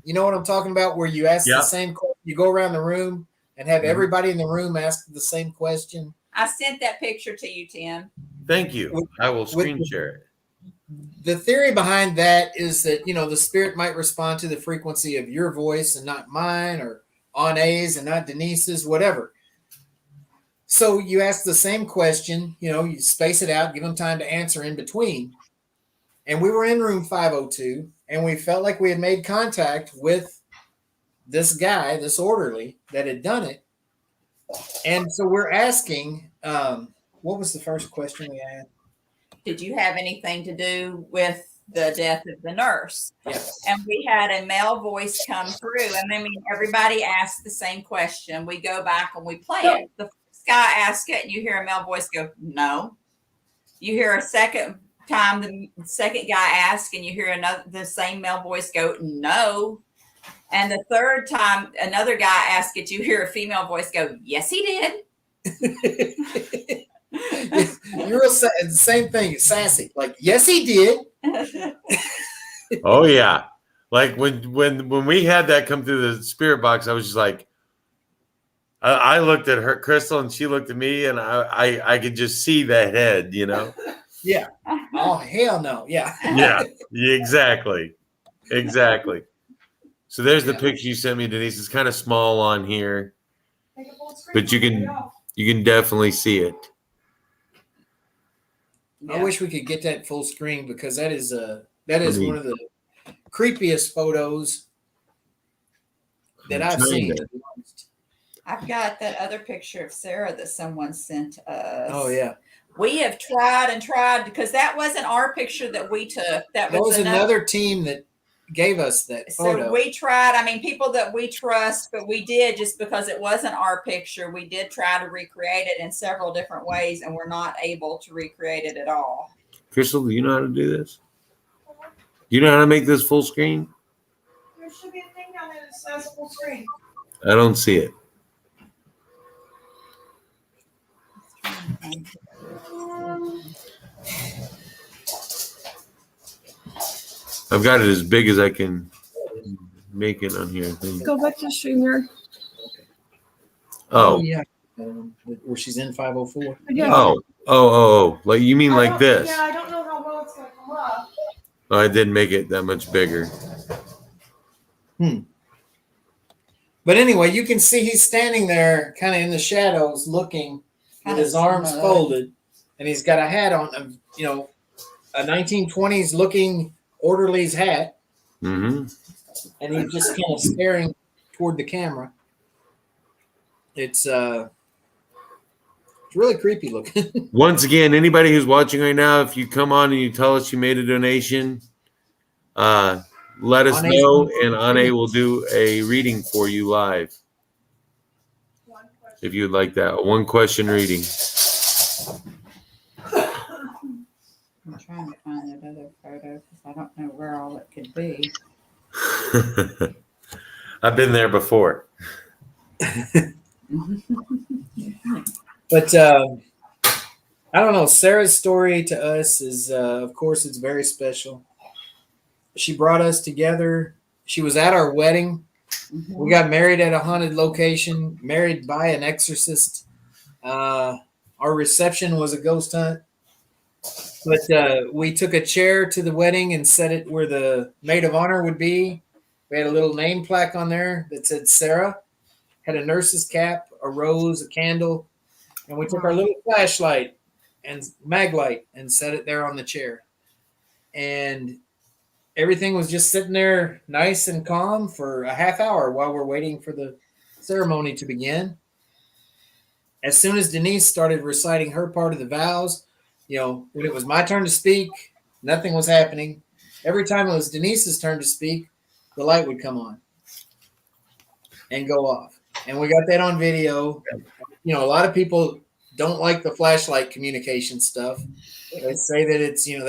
J: You know what I'm talking about? Where you ask the same question, you go around the room and have everybody in the room ask the same question.
L: I sent that picture to you, Tim.
B: Thank you. I will screen share it.
J: The theory behind that is that, the spirit might respond to the frequency of your voice and not mine, or Ana's and not Denise's, whatever. So you ask the same question, you space it out, give them time to answer in between. And we were in room 502, and we felt like we had made contact with this guy, this orderly that had done it. And so we're asking, what was the first question we had?
L: Did you have anything to do with the death of the nurse?
J: Yes.
L: And we had a male voice come through. And I mean, everybody asked the same question. We go back and we play it. The first guy asks it, and you hear a male voice go, no. You hear a second time, the second guy asks, and you hear the same male voice go, no. And the third time another guy asks it, you hear a female voice go, yes, he did.
J: You're the same thing, sassy. Like, yes, he did.
B: Oh yeah, like when we had that come through the spirit box, I was just like, I looked at her, Crystal, and she looked at me, and I could just see that head, you know?
J: Yeah. Oh, hell no. Yeah.
B: Yeah, exactly. Exactly. So there's the picture you sent me, Denise. It's kind of small on here, but you can definitely see it.
J: I wish we could get that full screen because that is one of the creepiest photos that I've seen.
L: I've got that other picture of Sarah that someone sent us.
J: Oh yeah.
L: We have tried and tried because that wasn't our picture that we took. That was
J: another team that gave us that photo.
L: So we tried. I mean, people that we trust, but we did just because it wasn't our picture. We did try to recreate it in several different ways, and we're not able to recreate it at all.
B: Crystal, do you know how to do this? Do you know how to make this full screen?
C: There should be a thing down there that says full screen.
B: I don't see it. I've got it as big as I can make it on here. I think.
C: Go back to StreamYard.
B: Oh.
J: Yeah. Where she's in 504.
C: Yeah.
B: Oh. Like you mean like this?
C: Yeah, I don't know how well it's going to come up.
B: Oh, I didn't make it that much bigger.
J: But anyway, you can see he's standing there kind of in the shadows looking with his arms folded, and he's got a hat on, you know, a 1920s looking orderly's hat.
B: Mm-hmm.
J: And he's just kind of staring toward the camera. It's really creepy looking.
B: Once again, anybody who's watching right now, if you come on and you tell us you made a donation, let us know, and Ane will do a reading for you live. If you'd like that, a one-question reading.
L: I'm trying to find that other photo because I don't know where all it could be.
B: I've been there before.
J: But I don't know. Sarah's story to us is, of course, it's very special. She brought us together. She was at our wedding. We got married at a haunted location, married by an exorcist. Our reception was a ghost hunt. But we took a chair to the wedding and set it where the maid of honor would be. We had a little name plaque on there that said Sarah, had a nurse's cap, a rose, a candle, and we took our little flashlight and mag light and set it there on the chair. And everything was just sitting there nice and calm for a half hour while we're waiting for the ceremony to begin. As soon as Denise started reciting her part of the vows, you know, when it was my turn to speak, nothing was happening. Every time it was Denise's turn to speak, the light would come on and go off. And we got that on video. You know, a lot of people don't like the flashlight communication stuff. They say that it's, you know,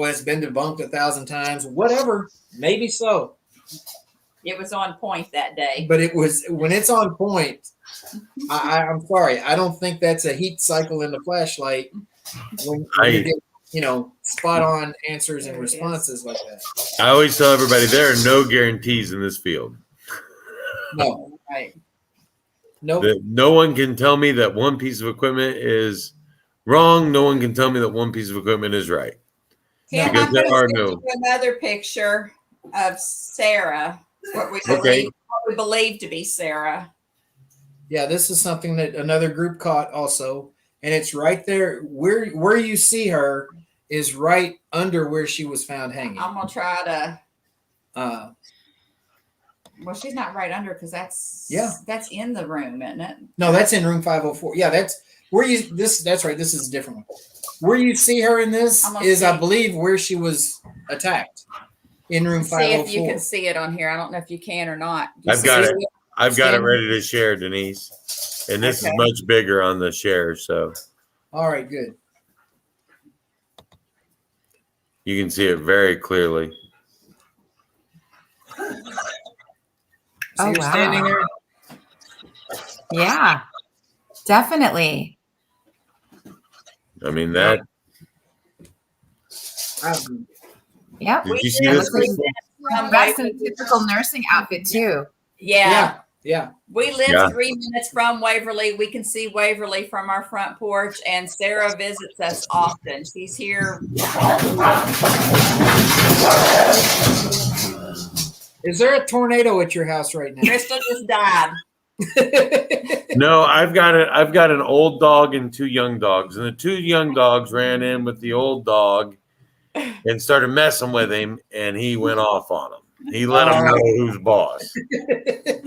J: it's been debunked 1,000 times. Whatever, maybe so.
L: It was on point that day.
J: But it was, when it's on point, I'm sorry, I don't think that's a heat cycle in the flashlight when you get, you know, spot on answers and responses like that.
B: I always tell everybody there are no guarantees in this field.
J: No.
L: Right.
J: Nope.
B: No one can tell me that one piece of equipment is wrong. No one can tell me that one piece of equipment is right.
L: Tim,
B: because
L: I'm
B: there are
L: going to
B: no.
L: send you another picture of Sarah, what we believe to be Sarah.
J: Yeah, this is something that another group caught also, and it's right there where you see her is right under where she was found hanging.
L: I'm gonna try to. Well, she's not right under because that's in the room, isn't it?
J: No, that's in room 504. Yeah, that's where you that's right. This is a different one. Where you see her in this is, I believe, where she was attacked in room 504.
L: See if you can see it on here. I don't know if you can or not.
B: I've got it. I've got it ready to share, Denise. And this is much bigger on the share, so.
J: All right, good.
B: You can see it very clearly.
J: So you're standing there?
O: Yeah, definitely.
B: I mean, that.
O: Yep.
B: Did you see this?
O: That's a typical nursing outfit, too.
L: Yeah.
J: Yeah.
L: We live 3 minutes from Waverly. We can see Waverly from our front porch, and Sarah visits us often. She's here.
J: Is there a tornado at your house right now?
L: Crystal just died.
B: No, I've got an old dog and 2 young dogs, and the 2 young dogs ran in with the old dog and started messing with him, and he went off on him. He let him know who's boss.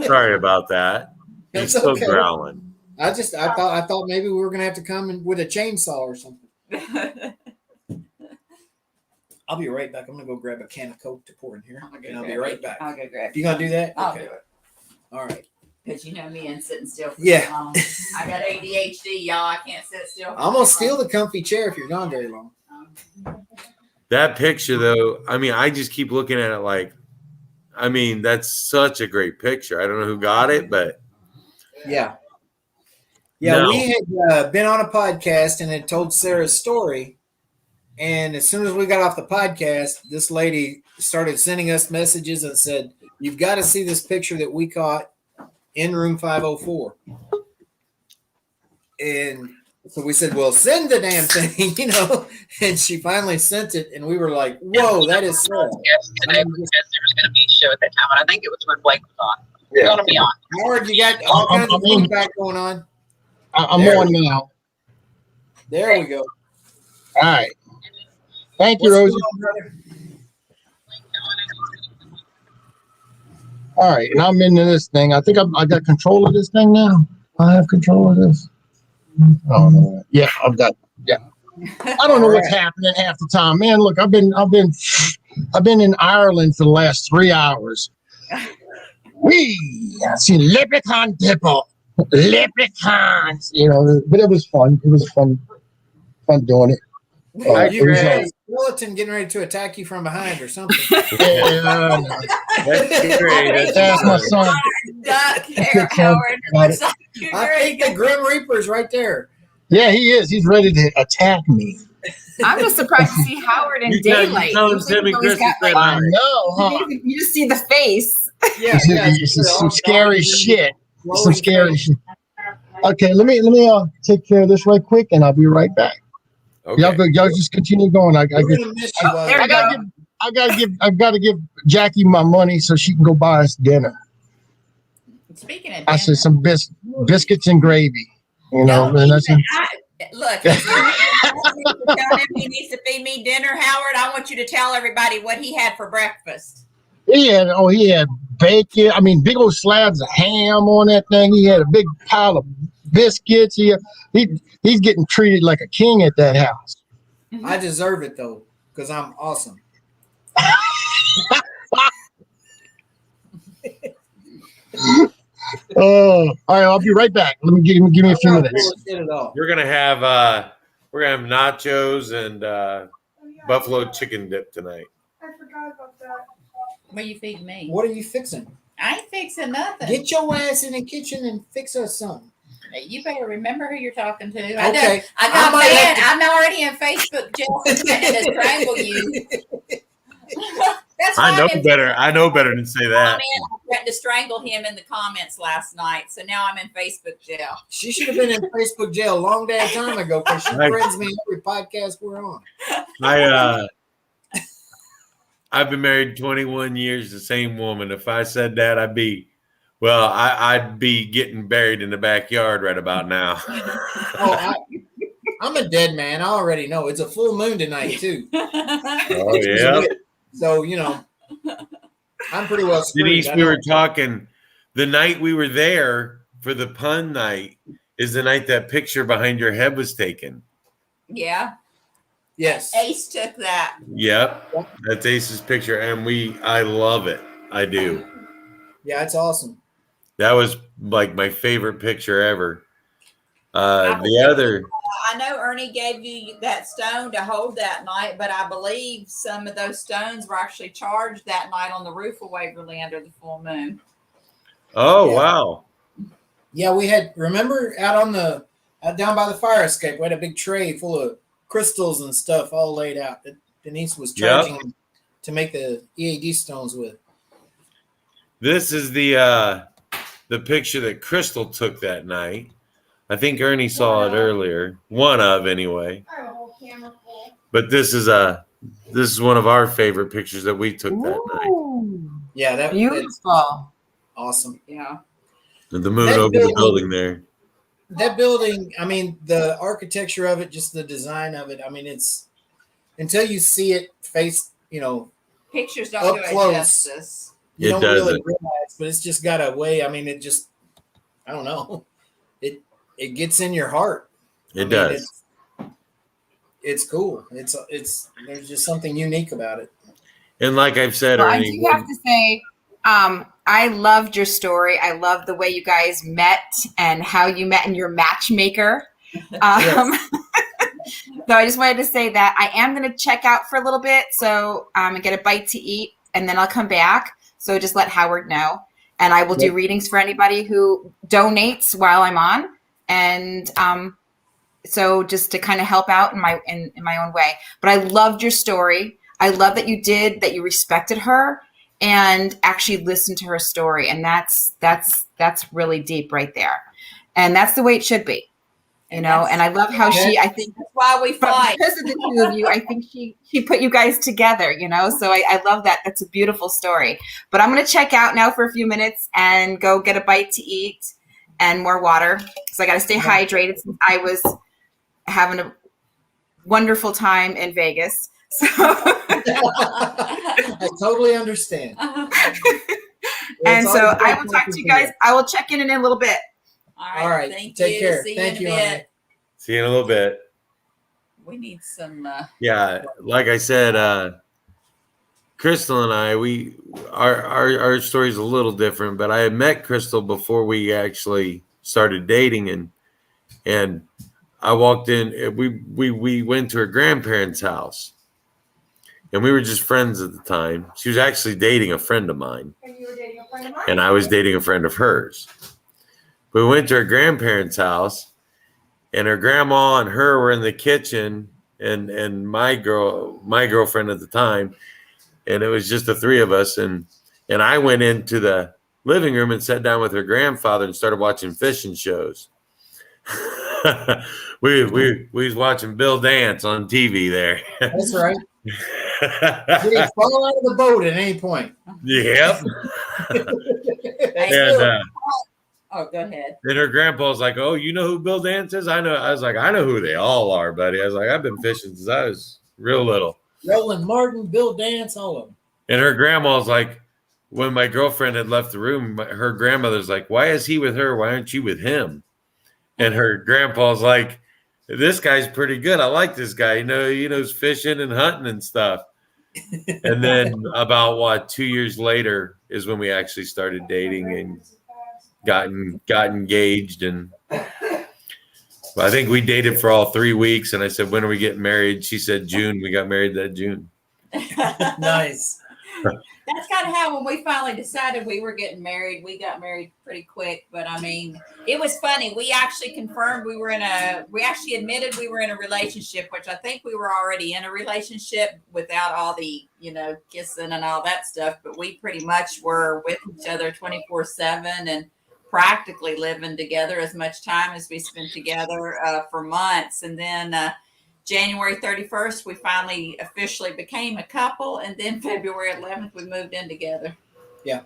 B: Sorry about that. He's
J: That's
B: still
J: okay.
B: growling.
J: I thought maybe we were gonna have to come in with a chainsaw or something. I'll be right back. I'm gonna go grab a can of Coke to pour in here, and I'll be right back.
L: I'll go grab it.
J: You gonna do that?
L: I'll
J: Okay.
L: do it.
J: All right.
L: Because you know me and sitting still for
J: Yeah.
L: so long. I got ADHD, y'all. I can't sit still.
J: I'm gonna steal the comfy chair if you're gone very long.
B: That picture, though, I mean, I just keep looking at it like, I mean, that's such a great picture. I don't know who got it, but
J: Yeah. Yeah,
B: No.
J: we had been on a podcast and had told Sarah's story. And as soon as we got off the podcast, this lady started sending us messages and said, "You've got to see this picture that we caught in room 504." And so we said, "Well, send the damn thing," you know. And she finally sent it, and we were like, "Whoa, that is Sarah."
P: Yesterday because there was going to be a show at that time, and I think it was when Blake was on. Yeah. Going to be on.
J: Howard, you got all kinds of feedback going on.
A: I'm
J: There
A: on
J: we go.
A: now.
J: There we go.
A: All right. Thank you,
J: What's
A: Rosie.
J: going on, brother?
A: All right, and I'm into this thing. I think I got control of this thing now. I have control of this. Oh no. Yeah, I've got. Yeah. I don't know what's happening half the time, man. Look, I've been in Ireland for the last 3 hours. I see leprechaun people, leprechauns. You know, but it was fun. It was fun doing it.
J: You
A: It was,
J: got a skeleton getting ready to attack you from behind or something.
A: yeah, that's my son.
L: Duck,
A: Howard.
L: Howard. Looks like you're
J: I
L: ready
J: think the Grim Reaper's right there.
A: Yeah, he is. He's ready to attack me.
O: I'm just surprised to see Howard in daylight.
B: tell him
O: Usually
B: Timmy
O: he's always got,
B: Christmas
O: like,
A: I know, huh?
O: you just see the face.
J: Yeah,
A: It's some scary shit. Some scary shit. Okay, let me take care of this right quick, and I'll be right back.
B: Okay.
A: Y'all just continue going. I've got to give Jackie my money so she can go buy us dinner.
L: Speaking of
A: I said some biscuits and gravy. You know,
L: Don't
A: and that's
L: look, if you tell him he needs to feed me dinner, Howard, I want you to tell everybody what he had for breakfast.
A: he had bacon. I mean, big old slabs of ham on that thing. He had a big pile of biscuits. He's getting treated like a king at that house.
J: I deserve it though, because I'm awesome.
A: All right, I'll be right back. Give me a few minutes.
B: We're gonna have nachos and buffalo chicken dip tonight.
C: I forgot about that.
L: What are you feeding me?
J: What are you fixing?
L: I ain't fixing nothing.
J: Get your ass in the kitchen and fix us something.
L: You better remember who you're talking to.
J: Okay.
L: I got banned. I'm already in Facebook jail for trying to strangle you. That's why
B: I know
L: I'm in
B: better. I know better than say that.
L: I threatened to strangle him in the comments last night, so now I'm in Facebook jail.
J: She should have been in Facebook jail a long damn time ago because she friends me every podcast we're on.
B: I've been married 21 years, the same woman. If I said that, I'd be getting buried in the backyard right about now.
J: I'm a dead man. I already know. It's a full moon tonight too.
B: Oh yeah.
J: So you know, I'm pretty well screwed.
B: Denise, we were talking. The night we were there for the pun night is the night that picture behind your head was taken.
L: Yeah.
J: Yes.
L: Ace took that.
B: Yep, that's Ace's picture, and I love it. I do.
J: Yeah, it's awesome.
B: That was like my favorite picture ever. I
L: know Ernie gave you that stone to hold that night, but I believe some of those stones were actually charged that night on the roof of Waverly under the full moon.
B: Oh,
J: yeah.
B: Wow.
J: Yeah, we had, remember out down by the fire escape, we had a big tray full of crystals and stuff all laid out that Denise was charging them to make the EAD stones with.
B: This is the the picture that Crystal took that night. I think Ernie saw it earlier. One of, anyway.
C: I have a whole camera full.
B: But this is one of our favorite pictures that we took that night.
J: Yeah, that's
O: beautiful.
J: Awesome.
L: Yeah.
B: The moon
J: That
B: over the building there.
J: That building, I mean, the architecture of it, just the design of it. I mean, it's until you see it face,
L: Pictures don't
J: up
L: do it
J: close.
L: justice.
J: You
B: It
J: don't really
B: doesn't.
J: realize, but it's just got a way. I mean, it just, I don't know. It gets in your heart.
B: It does.
J: It's cool. It's there's just something unique about it.
B: And like I've said,
O: Well, I
B: Ernie,
O: do have to say, I loved your story. I love the way you guys met and how you met and your matchmaker. So I just wanted to say that I am going to check out for a little bit, so and get a bite to eat, and then I'll come back. So just let Howard know, and I will do readings for anybody who donates while I'm on, and so just to kind of help out in my own way. But I loved your story. I love that you respected her and actually listened to her story, and that's really deep right there, and that's the way it should be. And I love how I think
L: that's why we fight.
O: Because of the two of you, I think she put you guys together, so I love that. That's a beautiful story. But I'm going to check out now for a few minutes and go get a bite to eat and more water, because I got to stay hydrated since I was having a wonderful time in Vegas. So
J: I totally understand.
O: And so I will talk to you guys. I will check in a little bit.
L: All right.
J: Take care.
L: See
J: Thank you.
L: in a bit.
B: see you in a little bit.
L: We need some.
B: Yeah, like I said, Crystal and I, our story's a little different, but I had met Crystal before we actually started dating, and I walked in. We went to her grandparents' house, and we were just friends at the time. She was actually dating a friend of mine,
C: And you were dating a friend of mine?
B: and I was dating a friend of hers. We went to her grandparents' house, and her grandma and her were in the kitchen, and my girlfriend at the time, and it was just the three of us. And I went into the living room and sat down with her grandfather and started watching fishing shows. we was watching Bill Dance on TV there.
J: That's right. Did he fall out of the boat at any point?
B: Yep.
L: Oh, go ahead.
B: And her grandpa's like, "Oh, you know who Bill Dance is?" I know. I was like, "I know who they all are, buddy." I was like, "I've been fishing since I was real little."
J: Roland Martin, Bill Dance, all of them.
B: And her grandma's like, when my girlfriend had left the room, her grandmother's like, "Why is he with her? Why aren't you with him?" And her grandpa's like, "This guy's pretty good. I like this guy. He knows fishing and hunting and stuff." And then about 2 years later is when we actually started dating and got engaged. And I think we dated for all 3 weeks. And I said, "When are we getting married?" She said, "June." We got married that June.
J: Nice.
L: That's kind of how when we finally decided we were getting married, we got married pretty quick. But I mean, it was funny. We actually confirmed we actually admitted we were in a relationship, which I think we were already in a relationship without all the, kissing and all that stuff. But we pretty much were with each other 24/7 and practically living together as much time as we spent together for months. And then January 31st, we finally officially became a couple. And then February 11th, we moved in together.
J: Yeah.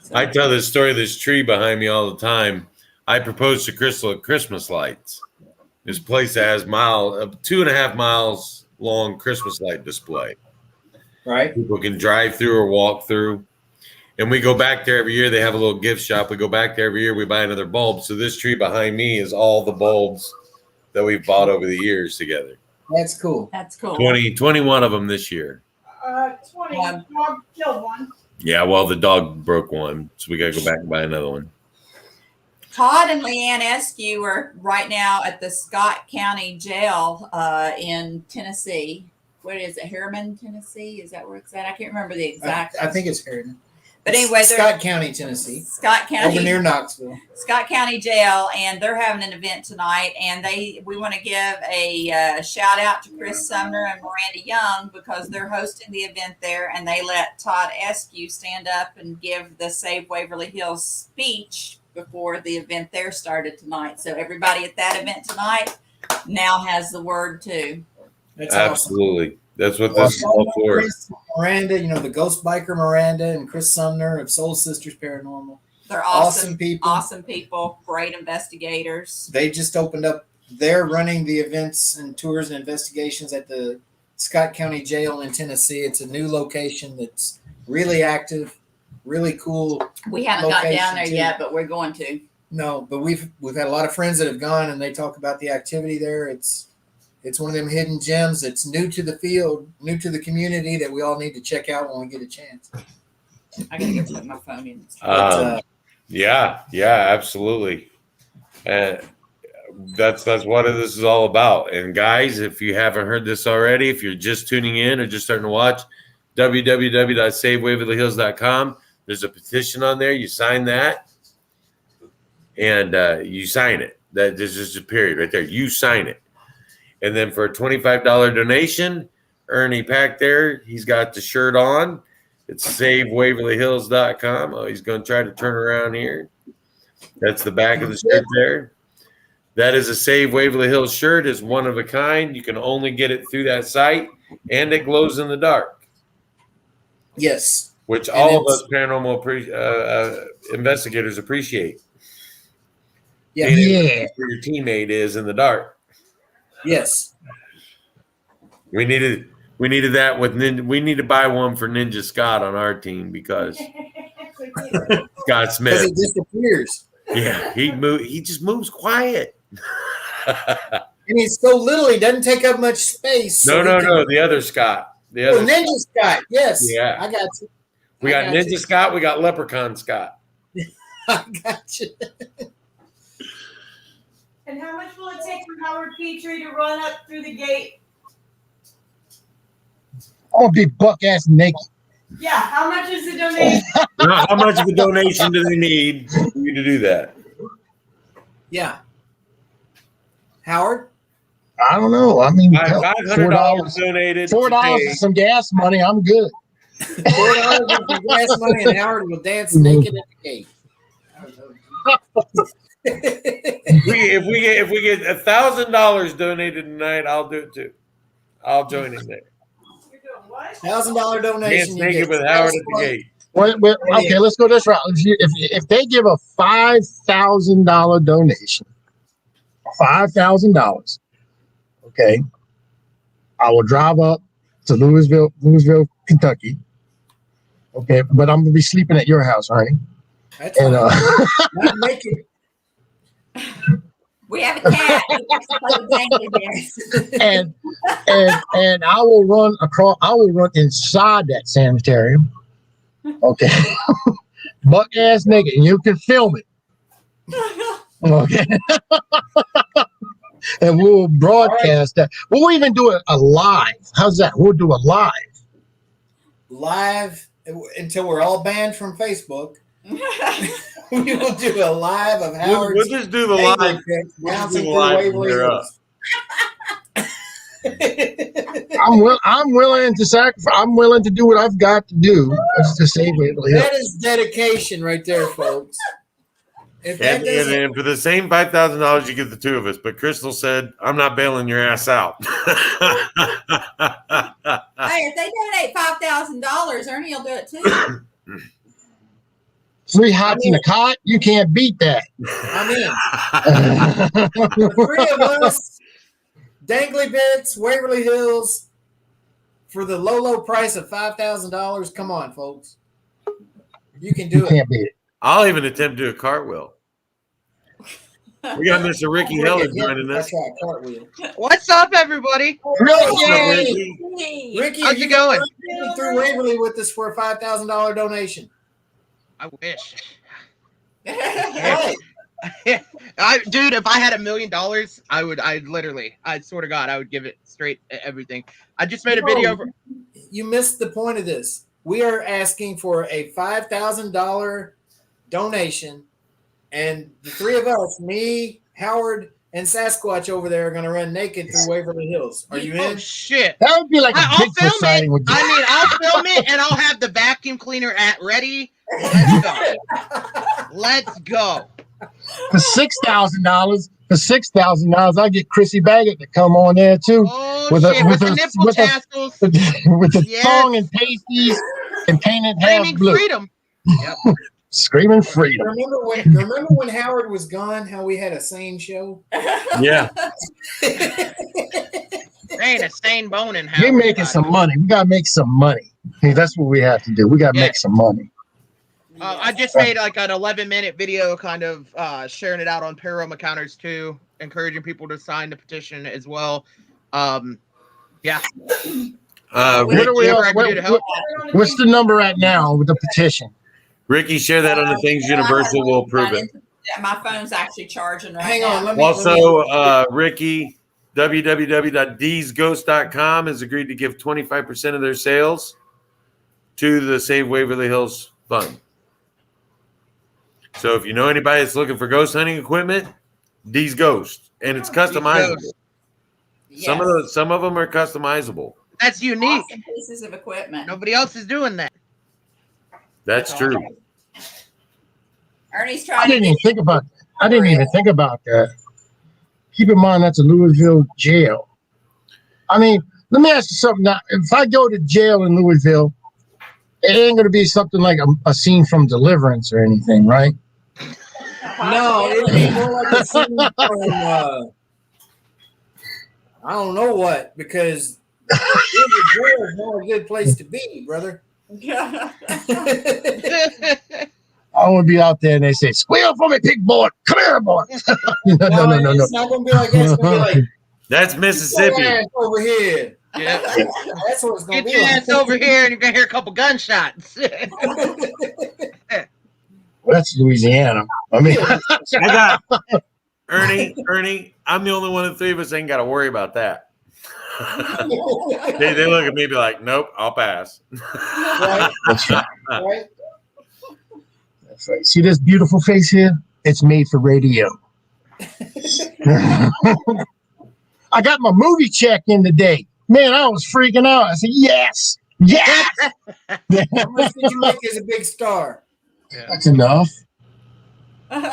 L: So,
B: I tell this story of this tree behind me all the time. I proposed to Crystal at Christmas lights. This place has 2.5 miles long Christmas light display.
J: Right.
B: People can drive through or walk through. And we go back there every year. They have a little gift shop. We go back there every year. We buy another bulb. So this tree behind me is all the bulbs that we've bought over the years together.
J: That's cool.
L: That's cool.
B: 21 of them this year.
C: 20. Dog killed one.
B: Yeah, well, the dog broke one. So we got to go back and buy another one.
L: Todd and Leanne Eskew are right now at the Scott County Jail in Tennessee. What is it? Harriman, Tennessee? Is that where it's at? I can't remember the exact.
J: I think it's Harriman.
L: But anyway,
J: Scott County, Tennessee.
L: Scott County,
J: over near Knoxville.
L: Scott County Jail, and they're having an event tonight. And we want to give a shout out to Chris Sumner and Miranda Young because they're hosting the event there, and they let Todd Eskew stand up and give the Save Waverly Hills speech before the event there started tonight. So everybody at that event tonight now has the word too.
J: That's
B: Absolutely.
J: awesome.
B: That's what this is all for.
J: Chris, Miranda, the Ghost Biker Miranda and Chris Sumner of Soul Sisters Paranormal.
L: They're awesome
J: people.
L: Awesome people. Great investigators.
J: They just opened up. They're running the events and tours and investigations at the Scott County Jail in Tennessee. It's a new location that's really active, really cool.
L: We haven't got down there yet, but we're going to.
J: No, but we've had a lot of friends that have gone, and they talk about the activity there. It's one of them hidden gems that's new to the field, new to the community that we all need to check out when we get a chance.
L: I gotta go put my phone in.
B: Yeah, absolutely. That's what this is all about. And guys, if you haven't heard this already, if you're just tuning in or just starting to watch, www.savewaverlyhills.com. There's a petition on there. You sign that, and you sign it. That is just a period right there. You sign it. And then for a $25 donation, Ernie Pack there, he's got the shirt on. It's SaveWaverlyHills.com. Oh, he's going to try to turn around here. That's the back of the shirt there. That is a Save Waverly Hills shirt. It's one of a kind. You can only get it through that site, and it glows in the dark.
J: Yes.
B: Which all of us paranormal investigators appreciate.
J: Yeah.
B: Where your teammate is in the dark.
J: Yes.
B: We needed that with Ninja. We need to buy one for Ninja Scott on our team because Scott Smith.
J: Because he disappears.
B: Yeah, he just moves quiet.
J: And he's so little, he doesn't take up much space.
B: No, the other Scott. The other
J: Ninja Scott. Yes.
B: Yeah.
J: I got you.
B: We got Ninja Scott. We got Leprechaun Scott.
J: I got you.
C: And how much will it take for Howard Petrie to run up through the gate?
A: I'm gonna be buck ass naked.
C: Yeah, how much is the donation?
B: How much of a donation do they need for you to do that?
J: Yeah. Howard?
A: I don't know. I mean,
B: $500 donated.
A: $4 and some gas money. I'm good.
J: $4 and some gas money, and Howard will dance naked at the gate.
B: If we get $1,000 donated tonight, I'll do it too. I'll join in there.
J: $1,000 donation.
B: Dance naked with Howard at the gate.
A: Okay, let's go this route. If they give a $5,000 donation, $5,000, okay, I will drive up to Louisville, Kentucky. Okay, but I'm gonna be sleeping at your house, honey.
J: That's fine. Not naked.
L: We have a cat.
A: and I will run across. I will run inside that sanitarium. Okay, buck ass naked, and you can film it. Okay, and we'll broadcast that. We'll even do a live. How's that? We'll do a
J: live until we're all banned from Facebook. We will do a live of Howard.
B: We'll just do the live.
A: I'm willing to sacrifice. I'm willing to do what I've got to do to save Waverly Hills.
J: That is dedication right there, folks.
B: And for the same $5,000, you get the two of us. But Crystal said, "I'm not bailing your ass out."
L: Hey, if they donate $5,000, Ernie will do it too.
A: 3 hots in a cot, you can't beat that.
J: I'm in. The 3 of us, Dangly Bits, Waverly Hills, for the low price of $5,000. Come on, folks. You can do it.
A: Can't beat it.
B: I'll even attempt to do a cartwheel. We got Mr. Ricky Heller joining us.
J: That's right, cartwheel.
Q: What's up, everybody?
J: Ricky,
Q: how's it going?
J: Through Waverly with us for a $5,000 donation.
Q: I wish.
J: Hey.
Q: Dude, if I had $1 million, I swear to God, I would give it straight everything. I just made a video.
J: You missed the point of this. We are asking for a $5,000 donation, and the 3 of us, me, Howard, and Sasquatch over there, are going to run naked through Waverly Hills. Are you in?
Q: Oh, shit.
A: That would be like
Q: I'll film it. I'll film it, and I'll have the vacuum cleaner ready. Let's go. Let's go.
A: For $6,000, I get Chrissy Baggett to come on there too.
Q: Oh, with the nipple tassels.
A: With the
Q: Yes.
A: thong and pasties and painted half
Q: Screaming
A: blue.
Q: freedom. Yep.
A: Screaming freedom.
J: Remember when Howard was gone? How we had a sane show?
B: Yeah.
Q: There ain't a sane bone in
A: We're
Q: Howard.
A: making some money. We gotta make some money. Hey, that's what we have to do. We gotta make some money.
Q: I just made like an 11-minute video, kind of sharing it out on Payroll Encounters too, encouraging people to sign the petition as well. Yeah.
A: What's the number at now with the petition?
B: Ricky, share that on the Things Universal. We'll approve it.
L: Yeah, my phone's actually charging right
J: Hang
L: now.
J: on,
B: Also, Ricky, www.dsghost.com has agreed to give 25% of their sales to the Save Waverly Hills Fund. So if you know anybody that's looking for ghost hunting equipment, D's Ghost, and it's customizable.
L: Yes.
B: Some of them are customizable.
Q: That's unique.
L: Awesome pieces of equipment.
Q: Nobody else is doing that.
B: That's true.
L: Ernie's trying.
A: I didn't even think about that. Keep in mind that's a Louisville jail. I mean, let me ask you something. Now, if I go to jail in Louisville, it ain't going to be something like a scene from Deliverance or anything, right?
J: No, it'd be more like a scene from I don't know what, because jail is not a good place to be, brother.
A: I want to be out there and they say, "Squeal for me, pig boy. Come here, boy." No.
J: It's not going to be like that. It's going to be like,
B: that's Mississippi.
J: "Get your ass over here."
Q: Yeah.
J: That's what it's going to
Q: Get
J: be.
Q: your ass over here and you're going to hear a couple gunshots.
A: Well, that's Louisiana. I mean,
B: I got Ernie. I'm the only one of the three of us ain't got to worry about that. they look at me and be like, "Nope, I'll pass."
J: Right.
A: That's right.
J: Right?
A: That's right. See this beautiful face here? It's made for radio. I got my movie check in today. Man, I was freaking out. I said, yes.
J: How much did you make as a big star?
A: That's enough.
J: Come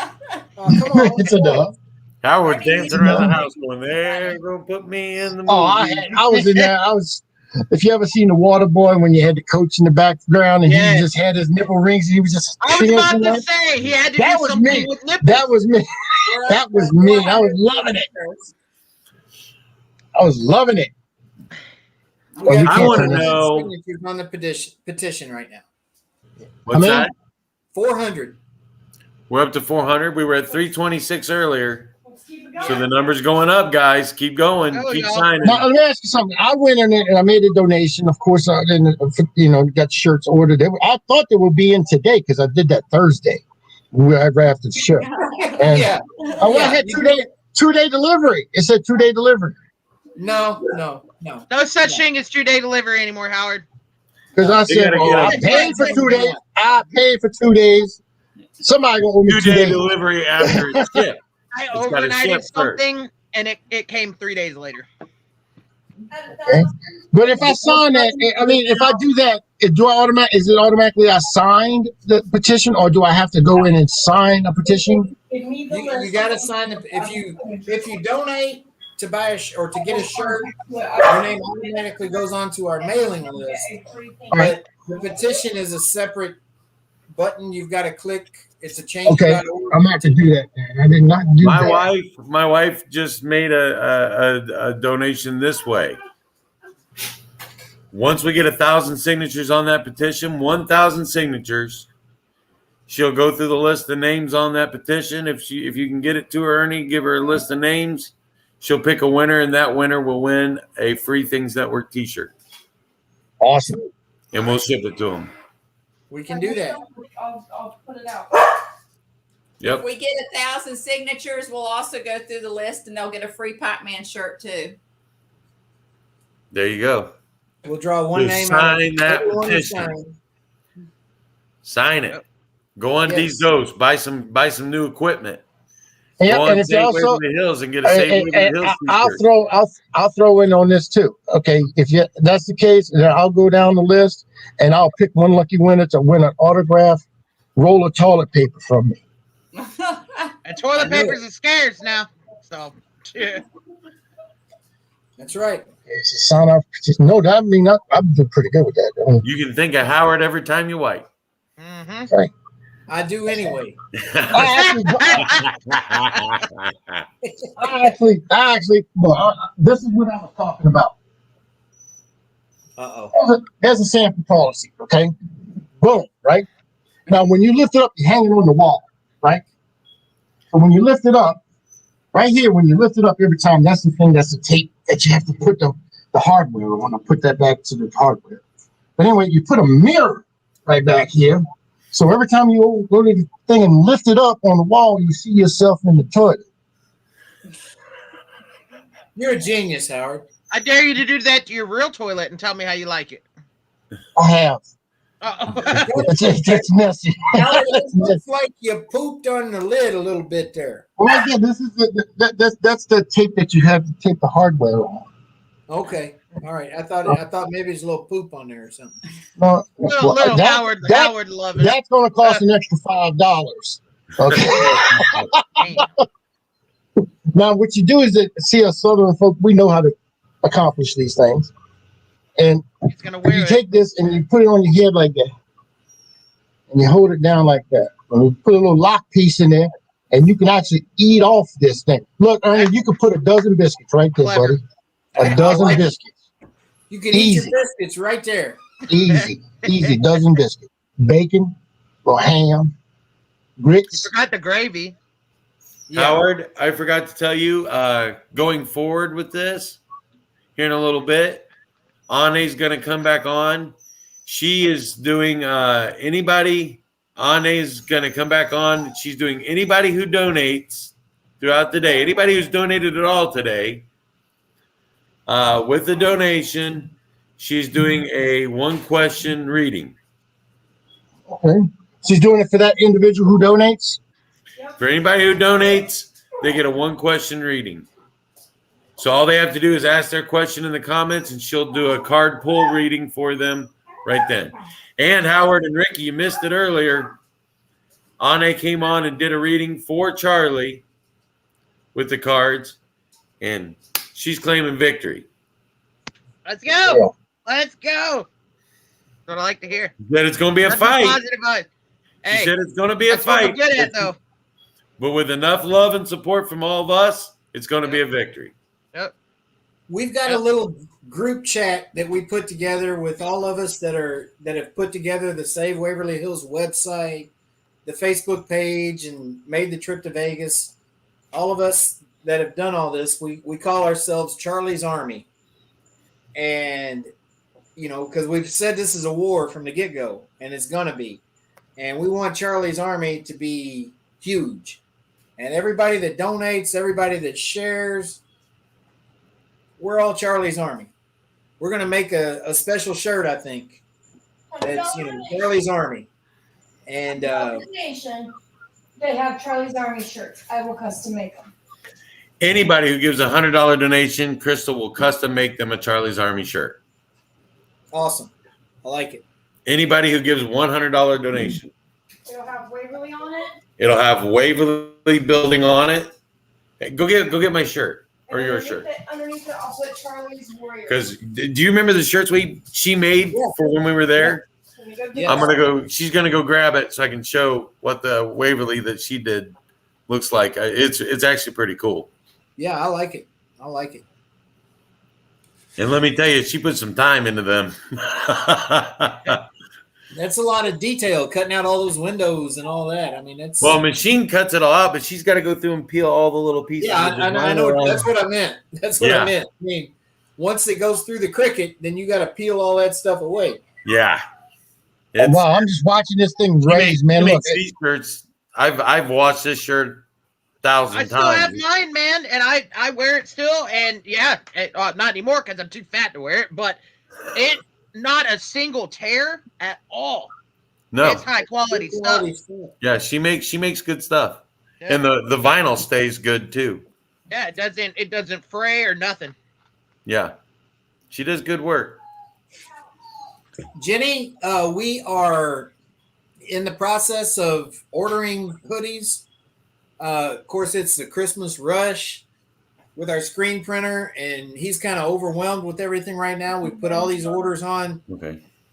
J: on.
A: It's enough.
B: Howard dancing around the house going, "They're going to put me in the movie."
A: Oh, I was in there. If you ever seen The Water Boy when you had the coach in the background and he just had his nipple rings and he was just
Q: I was about to say, he had to do something with nipples.
A: That was me. That was me. I was loving it. I was loving it.
J: I
B: want to know
J: signatures on the petition right now.
B: what's that?
J: 400.
B: We're up to 400. We were at 326 earlier. So the number's going up, guys. Keep going. Keep signing.
A: Now, let me ask you something. I went in and I made a donation. Of course, I didn't, got shirts ordered. I thought they would be in today because I did that Thursday right after the show. And I had 2-day delivery. It said 2-day delivery.
J: No.
Q: No such thing as 2-day delivery anymore, Howard.
A: Because I said, I paid for 2 days. I paid for 2 days. Somebody gonna owe me 2
B: 2-day
A: days.
B: delivery after it's shipped.
Q: I
B: It's gotta
Q: overnighted
B: ship
Q: something and it came 3 days later.
A: Okay. But if I sign that, if I do that, is it automatically I signed the petition, or do I have to go in and sign a petition?
J: You got to sign if you donate to buy or to get a shirt, your name automatically goes onto our mailing list. But the petition is a separate button you've got to click. It's a change.
A: Okay, I'm gonna have to do that. Then. I did not do that.
B: My wife just made a donation this way. Once we get 1,000 signatures on that petition, 1,000 signatures, she'll go through the list of names on that petition. If you can get it to her, Ernie, give her a list of names. She'll pick a winner, and that winner will win a free Things Network T-shirt.
A: Awesome.
B: And we'll ship it to them.
J: We can do that.
C: I'll put it out.
B: Yep.
L: If we get 1,000 signatures, we'll also go through the list and they'll get a free Pac-Man shirt too.
B: There you go.
J: We'll draw one
B: Just
J: name.
B: sign that petition. Sign it. Go on D's Ghost. Buy some new equipment.
A: Yeah,
B: Go on
A: and if
B: Save
A: also,
B: Waverly Hills and get a Save Waverly Hills
A: I'll throw in on this too. Okay, if that's the case, then I'll go down the list and I'll pick one lucky winner to win an autograph roll of toilet paper from me.
Q: And toilet paper's is scarce now. So, yeah.
J: That's right.
A: It's a sign off. No, I mean, I'm doing pretty good with that.
B: You can think of Howard every time you wipe.
Q: Mm-hmm.
A: Right.
J: I do anyway.
A: I actually, well, this is what I was talking about. There's a sample policy, okay? Boom, right? Now, when you lift it up, you hang it on the wall, right? So when you lift it up, right here, when you lift it up every time, that's the thing, that's the tape that you have to put the hardware on. I'll put that back to the hardware. But anyway, you put a mirror right back here. So every time you go to the thing and lift it up on the wall, you see yourself in the toilet.
J: You're a genius, Howard.
Q: I dare you to do that to your real toilet and tell me how you like it.
A: I have. It's messy.
J: Howard, it looks like you pooped on the lid a little bit there.
A: Well, yeah, this is that's the tape that you have to tape the hardware on.
J: Okay. All right. I thought maybe there's a little poop on there or something.
A: No,
Q: Howard love it.
A: That's going to cost an extra $5. Okay. Now, what you do is that see us Southern folk, we know how to accomplish these things. And if you take this and you put it on your head like that, and you hold it down like that, and you put a little lock piece in there, and you can actually eat off this thing. Look, Ernie, you can put a dozen biscuits right there, buddy. A dozen biscuits.
J: You can eat your biscuits right there.
A: Easy, dozen biscuits. Bacon, or ham, grits.
Q: You forgot the gravy.
B: Yeah. Howard, I forgot to tell you, going forward with this, here in a little bit, Ane's going to come back on. She is doing Ane's going to come back on. She's doing anybody who donates throughout the day, anybody who's donated at all today, with the donation, she's doing a one-question reading.
A: Okay. She's doing it for that individual who donates?
B: For anybody who donates, they get a one-question reading. So all they have to do is ask their question in the comments, and she'll do a card pull reading for them right then. And Howard and Ricky, you missed it earlier. Ane came on and did a reading for Charlie with the cards, and she's claiming victory.
Q: Let's go. Let's go. That's what I like to hear.
B: She said it's going to be a fight.
Q: Positive vibes. Hey,
B: she said it's going to be a fight.
Q: What I'm good at, though.
B: But with enough love and support from all of us, it's going to be a victory.
Q: Yep.
J: We've got a little group chat that we put together with all of us that have put together the Save Waverly Hills website, the Facebook page, and made the trip to Vegas. All of us that have done all this, we call ourselves Charlie's Army. And, because we've said this is a war from the get-go, and it's going to be. And we want Charlie's Army to be huge. And everybody that donates, everybody that shares, we're all Charlie's Army. We're going to make a special shirt, I think. That's, Charlie's Army. And
C: Nation, they have Charlie's Army shirts. I will custom make them.
B: Anybody who gives a $100 donation, Crystal will custom make them a Charlie's Army shirt.
J: Awesome. I like it.
B: Anybody who gives $100 donation.
C: It'll have Waverly on it.
B: It'll have Waverly Building on it. Hey, go get my shirt or your shirt.
C: Underneath it, I'll put Charlie's Warrior.
B: Because do you remember the shirts she made for when we were there?
C: Yeah.
B: I'm gonna go. She's gonna go grab it so I can show what the Waverly that she did looks like. It's actually pretty cool.
J: Yeah, I like it. I like it.
B: And let me tell you, she put some time into them.
J: That's a lot of detail, cutting out all those windows and all that. I mean, that's
B: machine cuts it all out, but she's got to go through and peel all the little pieces.
J: Yeah, I know. That's what I meant. That's what I meant. I mean, once it goes through the Cricut, then you got to peel all that stuff away.
B: Yeah.
A: Wow, I'm just watching this thing raise, man. Look,
B: t-shirts. I've watched this shirt 1,000 times.
Q: I still have mine, man, and I wear it still. And not anymore because I'm too fat to wear it. But it not a single tear at all.
B: No,
Q: it's high quality stuff.
B: Yeah, she makes good stuff, and the vinyl stays good too.
Q: Yeah, it doesn't fray or nothing.
B: Yeah, she does good work.
J: Jenny, we are in the process of ordering hoodies. Of course, it's the Christmas rush with our screen printer, and he's kind of overwhelmed with everything right now. We put all these orders on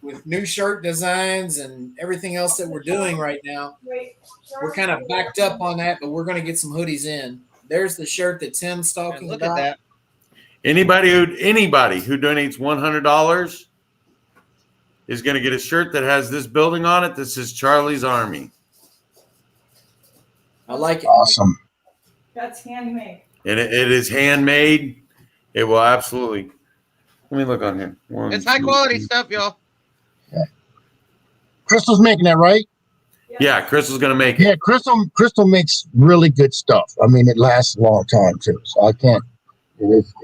J: with new shirt designs and everything else that we're doing right now. We're kind of backed up on that, but we're going to get some hoodies in. There's the shirt that Tim's talking
Q: Look
J: about.
Q: at that.
B: Anybody who donates $100 is going to get a shirt that has this building on it. This is Charlie's Army.
J: I like it.
A: Awesome.
C: That's handmade.
B: And it is handmade. It will absolutely. Let me look on here.
Q: It's high quality stuff, y'all.
A: Crystal's making that, right?
B: Yeah, Crystal's going to make it.
A: Yeah, Crystal makes really good stuff. I mean, it lasts a long time too. So I can't.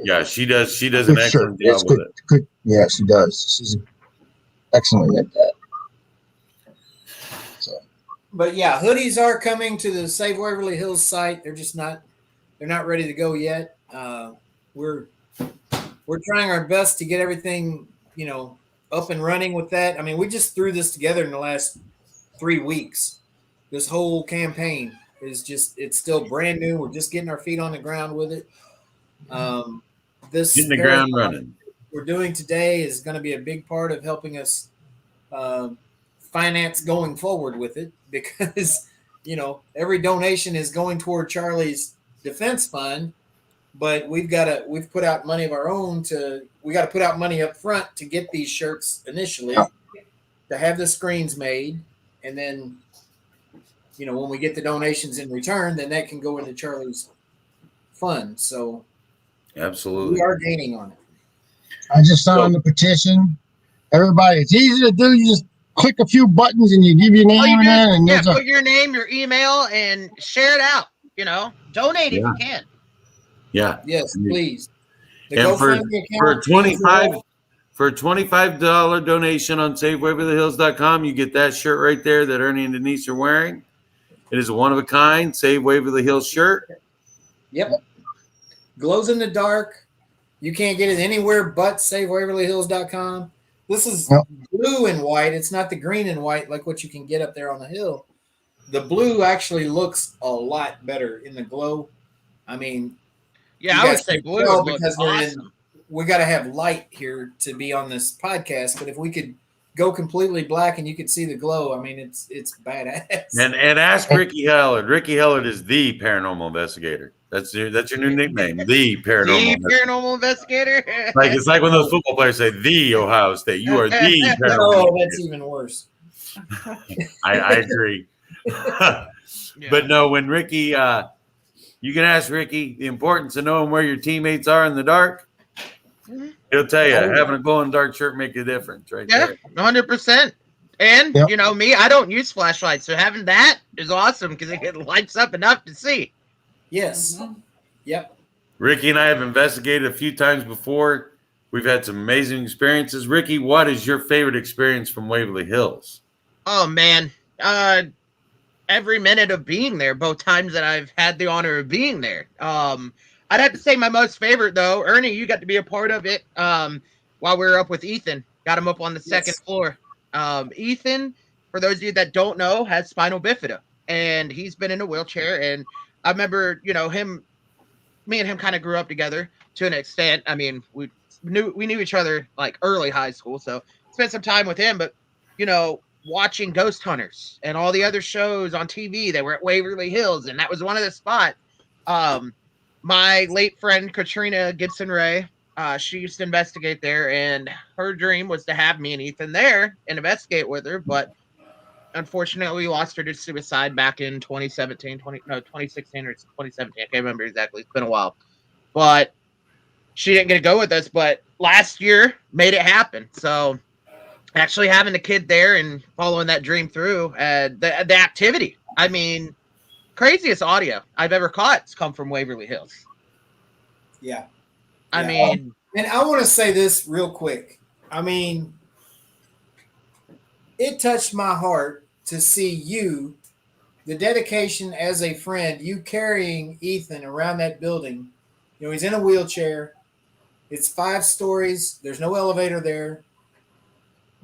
B: Yeah, she does. She does
A: good
B: an excellent
A: shirt.
B: job
A: It's
B: with
A: good,
B: it.
A: Good. Yeah, she does. She's excellent at that.
J: But yeah, hoodies are coming to the Save Waverly Hills site. They're just not. They're not ready to go yet. We're trying our best to get everything, up and running with that. I mean, we just threw this together in the last 3 weeks. This whole campaign it's still brand new. We're just getting our feet on the ground with it. This
B: Getting the ground running.
J: We're doing today is going to be a big part of helping us finance going forward with it, because every donation is going toward Charlie's defense fund, but we've put out money of our own we got to put out money up front to get these shirts initially, to have the screens made, and then when we get the donations in return, then that can go into Charlie's fund. So
B: absolutely,
J: we are gaining on it.
A: I just signed the petition. Everybody, it's easy to do. You just click a few buttons and you give your name in there, and
Q: put your name, your email, and share it out. Donate if you can.
B: Yeah.
J: Yes, please.
B: And for a $25 donation on SaveWaverlyHills.com, you get that shirt right there that Ernie and Denise are wearing. It is a one of a kind Save Waverly Hills shirt.
J: Yep. Glows in the dark. You can't get it anywhere but SaveWaverlyHills.com. This is blue and white. It's not the green and white like what you can get up there on the hill. The blue actually looks a lot better in the glow. I mean,
Q: I would say blue
J: because awesome. We got to have light here to be on this podcast. But if we could go completely black and you could see the glow, I mean, it's badass.
B: And ask Ricky Hellard. Ricky Hellard is the paranormal investigator. That's your new nickname, the
Q: paranormal investigator.
B: It's like when those football players say the Ohio State. You are the paranormal.
J: Oh, that's even worse.
B: I agree. But no, when Ricky, you can ask Ricky the importance of knowing where your teammates are in the dark. He'll tell you having a glow in the dark shirt make a difference, right?
Q: Yeah, 100%. And me, I don't use flashlights, so having that is awesome because it lights up enough to see.
J: Yes. Yep.
B: Ricky and I have investigated a few times before. We've had some amazing experiences. Ricky, what is your favorite experience from Waverly Hills?
Q: Oh man, every minute of being there, both times that I've had the honor of being there. I'd have to say my most favorite though, Ernie, you got to be a part of it while we were up with Ethan. Got him up on the second floor. Ethan, for those of you that don't know, has spinal bifida, and he's been in a wheelchair. And I remember, me and him kind of grew up together to an extent. I mean, we knew each other like early high school, so spent some time with him. But watching Ghost Hunters and all the other shows on TV that were at Waverly Hills, and that was one of the spots. My late friend Katrina Gibson Ray, she used to investigate there, and her dream was to have me and Ethan there and investigate with her, but unfortunately we lost her to suicide back in 2016 or 2017. I can't remember exactly. It's been a while, but she didn't get to go with us. But last year made it happen. So actually having the kid there and following that dream through, the activity, I mean, craziest audio I've ever caught has come from Waverly Hills.
J: Yeah.
Q: I mean,
J: and I want to say this real quick. I mean, it touched my heart to see you, the dedication as a friend, you carrying Ethan around that building. He's in a wheelchair. It's 5 stories. There's no elevator there.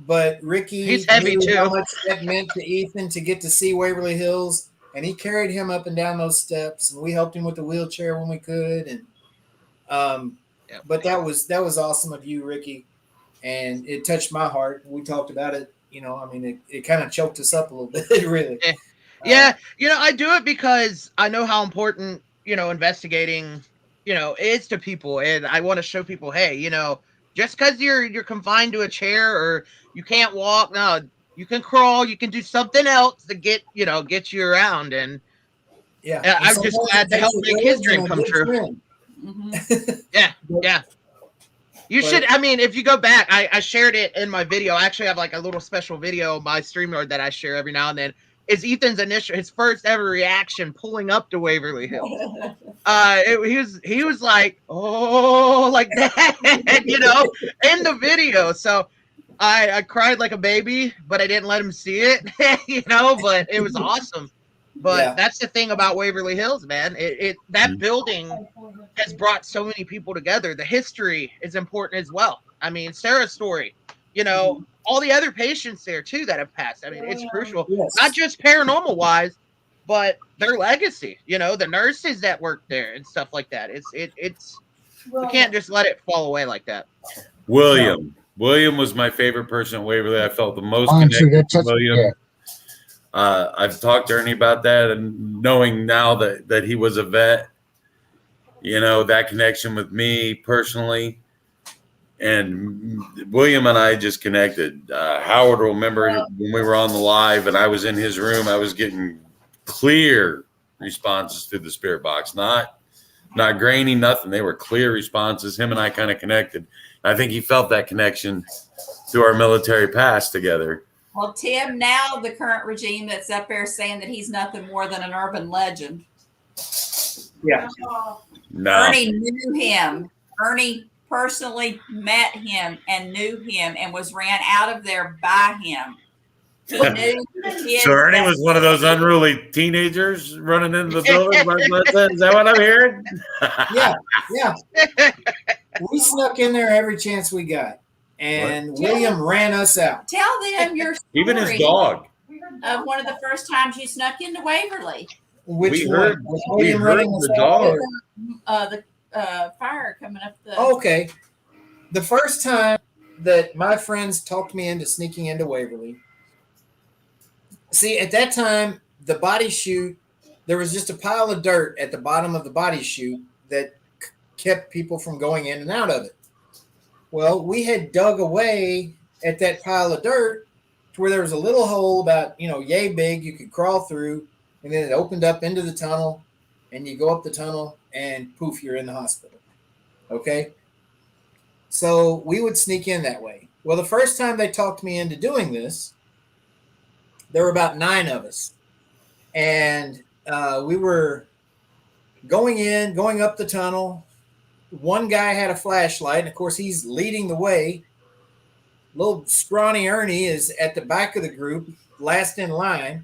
J: But Ricky,
Q: he's heavy too.
J: How much that meant to Ethan to get to see Waverly Hills. and he carried him up and down those steps, and we helped him with the wheelchair when we could. And but that was awesome of you, Ricky, and it touched my heart. We talked about it. I mean, it kind of choked us up a little bit, really.
Q: Yeah, I do it because I know how important, investigating, is to people. And I want to show people, hey, just because you're confined to a chair or you can't walk, no, you can crawl, you can do something else to get you around. And I'm just glad to help make his dream come true. Yeah. You should, I mean, if you go back, I shared it in my video. I actually have like a little special video on my StreamYard that I share every now and then. Is Ethan's his first ever reaction pulling up to Waverly Hills. He was like, oh, like that, in the video. So I cried like a baby, but I didn't let him see it, but it was awesome. But that's the thing about Waverly Hills, man. That building has brought so many people together. The history is important as well. I mean, Sarah's story, all the other patients there too that have passed. I mean, it's crucial, not just paranormal wise, but their legacy. The nurses that work there and stuff like that. It's we can't just let it fall away like that.
B: William was my favorite person at Waverly. I felt the most connected to William. I've talked to Ernie about that, and knowing now that he was a vet, that connection with me personally, and William and I just connected. Howard will remember when we were on the live and I was in his room, I was getting clear responses through the spirit box, not grainy, nothing. They were clear responses. Him and I kind of connected. I think he felt that connection through our military past together.
L: Well, Tim, now the current regime that's up there saying that he's nothing more than an urban legend.
A: Yeah.
B: No.
L: Ernie knew him. Ernie personally met him and knew him and was ran out of there by him. He knew the kid.
B: So Ernie was one of those unruly teenagers running into the building. Is that what I'm hearing?
J: Yeah. We snuck in there every chance we got. And William ran us out.
L: Tell them your story.
B: Even his dog.
L: Of one of the first times you snuck into Waverly.
J: Which
B: we
J: one?
B: heard
J: William running
B: the
J: us
B: dog.
J: out?
L: The fire coming up the.
J: Okay. The first time that my friends talked me into sneaking into Waverly. See, at that time, the body chute, there was just a pile of dirt at the bottom of the body chute that kept people from going in and out of it. Well, we had dug away at that pile of dirt to where there was a little hole about, yay big you could crawl through, and then it opened up into the tunnel, and you go up the tunnel, and poof, you're in the hospital. Okay? So we would sneak in that way. Well, the first time they talked me into doing this, there were about 9 of us. And we were going up the tunnel. One guy had a flashlight, and of course, he's leading the way. Little scrawny Ernie is at the back of the group, last in line.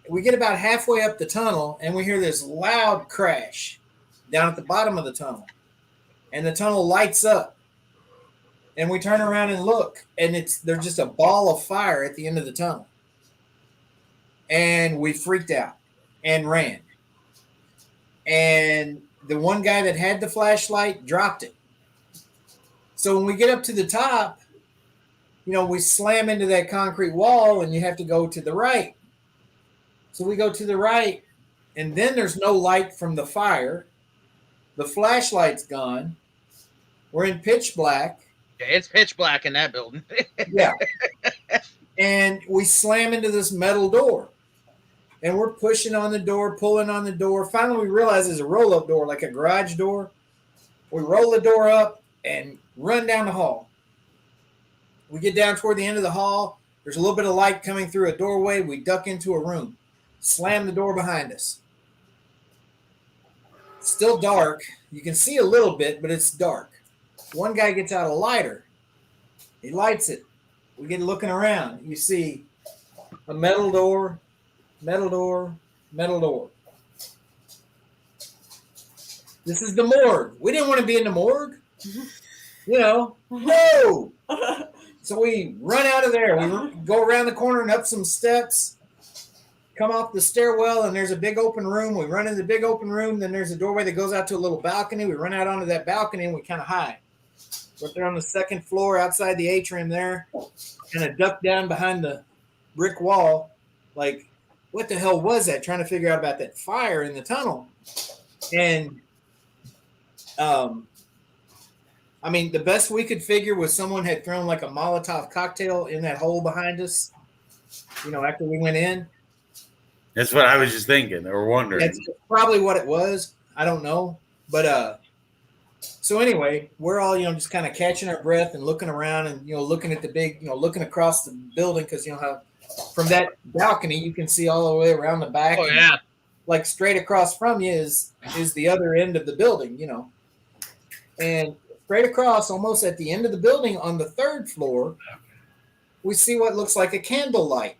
J: We get about halfway up the tunnel, and we hear this loud crash down at the bottom of the tunnel. And the tunnel lights up. And we turn around and look, and there's just a ball of fire at the end of the tunnel. And we freaked out and ran. And the one guy that had the flashlight dropped it. So when we get up to the top, we slam into that concrete wall, and you have to go to the right. So we go to the right, and then there's no light from the fire. The flashlight's gone. We're in pitch black.
Q: Yeah, it's pitch black in that building.
J: Yeah. And we slam into this metal door. And we're pushing on the door, pulling on the door. Finally, we realize it's a roll-up door, like a garage door. We roll the door up and run down the hall. We get down toward the end of the hall. There's a little bit of light coming through a doorway. We duck into a room, slam the door behind us. Still dark. You can see a little bit, but it's dark. One guy gets out a lighter. He lights it. We get looking around. You see a metal door, metal door, metal door. This is the morgue. We didn't want to be in the morgue. No. So we run out of there. We go around the corner and up some steps. come off the stairwell, and there's a big open room. We run into the big open room. Then there's a doorway that goes out to a little balcony. We run out onto that balcony, and we kind of hide. We're up there on the second floor outside the atrium there, kind of duck down behind the brick wall. Like, what the hell was that? Trying to figure out about that fire in the tunnel. And, I mean, the best we could figure was someone had thrown like a Molotov cocktail in that hole behind us, after we went in.
B: That's what I was just thinking or wondering.
J: That's probably what it was. I don't know. But so anyway, we're all, just kind of catching our breath and looking around and, looking at the big, looking across the building because, how from that balcony you can see all the way around the back.
Q: Oh, yeah.
J: Like straight across from you is the other end of the building, And straight across, almost at the end of the building on the third floor, we see what looks like a candle light.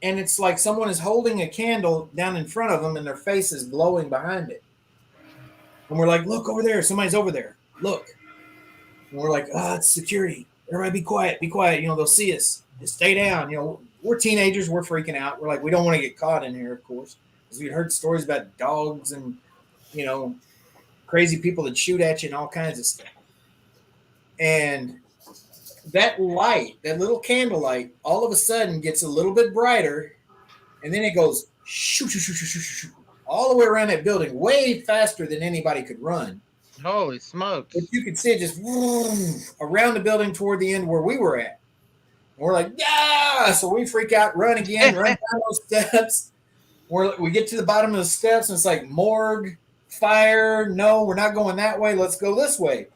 J: And it's like someone is holding a candle down in front of them and their face is glowing behind it. And we're like, look over there. Somebody's over there. Look. And we're like, it's security. Everybody be quiet. Be quiet. They'll see us. Just stay down. We're teenagers. We're freaking out. We're like, we don't want to get caught in here, of course. Because we'd heard stories about dogs and, crazy people that shoot at you and all kinds of stuff. And that light, that little candle light, all of a sudden gets a little bit brighter, and then it goes shoo, shoo, shoo, shoo, shoo, shoo, all the way around that building, way faster than anybody could run.
Q: Holy smokes.
J: But you could see it just around the building toward the end where we were at. And we're like, yeah! So we freak out, run again, run down those steps. We get to the bottom of the steps, and it's like morgue, fire. No, we're not going that way. Let's go this way.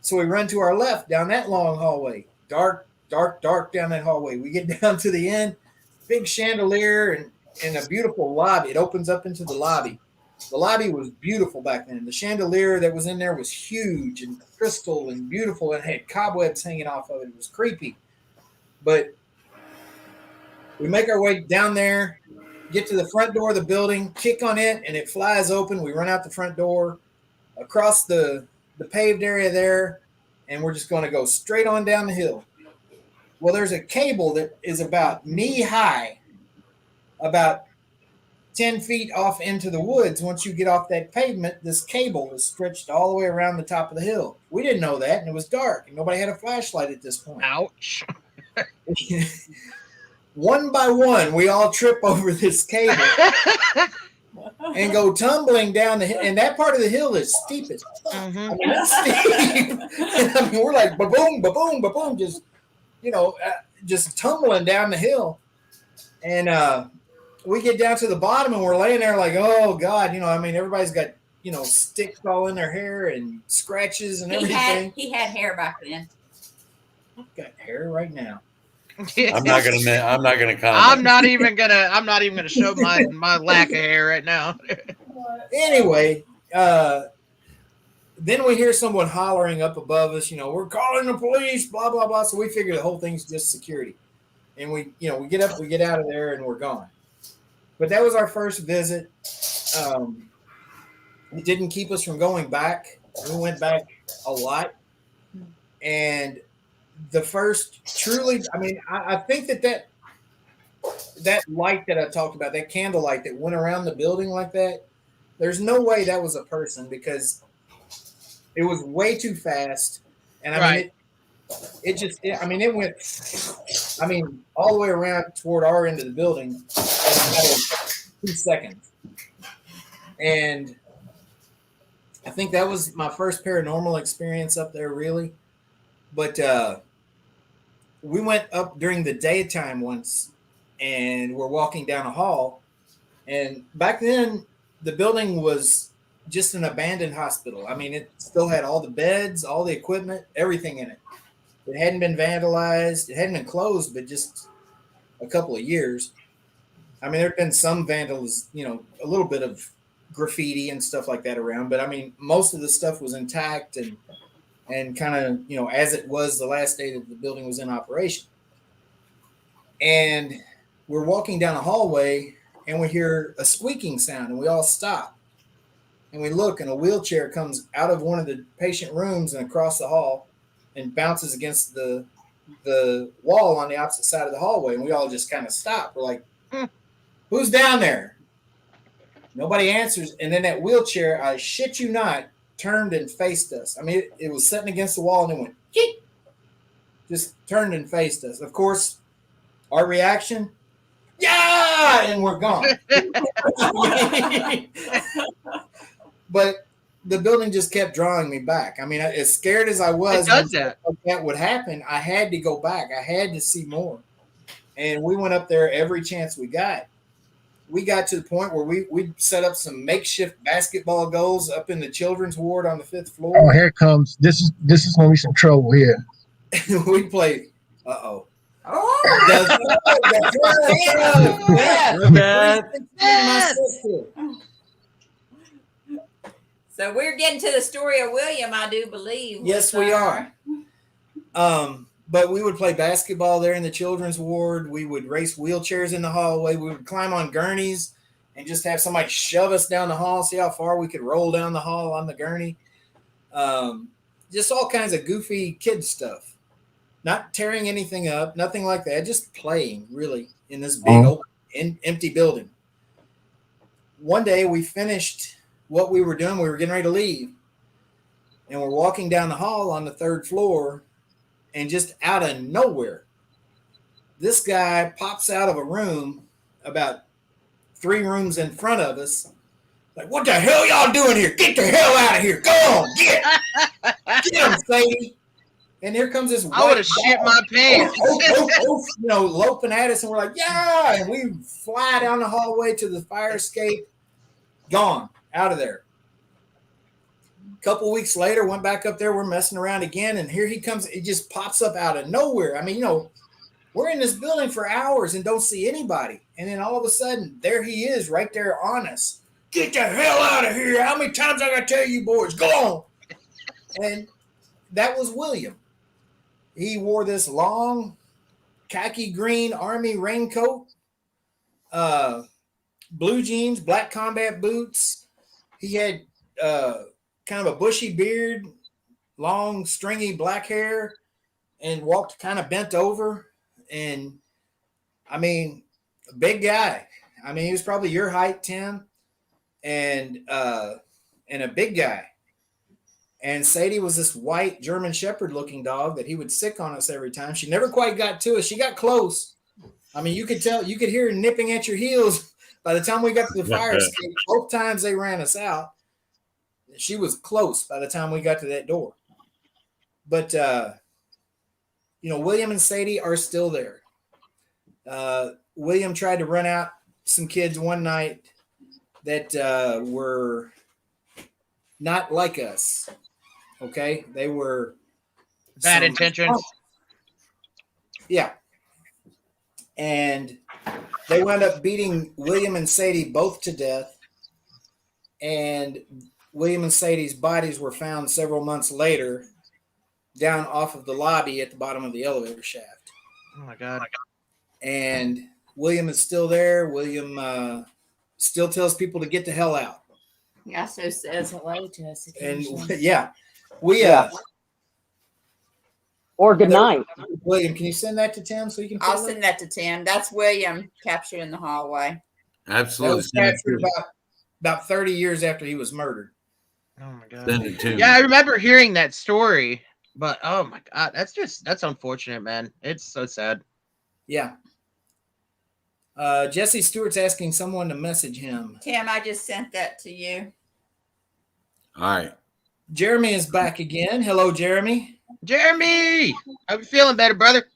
J: So we run to our left down that long hallway. Dark, dark, dark down that hallway. We get down to the end, big chandelier and a beautiful lobby. It opens up into the lobby. The lobby was beautiful back then. The chandelier that was in there was huge and crystal and beautiful and had cobwebs hanging off of it. It was creepy. But we make our way down there, get to the front door of the building, kick on it, and it flies open. We run out the front door, across the paved area there, and we're just going to go straight on down the hill. Well, there's a cable that is about knee high, about 10 feet off into the woods. Once you get off that pavement, this cable is stretched all the way around the top of the hill. We didn't know that, and it was dark, and nobody had a flashlight at this point.
Q: Ouch.
J: One by one, we all trip over this cable and go tumbling down the hill. And that part of the hill is steep as fuck. I mean, it's steep. We're like, ba-boom, ba-boom, ba-boom, just tumbling down the hill. And we get down to the bottom, and we're laying there like, oh, God. Everybody's got, sticks all in their hair and scratches and everything.
L: He had hair back then.
J: I've got hair right now.
B: I'm not gonna comment.
Q: I'm not even gonna show my lack of hair right now.
J: Anyway, then we hear someone hollering up above us. We're calling the police. Blah blah blah. So we figure the whole thing's just security, and we get up, we get out of there, and we're gone. But that was our first visit. It didn't keep us from going back. We went back a lot, and the first truly, I think that light that I talked about, that candle light that went around the building like that, there's no way that was a person because it was way too fast. And it went, all the way around toward our end of the building in a matter of 2 seconds. And I think that was my first paranormal experience up there, really. But we went up during the daytime once, and we're walking down a hall. And back then, the building was just an abandoned hospital. It still had all the beds, all the equipment, everything in it. It hadn't been vandalized. It hadn't been closed, but just a couple of years. There had been some vandals, a little bit of graffiti and stuff like that around. But, most of the stuff was intact and kind of, as it was the last day that the building was in operation. And we're walking down a hallway, and we hear a squeaking sound, and we all stop. And we look, and a wheelchair comes out of one of the patient rooms and across the hall and bounces against the wall on the opposite side of the hallway. And we all just kind of stop. We're like, Who's down there? Nobody answers. And then that wheelchair, I shit you not, turned and faced us. I mean, it was sitting against the wall and it went, yeet, just turned and faced us. Of course, our reaction, yeah, and we're gone. But the building just kept drawing me back. I mean, as scared as I was that would happen, I had to go back. I had to see more. And we went up there every chance we got. We got to the point where we set up some makeshift basketball goals up in the children's ward on the 5th floor.
A: Oh, here it comes. This is gonna be some trouble here.
J: We played. Oh.
L: So we're getting to the story of William, I do believe.
J: Yes, we are. But we would play basketball there in the children's ward. We would race wheelchairs in the hallway. We would climb on gurneys and just have somebody shove us down the hall, see how far we could roll down the hall on the gurney. Just all kinds of goofy kid stuff. Not tearing anything up, nothing like that. Just playing, really, in this big open, empty building. One day we finished what we were doing. We were getting ready to leave. And we're walking down the hall on the 3rd floor. And just out of nowhere, this guy pops out of a room about 3 rooms in front of us. Like, what the hell y'all doing here? Get the hell out of here. Go on, get him, Sadie. And here comes this white
Q: I would have shit my pants.
J: Loping at us. And we're like, yeah. And we fly down the hallway to the fire escape. Gone. Out of there. Couple weeks later, went back up there. We're messing around again, and here he comes. It just pops up out of nowhere. I mean, we're in this building for hours and don't see anybody, and then all of a sudden, there he is, right there on us. Get the hell out of here! How many times I gotta tell you, boys? Go on! And that was William. He wore this long, khaki green army raincoat, blue jeans, black combat boots. He had kind of a bushy beard, long, stringy black hair, and walked kind of bent over. And I mean, a big guy. I mean, he was probably your height, Tim, and a big guy. And Sadie was this white German Shepherd looking dog that he would sick on us every time. She never quite got to us. She got close. I mean, you could hear her nipping at your heels. By the time we got to the fire escape, both times they ran us out. She was close by the time we got to that door. But, William and Sadie are still there. William tried to run out some kids one night that were not like us. Okay? They were
Q: bad intentions.
J: Yeah. And they wound up beating William and Sadie both to death. And William and Sadie's bodies were found several months later down off of the lobby at the bottom of the elevator shaft.
Q: Oh, my God.
J: And William is still there. William still tells people to get the hell out.
L: He also says hello to us occasionally.
J: And, yeah.
R: Or good night.
J: William, can you send that to Tim so you can?
L: I'll send that to Tim. That's William captured in the hallway.
B: Absolutely.
J: That was captured about 30 years after he was murdered.
Q: Oh my God.
B: Send it to me.
Q: Yeah, I remember hearing that story, but oh my God, that's unfortunate, man. It's so sad.
J: Yeah. Jesse Stewart's asking someone to message him.
L: Tim, I just sent that to you.
B: All right.
J: Jeremy is back again. Hello, Jeremy.
Q: Jeremy, how you feeling better, brother?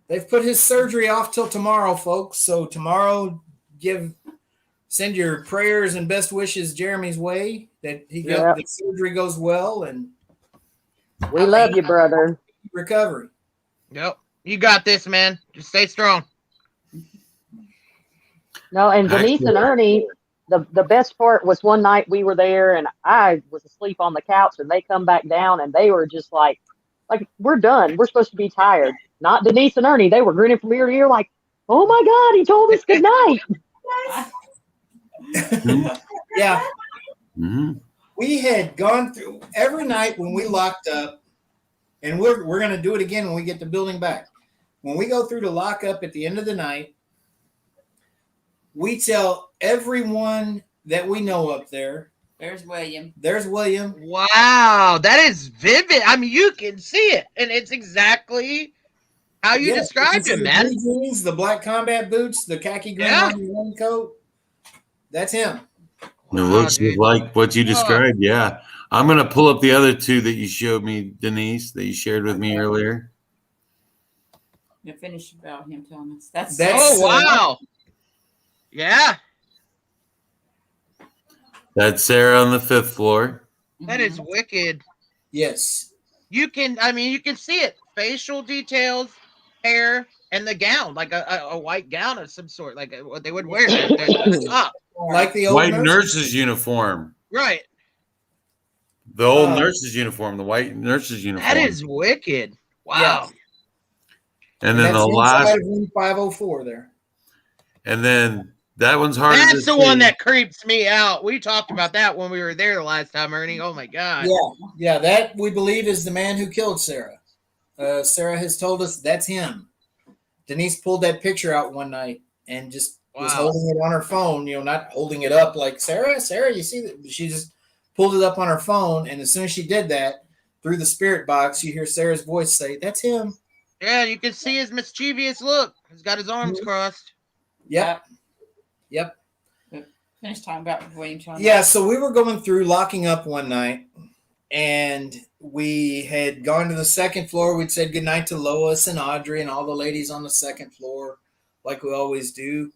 J: They've put his surgery off till tomorrow, folks. So tomorrow, send your prayers and best wishes Jeremy's way that the surgery goes well, and
R: we love you, brother.
J: Recovery.
Q: Yep, you got this, man. Just stay strong.
R: No, and Denise and Ernie, the best part was one night we were there and I was asleep on the couch and they come back down and they were just like we're done. We're supposed to be tired. Not Denise and Ernie. They were grinning from ear to ear like, oh my God, he told us good night.
J: Yeah.
B: Mm-hmm.
J: We had gone through every night when we locked up, and we're going to do it again when we get the building back. When we go through the lockup at the end of the night, We tell everyone that we know up there.
L: There's William.
J: There's William.
Q: Wow, that is vivid. I mean, you can see it, and it's exactly how you described him, man.
J: The blue jeans, the black combat boots, the khaki green raincoat. That's him.
B: It looks like what you described. Yeah. I'm going to pull up the other two that you showed me, Denise, that you shared with me earlier.
L: You finish about him telling us. That's
Q: oh, wow. Yeah.
B: That's Sarah on the 5th floor.
Q: That is wicked.
J: Yes.
Q: You can see it. Facial details, hair, and the gown, like a white gown of some sort, like what they would wear. They're top.
J: Like the old
B: white nurse's uniform.
Q: Right.
B: The old nurse's uniform, the white nurse's uniform.
Q: That is wicked. Wow.
J: Yes.
B: And then
J: that's
B: the last
J: room 504 there.
B: And then that one's harder.
Q: That's the one that creeps me out. We talked about that when we were there the last time, Ernie. Oh my God.
J: Yeah, that we believe is the man who killed Sarah. Sarah has told us that's him. Denise pulled that picture out one night and just was holding it on her phone, not holding it up like, Sarah, you see that? She just pulled it up on her phone, and as soon as she did that, through the spirit box, you hear Sarah's voice say, that's him.
Q: Yeah, you can see his mischievous look. He's got his arms crossed.
J: Yep.
L: Finish talking about William John.
J: Yeah, so we were going through locking up one night, and we had gone to the second floor. We'd said goodnight to Lois and Audrey and all the ladies on the second floor, like we always do.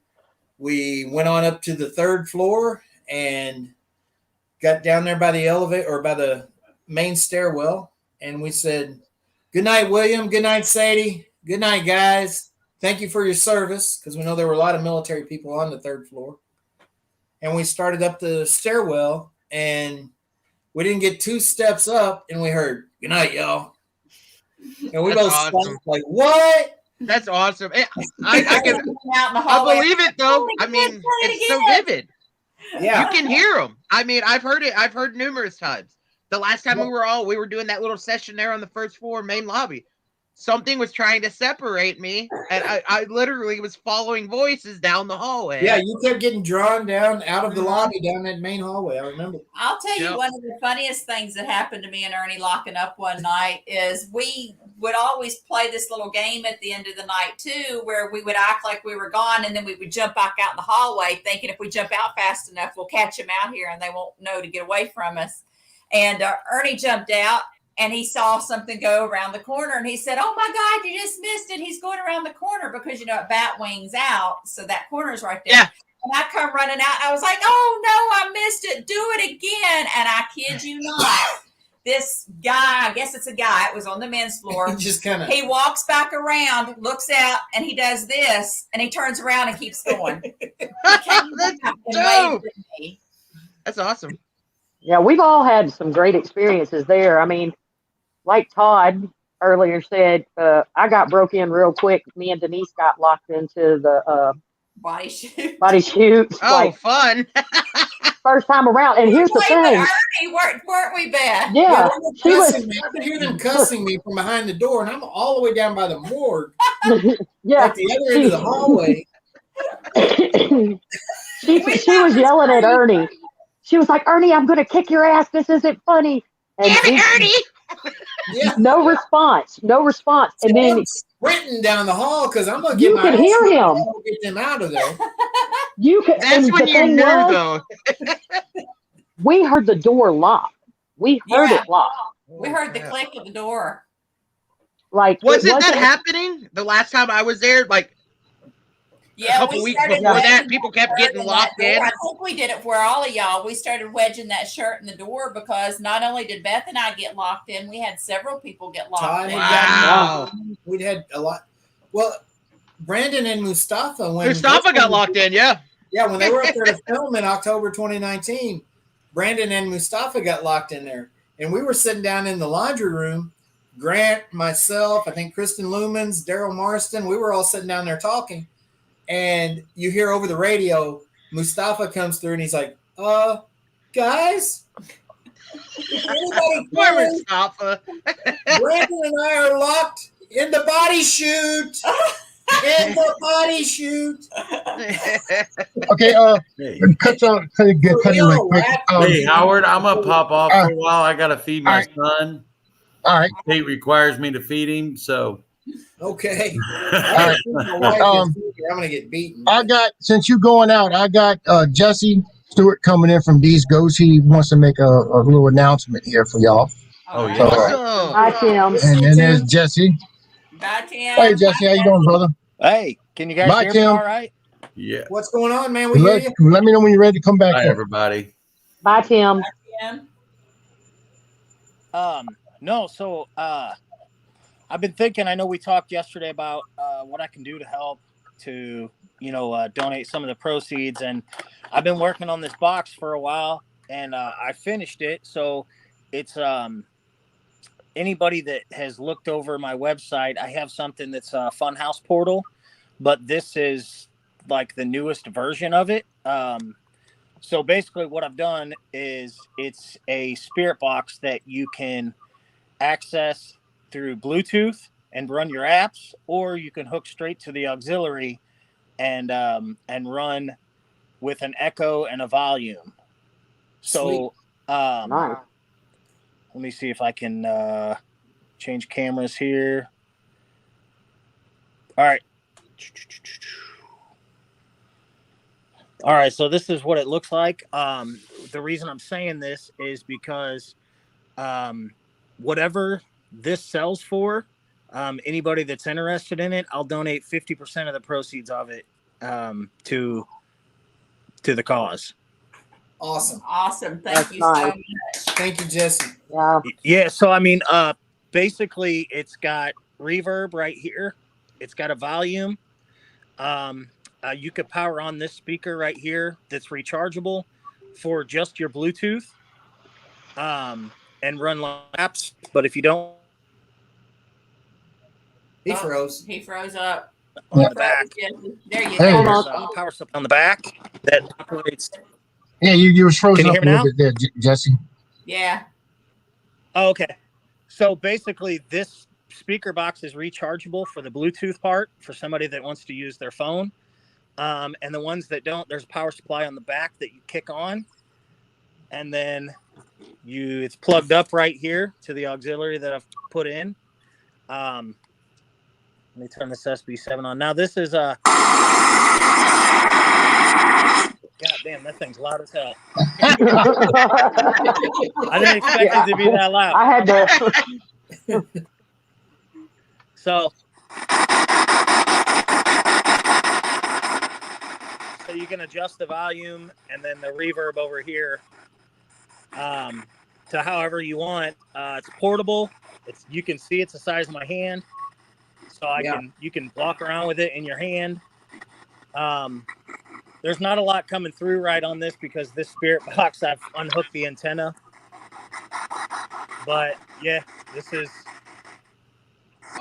J: We went on up to the third floor and got down there by the elevator or by the main stairwell, and we said, good night, William. Good night, Sadie. Good night, guys. Thank you for your service, because we know there were a lot of military people on the third floor. And we started up the stairwell, and we didn't get 2 steps up, and we heard, good night, y'all. And we both stopped like, what?
Q: That's awesome. I believe it, though. I mean, it's so vivid.
J: Yeah.
Q: You can hear them. I mean, I've heard it. I've heard numerous times. The last time we were doing that little session there on the first floor main lobby. Something was trying to separate me, and I literally was following voices down the hallway.
J: Yeah, you kept getting drawn down out of the lobby down that main hallway. I remember.
L: I'll tell you one of the funniest things that happened to me and Ernie locking up one night is we would always play this little game at the end of the night too, where we would act like we were gone, and then we would jump back out in the hallway thinking if we jump out fast enough, we'll catch them out here and they won't know to get away from us. And Ernie jumped out. And he saw something go around the corner, and he said, oh, my God, you just missed it. He's going around the corner because, it bat wings out. So that corner's right there. Yeah. And I come running out. I was like, oh, no, I missed it. Do it again. And I kid you not, this guy, I guess it's a guy. It was on the men's floor. He walks back around, looks out, and he does this, and he turns around and keeps going.
Q: That's awesome.
R: Yeah, we've all had some great experiences there. I mean, like Todd earlier said, I got broke in real quick. Me and Denise got locked into the
L: body shoot.
Q: Oh, fun.
R: First time around. And here's the thing.
L: Ernie, weren't we bad?
R: Yeah.
J: I could hear them cussing me from behind the door, and I'm all the way down by the morgue.
R: Yeah.
J: At the other end of the hallway.
R: she was yelling at Ernie. She was like, Ernie, I'm going to kick your ass. This isn't funny. And
Q: Ernie!
R: No response. And then
J: sprinting down the hall because I'm going to
R: you could hear him.
J: Get them out of there.
Q: That's when you knew, though.
R: We heard the door lock. We heard it lock.
L: We heard the click of the door.
R: Like,
Q: wasn't that happening the last time I was there? Like, a couple weeks before that, people kept getting locked in.
L: I think we did it for all of y'all. We started wedging that shirt in the door because not only did Beth and I get locked in, we had several people get locked in.
J: Wow. We'd had a lot. Well, Brandon and Mustafa.
Q: Mustafa got locked in, yeah.
J: Yeah, when they were up there to film in October 2019, Brandon and Mustafa got locked in there. And we were sitting down in the laundry room. Grant, myself, I think Kristen Lumens, Daryl Marston, we were all sitting down there talking. And you hear over the radio, Mustafa comes through and he's like, guys, anybody
Q: Mustafa.
J: Brandon and I are locked in the body chute. And the body shoot.
A: Okay, cut you real quick.
B: Hey, Howard, I'm gonna pop off for a while. I gotta feed my son.
A: All right.
B: State requires me to feed him, so.
J: Okay.
A: All right.
J: I'm gonna get beaten.
A: I got, since you going out, I got Jesse Stewart coming in from These Ghosts. He wants to make a little announcement here for y'all.
B: Oh,
A: yeah.
R: Awesome. Hi, Tim.
A: And then there's Jesse.
L: Bye, Tim.
A: Hey, Jesse, how you doing, brother?
S: Hey, can you guys
A: Bye,
S: hear me
A: Tim.
S: all right?
B: Yeah.
C: What's going on, man? We hear you.
A: Let me know when you're ready to come back.
B: Bye,
A: in.
B: everybody.
R: Bye, Tim.
S: No, so I've been thinking, I know we talked yesterday about what I can do to help to, donate some of the proceeds. And I've been working on this box for a while and I finished it. So it's anybody that has looked over my website, I have something that's a Funhouse portal, but this is like the newest version of it. So basically what I've done is it's a spirit box that you can access through Bluetooth and run your apps, or you can hook straight to the auxiliary and run with an echo and a volume. So
R: Nice.
S: let me see if I can change cameras here. All right. All right, so this is what it looks like. The reason I'm saying this is because whatever this sells for, anybody that's interested in it, I'll donate 50% of the proceeds of it to the cause.
C: Awesome.
L: Awesome. Thank
R: That's
L: you so
R: nice.
L: much.
C: Thank you, Jesse.
R: Yeah.
S: Yeah, so I mean, basically it's got reverb right here. It's got a volume. You could power on this speaker right here that's rechargeable for just your Bluetooth and run apps. But if you don't,
C: He froze.
L: He froze up.
S: on the back,
L: There you
A: Hey.
L: go.
S: there's a power supply on the back that operates.
A: Yeah, you was frozen
S: Can you
A: up
S: hear
A: a
S: me
A: little bit there, Jesse.
L: Yeah.
S: Oh, okay. So basically, this speaker box is rechargeable for the Bluetooth part for somebody that wants to use their phone. And the ones that don't, there's a power supply on the back that you kick on. And then it's plugged up right here to the auxiliary that I've put in. Let me turn this SB7 on. Now this is God damn, that thing's loud as hell. I didn't expect it to be that loud.
R: I had to.
S: So you can adjust the volume and then the reverb over here to however you want. It's portable. You can see it's the size of my hand, so you can walk around with it in your hand. There's not a lot coming through right on this because this spirit box, I've unhooked the antenna. But yeah, this is.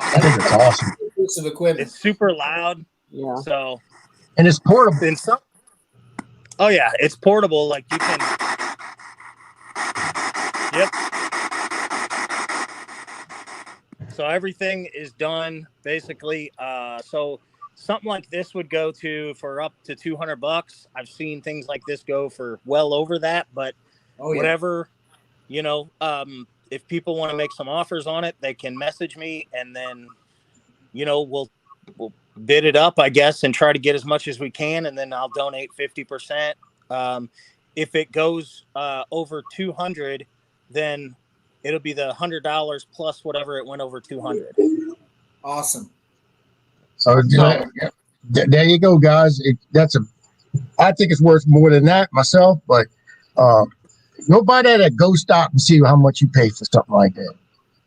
A: I think it's awesome.
C: Piece of equipment.
S: It's super loud.
R: Yeah.
S: So.
A: And it's portable.
S: Oh yeah, it's portable. Like you can. Yep. So everything is done basically. So something like this would go for up to $200. I've seen things like this go for well over that, but whatever, if people want to make some offers on it, they can message me and then, we'll bid it up, I guess, and try to get as much as we can. And then I'll donate 50%. If it goes over 200, then it'll be the $100 plus whatever it went over 200.
C: Awesome.
A: So there you go, guys. I think it's worth more than that myself, but go by that at Go Stop and see how much you pay for something like that.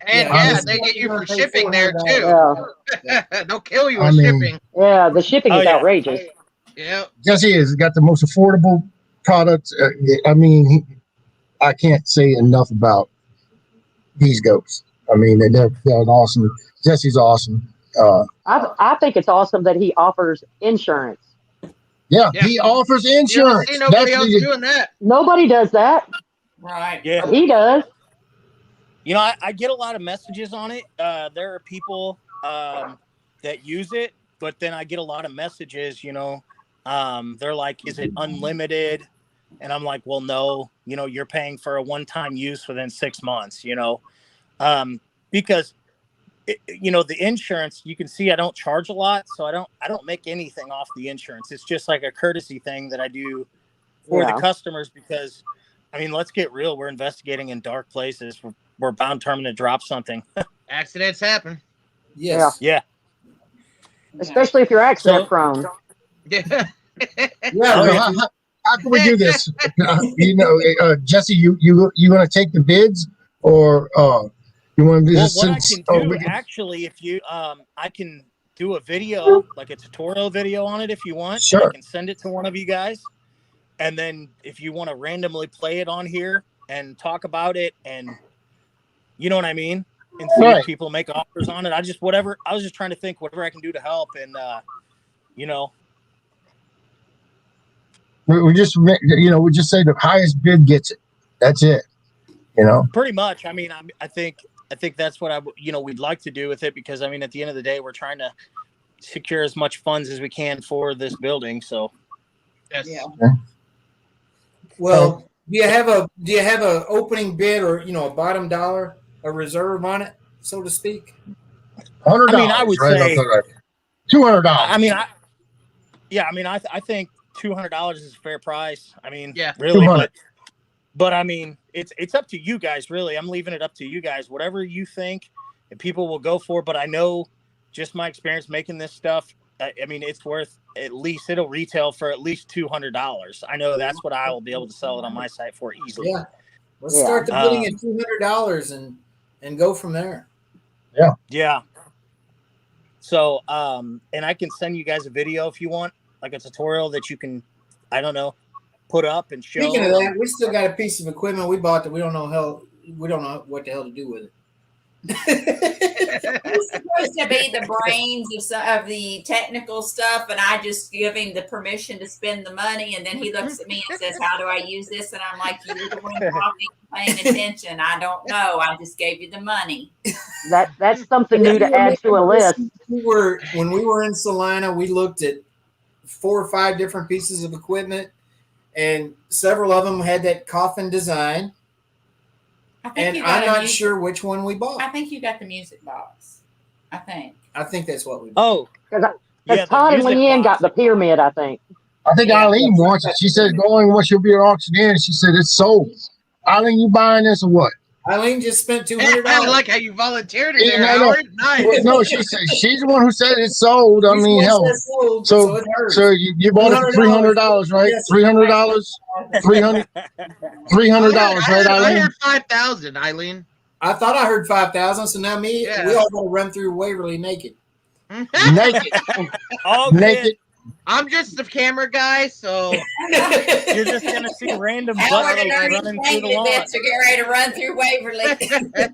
Q: And they get you for shipping there too.
R: Yeah.
Q: They'll kill you with shipping.
R: Yeah, the shipping is outrageous.
Q: Yeah.
A: Jesse has got the most affordable products. I can't say enough about These Ghosts. I mean, they're awesome. Jesse's awesome.
R: I think it's awesome that he offers insurance.
A: Yeah, he offers insurance.
Q: You don't see nobody else doing that.
R: Nobody does that.
L: Right.
S: Yeah.
R: He does.
S: I get a lot of messages on it. There are people that use it but then I get a lot of messages, they're like, is it unlimited? And I'm like, well, no, you're paying for a one-time use within 6 months, because the insurance, you can see I don't charge a lot, so I don't make anything off the insurance. It's just like a courtesy thing that I do for the customers, because let's get real, we're investigating in dark places. We're bound to drop something.
Q: Accidents happen.
R: Yes.
S: Yeah.
R: Especially if you're accident prone.
Q: Yeah.
A: How can we do this? Jesse, you going to take the bids, or you want to do this?
S: What I can do, actually, if you, I can do a video, like a tutorial video on it if you want.
A: Sure.
S: I can send it to one of you guys. And then if you want to randomly play it on here and talk about it, and you know what I mean? And see if people make offers on it. I was just trying to think whatever I can do to help. And,
A: we just say the highest bid gets it. That's it.
S: Pretty much. I think that's what we'd like to do with it, because at the end of the day, we're trying to secure as much funds as we can for this building. So,
J: yeah. Well, do you have a opening bid, or a bottom dollar, a reserve on it, so to speak?
A: $100.
S: I would say
A: $200.
S: I think $200 is a fair price.
Q: Yeah,
S: really,
A: 200.
S: but it's up to you guys. Really, I'm leaving it up to you guys. Whatever you think, and people will go for. But I know, just my experience making this stuff, it's worth it'll retail for at least $200. I know that's what I will be able to sell it on my site for easily.
J: Yeah, let's start the bidding at $200 and go from there.
S: Yeah. So, and I can send you guys a video if you want, like a tutorial that you can, put up and show.
J: Speaking of that, we still got a piece of equipment we bought that we don't know what the hell to do with it.
L: He's supposed to be the brains of the technical stuff, and I just give him the permission to spend the money, and then he looks at me and says, how do I use this? And I'm like, you're the one talking, paying attention. I don't know. I just gave you the money.
R: That's something new to add to a list.
J: When we were in Salina, we looked at 4 or 5 different pieces of equipment, and several of them had that coffin design. And I'm not sure which one we bought.
L: I think you got the music box. I think
J: that's what we bought.
R: Because Todd and Leanne got the pyramid, I think.
A: I think Eileen wants it. She said going when she'll be an auctioneer, and she said it's sold. Eileen, you buying this or what?
J: Eileen just spent $200.
Q: I like how you volunteered her there, Howard. Nice.
A: Well, no, she said she's the one who said it's sold. Hell. So you bought it for $300, right? $300, $300, right,
Q: I
A: Eileen?
Q: heard 5,000, Eileen.
J: I thought I heard 5,000. So now we all got to run through Waverly naked.
A: Naked.
S: Naked.
Q: I'm just the camera guy, so
S: you're just gonna see random butts running through the lawn.
L: To get ready to run through Waverly.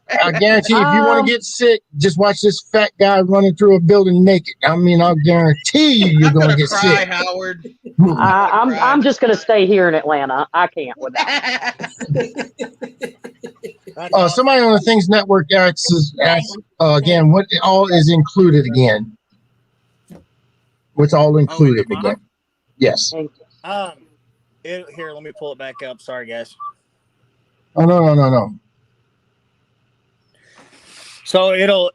A: I guarantee if you want to get sick, just watch this fat guy running through a building naked. I'll guarantee you're gonna get sick.
Q: Howard.
R: I'm just gonna stay here in Atlanta. I can't with that.
A: Somebody on the Things Network asks again, what all is included again? What's all included again? Yes.
S: Here, let me pull it back up. Sorry, guys.
A: Oh no.
S: So it'll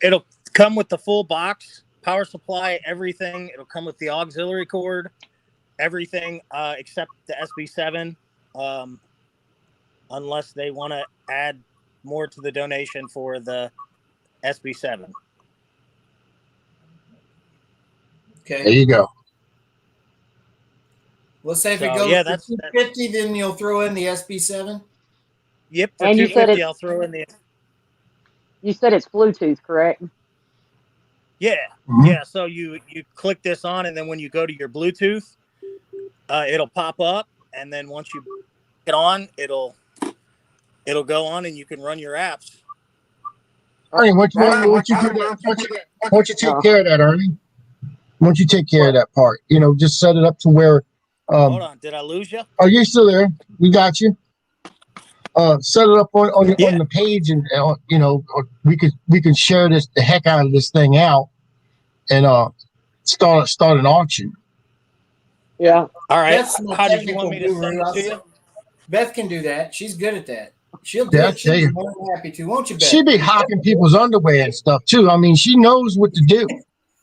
S: come with the full box, power supply, everything. It'll come with the auxiliary cord, everything except the SB7, unless they want to add more to the donation for the SB7.
J: Okay.
A: There you go.
J: Let's say if it goes to 250, then you'll throw in the SB7.
S: Yep.
R: And you said
S: I'll throw in the.
R: You said it's Bluetooth, correct?
S: Yeah.
A: Mm-hmm.
S: Yeah. So you click this on, and then when you go to your Bluetooth, it'll pop up, and then once you get on, it'll go on, and you can run your apps.
A: Ernie, why don't you take care of that, Ernie? Why don't you take care of that part? Just set it up to where.
S: Hold on, did I lose you?
A: Are you still there? We got you. Set it up on the page, and we can share the heck out of this thing out, and start an auction.
R: Yeah.
S: All right.
J: Beth's my
S: How did you
J: technical
S: want me to send
J: guru.
S: it to you?
J: Beth can do that. She's good at that. She'll do
A: Yeah, I
J: it. She'll
A: tell
J: be
A: you.
J: more than happy to, won't you, Beth?
A: She be hocking people's underwear and stuff too. I mean, she knows what to do.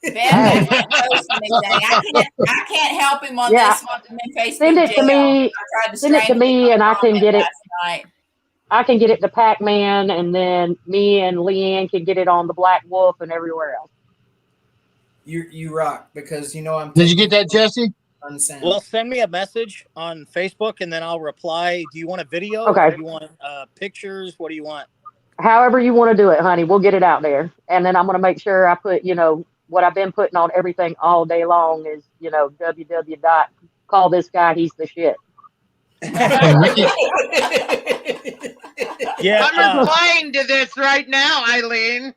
L: Beth, I can't post anything. I can't help him on this one. I'm in Facebook
R: Send it to
L: jail.
R: me.
L: I tried to
R: Send it to
L: strangle him
R: me,
L: on
R: and I can
L: comment
R: get it.
L: last night.
R: I can get it to Pac-Man, and then me and Leanne can get it on the Black Wolf and everywhere else.
J: You rock, because you know I'm.
A: Did you get that, Jesse?
J: Unsound.
S: Well, send me a message on Facebook, and then I'll reply. Do you want a video?
R: Okay.
S: Or do you want pictures? What do you want?
R: However you want to do it, honey, we'll get it out there. And then I'm going to make sure I put, what I've been putting on everything all day long is, www.call this guy, he's the shit.
S: Yeah,
Q: I'm replying to this right now, Eileen.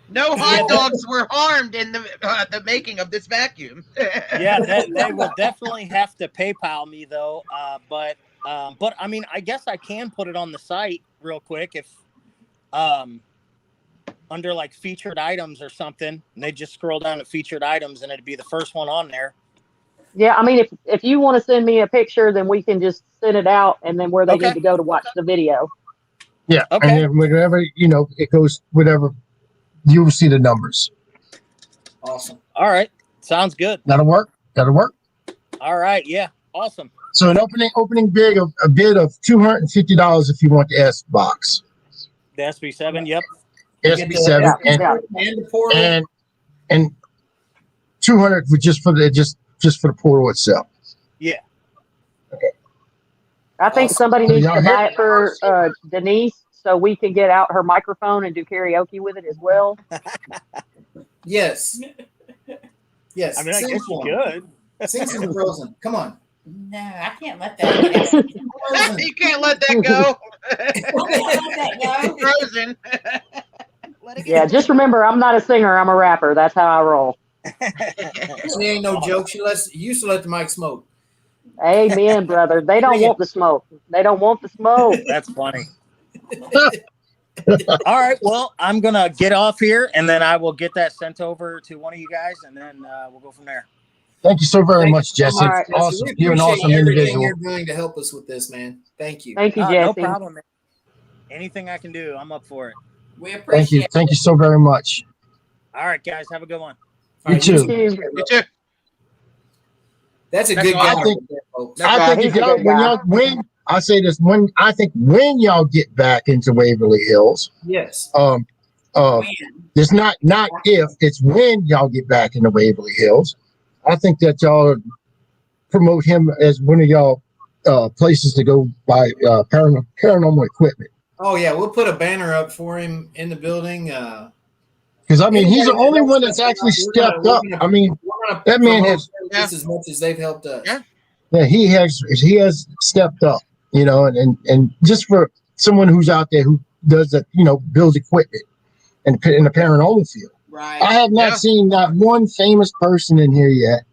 Q: No hot dogs were harmed in the making of this vacuum.
S: Yeah, they will definitely have to PayPal me though. But I mean, I guess I can put it on the site real quick if under like featured items or something, and they just scroll down to featured items, and it'd be the first one on there.
R: Yeah, I mean, if you want to send me a picture, then we can just send it out, and then where they need to go to watch the video.
A: Yeah. Okay. And then whenever, it goes, whatever, you'll see the numbers.
J: Awesome.
S: All right. Sounds good.
A: That'll work.
S: All right. Yeah. Awesome.
A: So an opening bid of $250 if you want the S box.
S: The SB7. Yep.
A: SB7 and 200 for just for the portal itself.
S: Yeah.
A: Okay.
R: I think somebody needs to buy it for Denise so we can get out her microphone and do karaoke with it as well.
J: Yes. Yes.
S: I mean, I guess you could.
J: Sing some Frozen. Come on.
L: No, I can't let that go.
Q: You can't let that go. Frozen.
R: Yeah, just remember, I'm not a singer. I'm a rapper. That's how I roll.
J: She ain't no joke. She used to let the mic smoke.
R: Amen, brother. They don't want the smoke. They don't want the smoke.
S: That's funny. All right. Well, I'm going to get off here, and then I will get that sent over to one of you guys, and then we'll go from there.
A: Thank you so very much, Jesse.
J: Right,
A: awesome.
J: We
A: You're an awesome
J: everything
A: individual.
J: you're doing to help us with this, man. Thank you.
R: Thank you, Jesse.
S: No problem, man. Anything I can do, I'm up for it.
L: We appreciate
A: Thank you. Thank you so very much.
S: All right, guys. Have a good one.
A: You too.
Q: You too.
J: That's a good guy.
A: I think I say this, when y'all get back into Waverly Hills,
J: yes.
A: It's not if, it's when y'all get back into Waverly Hills. I think that y'all promote him as one of y'all places to go buy paranormal equipment.
J: Oh yeah, we'll put a banner up for him in the building.
A: Because I mean, he's the only one that's actually stepped up. I mean, that man has
J: just as much as they've helped us.
A: Yeah, he has stepped up. And just for someone who's out there who does that, builds equipment and in the paranormal field.
L: Right.
A: I have not seen not one famous person in here yet.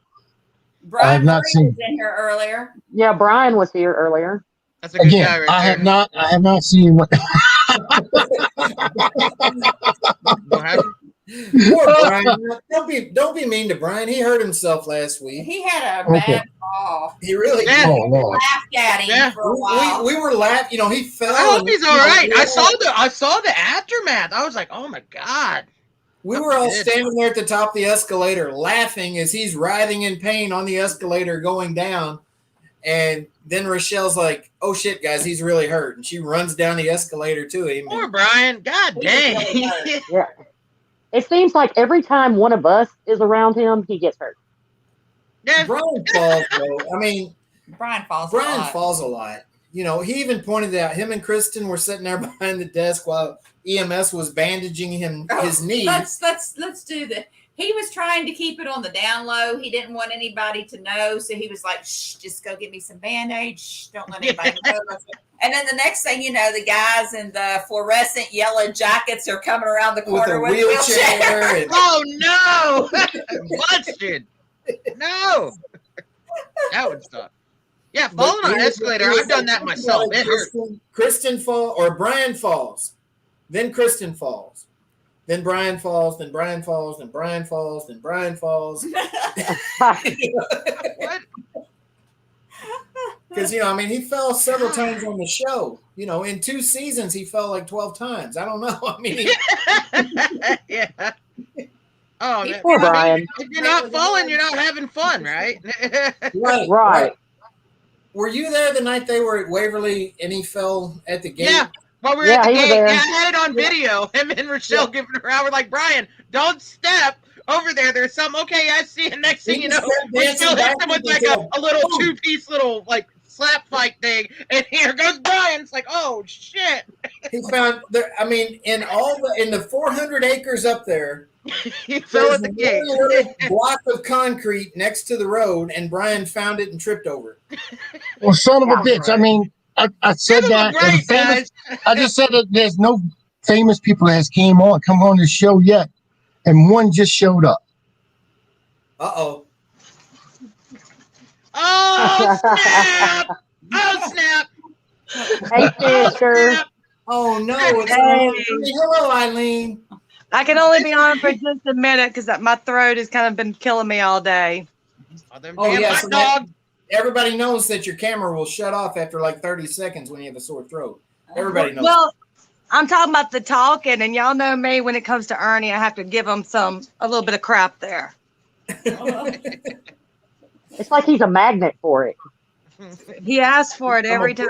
A: I have not seen.
L: Was in here earlier.
R: Yeah, Brian was here earlier.
Q: That's a good guy right
A: I
Q: there.
A: have not seen one.
J: Poor Brian. Don't be mean to Brian. He hurt himself last week.
L: He had a bad fall.
J: He really
A: did. Oh, Lord.
L: Laughed at him for a while.
J: We were laughing. He fell.
Q: I hope he's all right. I saw the aftermath. I was like, oh my God.
J: We were all standing there at the top of the escalator laughing as he's writhing in pain on the escalator going down. And then Rochelle's like, oh shit, guys, he's really hurt. And she runs down the escalator to him.
Q: Poor Brian. God dang.
R: Yeah. It seems like every time one of us is around him, he gets hurt.
Q: Yeah.
J: Brian falls, though. I mean,
L: Brian falls
J: a lot. He even pointed out him and Kristen were sitting there behind the desk while EMS was bandaging his knee.
L: Let's do that. He was trying to keep it on the down low. He didn't want anybody to know, so he was like, "Shh, just go get me some Band-Aids. Shh, don't let anybody know." And then the next thing you know, the guys in the fluorescent yellow jackets are coming around the corner with a wheelchair.
Q: Oh no! Busted. No. That would stop. Yeah, falling on an escalator. I've done that myself. It hurts.
J: Kristen falls, or Brian falls. Then Kristen falls. Then Brian falls, then Brian falls, then Brian falls, then Brian falls. Because, I mean, he fell several times on the show. In 2 seasons, he fell like 12 times. I don't know. I mean,
Q: Yeah. Oh, man.
R: Poor Brian.
Q: If you're not falling, you're not having fun, right?
J: Right. Were you there the night they were at Waverly and he fell at the gate?
Q: Yeah. While we were at the gate, I had it on video. Him and Rochelle giving her out. We're like, Brian, don't step over there. There's some. Okay, I see it. Next thing you know, Rochelle hits him with like a little 2-piece little like slap fight thing, and here goes Brian. It's like, oh shit.
J: He found there. I mean, in the 400 acres up there,
Q: he fell at the gate.
J: Little block of concrete next to the road, and Brian found it and tripped over it.
A: Well, son of a bitch.
J: Right.
A: I mean, I said that. I just said that there's no famous people that has come on the show yet, and one just showed up.
J: Uh-oh.
Q: Oh, snap! Oh, snap!
R: Hey, sister.
J: Oh, no. It's Eileen. Hello, Eileen.
T: I can only be on for just a minute because my throat has kind of been killing me all day.
J: Oh, yeah. So everybody knows that your camera will shut off after like 30 seconds when you have a sore throat. Everybody knows.
T: Well, I'm talking about the talking, and y'all know me when it comes to Ernie. I have to give him a little bit of crap there.
R: It's like he's a magnet for it.
T: He asks for it every time.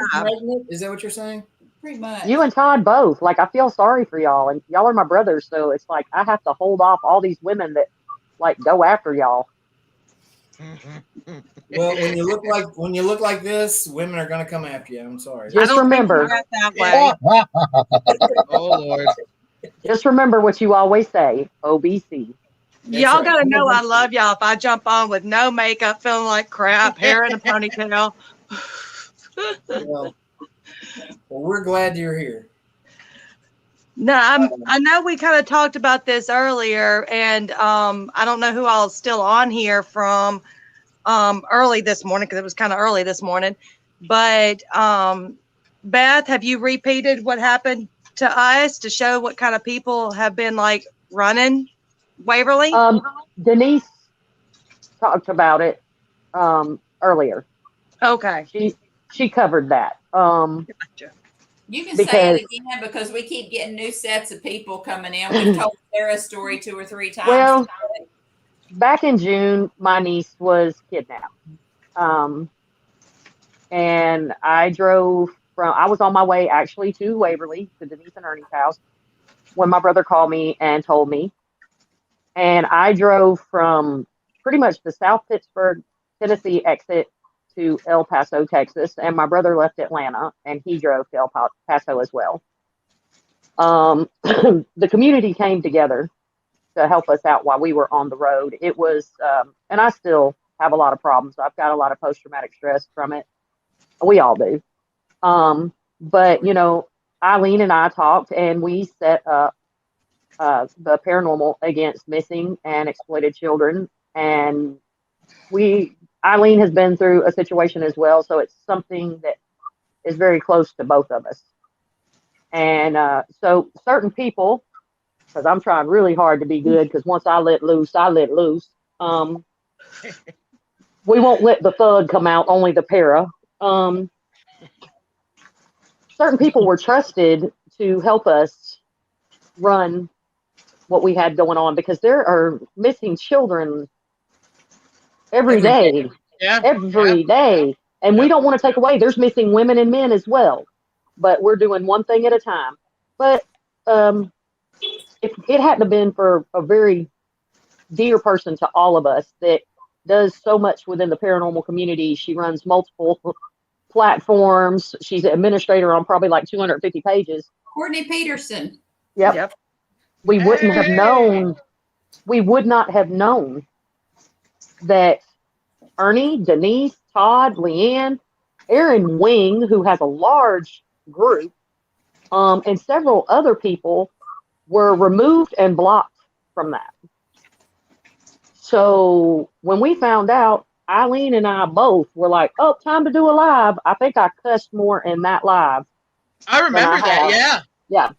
J: Is that what you're saying?
L: Pretty much.
R: You and Todd both. Like, I feel sorry for y'all, and y'all are my brothers, so it's like I have to hold off all these women that like go after y'all.
J: Well, when you look like this, women are gonna come after you. I'm sorry.
R: Just remember.
T: That way.
Q: Oh Lord.
R: Just remember what you always say. OBC.
T: Y'all gotta know I love y'all. If I jump on with no makeup, feeling like crap, hair in a ponytail.
J: Well, we're glad you're here.
T: No, I know we kind of talked about this earlier, and I don't know who all's still on here from early this morning because it was kind of early this morning. But Beth, have you repeated what happened to us to show what kind of people have been like running Waverly?
R: Denise talked about it earlier.
T: Okay.
R: She covered that.
T: Gotcha.
L: You can say it again because we keep getting new sets of people coming in. We've told Sarah's story 2 or 3 times.
R: Well, back in June, my niece was kidnapped. And I was on my way actually to Waverly, to Denise and Ernie's house, when my brother called me and told me. And I drove from pretty much the South Pittsburgh, Tennessee exit to El Paso, Texas, and my brother left Atlanta, and he drove to El Paso as well. The community came together to help us out while we were on the road. It was, and I still have a lot of problems. I've got a lot of post-traumatic stress from it. We all do. But, Eileen and I talked, and we set up the Paranormal Against Missing and Exploited Children, and Eileen has been through a situation as well, so it's something that is very close to both of us. And so certain people, because I'm trying really hard to be good, because once I let loose, we won't let the thug come out, only the para. Certain people were trusted to help us run what we had going on, because there are missing children every day. Every day. And we don't want to take away. There's missing women and men as well. But we're doing one thing at a time. But if it hadn't have been for a very dear person to all of us that does so much within the paranormal community, she runs multiple platforms. She's an administrator on probably like 250 pages.
L: Courtney Peterson.
R: Yep. We wouldn't have known. We would not have known that Ernie, Denise, Todd, Leanne, Aaron Wing, who has a large group, and several other people were removed and blocked from that. So when we found out, Eileen and I both were like, oh, time to do a live. I think I cussed more in that live.
Q: I remember that, yeah.
R: Yeah.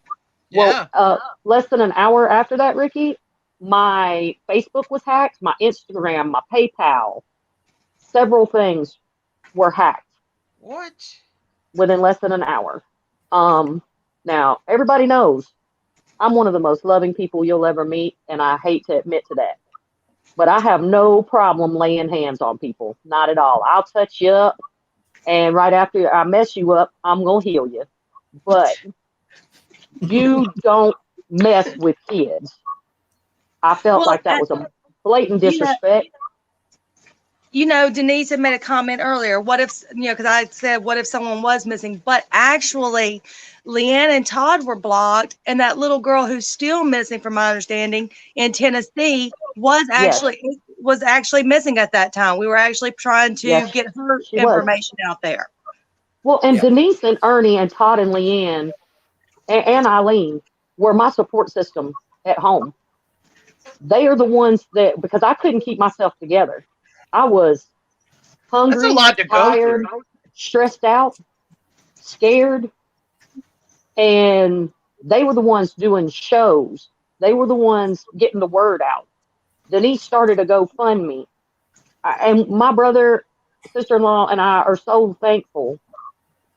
R: Well, less than an hour after that, Ricky, my Facebook was hacked, my Instagram, my PayPal, several things were hacked.
Q: What?
R: Within less than an hour. Now everybody knows I'm one of the most loving people you'll ever meet, and I hate to admit to that. But I have no problem laying hands on people. Not at all. I'll touch you up, and right after I mess you up, I'm gonna heal you. But you don't mess with kids. I felt like that was a blatant disrespect.
T: Denise had made a comment earlier. What if, because I said, what if someone was missing? But actually, Leanne and Todd were blocked, and that little girl who's still missing, from my understanding, in Tennessee was actually missing at that time. We were actually trying to get her information out there.
R: Well, and Denise and Ernie and Todd and Leanne and Eileen were my support system at home. They are the ones that, because I couldn't keep myself together. I was hungry,
Q: That's a lot to go
R: tired,
Q: through.
R: stressed out, scared, and they were the ones doing shows. They were the ones getting the word out. Denise started a GoFundMe. And my brother, sister-in-law, and I are so thankful.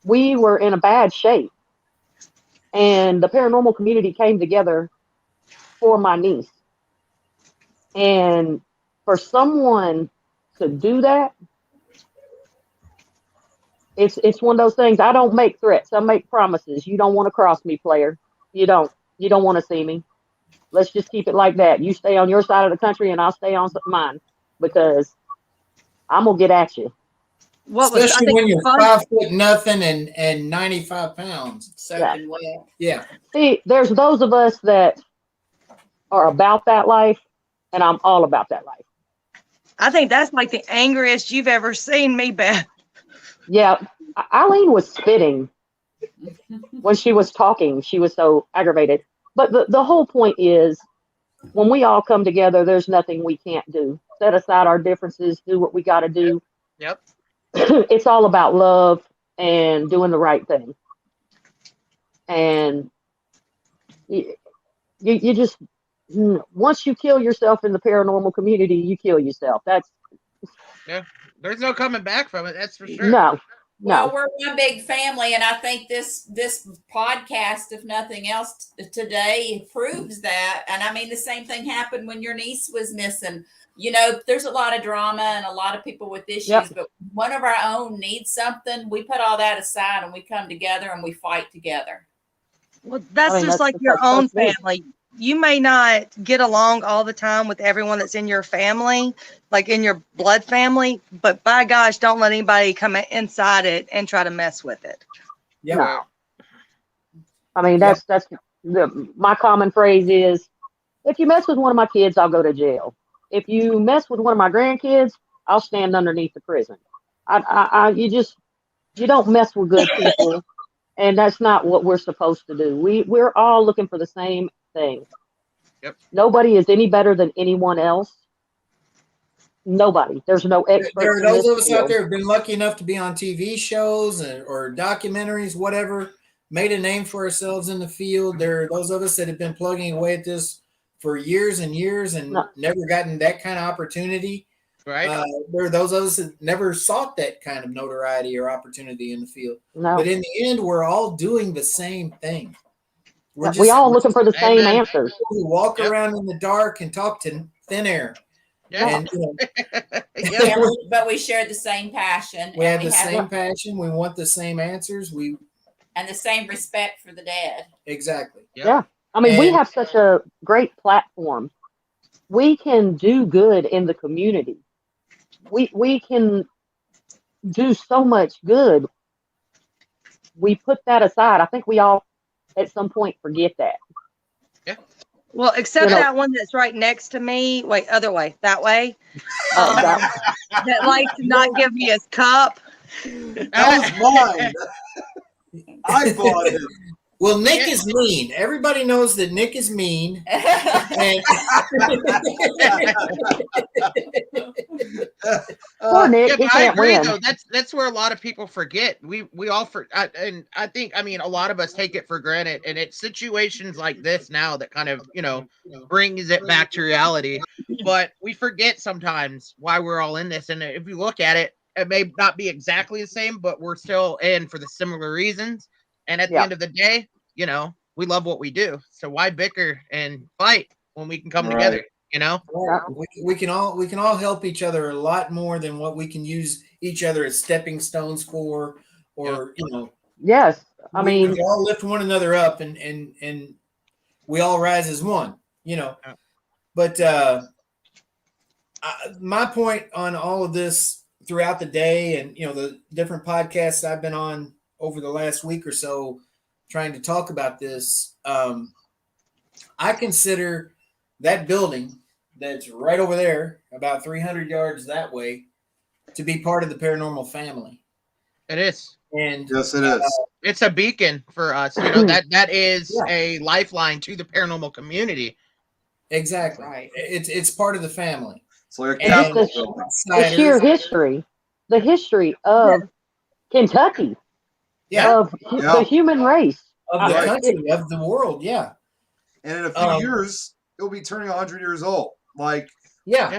R: We were in a bad shape. And the paranormal community came together for my niece. And for someone to do that, it's one of those things. I don't make threats. I make promises. You don't want to cross me, player. You don't want to see me. Let's just keep it like that. You stay on your side of the country, and I'll stay on mine, because I'm gonna get at you.
J: Especially when you're 5 foot nothing and 95 pounds.
L: Soaking wet.
J: Yeah.
R: See, there's those of us that are about that life, and I'm all about that life.
T: I think that's like the angriest you've ever seen me, Beth.
R: Yeah, Eileen was spitting when she was talking. She was so aggravated. But the whole point is, when we all come together, there's nothing we can't do. Set aside our differences, do what we got to do.
Q: Yep.
R: It's all about love and doing the right thing. And you just, once you kill yourself in the paranormal community, you kill yourself. That's
Q: There's no coming back from it. That's for sure.
R: no.
L: Well, we're one big family, and I think this podcast, if nothing else, today proves that. And I mean, the same thing happened when your niece was missing. There's a lot of drama and a lot of people with issues, but one of our own needs something. We put all that aside and we come together and we fight together.
T: Well, that's just like your own family. You may not get along all the time with everyone that's in your family, like in your blood family, but by gosh, don't let anybody come inside it and try to mess with it.
R: Yeah. No. I mean, that's my common phrase is, if you mess with one of my kids, I'll go to jail. If you mess with one of my grandkids, I'll stand underneath the prison. You don't mess with good people, and that's not what we're supposed to do. We're all looking for the same thing.
Q: Yep.
R: Nobody is any better than anyone else. Nobody. There's no experts.
J: There are those of us out there who've been lucky enough to be on TV shows or documentaries, whatever, made a name for ourselves in the field. There are those of us that have been plugging away at this for years and years and never gotten that kind of opportunity.
Q: Right.
J: There are those of us that never sought that kind of notoriety or opportunity in the field.
R: No.
J: But in the end, we're all doing the same thing.
R: We all looking for the same answers.
J: We walk around in the dark and talk to thin air.
Q: Yeah.
J: And,
L: but we share the same passion.
J: We have the same passion. We want the same answers.
L: And the same respect for the dead.
J: Exactly.
R: Yeah. I mean, we have such a great platform. We can do good in the community. We can do so much good. We put that aside. I think we all at some point forget that.
Q: Yeah.
T: Well, except that one that's right next to me. Wait, other way, that way. That likes to not give me his cup.
E: That was mine. I bought it.
J: Well, Nick is mean. Everybody knows that Nick is mean. And-
R: Poor Nick,
Q: Yeah,
R: he
Q: but I
R: can't
Q: agree
R: win.
Q: though. That's where a lot of people forget. We all and I think a lot of us take it for granted, and it's situations like this now that kind of brings it back to reality. But we forget sometimes why we're all in this, and if you look at it, it may not be exactly the same, but we're still in for the similar reasons. And at the end of the day, we love what we do. So why bicker and fight when we can come together?
J: We can all help each other a lot more than what we can use each other as stepping stones for, or
R: Yes, I
J: we
R: mean,
J: can all lift one another up, and we all rise as one. But my point on all of this throughout the day, and the different podcasts I've been on over the last week or so, trying to talk about this, I consider that building that's right over there, about 300 yards that way, to be part of the paranormal family.
Q: It is.
J: And
E: yes, it is.
Q: It's a beacon for us. That is a lifeline to the paranormal community.
J: Exactly. Right. It's part of the family.
E: So like
R: and just the sheer history, the history of Kentucky, of the human race,
J: of the country, of the world. Yeah.
E: And in a few years, it'll be turning 100 years old. Like,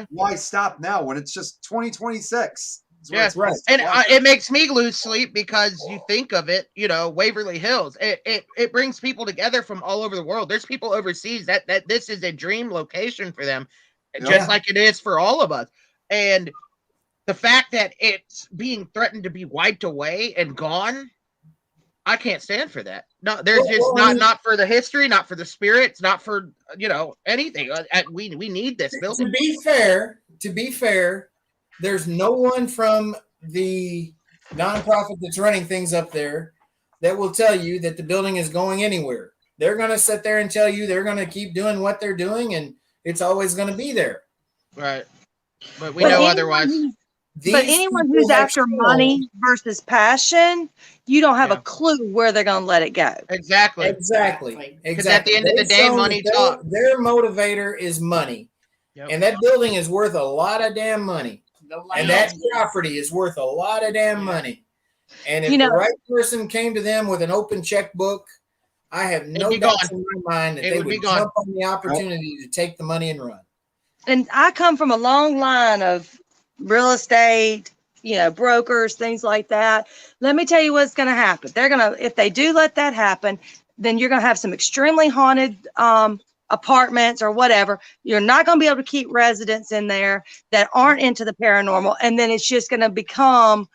E: why stop now when it's just 2026?
Q: Yeah, right. And it makes me lose sleep because you think of it, Waverly Hills. It brings people together from all over the world. There's people overseas that this is a dream location for them, just like it is for all of us. And the fact that it's being threatened to be wiped away and gone, I can't stand for that. No, there's just not for the history, not for the spirits, not for anything. We need this building.
J: To be fair, there's no one from the nonprofit that's running things up there that will tell you that the building is going anywhere. They're going to sit there and tell you they're going to keep doing what they're doing, and it's always going to be there.
Q: Right. But we know otherwise.
T: But anyone who's after money versus passion, you don't have a clue where they're going to let it go.
Q: Exactly. Because at the end of the day, money talks.
J: Their motivator is money. Yep. And that building is worth a lot of damn money. And that property is worth a lot of damn money. And if the right person came to them with an open checkbook, I have no doubts in my mind that they would jump on the opportunity to take the money and run.
T: And I come from a long line of real estate, brokers, things like that. Let me tell you what's going to happen. They're going to, if they do let that happen, then you're going to have some extremely haunted apartments or whatever. You're not going to be able to keep residents in there that aren't into the paranormal. And then it's just going to become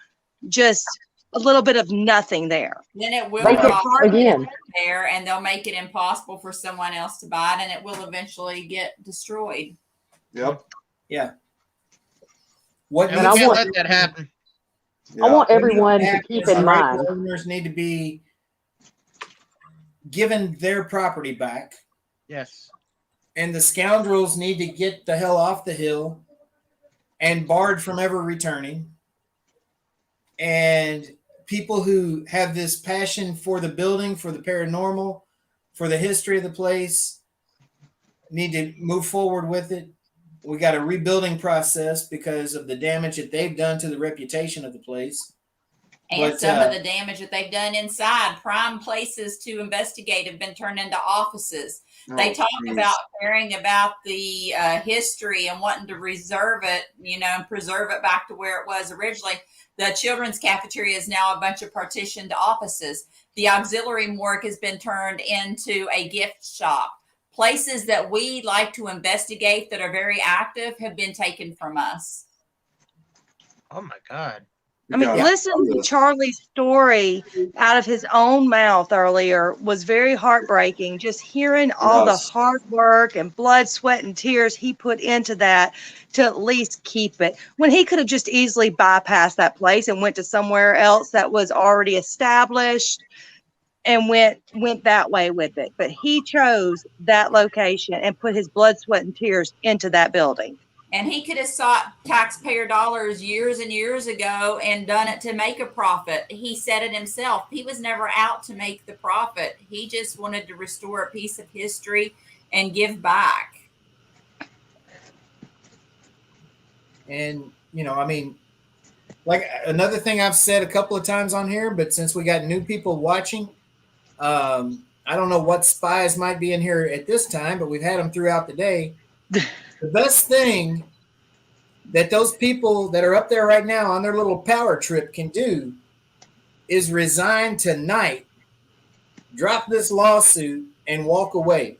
T: just a little bit of nothing there.
L: Then it will
T: again
L: there, and they'll make it impossible for someone else to buy it, and it will eventually get destroyed.
E: Yep.
J: Yeah.
Q: We can't let that happen.
R: I want everyone to keep in mind.
J: Owners need to be given their property back.
Q: Yes.
J: And the scoundrels need to get the hell off the hill and barred from ever returning. And people who have this passion for the building, for the paranormal, for the history of the place, need to move forward with it. We got a rebuilding process because of the damage that they've done to the reputation of the place.
L: And some of the damage that they've done inside. Prime places to investigate have been turned into offices. They talk about caring about the history and wanting to reserve it, and preserve it back to where it was originally. The children's cafeteria is now a bunch of partitioned offices. The auxiliary morgue has been turned into a gift shop. Places that we like to investigate that are very active have been taken from us.
Q: Oh my God.
T: I mean, listening to Charlie's story out of his own mouth earlier was very heartbreaking. Just hearing all the hard work and blood, sweat, and tears he put into that to at least keep it, when he could have just easily bypassed that place and went to somewhere else that was already established and went that way with it. But he chose that location and put his blood, sweat, and tears into that building.
L: And he could have sought taxpayer dollars years and years ago and done it to make a profit. He said it himself. He was never out to make the profit. He just wanted to restore a piece of history and give back.
J: And, you know, I mean, like another thing I've said a couple of times on here, but since we got new people watching, I don't know what spies might be in here at this time, but we've had them throughout the day. The best thing that those people that are up there right now on their little power trip can do is resign tonight, drop this lawsuit, and walk away.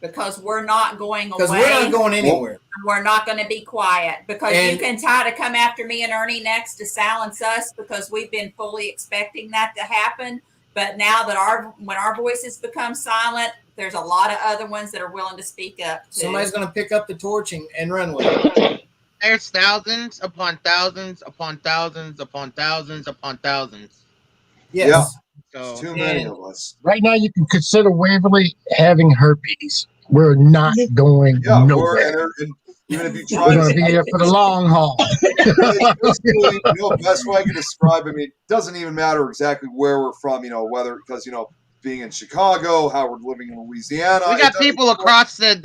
L: Because we're not going away.
J: Because we're not going anywhere.
L: We're not going to be quiet. Because you can try to come after me and Ernie next to silence us, because we've been fully expecting that to happen. But now that when our voices become silent, there's a lot of other ones that are willing to speak up too.
J: Somebody's going to pick up the torch and run with it.
Q: There's thousands upon thousands upon thousands upon thousands upon thousands.
J: Yes.
E: Yeah.
Q: So,
E: It's too many of us.
A: Right now, you can consider Waverly having herpes. We're not going nowhere.
E: Even if you try
A: We're going to be here for the long haul.
E: Basically, best way I can describe it, I mean, it doesn't even matter exactly where we're from, whether, because, being in Chicago, how we're living in Louisiana.
Q: we got people across the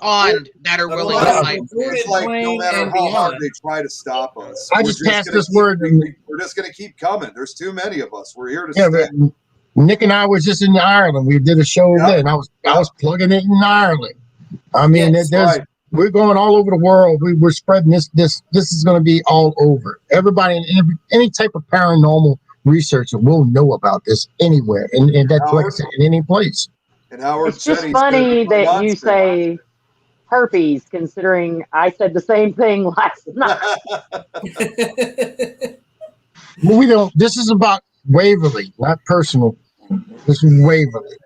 Q: pond that are willing to fight.
E: It's like no matter how hard they try to stop us.
A: I just passed this word.
E: We're just going to keep coming. There's too many of us. We're here to
A: Yeah,
E: stay.
A: Nick and I was just in Ireland. We did a show there, and I was plugging it in Ireland. I mean, we're going all over the world. We're spreading this. This is going to be all over. Everybody, any type of paranormal researcher will know about this anywhere, and that's like I said, in any place.
E: And Howard,
R: It's just funny that you say herpes, considering I said the same thing last night.
A: Well, we don't. This is about Waverly, not personal. This is Waverly.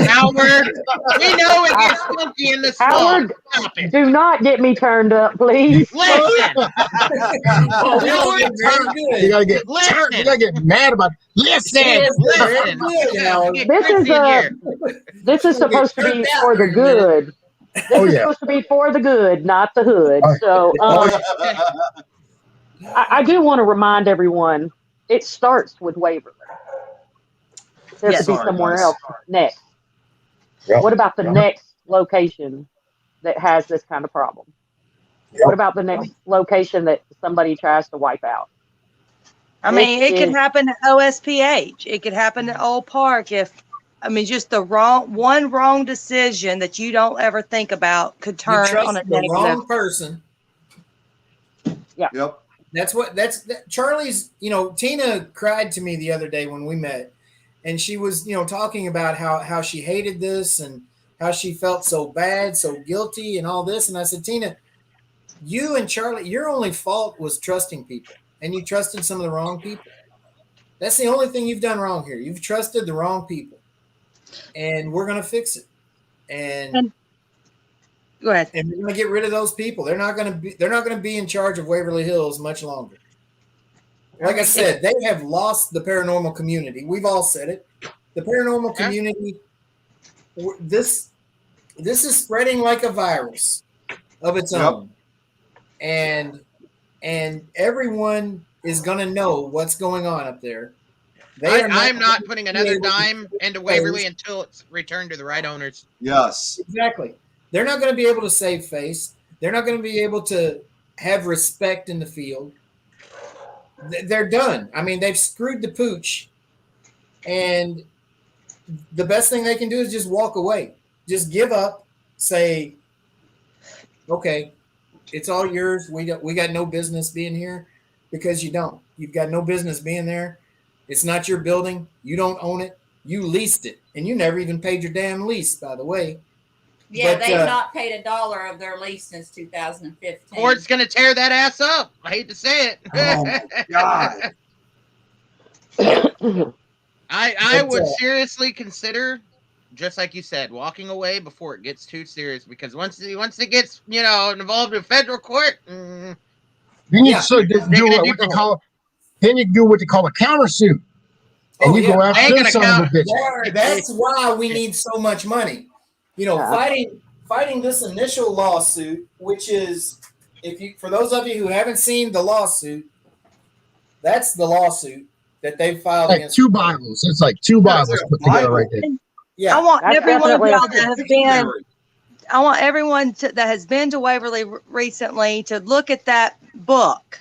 Q: Howard, we know it gets funky in the
R: Howard, do not get me turned up, please.
Q: Listen.
A: You gotta get mad about it. Listen.
R: This is supposed to be for the good. This is supposed to be for the good, not the hood. So I do want to remind everyone, it starts with Waverly. There could be somewhere else next. What about the next location that has this kind of problem? What about the next location that somebody tries to wipe out?
T: I mean, it could happen at OSPH. It could happen at Old Park just the wrong decision that you don't ever think about could turn on a
J: the wrong
T: negative
J: person.
R: Yeah.
E: Yep.
J: That's Charlie's, Tina cried to me the other day when we met. And she was, talking about how she hated this and how she felt so bad, so guilty and all this. And I said, Tina, you and Charlie, your only fault was trusting people. And you trusted some of the wrong people. That's the only thing you've done wrong here. You've trusted the wrong people. And we're going to fix it. And
T: go ahead.
J: And we're going to get rid of those people. They're not going to be in charge of Waverly Hills much longer. Like I said, they have lost the paranormal community. We've all said it. The paranormal community, this is spreading like a virus of its own. And everyone is going to know what's going on up there.
Q: I'm not putting another dime into Waverly until it's returned to the right owners.
E: Yes.
J: Exactly. They're not going to be able to save face. They're not going to be able to have respect in the field. They're done. I mean, they've screwed the pooch, and the best thing they can do is just walk away. Just give up. Say, okay, it's all yours. We got no business being here, because you don't. You've got no business being there. It's not your building. You don't own it. You leased it, and you never even paid your damn lease, by the way.
L: Yeah, they've not paid $1 of their lease since 2015.
Q: Ford's going to tear that ass up. I hate to say it.
E: Oh, my God.
Q: I would seriously consider, just like you said, walking away before it gets too serious, because once it gets, involved in federal court,
A: then you do what they call a countersuit. And you go after some of the bitch.
J: That's why we need so much money. Fighting fighting this initial lawsuit, which is, for those of you who haven't seen the lawsuit, that's the lawsuit that they filed
A: Like
J: against
A: two Bibles. It's like two Bibles put together right there.
J: Yeah,
T: I want
R: That's
T: everyone
R: definitely a-
T: that has been. I want everyone that has been to Waverly recently to look at that book.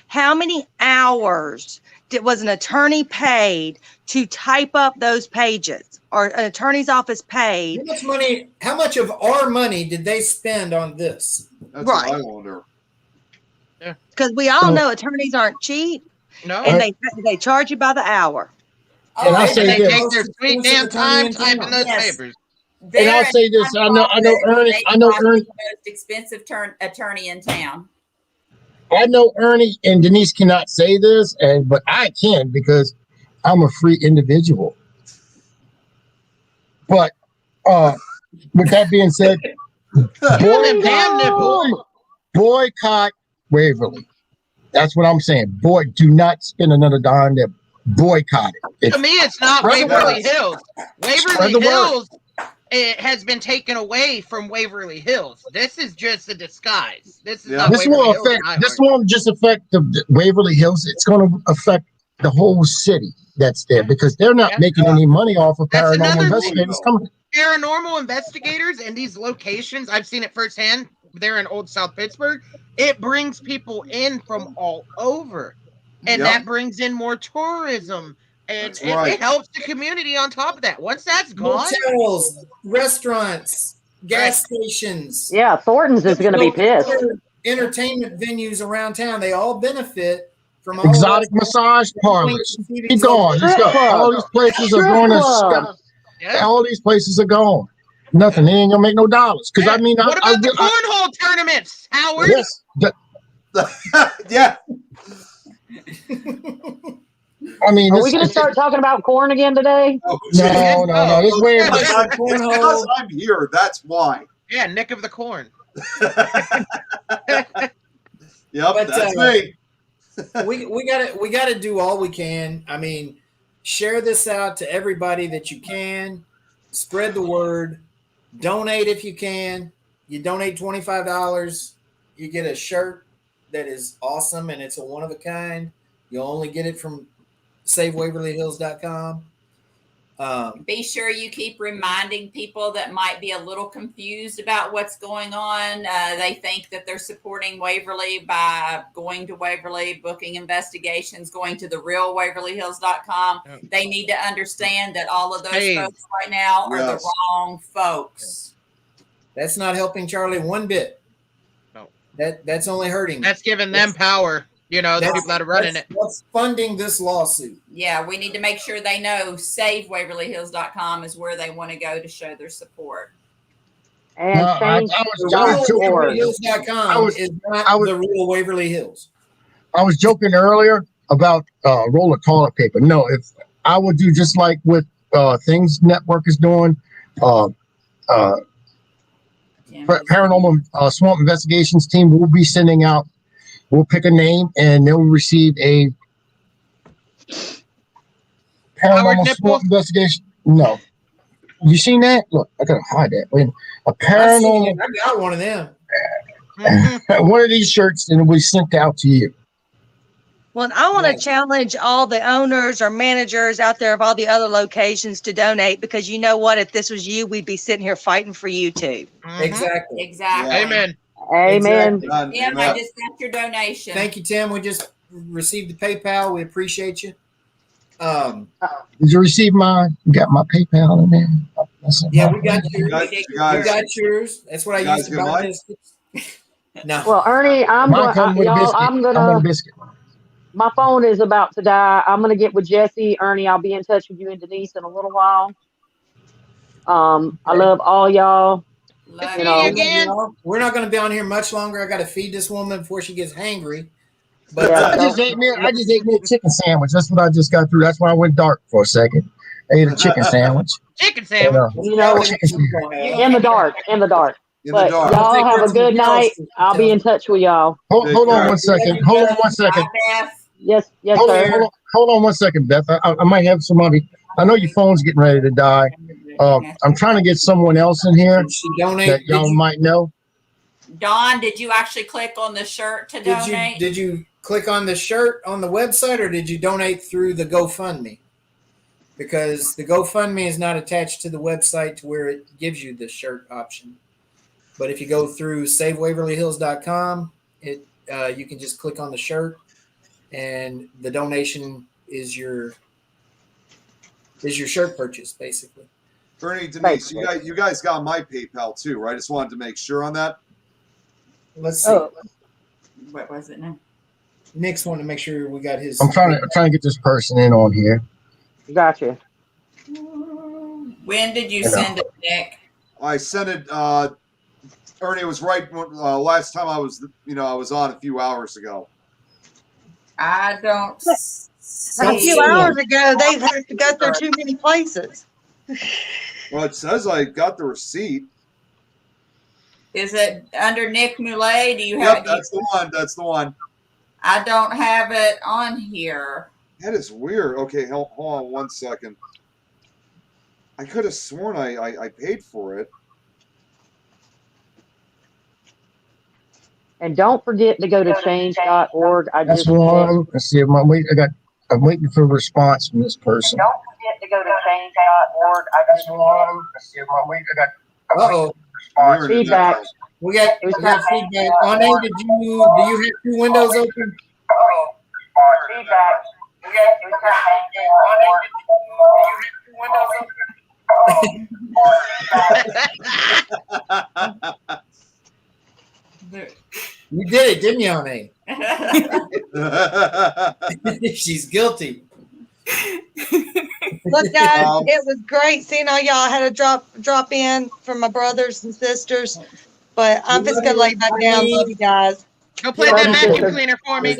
T: How many hours was an attorney paid to type up those pages, or an attorney's office paid?
J: How much of our money did they spend on this?
E: That's
T: Right.
E: what I wonder.
T: Because we all know attorneys aren't cheap,
Q: No.
T: and they charge you by the hour.
A: And I'll say
Q: they
A: this.
Q: take their sweet damn time typing those papers.
A: And I'll say this. I know Ernie. I know Ernie.
L: The most expensive attorney in town.
A: I know Ernie and Denise cannot say this, but I can because I'm a free individual. But with that being said, boycott Waverly. That's what I'm saying. Boy, do not spend another dime there. Boycott it.
Q: To me, it's not Waverly Hills. Waverly Hills it has been taken away from Waverly Hills. This is just a disguise. This is not
A: This
Q: Waverly
A: will
Q: Hills
A: affect. This won't just affect the Waverly Hills. It's going to affect the whole city that's there because they're not making any money off of paranormal investigators coming.
Q: Paranormal investigators in these locations, I've seen it firsthand. They're in Old South Pittsburgh. It brings people in from all over, and that brings in more tourism. And it helps the community on top of that. Once that's gone,
J: Hotels, restaurants, gas stations.
R: Yeah, Thornton's is going to be pissed.
J: Entertainment venues around town, they all benefit from all
A: Exotic massage parlors. Keep going. Let's go. All these places are going to. All these places are gone. Nothing. They ain't gonna make no dollars. Because I mean,
Q: what about the cornhole tournaments, Howard?
A: Yes.
E: Yeah.
A: I mean,
R: are we going to start talking about corn again today?
A: No. This way
E: because I'm here. That's why.
Q: Yeah, Nick of the Corn.
E: Yep,
J: But,
E: that's me.
J: we gotta do all we can. I mean, share this out to everybody that you can. Spread the word. Donate if you can. You donate $25, you get a shirt that is awesome and it's a one of a kind. You'll only get it from SaveWaverlyHills.com.
L: Be sure you keep reminding people that might be a little confused about what's going on. They think that they're supporting Waverly by going to Waverly, booking investigations, going to the real WaverlyHills.com. They need to understand that all of those folks right now are the wrong folks.
J: That's not helping Charlie one bit.
Q: No.
J: That's only hurting.
Q: That's giving them power. You know, the people that are running it.
J: What's funding this lawsuit?
L: Yeah, we need to make sure they know SaveWaverlyHills.com is where they want to go to show their support.
R: And change
J: WaverlyHills.com is not the real Waverly Hills.
A: I was joking earlier about roll of toilet paper. No, if I would do just like what Things Network is doing, Paranormal Swamp Investigations team will be sending out. We'll pick a name and they'll receive a paranormal swamp investigation. No. You seen that? Look, I gotta hide that. Wait, a paranormal.
J: I got one of them.
A: One of these shirts and it'll be sent out to you.
T: Well, I want to challenge all the owners or managers out there of all the other locations to donate because you know what? If this was you, we'd be sitting here fighting for you too.
J: Exactly.
Q: Amen.
R: Amen.
L: Tim, I just got your donation.
J: Thank you, Tim. We just received the PayPal. We appreciate you.
A: Did you receive mine? You got my PayPal in there?
J: Yeah, we got yours. We got yours. That's what I used to buy biscuits. No.
R: Well, Ernie, I'm
A: Mine come with a biscuit. I want a biscuit.
R: My phone is about to die. I'm gonna get with Jesse. Ernie, I'll be in touch with you and Denise in a little while. I love all y'all.
J: You know, we're not going to be on here much longer. I got to feed this woman before she gets hangry. But
A: I just ate me a chicken sandwich. That's what I just got through. That's why I went dark for a second. I ate a chicken sandwich.
Q: Chicken sandwich.
R: You know, in the dark. But y'all have a good night. I'll be in touch with y'all.
A: Hold on one second. Yes,
R: sir.
A: Hold on one second, Beth. I might have somebody. I know your phone's getting ready to die. I'm trying to get someone else in here that y'all might know.
L: Don, did you actually click on the shirt to donate?
J: Did you click on the shirt on the website, or did you donate through the GoFundMe? Because the GoFundMe is not attached to the website to where it gives you the shirt option. But if you go through SaveWaverlyHills.com, you can just click on the shirt, and the donation is your shirt purchase, basically.
E: Bernie, Denise, you guys got my PayPal too, right? I just wanted to make sure on that.
J: Let's see.
L: What was it now?
J: Nick's wanted to make sure we got his.
A: I'm trying to get this person in on here.
R: Gotcha.
L: When did you send it, Nick?
E: I sent it. Ernie, it was right last time I was on a few hours ago.
L: I don't.
T: A few hours ago, they had to go through too many places.
E: Well, it says I got the receipt.
L: Is it under Nick Moulet? Do you have?
E: Yep, that's the one. That's the one.
L: I don't have it on here.
E: That is weird. Okay, hold on 1 second. I could have sworn I paid for it.
R: And don't forget to go to change.org.
A: That's one. Let's see. I'm waiting for a response from this person.
R: Don't forget to go to change.org.
A: That's one. Let's see. I'm waiting
J: Uh-oh.
R: Feedback.
J: We got feedback. On there, do you have two windows open?
R: Feedback.
J: You did it, didn't you, Honey? She's guilty.
T: Look, guys, it was great seeing all y'all. I had to drop in for my brothers and sisters, but I'm just gonna lay back down. Love you guys.
Q: Go play that vacuum cleaner for me.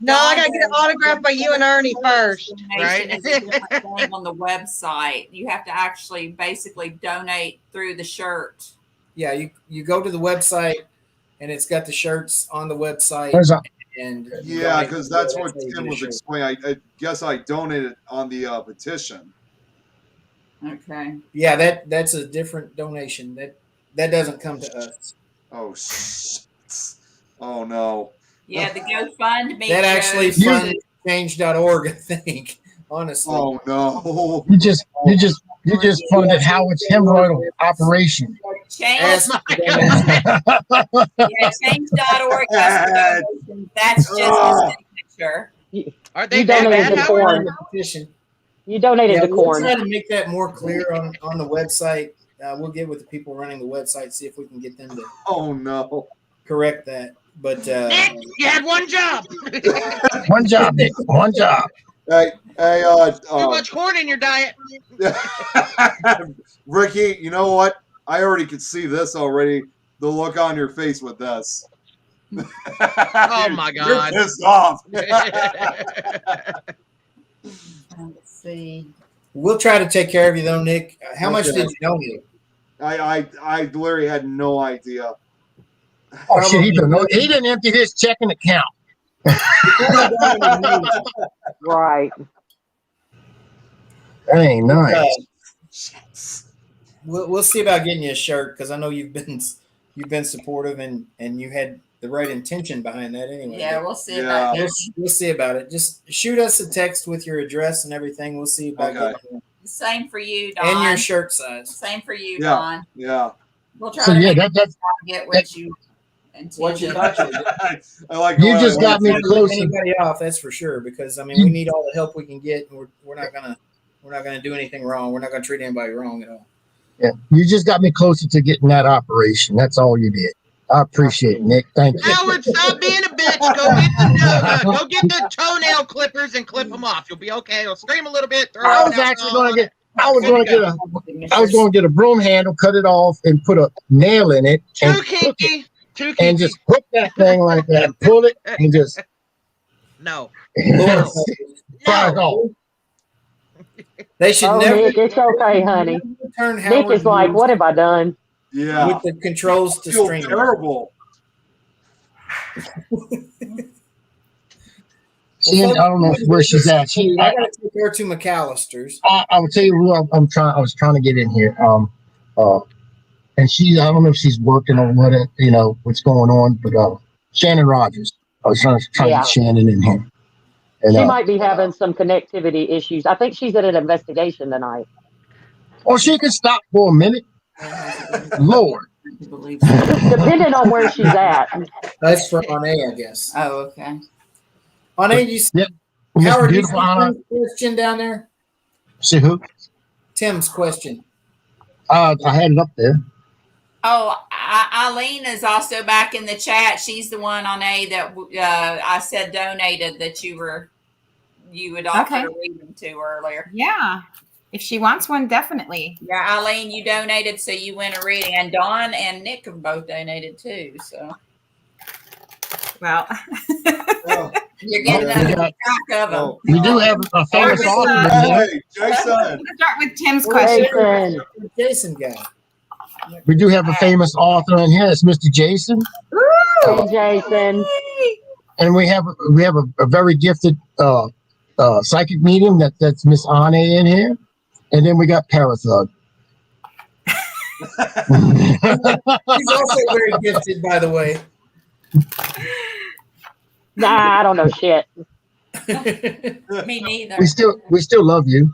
T: No, I gotta get an autograph by you and Ernie first.
L: Donation is a different thing on the website. You have to actually basically donate through the shirt.
J: Yeah, you go to the website, and it's got the shirts on the website. And
E: yeah, because that's what Tim was explaining. I guess I donated on the petition.
L: Okay.
J: Yeah, that's a different donation. That doesn't come to us.
E: Oh shit. Oh no.
L: Yeah, the GoFundMe.
J: That actually funds change.org, I think. Honestly.
E: Oh no.
A: You just funded Howard's hemorrhoidal operation.
L: Change. Yeah, change.org. That's just his signature.
Q: Are they
R: You donated to
Q: Howard?
R: corn. You donated to
J: We'll
R: corn.
J: try to make that more clear on the website. We'll get with the people running the website, see if we can get them to
E: Oh no.
J: correct that. But
Q: Nick, you had one job.
A: One job, Nick. One job.
E: Hey,
Q: Too much corn in your diet.
E: Ricky, you know what? I already could see this already. The look on your face with this.
Q: Oh my God.
E: You're pissed off.
L: Let's see.
J: we'll try to take care of you though, Nick. How much
E: Okay.
J: did you donate?
E: I literally had no idea.
A: Oh shit, he didn't empty his checking account.
R: Right.
A: That ain't nice.
J: We'll see about getting you a shirt because I know you've been supportive and you had the right intention behind that anyway.
L: Yeah, we'll see about that.
J: We'll see about it. Just shoot us a text with your address and everything. We'll see about getting you.
L: Same for you, Don.
J: And your shirt size.
L: Same for you,
E: Yeah.
L: Don.
E: Yeah.
L: We'll try
A: So
L: to
A: yeah,
L: make
A: that's
L: get what you
J: What you
L: intended.
J: thought you
E: I like.
A: You just got me close.
J: Anybody off? That's for sure. Because I mean, we need all the help we can get. And we're not gonna do anything wrong. We're not gonna treat anybody wrong at all.
A: Yeah, you just got me closer to getting that operation. That's all you did. I appreciate it, Nick. Thank you.
Q: Howard, stop being a bitch. Go get the toenail clippers and clip them off. You'll be okay. You'll scream a little bit.
A: I was actually going to get. I was going to get a broom handle, cut it off, and put a nail in it, and
Q: Too kinky. Too kinky.
A: and just hook that thing like that, pull it, and just
Q: No.
A: fire it off.
J: They should
R: Oh,
J: never
R: Nick, it's okay, honey.
J: turn
R: Nick
J: Howard
R: is like, what have I done?
E: Yeah.
J: with the controls to
E: I feel
J: stream.
E: terrible.
A: I don't know where she's at.
J: I gotta take her to McAllister's.
A: I will tell you who I was trying to get in here. And I don't know if she's working on what's going on, but Shannon Rogers. I was trying to get Shannon in here. And,
R: she might be having some connectivity issues. I think she's at an investigation tonight.
A: Or she can stop for a minute. Lord.
R: Depending on where she's at.
J: That's for Ane, I guess.
L: Oh, okay.
J: Ane, you
A: Yep.
J: Howard, you
A: Beautiful
J: see
A: Anna.
J: Tim's question down there?
A: See who?
J: Tim's question.
A: I had it up there.
L: Oh, Eileen is also back in the chat. She's the one on A that I said donated that you would offer to read them to earlier.
O: Yeah. If she wants one, definitely.
L: Yeah, Eileen, you donated, so you win a reading. And Dawn and Nick have both donated too. So,
O: well,
L: you're getting under the track of them.
A: We do have a famous author.
E: Hey, Jason.
O: Let's start with Tim's question.
J: Jason guy.
A: We do have a famous author in here. It's Mr. Jason.
R: Hey, Jason.
A: And we have a very gifted psychic medium that's Miss Ane in here. And then we got Parathon.
J: He's also very gifted, by the way.
R: Nah, I don't know shit.
L: Me neither.
A: We still love you.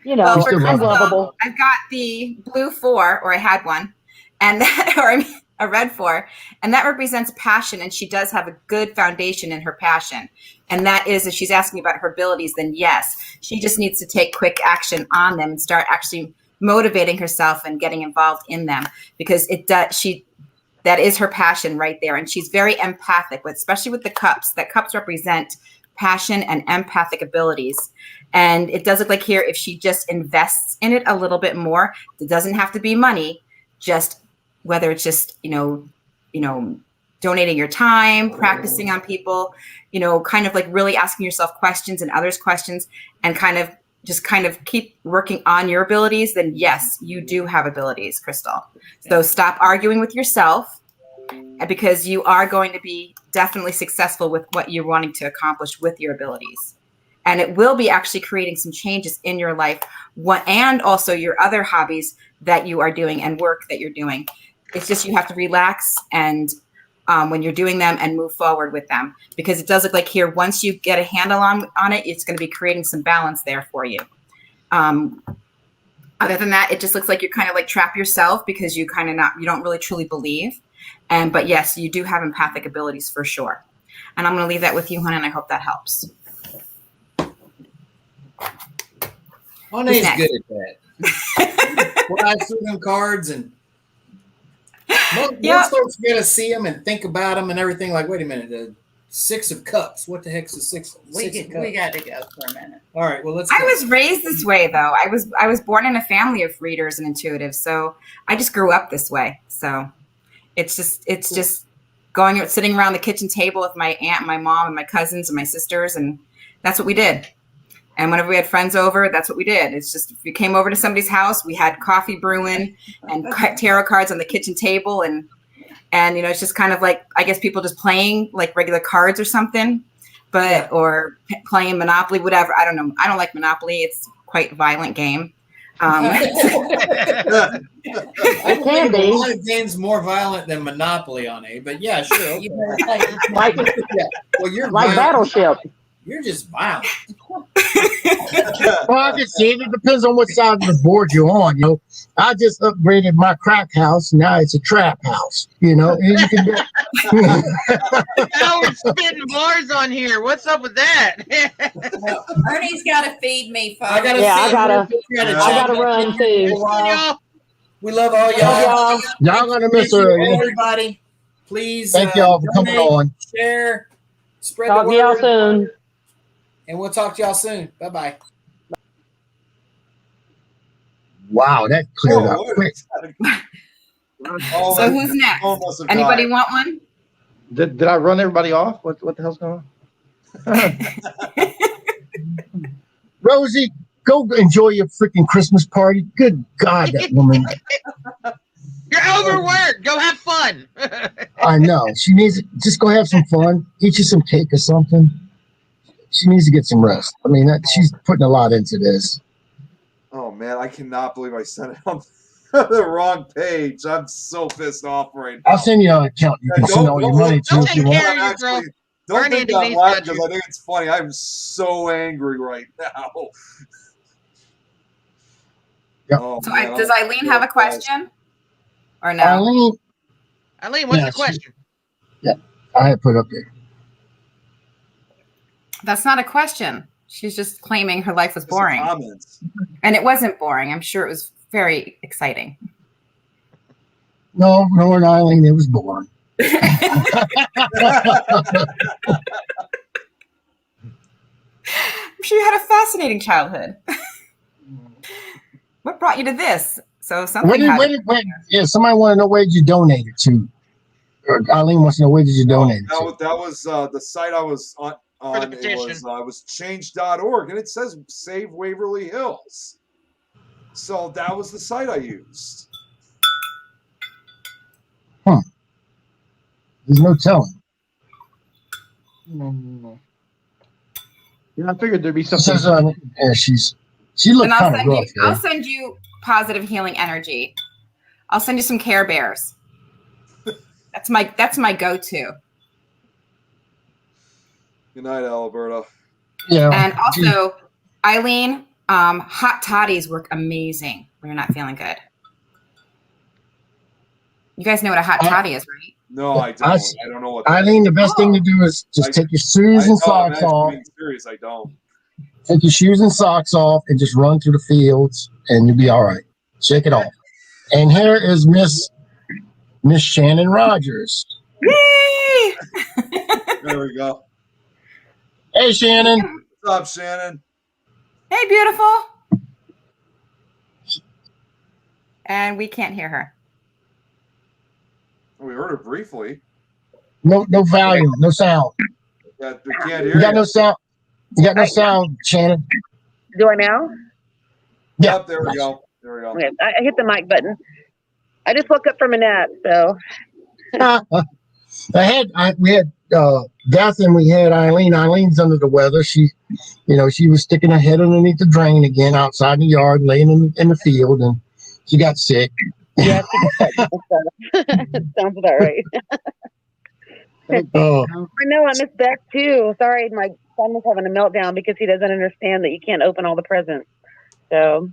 R: You know,
O: Well, for
R: I'm
O: Crystal,
R: lovable.
O: I've got the blue 4, or I had one, and that, or I mean, a red 4, and that represents passion. And she does have a good foundation in her passion. And that is, if she's asking about her abilities, then yes, she just needs to take quick action on them and start actually motivating herself and getting involved in them, because that is her passion right there. And she's very empathic, especially with the cups. That cups represent passion and empathic abilities. And it does look like here, if she just invests in it a little bit more, it doesn't have to be money, just whether it's just, donating your time, practicing on people, kind of like really asking yourself questions and others questions, and kind of keep working on your abilities, then yes, you do have abilities, Crystal. So stop arguing with yourself, because you are going to be definitely successful with what you're wanting to accomplish with your abilities. And it will be actually creating some changes in your life, and also your other hobbies that you are doing and work that you're doing. It's just you have to relax and when you're doing them and move forward with them, because it does look like here, once you get a handle on it, it's going to be creating some balance there for you. Other than that, it just looks like you're kind of like trap yourself, because you don't really truly believe. But yes, you do have empathic abilities for sure. And I'm going to leave that with you, hon, and I hope that helps.
J: Mona's good at that. Fly through them cards, and most folks got to see them and think about them and everything. Like, wait a minute, the 6 of Cups. What the heck's the six of Cups?
L: We got to go for a minute.
J: All right, well, let's
O: I
J: go.
O: was raised this way, though. I was born in a family of readers and intuitives, so I just grew up this way. So it's just sitting around the kitchen table with my aunt and my mom and my cousins and my sisters, and that's what we did. And whenever we had friends over, that's what we did. It's just, if you came over to somebody's house, we had coffee brewing and tarot cards on the kitchen table. And it's just kind of like, I guess people just playing like regular cards or something, or playing Monopoly, whatever. I don't know. I don't like Monopoly. It's quite a violent game.
J: It can be. A lot of games more violent than Monopoly on A, but yeah, sure. Okay. Well, you're
R: like Battleship.
J: You're just violent.
A: Well, I can see it. It depends on what side of the board you're on. I just upgraded my crack house. Now it's a trap house. And you can get.
Q: Now we're spitting bars on here. What's up with that?
L: Ernie's got to feed me, folks.
R: I gotta run too.
J: We love all y'all.
A: Y'all gonna miss her.
J: Everybody, please.
A: Thank y'all for coming on.
J: Share. Spread
R: Talk
J: the
R: to
J: word.
R: y'all soon.
J: And we'll talk to y'all soon. Bye-bye.
A: Wow, that cleared up quick.
O: So who's next? Anybody want one?
I: Did I run everybody off? What the hell's going on?
A: Rosie, go enjoy your freaking Christmas party. Good God, that woman.
Q: You're overworked. Go have fun.
A: I know. She needs to just go have some fun. Eat you some cake or something. She needs to get some rest. I mean, she's putting a lot into this.
E: Oh man, I cannot believe I sent it on the wrong page. I'm so pissed off right now.
A: I'll send you an account. You can send all your money to if you want.
E: Don't think I'm laughing because I think it's funny. I'm so angry right now.
A: Yep.
E: Oh,
O: So
E: man,
O: does Eileen have a question? Or no?
Q: Eileen, what's
A: Yeah,
Q: the question?
A: Yeah, I had put up there.
O: That's not a question. She's just claiming her life was boring.
E: Comments.
O: And it wasn't boring. I'm sure it was very exciting.
A: No, and Eileen, it was boring.
O: I'm sure you had a fascinating childhood. What brought you to this? So something
A: yeah, somebody want to know where did you donate it to? Or Eileen wants to know where did you donate it to?
E: That was the site I was on. It was change.org, and it says Save Waverly Hills. So that was the site I used.
A: Huh. There's no telling.
U: Yeah, I figured there'd be something.
A: Says, yeah, she looked
O: And
A: kind of rough.
O: I'll send you positive healing energy. I'll send you some Care Bears. That's my go-to.
E: Good night, Alberta.
A: Yeah.
O: And also, Eileen, hot toddies work amazing when you're not feeling good. You guys know what a hot toddy is, right?
E: No, I don't. I don't know what.
A: Eileen, the best thing to do is just take your shoes and socks off.
E: Being serious, I don't.
A: Take your shoes and socks off and just run through the fields, and you'll be all right. Shake it off. And here is Miss Shannon Rogers.
O: Yay!
E: There we go.
A: Hey, Shannon.
E: What's up, Shannon?
O: Hey, beautiful. And we can't hear her.
E: We heard her briefly.
A: No volume, no sound.
E: Yeah, we can't hear
A: You got
E: you.
A: no sound. You got no sound, Shannon.
V: Do I now?
A: Yeah.
E: Yep, there we go. There we go.
V: Okay, I hit the mic button. I just woke up from a nap, so.
A: We had Beth and we had Eileen. Eileen's under the weather. She was sticking her head underneath the drain again outside in the yard, laying in the field, and she got sick.
V: Yeah, sounds about right.
A: Oh.
V: I know, I miss Beth too. Sorry, my son was having a meltdown because he doesn't understand that you can't open all the presents. So,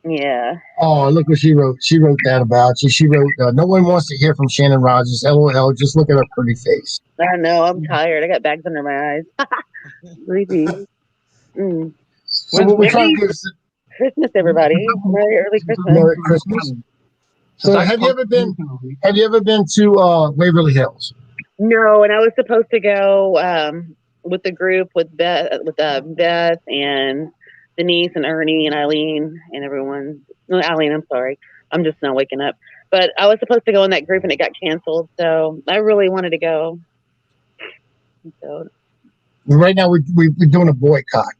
V: yeah.
A: Oh, look what she wrote. She wrote that about you. She wrote, no one wants to hear from Shannon Rogers. LOL. Just look at her pretty face.
V: I know, I'm tired. I got bags under my eyes. Sleepy.
A: So what we're trying to do is
V: Christmas, everybody. Merry early Christmas.
A: Merry Christmas. So have you ever been to Waverly Hills?
V: No, and I was supposed to go with the group with Beth and Denise and Ernie and Eileen and everyone. No, Eileen, I'm sorry. I'm just now waking up. But I was supposed to go in that group and it got canceled. So I really wanted to go. So
A: Right now we're doing a boycott.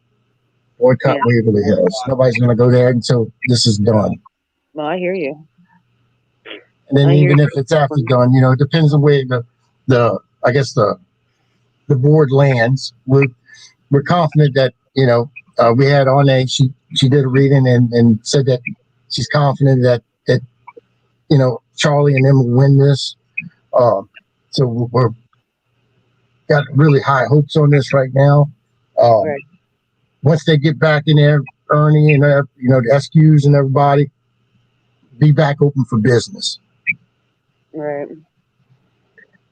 A: Boycott Waverly Hills. Nobody's going to go there until this is done.
V: Well, I hear you.
A: And then even if it's after done, it depends on where the board lands. We're confident that, we had Arne, she did a reading and said that she's confident that Charlie and them will win this. So we're got really high hopes on this right now.
V: Right.
A: Once they get back in there, Ernie and the SQs and everybody, be back open for business.
V: Right.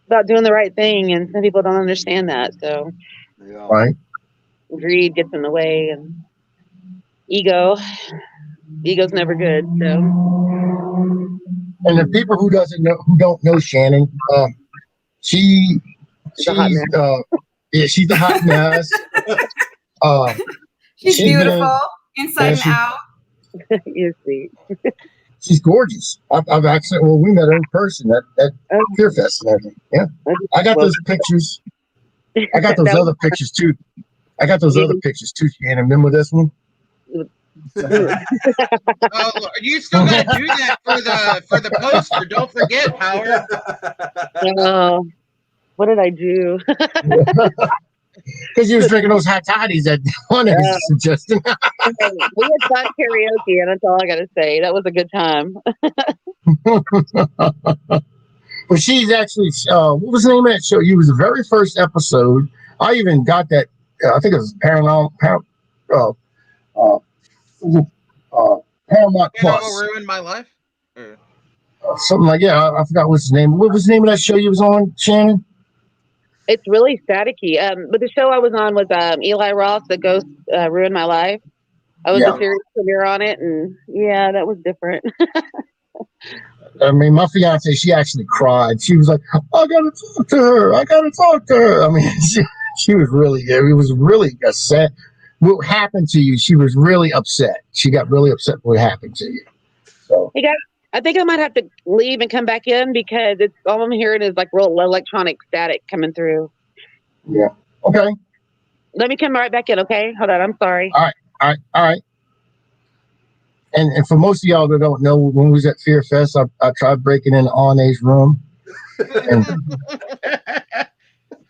V: About doing the right thing, and some people don't understand that. So,
A: Right.
V: greed gets in the way, and ego's never good. So,
A: And the people who don't know Shannon, she's a hot mess.
O: She's beautiful inside and out.
V: You're sweet.
A: She's gorgeous. I've actually, we met her in person at Fear Fest and everything. Yeah. I got those pictures. I got those other pictures too. Shannon. Remember this one?
Q: Oh, you still got to do that for the poster. Don't forget, Howard.
V: What did I do?
A: Because you was drinking those hot toddies that Donna is suggesting.
V: We had fun karaoke, and that's all I got to say. That was a good time.
A: Well, she's actually, what was the name of that show? You was the very first episode. I even got that. I think it was Paramount Plus.
Q: Ruined my life.
A: Something like I forgot what's his name. What was the name of that show you was on, Shannon?
V: It's really staticky. But the show I was on was Eli Roth, The Ghost Ruined My Life. I was a series premiere on it, and yeah, that was different.
A: I mean, my fiance, she actually cried. She was like, I gotta talk to her. I gotta talk to her. I mean, she was really, it was really sad. What happened to you? She was really upset. She got really upset what happened to you. So,
V: Hey guys, I think I might have to leave and come back in because it's all I'm hearing is like real electronic static coming through.
A: yeah. Okay.
V: Let me come right back in, okay? Hold on, I'm sorry.
A: All right. And for most of y'all that don't know, when we was at Fear Fest, I tried breaking into Arne's room. And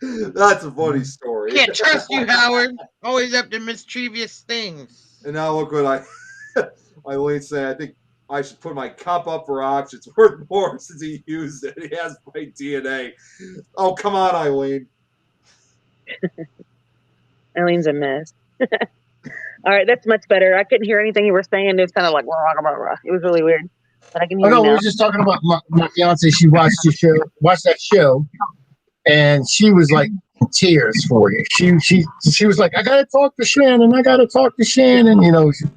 E: That's a funny story.
Q: Can't trust you, Howard. Always up to mischievous things.
E: And now look what Eileen said. I think I should put my cup up for auction. It's worth more since he used it. He has my DNA. Oh, come on, Eileen.
V: Eileen's a mess. All right, that's much better. I couldn't hear anything you were saying. It was kind of like, rah, rah, rah. It was really weird. But I can hear you
A: we
V: now.
A: were just talking about my fiance. She watched that show, and she was like in tears for you. She was like, I gotta talk to Shannon. You know.
V: So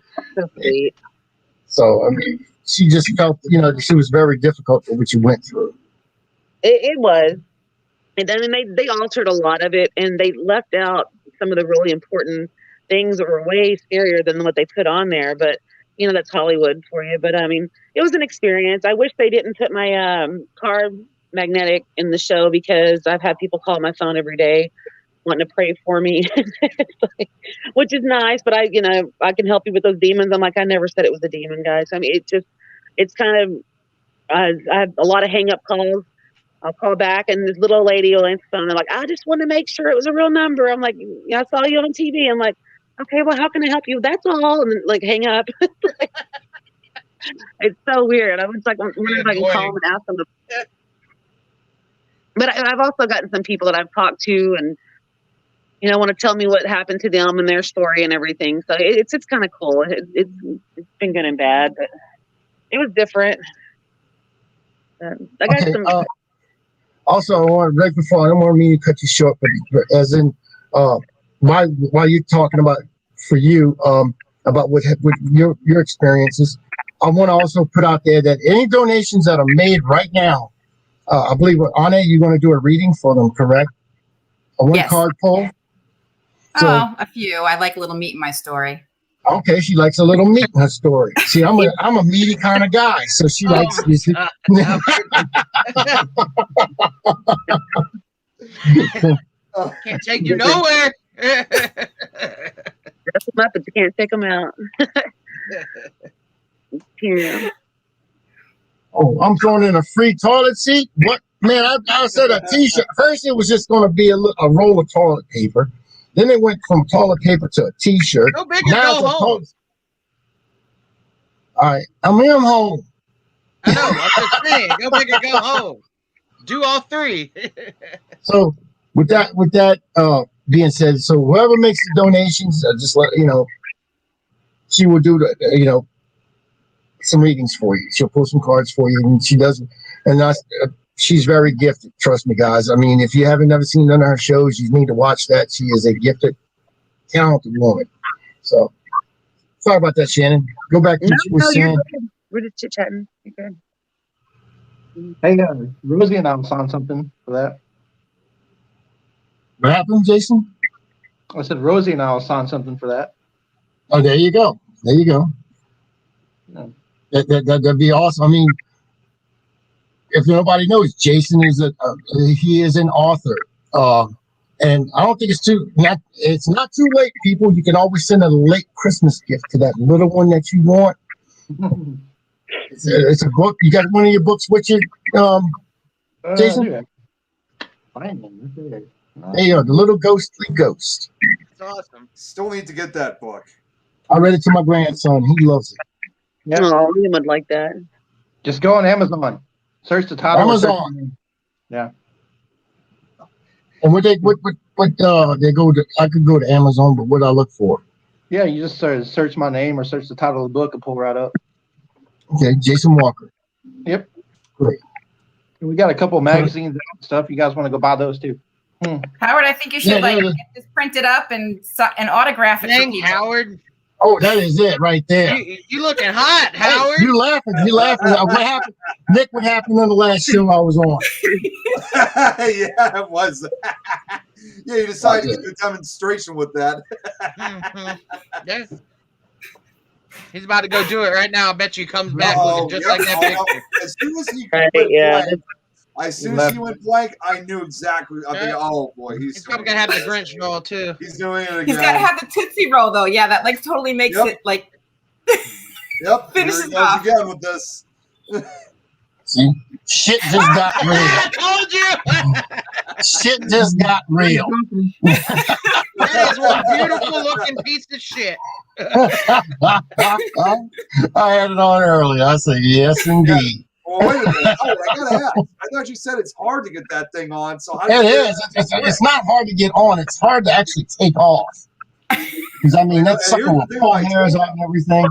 V: sweet.
A: So I mean, she just felt, she was very difficult for what you went through.
V: It was. And then they altered a lot of it, and they left out some of the really important things that were way scarier than what they put on there. But, that's Hollywood for you. But, I mean, it was an experience. I wish they didn't put my car magnetic in the show because I've had people call my phone every day wanting to pray for me, which is nice. But I can help you with those demons. I'm like, I never said it was a demon, guys. I mean, it's kind of, I have a lot of hang up calls. I'll call back, and this little lady will answer the phone. They're like, I just want to make sure it was a real number. I'm like, I saw you on TV. I'm like, okay, well, how can I help you? That's all. And then, hang up. It's so weird. I was like, wondering if I can call them and ask them to. But I've also gotten some people that I've talked to and, want to tell me what happened to them and their story and everything. So it's kind of cool. It's been good and bad, but it was different. I got some.
A: Also, I want right before I don't want me to cut you short, but as in, while you're talking about for you about what your experiences, I want to also put out there that any donations that are made right now, I believe Anna, you're going to do a reading for them, correct? A one card pull. So,
O: a few. I like a little meat in my story.
A: Okay, she likes a little meat in her story. See, I'm a meaty kind of guy, so she likes.
Q: Can't take you nowhere.
V: Dress them up, but you can't take them out. Yeah.
A: Oh, I'm throwing in a free toilet seat. What, man? I said a T-shirt. First, it was just going to be a roll of toilet paper. Then it went from toilet paper to a T-shirt.
Q: Go big or go home.
A: All right, I'm home.
Q: I know. I'm just saying. Go big or go home. Do all three.
A: So with that being said, so whoever makes the donations, just let she will do some readings for you. She'll pull some cards for you, and she does. And she's very gifted. Trust me, guys. I mean, if you haven't never seen none of her shows, you need to watch that. She is a gifted, talented woman. So sorry about that, Shannon. Go back to what you were saying.
V: We're just chit chatting. You're good.
D: Hey, Rosie and I was on something for that.
A: What happened, Jason?
D: I said Rosie and I was on something for that.
A: Oh, there you go. There you go.
D: Yeah.
A: That'd be awesome. I mean, if nobody knows, Jason is he is an author. And I don't think it's not too late, people. You can always send a late Christmas gift to that little one that you want. It's a book. You got one of your books with you, Jason?
D: There you
A: go, The Little Ghostly Ghost.
Q: It's awesome.
E: Still need to get that book.
A: I read it to my grandson. He loves it.
D: Yep.
V: Oh, we would like that.
D: Just go on Amazon. Search the title.
A: Amazon.
D: Yeah.
A: And what they go to? I could go to Amazon, but what I look for?
D: Yeah, you just search my name or search the title of the book and pull right up.
A: Okay, Jason Walker.
D: Yep.
A: Great.
D: And we got a couple magazines and stuff. You guys want to go buy those too?
O: Howard, I think you should get this printed up and autograph it.
Q: Dang, Howard.
A: Oh, that is it right there.
Q: You looking hot, Howard.
A: You laughing. What happened? Nick, what happened on the last show I was on?
E: Yeah, it was. Yeah, you decided to do a demonstration with that.
Q: Yeah. He's about to go do it right now. I bet you he comes back looking just like that picture.
E: As soon as he
V: Right,
E: went
V: yeah.
E: blank, as soon as he went blank, I knew exactly. I'm thinking, oh boy,
Q: He's probably gonna have the Grinch roll too.
E: He's doing it again.
O: He's got to have the Tootsie Roll though. Yeah, that like totally makes it like.
E: Yep.
O: Finish
E: Here he
O: it
E: goes
O: off.
E: again with this.
A: See, shit just got real.
Q: I told you.
A: Shit just got real.
Q: That is one beautiful looking piece of shit.
A: I had it on earlier. I said, yes, indeed.
E: Well, wait a minute. Oh, I gotta ask. I thought you said it's hard to get that thing on. So how
A: It is. It's not hard to get on. It's hard to actually take off. Because, I mean, that sucker will pull hairs out and everything.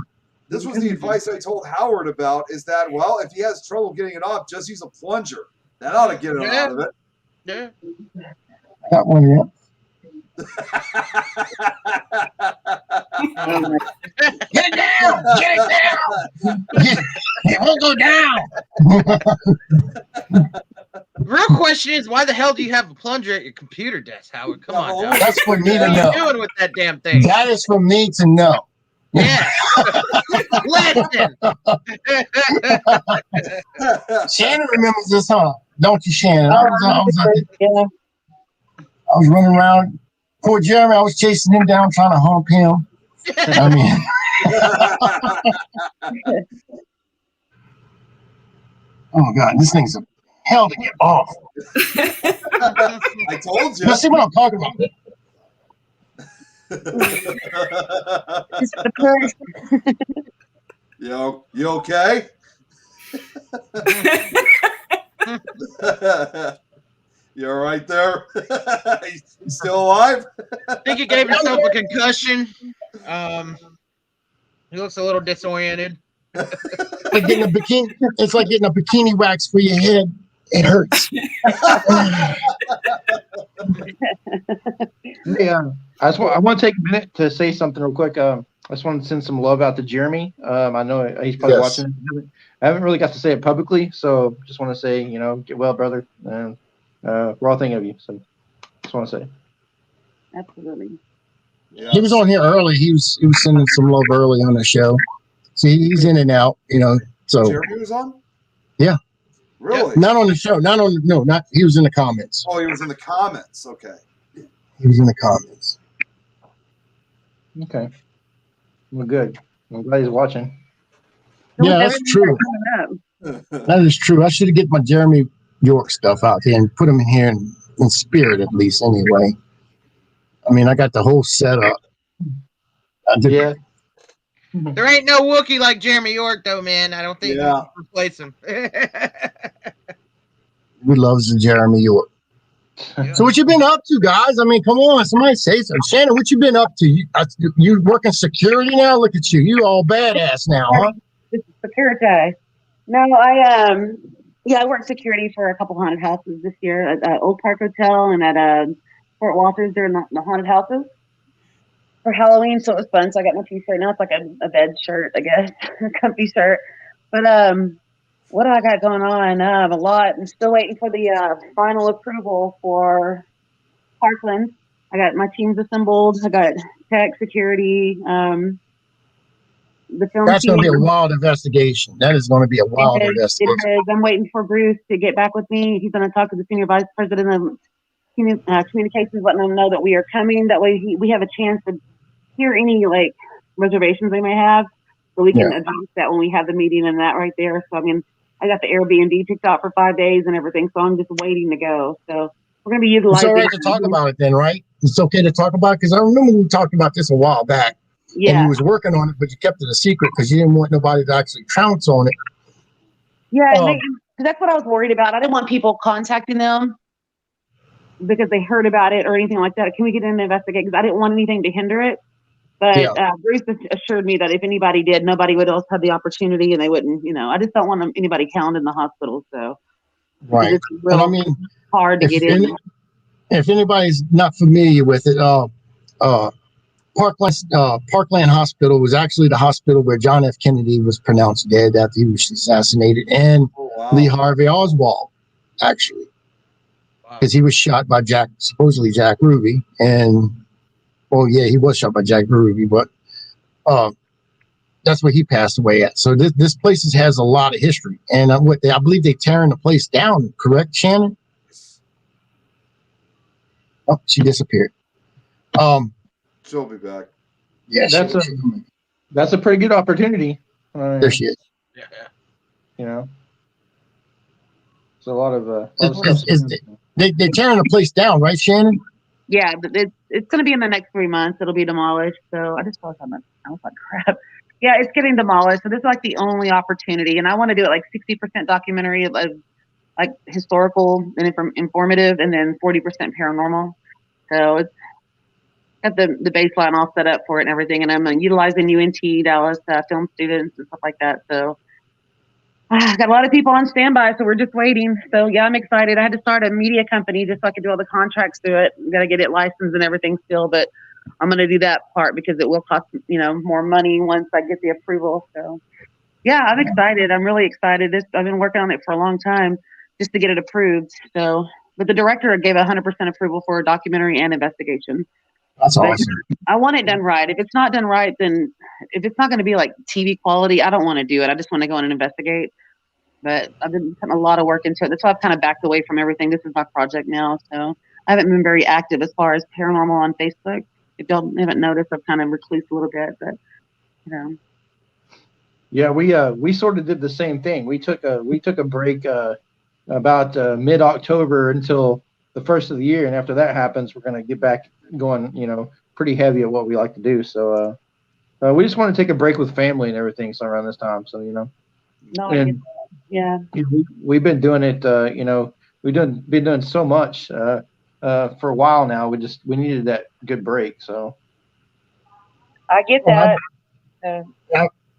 E: This was the advice I told Howard about, is that, well, if he has trouble getting it off, just use a plunger. That ought to get it out of it.
Q: Yeah.
A: Got one yet. Get it down! Get it down! It won't go down!
Q: Real question is, why the hell do you have a plunger at your computer desk, Howard? Come on, now.
A: That's for me to
Q: What
A: know.
Q: are you doing with that damn thing?
A: That is for me to know.
Q: Yeah. Listen.
A: Shannon remembers this, huh? Don't you, Shannon? I was running around. Poor Jeremy, I was chasing him down, trying to hump him. I mean, oh my God, this thing's a hell to get off.
E: I told you.
A: You see what I'm talking about?
E: You okay? You all right there? You still alive?
Q: I think he gave himself a concussion. He looks a little disoriented.
A: Like getting a bikini. It's like getting a bikini wax for your head. It hurts.
D: Hey, I want to take a minute to say something real quick. I just want to send some love out to Jeremy. I know he's probably watching. I haven't really got to say it publicly, so just want to say, get well, brother. And we're all thinking of you. So just want to say.
V: Absolutely.
E: Yeah.
A: He was on here early. He was sending some love early on the show. See, he's in and out, So
E: Jeremy was on?
A: Yeah.
E: Really?
A: Not on the show. Not he was in the comments.
E: Oh, he was in the comments. Okay.
A: He was in the comments.
D: Okay. Well, good. I'm glad he's watching.
A: Yeah, that's true. That is true. I should get my Jeremy York stuff out here and put him in here in spirit, at least, anyway. I mean, I got the whole setup.
D: Yeah.
Q: There ain't no Wookiee like Jeremy York, though, man. I don't think we can replace him.
A: We love the Jeremy York. So what you been up to, guys? I mean, come on, somebody say something. Shannon, what you been up to? You working security now? Look at you. You all badass now, huh?
V: Security. No, I worked security for a couple haunted houses this year at Old Park Hotel and at Fort Walters during the haunted houses for Halloween. So it was fun. So I got my t-shirt now. It's like a bed shirt, I guess, a comfy shirt. But what do I got going on? A lot. I'm still waiting for the final approval for Parkland. I got my teams assembled. I got tech, security, the film
A: That's
V: team.
A: going to be a wild investigation. That is going to be a wild investigation.
V: It is. I'm waiting for Bruce to get back with me. He's going to talk to the senior vice president communications, letting them know that we are coming. That way we have a chance to hear any like reservations they may have, so we can address that when we have the meeting and that right there. So I mean, I got the Airbnb picked out for 5 days and everything, so I'm just waiting to go. So we're gonna be
A: It's
V: utilizing.
A: all right to talk about it then, right? It's okay to talk about it because I remember we talked about this a while back.
V: Yeah.
A: And you was working on it, but you kept it a secret because you didn't want nobody to actually trounce on it.
V: Yeah, and that's what I was worried about. I didn't want people contacting them because they heard about it or anything like that. Can we get in and investigate? Because I didn't want anything to hinder it. But Bruce assured me that if anybody did, nobody would else have the opportunity, and they wouldn't. I just don't want anybody counted in the hospital. So
A: Right.
V: it's real
A: And I mean,
V: hard to get in.
A: If anybody's not familiar with it, Parkland Hospital was actually the hospital where John F. Kennedy was pronounced dead after he was assassinated, and Lee Harvey Oswald, actually, because he was shot by supposedly Jack Ruby, and he was shot by Jack Ruby, but that's where he passed away at. So this place has a lot of history, and I believe they're tearing the place down. Correct, Shannon? Oh, she disappeared.
E: She'll be back.
A: Yeah,
D: that's a pretty good opportunity.
A: There she is.
D: It's a lot of.
A: They're tearing the place down, right, Shannon?
V: Yeah, it's going to be in the next 3 months. It'll be demolished. So I just felt I was like, crap. Yeah, it's getting demolished. So this is like the only opportunity, and I want to do it like 60% documentary, like historical and informative, and then 40% paranormal. So it's got the baseline all set up for it and everything, and I'm utilizing UNT Dallas film students and stuff like that. So I got a lot of people on standby, so we're just waiting. So yeah, I'm excited. I had to start a media company just so I could do all the contracts through it. Got to get it licensed and everything still, but I'm going to do that part because it will cost more money once I get the approval. So yeah, I'm excited. I'm really excited. I've been working on it for a long time just to get it approved. So, but the director gave 100% approval for a documentary and investigation.
A: That's awesome.
V: I want it done right. If it's not done right, then if it's not going to be like TV quality, I don't want to do it. I just want to go in and investigate. But I've been putting a lot of work into it. That's why I've kind of backed away from everything. This is my project now. So I haven't been very active as far as paranormal on Facebook. If y'all haven't noticed, I've kind of recluse a little bit, but
D: Yeah, we sort of did the same thing. We took a break about mid-October until the first of the year, and after that happens, we're gonna get back going, pretty heavy at what we like to do. So we just want to take a break with family and everything. So around this time, so
V: No,
D: and
V: yeah,
D: we've been doing it. We've been doing so much for a while now. We needed that good break. So
V: I get that.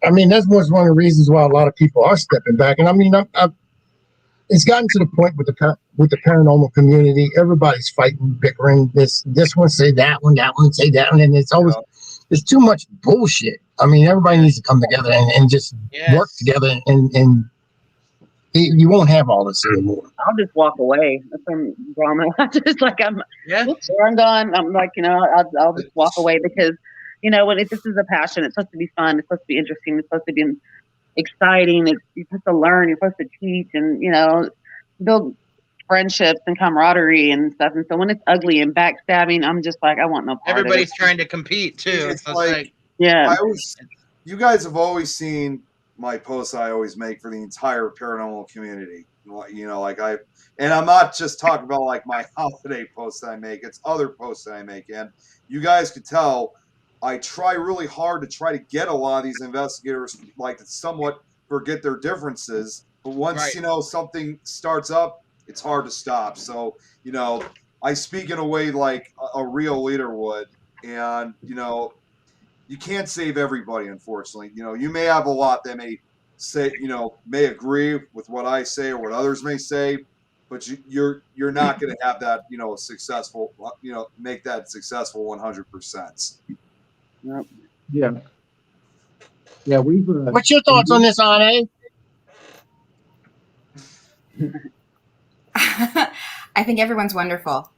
A: I mean, that was one of the reasons why a lot of people are stepping back. And I mean, it's gotten to the point with the paranormal community. Everybody's fighting, bickering. This one say that one say that one, and it's always there's too much bullshit. I mean, everybody needs to come together and just work together, and you won't have all this anymore.
V: I'll just walk away from drama. Just like I'm done. I'm like, I'll just walk away because, when this is a passion, it's supposed to be fun. It's supposed to be interesting. It's supposed to be exciting. You're supposed to learn. You're supposed to teach and, build friendships and camaraderie and stuff. And so when it's ugly and backstabbing, I'm just like, I want no part of it.
Q: Everybody's trying to compete too.
E: It's
Q: So
E: like,
V: yeah.
E: You guys have always seen my posts I always make for the entire paranormal community. And I'm not just talking about like my holiday posts that I make. It's other posts that I make. And you guys could tell I try really hard to try to get a lot of these investigators like to somewhat forget their differences. But once, something starts up, it's hard to stop. So, I speak in a way like a real leader would. And, you can't save everybody, unfortunately. You may have a lot that may say, may agree with what I say or what others may say, but you're not going to have that, successful, make that successful 100%.
V: Yep.
D: Yeah. We've.
A: What's your thoughts on this, Anne?
O: I think everyone's wonderful.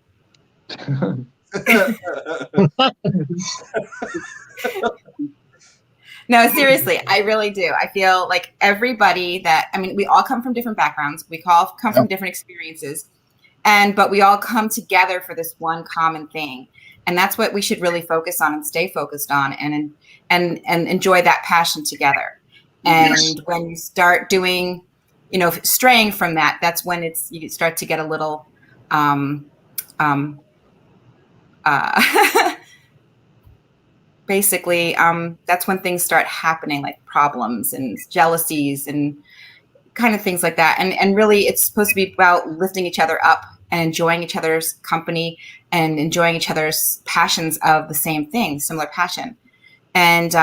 O: No, seriously, I really do. I feel like everybody we all come from different backgrounds. We all come from different experiences. but we all come together for this one common thing. And that's what we should really focus on and stay focused on, and enjoy that passion together. And when you start doing, straying from that, that's when you start to get a little, basically, that's when things start happening, like problems and jealousies and kind of things like that. And really, it's supposed to be about lifting each other up and enjoying each other's company and enjoying each other's passions of the same thing, similar passion. And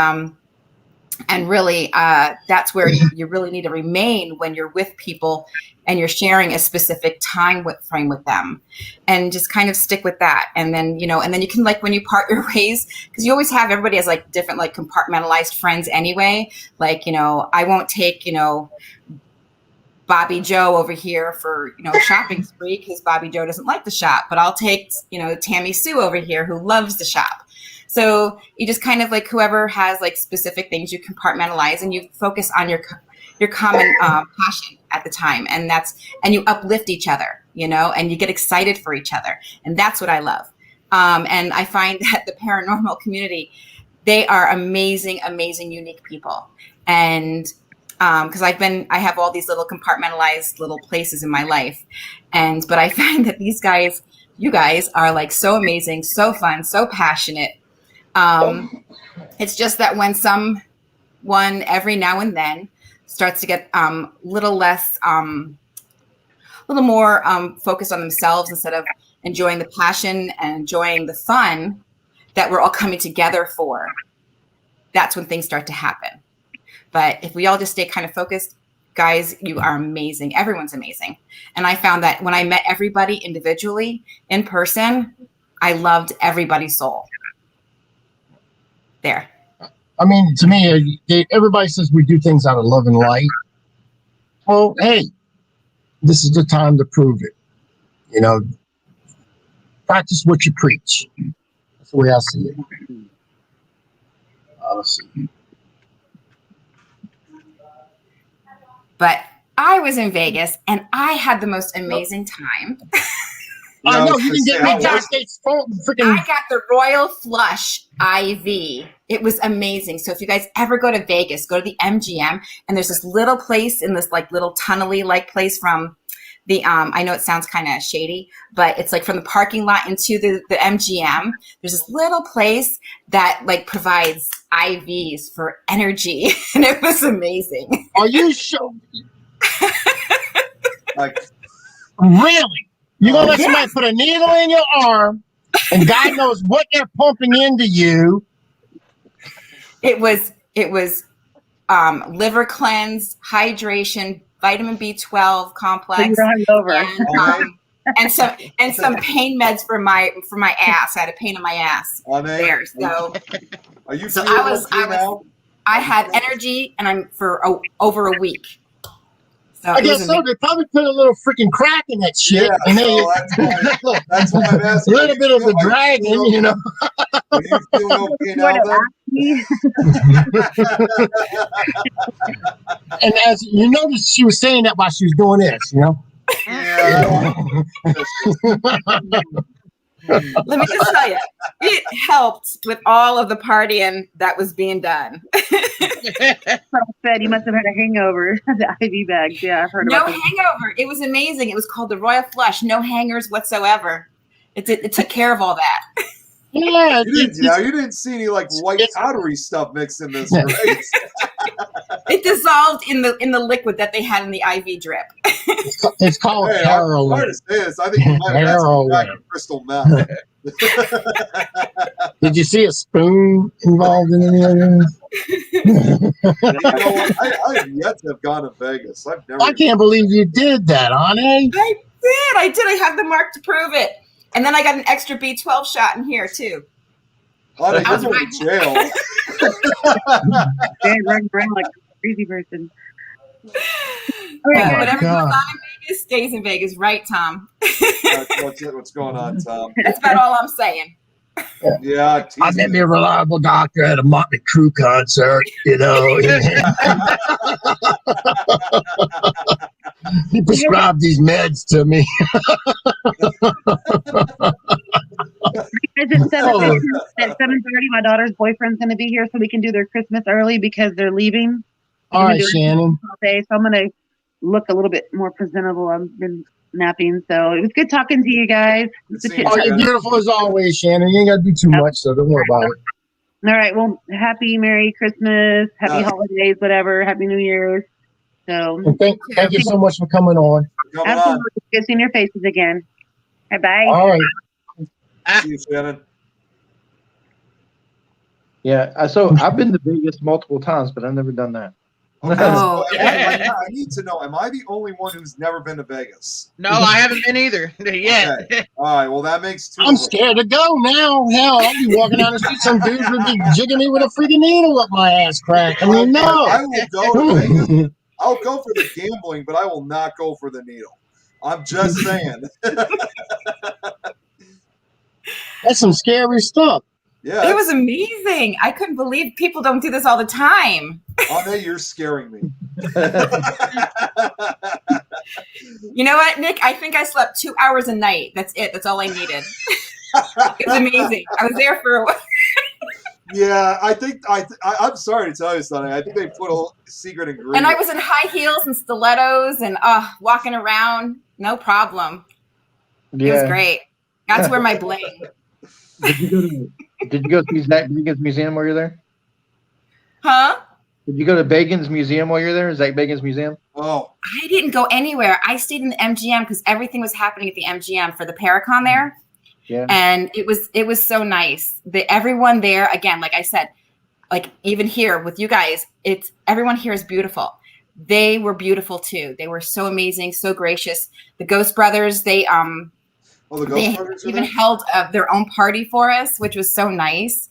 O: really, that's where you really need to remain when you're with people and you're sharing a specific time frame with them, and just kind of stick with that. And then, and then you can, like, when you part your ways, because you always have, everybody has like different, like, compartmentalized friends anyway. Like, I won't take, Bobby Joe over here for, shopping spree, because Bobby Joe doesn't like to shop, but I'll take, Tammy Sue over here who loves to shop. So you just kind of, like, whoever has, like, specific things you compartmentalize, and you focus on your common passion at the time. And you uplift each other, and you get excited for each other. And that's what I love. And I find that the paranormal community, they are amazing, amazing, unique people. And because I have all these little compartmentalized little places in my life. But I find that you guys are, like, so amazing, so fun, so passionate. It's just that when someone every now and then starts to get little more focused on themselves instead of enjoying the passion and enjoying the fun that we're all coming together for, that's when things start to happen. But if we all just stay kind of focused, guys, you are amazing. Everyone's amazing. And I found that when I met everybody individually in person, I loved everybody's soul. There.
A: I mean, to me, everybody says we do things out of love and light. Well, hey, this is the time to prove it. Practice what you preach. That's the way I see it. Honestly.
O: But I was in Vegas and I had the most amazing time.
A: I know, you can get me Josh Gates freaking.
O: I got the Royal Flush IV. It was amazing. So if you guys ever go to Vegas, go to the MGM, and there's this little place in this, like, little tunnely like place from the I know it sounds kind of shady, but it's like from the parking lot into the MGM. There's this little place that, like, provides IVs for energy, and it was amazing.
A: Are you sure?
E: Like,
A: really? You're going to let somebody put a needle in your arm, and God knows what they're pumping into you.
O: It was liver cleanse, hydration, vitamin B12 complex, and some pain meds for my ass. I had a pain in my ass there. So
E: are you?
O: So I had energy, and I'm for over a week. So
A: I guess so. They probably put a little freaking crack in that shit, and
E: that's why I'm asking.
A: A little bit of the dragon,
E: Are you feeling okay now,
A: And as you notice, she was saying that while she was doing this,
O: Let me just tell you, it helped with all of the partying that was being done.
V: Said you must have had a hangover. The IV bags, yeah, I've heard
O: no
V: about this.
O: hangover. It was amazing. It was called the Royal Flush. No hangers whatsoever. It took care of all that.
A: Yeah,
E: you didn't see any, like, white powdery stuff mixed in this, right?
O: It dissolved in the liquid that they had in the IV drip.
A: It's called heroin.
E: I think you might have some crystal meth.
A: Did you see a spoon involved in any of this?
E: I have yet to have gone to Vegas.
A: I can't believe you did that, Annie.
O: I did. I have the mark to prove it. And then I got an extra B12 shot in here too.
E: I was going to jail.
V: Running around like a crazy person.
O: Whatever goes on in Vegas stays in Vegas, right, Tom?
E: What's going on, Tom?
O: That's about all I'm saying.
E: Yeah,
A: I met me a reliable doctor at a Motley Crue concert, He prescribed these meds to me.
V: Guys, at 7:30, my daughter's boyfriend's going to be here, so we can do their Christmas early because they're leaving.
A: All right, Shannon.
V: All day, so I'm going to look a little bit more presentable. I've been napping, so it was good talking to you guys.
A: Oh, you're beautiful as always, Shannon. You ain't got to do too much, so don't worry about it.
V: All right. Well, happy Merry Christmas, happy holidays, whatever. Happy New Year's. So
A: And thank you so much for coming on.
V: absolutely good seeing your faces again. Bye.
A: All right.
E: See you, Shannon.
D: Yeah. So I've been to Vegas multiple times, but I've never done that.
E: So, I need to know, am I the only one who's never been to Vegas?
Q: No, I haven't been either yet.
E: Okay. All right, well, that makes two.
A: I'm scared to go now. Hell, I'll be walking down the street. Some dudes would be jigging me with a freaking needle up my ass crack. I mean, no.
E: I will go to Vegas. I'll go for the gambling, but I will not go for the needle. I'm just saying.
A: That's some scary stuff.
E: Yeah.
O: It was amazing. I couldn't believe people don't do this all the time.
E: Anna, you're scaring me.
O: You know what, Nick? I think I slept 2 hours a night. That's it. That's all I needed. It was amazing. I was there for a while.
E: Yeah, I think I'm sorry to tell you something. I think they put a secret ingredient.
O: And I was in high heels and stilettos and walking around. No problem. It was great. Got to wear my bling.
D: Did you go to Zach Bagans Museum while you're there?
O: Huh?
D: Did you go to Bagans Museum while you're there? Zach Bagans Museum?
E: Oh.
O: I didn't go anywhere. I stayed in the MGM because everything was happening at the MGM for the Parathon there.
D: Yeah.
O: And it was so nice. Everyone there, again, like I said, like even here with you guys, everyone here is beautiful. They were beautiful too. They were so amazing, so gracious. The Ghost Brothers, they even held their own party for us, which was so nice.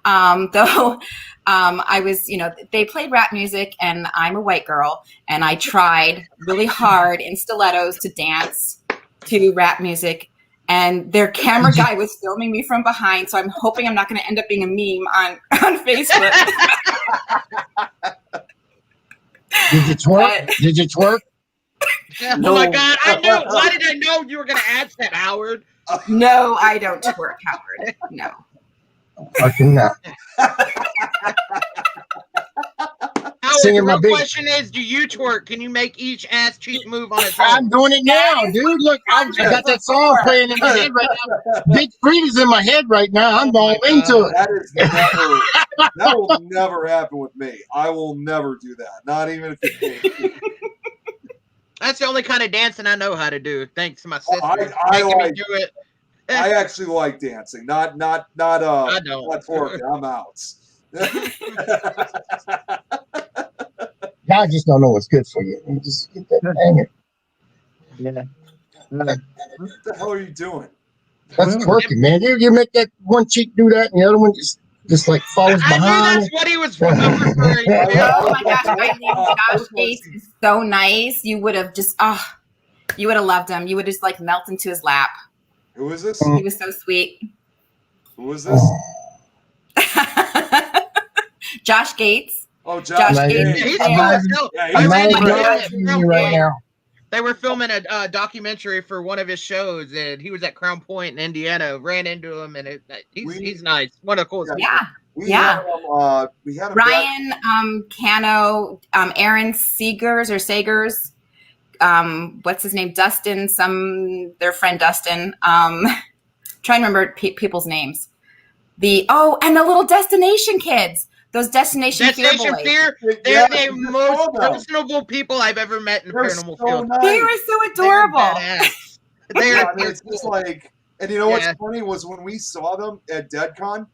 O: Though I was, they played rap music and I'm a white girl and I tried really hard in stilettos to dance to rap music. And their camera guy was filming me from behind. So I'm hoping I'm not going to end up being a meme on Facebook.
A: Did you twerk? Did you twerk?
Q: Oh my God! Why did I know you were going to ask that, Howard?
O: No, I don't twerk, Howard. No.
A: Fucking not.
Q: Howard,
A: Singing
Q: the
A: my
Q: real
A: big-
Q: question is, do you twerk? Can you make each ass cheek move on its own?
A: I'm doing it now, dude. Look, I got that song playing in my head right now. Big Frida's in my head right now. I'm all into it.
E: That will never happen with me. I will never do that. Not even if it
Q: That's the only kind of dancing I know how to do. Thanks to my sister
E: I
Q: making me
E: like-
Q: do it.
E: I actually like dancing. Not
Q: I don't.
E: not twerking. I'm out.
A: Y'all just don't know what's good for you. You just get that hanger.
D: Yeah.
E: What the hell are you doing?
A: That's twerking, man. You make that one cheek do that, and the other one just like falls
Q: I knew
A: behind.
Q: that's what he was referring to.
O: Oh my gosh, Josh Gates is so nice. You would have just, you would have loved him. You would just like melt into his lap.
E: Who is this?
O: He was so sweet.
E: Who is this?
O: Josh Gates.
E: Oh, Josh
O: Gates.
Q: He's
A: I'm not even right now.
Q: They were filming a documentary for one of his shows, and he was at Crown Point in Indiana. Ran into him, and he's nice. One of the coolest.
O: Yeah.
E: We had him
O: Ryan Cano, Aaron Sagers. What's his name? Dustin, their friend Dustin. Trying to remember people's names. And the little Destination kids. Those Destination Fear boys.
Q: Fear. They're the most personable people I've ever met in the paranormal field.
E: nice.
O: They were so adorable.
E: It's just like, and you know what's funny was when we saw them at DeadCon,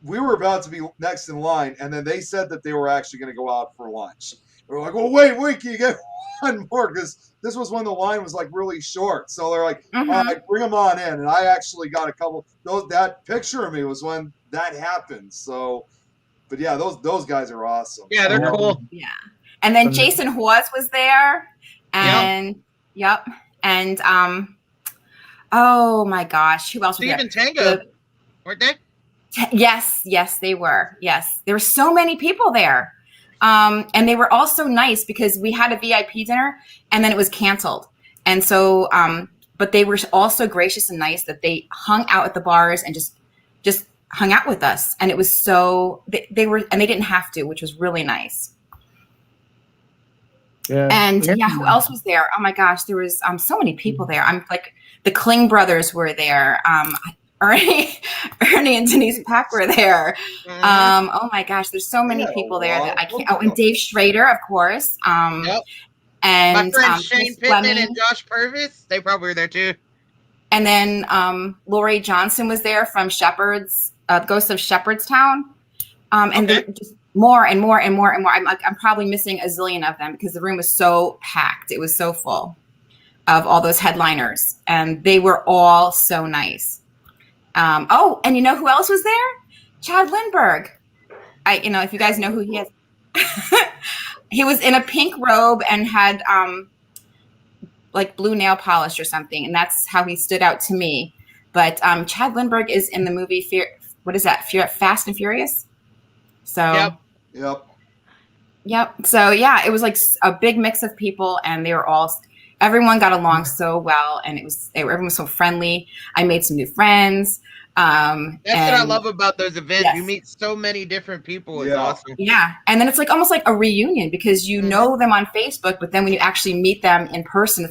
E: we were about to be next in line, and then they said that they were actually going to go out for lunch. We were like, well, wait, can you get one more? Because this was when the line was like really short. So they're like, all right, bring them on in. And I actually got a couple. That picture of me was when that happened. So, but yeah, those guys are awesome.
Q: Yeah, they're cool.
O: Yeah. And then Jason Hawes was there. And And oh my gosh, who else was there?
Q: Steve and Tango, weren't they?
O: Yes, they were. Yes. There were so many people there. And they were all so nice because we had a VIP dinner and then it was canceled. And so, but they were also gracious and nice that they hung out at the bars and just hung out with us. And it was so, they were, and they didn't have to, which was really nice.
D: Yeah.
O: And yeah, who else was there? Oh my gosh, there was so many people there. I'm like, the Kling brothers were there. Ernie and Denise Pack were there. Oh my gosh, there's so many people there that I can't. Oh, and Dave Schrader, of course.
Q: Yep.
O: And
Q: my friends Shane
O: Chris
Q: Pittman
O: Fleming.
Q: and Josh Purvis, they probably were there too.
O: And then Lori Johnson was there from Shepherd's, Ghosts of Shepherdstown. And there just more and more and more and more. I'm probably missing a zillion of them because the room was so packed. It was so full of all those headliners, and they were all so nice. Oh, and you know who else was there? Chad Lindbergh. If you guys know who he is, he was in a pink robe and had like blue nail polish or something, and that's how he stood out to me. But Chad Lindbergh is in the movie Fast and Furious. So yep. So yeah, it was like a big mix of people, and everyone got along so well, and everyone was so friendly. I made some new friends.
Q: That's what I love about those events.
O: Yes.
Q: You meet so many different people. It's awesome.
O: Yeah. And then it's like almost like a reunion because you know them on Facebook, but then when you actually meet them in person,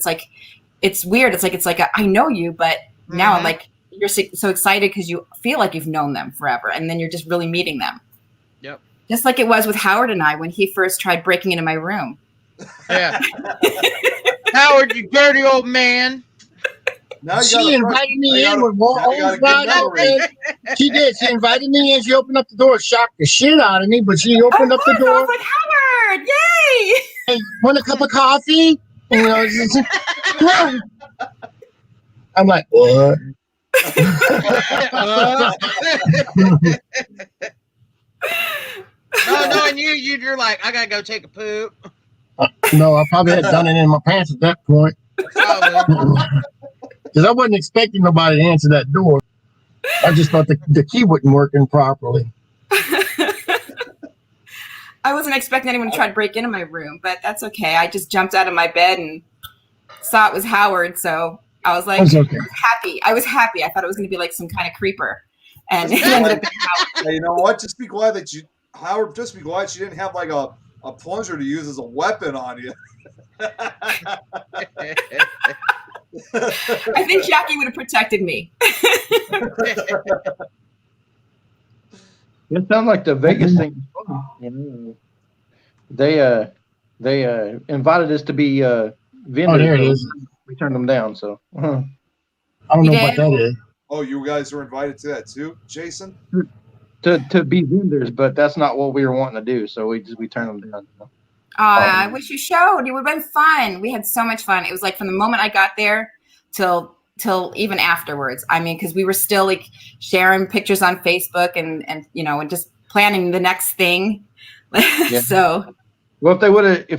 O: it's weird. It's like I know you, but now like you're so excited because you feel like you've known them forever, and then you're just really meeting them.
Q: Yep.
O: Just like it was with Howard and I when he first tried breaking into my room.
Q: Yeah. Howard, you dirty old man.
A: She invited me in with one old wide open. She did. She invited me in. She opened up the door, shocked the shit out of me, but she opened up the door.
O: I was like, Howard, yay!
A: Hey, want a cup of coffee? I'm like, what?
Q: No, knowing you're like, I gotta go take a poop.
A: No, I probably had done it in my pants at that point. Because I wasn't expecting nobody to answer that door. I just thought the key wasn't working properly.
O: I wasn't expecting anyone to try to break into my room, but that's okay. I just jumped out of my bed and saw it was Howard, so I was like,
A: okay.
O: I was happy. I thought it was going to be like some kind of creeper, and it ended up being Howard.
E: Hey, you know what? Just be glad Howard. Just be glad she didn't have like a plunger to use as a weapon on you.
O: I think Jackie would have protected me.
D: It sounds like the Vegas thing. They invited us to be vendors.
A: Oh, there it is.
D: We turned them down. So
A: I don't know what that is.
E: Oh, you guys were invited to that too, Jason?
D: To be vendors, but that's not what we were wanting to do. So we turned them down.
O: I wish you showed. It would have been fun. We had so much fun. It was like from the moment I got there till even afterwards. I mean, because we were still like sharing pictures on Facebook and just planning the next thing.
D: Yeah.
O: So,
D: well, if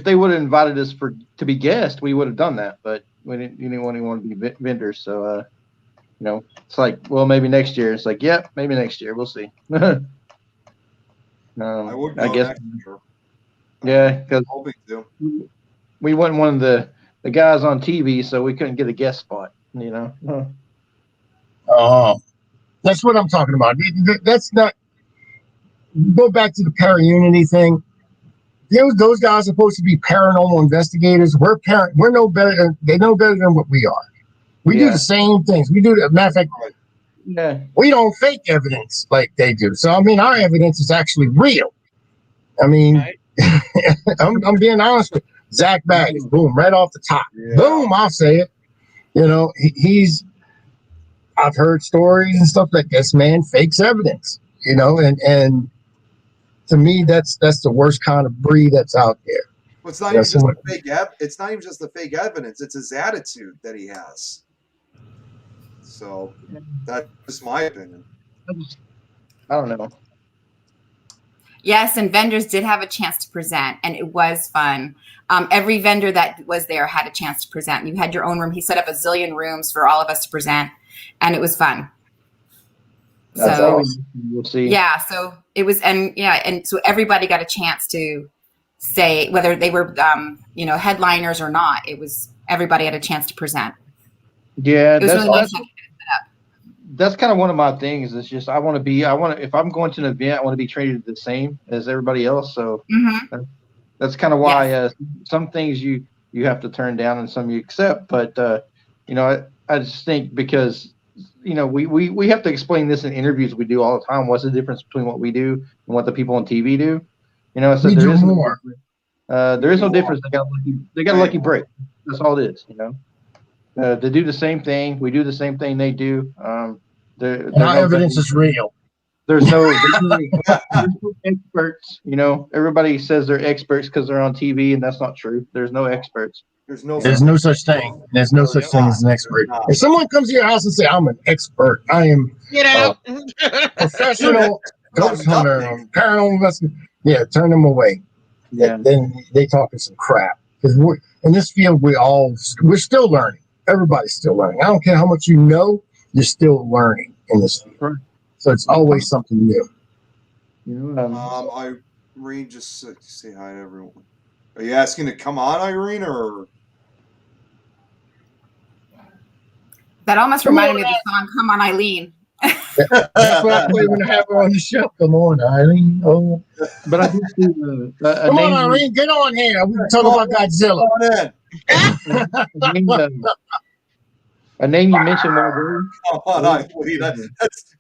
D: they would have invited us to be guests, we would have done that. But we didn't want to be vendors. So, it's like, well, maybe next year. It's like, yeah, maybe next year. We'll see.
E: I would.
D: I guess.
E: Sure.
D: Yeah, because
E: hoping to.
D: We wasn't one of the guys on TV, so we couldn't get a guest spot.
A: Oh, that's what I'm talking about. That's not. Go back to the para-unity thing. Those guys are supposed to be paranormal investigators. We're no better. They know better than what we are. We do the same things. We do. Matter of fact, we don't fake evidence like they do. So I mean, our evidence is actually real. I mean. I'm being honest with you. Zach Baggins, boom, right off the top. Yeah. Boom, I'll say it. I've heard stories and stuff like this man fakes evidence, and to me that's the worst kind of breed that's out there.
E: Well, it's not even just the fake it's not even just the fake evidence, it's his attitude that he has. So that's my opinion.
D: I don't know.
O: Yes, and vendors did have a chance to present, and it was fun. Every vendor that was there had a chance to present. You had your own room. He set up a zillion rooms for all of us to present, and it was fun.
D: That's
O: so
D: awesome. We'll see.
O: Yeah, so it was, and so everybody got a chance to say whether they were, headliners or not. It was everybody had a chance to present.
D: Yeah,
O: It was really nice.
D: That's kind of one of my things. It's just if I'm going to an event, I want to be treated the same as everybody else. So that's kind of why some things you have to turn down and some you accept. But I just think because we have to explain this in interviews we do all the time. What's the difference between what we do and what the people on TV do? So
A: We do more.
D: There is no difference. They got a lucky break. That's all it is. They do the same thing. We do the same thing they do.
A: Our evidence is real.
D: There's no experts. Everybody says they're experts because they're on TV, and that's not true. There's no experts.
E: There's no
A: such thing. There's no such thing as an expert. If someone comes to your house and say, "I'm an expert. I am professional ghost hunter, paranormal investigator," turn them away.
D: Yeah.
A: Then they talking some crap. Because in this field, we're still learning. Everybody's still learning. I don't care how much you know, you're still learning in this field.
D: Right.
A: So it's always something new.
E: Irene, just say hi to everyone. Are you asking to come on, Irene, or?
O: That almost reminded me of the song "Come On, Eileen."
A: That's what I thought we were going to have her on the show. Come on, Eileen. Oh.
D: But I did see
A: come on, Irene. Get on here. We can talk about Godzilla.
D: A name you mentioned.
E: Come on, Eileen. That's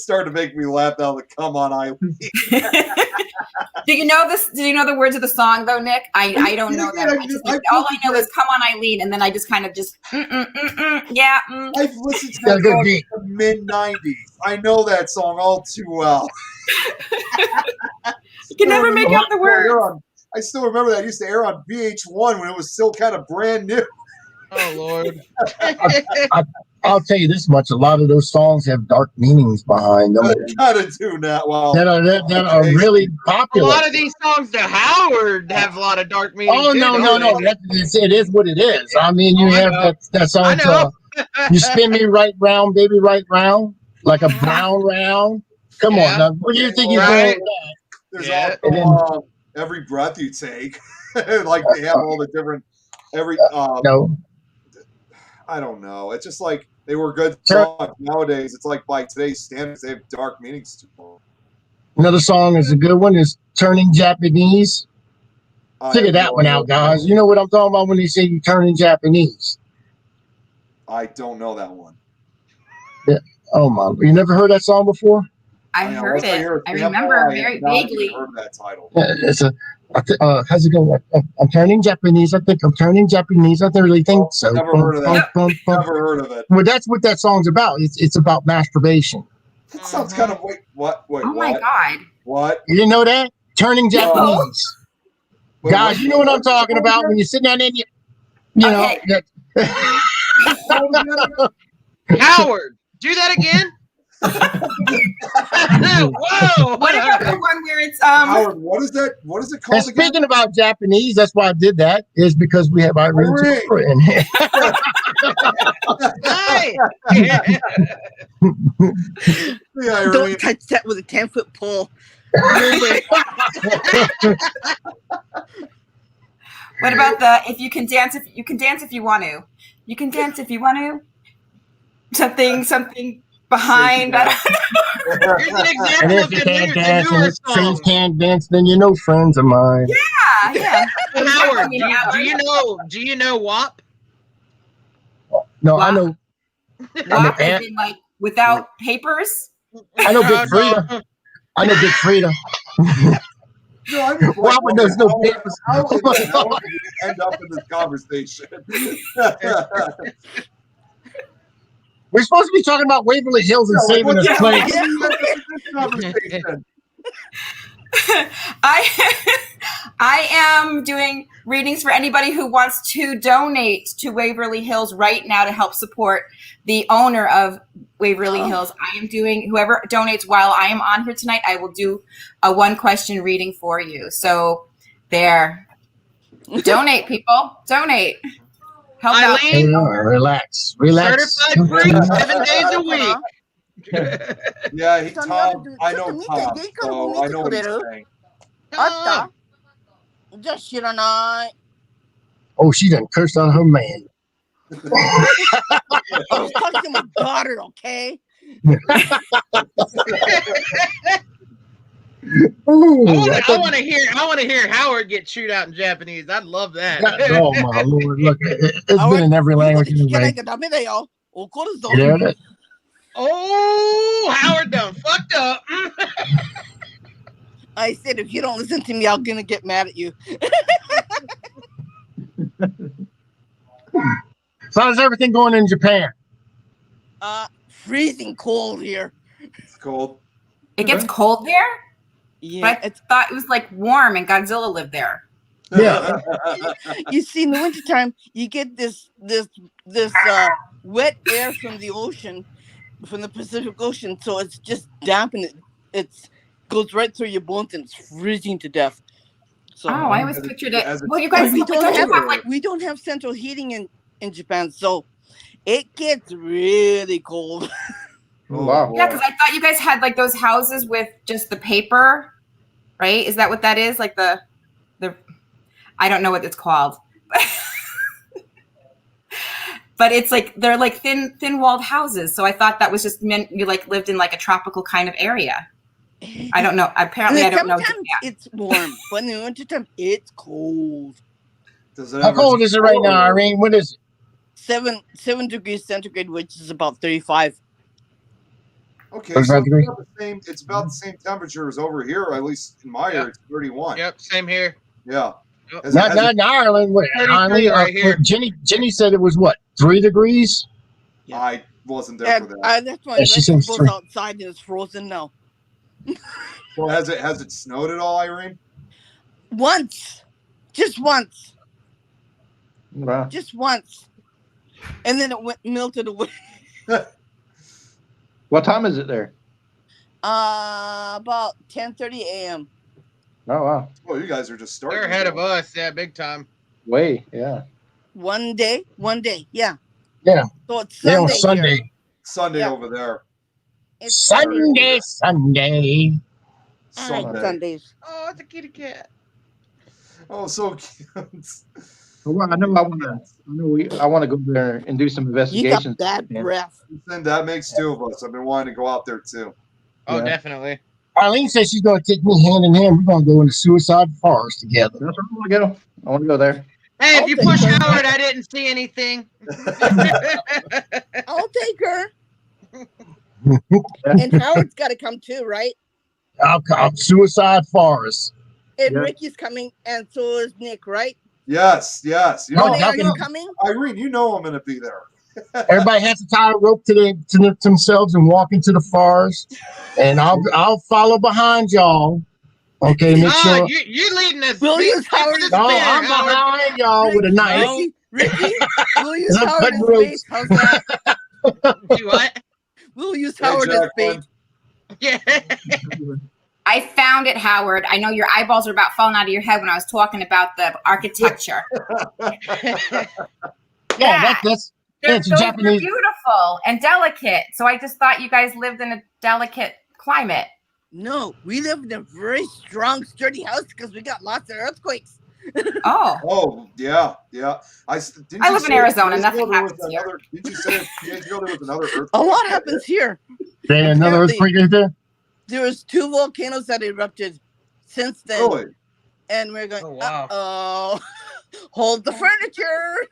E: starting to make me laugh now. Come on, Eileen.
O: Do you know this? Do you know the words of the song though, Nick? I don't know them. All I know is "Come On, Eileen," and then I just kind of just yeah.
E: I've listened to that song in the mid-90s. I know that song all too well.
O: You can never make out the words.
E: I still remember that. It used to air on VH1 when it was still kind of brand new.
Q: Oh Lord!
A: I'll tell you this much: a lot of those songs have dark meanings behind them.
E: Gotta do that. Well,
A: that are really popular.
Q: A lot of these songs to Howard have a lot of dark meanings.
A: Oh no! It is what it is. I mean, you have that song. You spin me right round, baby, right round, like a brown round. Come on, now. What do you think you're doing?
E: There's also Every Breath You Take. Like they have all the different
A: no.
E: I don't know. It's just like they were good songs. Nowadays, it's like by today's standards, they have dark meanings to them.
A: Another song is a good one is Turning Japanese. Figure that one out, guys. You know what I'm talking about when they say you turning Japanese.
E: I don't know that one.
A: Yeah. Oh my! You never heard that song before?
O: I heard it. I remember very vaguely.
E: Heard that title.
A: Yeah, it's how's it going? I'm turning Japanese. I think I'm turning Japanese. I don't really think so.
E: Never heard of that. Never heard of it.
A: Well, that's what that song's about. It's about masturbation.
E: That sounds kind of what? Wait,
O: oh my God!
E: What?
A: You didn't know that? Turning Japanese.
E: Wait,
A: guys, you know what I'm talking about when you're sitting down there.
Q: Howard, do that again. Whoa!
O: What about the one where it's
E: Howard, what is that? What is it called?
A: And speaking about Japanese, that's why I did that. Is because we have Irene in here.
G: Don't touch that with a 10-foot pole.
O: What about the if you can dance if you want to? You can dance if you want to. Something behind.
Q: Here's an example
A: and if
Q: of
A: you
Q: the
A: can't dance
Q: newer
A: and
Q: song.
A: friends can't dance, then you know friends of mine.
O: Yeah.
Q: Howard, do you know WAP?
A: No, I know.
O: WAP as in, like without papers.
A: I know Big Frida. I know Big Frida.
E: WAP
A: when there's no papers.
E: How did end up in this conversation?
A: We're supposed to be talking about Waverly Hills and saving this place.
O: I am doing readings for anybody who wants to donate to Waverly Hills right now to help support the owner of Waverly Hills. I am doing, whoever donates while I am on here tonight, I will do a 1-question reading for you. So there. Donate, people. Donate. Help
Q: Eileen,
A: relax.
Q: Certified free 7 days a week.
E: Yeah, Tom. I know Tom, so I know what he's saying.
G: Just shit or not.
A: Oh, she done cursed on her man.
G: I was talking to my daughter, okay?
A: Ooh,
Q: I want to hear Howard get chewed out in Japanese. I'd love that.
A: oh my lord! Look, it's been in every language anyway. You hear that?
Q: Oh, Howard done fucked up.
G: I said, if you don't listen to me, I'm gonna get mad at you.
A: So how's everything going in Japan?
G: Freezing cold here.
E: It's cold.
O: It gets cold there?
G: Yeah.
O: But I thought it was like warm and Godzilla lived there.
A: Yeah.
G: You see, in the wintertime, you get this wet air from the ocean, from the Pacific Ocean, so it's just damp and it goes right through your bones and it's freezing to death. So
O: Oh, I always pictured it. Well, you guys,
G: we
O: don't you have like
G: we don't have central heating in Japan, so it gets really cold.
D: Wow.
O: Yeah, because I thought you guys had like those houses with just the paper, right? Is that what that is? Like the I don't know what it's called. But it's like they're like thin walled houses. So I thought that was just meant you like lived in like a tropical kind of area. I don't know. Apparently, I don't know.
G: Sometimes it's warm, but in the wintertime it's cold.
A: How cold is it right now, Irene? What is it?
G: 7 degrees centigrade, which is about 35.
E: Okay,
A: What's
E: so
A: that degree?
E: it's about the same temperature as over here, at least in my area. It's 31.
Q: Yep, same here.
E: Yeah.
A: Not in Ireland. What,
Q: 33
A: Ireland,
Q: right here.
A: Jenny said it was what, 3 degrees?
E: I wasn't there for that.
G: That's why
A: Yeah, she said
G: goes
A: 3.
G: outside and it's frozen now.
E: Well, has it snowed at all, Irene?
G: Once, just once,
D: Wow.
G: just once, and then it melted away.
D: What time is it there?
G: About 10:30 a.m.
D: Oh wow.
E: Well, you guys are just starting.
Q: They're ahead of us, yeah, big time.
D: Way, yeah.
G: One day, yeah.
A: Yeah.
G: So it's
A: Yeah, on
G: Sunday. Here.
A: Sunday.
E: Sunday
G: Yeah.
E: over there.
G: It's
A: Sunday.
G: I like Sundays.
Q: Oh, it's a kitty cat.
E: Oh, so cute.
D: Well, I want to go there and do some
G: You
D: investigations.
G: got bad breath.
E: And that makes 2 of us. I've been wanting to go out there too.
Q: Oh,
D: Yeah.
Q: definitely.
A: Arlene says she's going to take me hand in hand. We're going to go into Suicide Forest together.
D: That's where I want to go. I want to go there.
Q: Hey,
G: I'll
Q: if you
G: take
Q: push
G: her.
Q: Howard, I didn't see anything.
G: I'll take her. And Howard's got to come too, right?
A: I'll Suicide Forest.
G: And
D: Yeah.
G: Ricky's coming, and so is Nick, right?
E: Yes, yes. You
A: No,
E: know,
G: Are you
A: definitely.
G: coming?
E: Irene, you know I'm going to be there.
A: Everybody has to tie a rope to themselves and walk into the forest, and I'll follow behind y'all. Okay, make sure.
Q: You're leading us.
G: We'll use Howard as
A: No,
G: bait.
A: I'm behind y'all with a knife.
G: Ricky, we'll use
A: I'm
G: Howard
A: cutting
G: as
A: ropes.
G: bait. How's that?
Q: Do what?
G: We'll use
E: Hey,
G: Howard as bait.
E: Jacqueline.
Q: Yeah.
O: I found it, Howard. I know your eyeballs are about falling out of your head when I was talking about the architecture.
A: Yeah, that's it's
O: Those are
A: Japanese.
O: beautiful and delicate. So I just thought you guys lived in a delicate climate.
G: No, we live in a very strong, sturdy house because we got lots of earthquakes.
O: Oh,
E: Oh, yeah, yeah.
O: I live in Arizona. Nothing happens here.
E: Did you say a few days ago there was another earthquake?
G: A lot happens here.
A: Then another
G: Apparently,
A: earthquake is there.
G: There was 2 volcanoes that erupted since then.
E: Really?
G: And we're going,
Q: Oh, wow.
G: uh-oh, hold the furniture.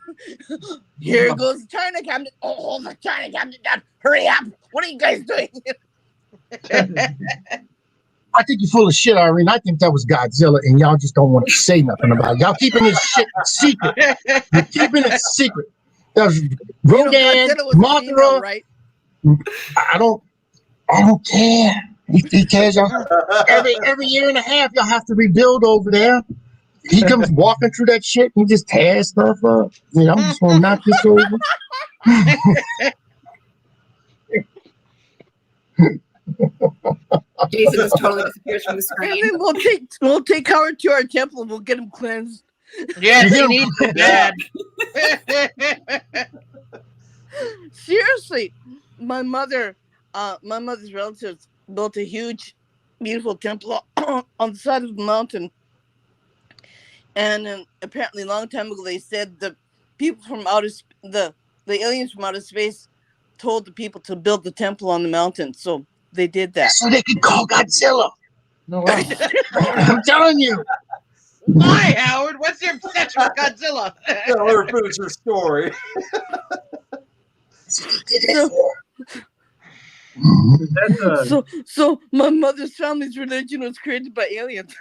G: Here goes the china cabinet. Oh, hold the china cabinet down. Hurry up. What are you guys doing?
A: I think you're full of shit, Irene. I think that was Godzilla, and y'all just don't want to say nothing about it. Y'all keeping this shit secret. You're keeping it secret. That was Rodan,
G: Godzilla was a female,
A: Mothra.
G: right?
A: I don't care. He cares. Y'all. Every year and a half, y'all have to rebuild over there. He comes walking through that shit and just tears stuff up. You know, I'm just gonna knock this over.
O: Jason just totally disappears from the
G: And
O: screen.
G: then we'll take Howard to our temple and we'll get him cleansed.
Q: Yes, he needs it bad.
G: Seriously, my mother's relatives built a huge, beautiful temple on the side of the mountain. And apparently, a long time ago, they said the people from the aliens from outer space told the people to build the temple on the mountain, so they did that.
A: So they could call Godzilla.
D: No way.
A: I'm telling you.
Q: Why, Howard? What's your obsession with Godzilla?
E: Yeah, let her finish her story.
G: So my mother's family's religion was created by aliens,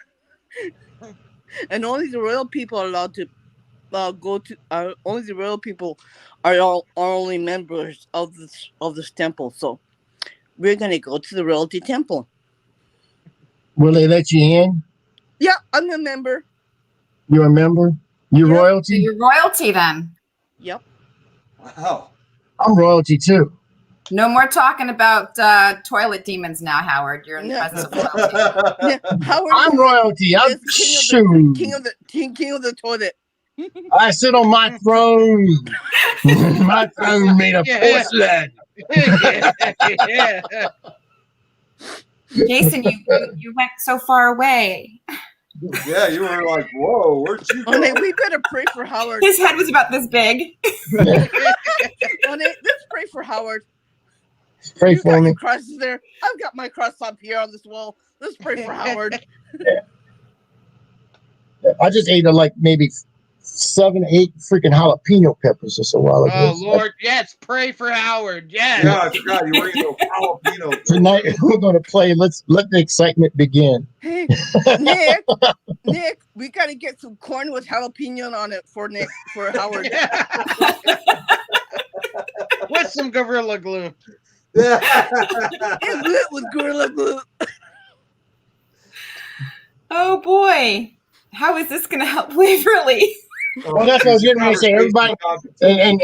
G: and only the royal people are allowed to go to. Only the royal people are only members of this temple. So we're gonna go to the royalty temple.
A: Will they let you in?
G: Yeah, I'm a member.
A: You're a member? You
G: Yep.
O: So
A: royalty?
O: you're royalty then.
G: Yep.
E: Wow.
A: I'm royalty too.
O: No more talking about toilet demons now, Howard. You're in the presence of royalty.
G: Yeah, Howard
A: I'm royalty. I'm
G: king of the toilet.
A: I sit on my throne. My throne made of porcelain.
Q: Yeah.
O: Jason, you went so far away.
E: Yeah, you were like, whoa, where'd you go?
G: We better pray for Howard.
O: His head was about this big.
G: Let's pray for Howard.
A: Pray
G: You
A: for
G: got
A: me.
G: your crosses there. I've got my cross up here on this wall. Let's pray for Howard.
A: I just ate like maybe 7, 8 freaking jalapeno peppers just a while ago.
Q: Oh Lord, yes, pray for Howard. Yes.
E: Yeah, I forgot you were eating those jalapeno.
A: Tonight we're going to play. Let the excitement begin.
G: Hey, Nick, we gotta get some corn with jalapeno on it for Howard.
Q: With some Gorilla Glue.
G: And lit with Gorilla Glue.
O: Oh boy, how is this going to help Waverly?
A: Well, that's what I was getting ready to say. Everybody, and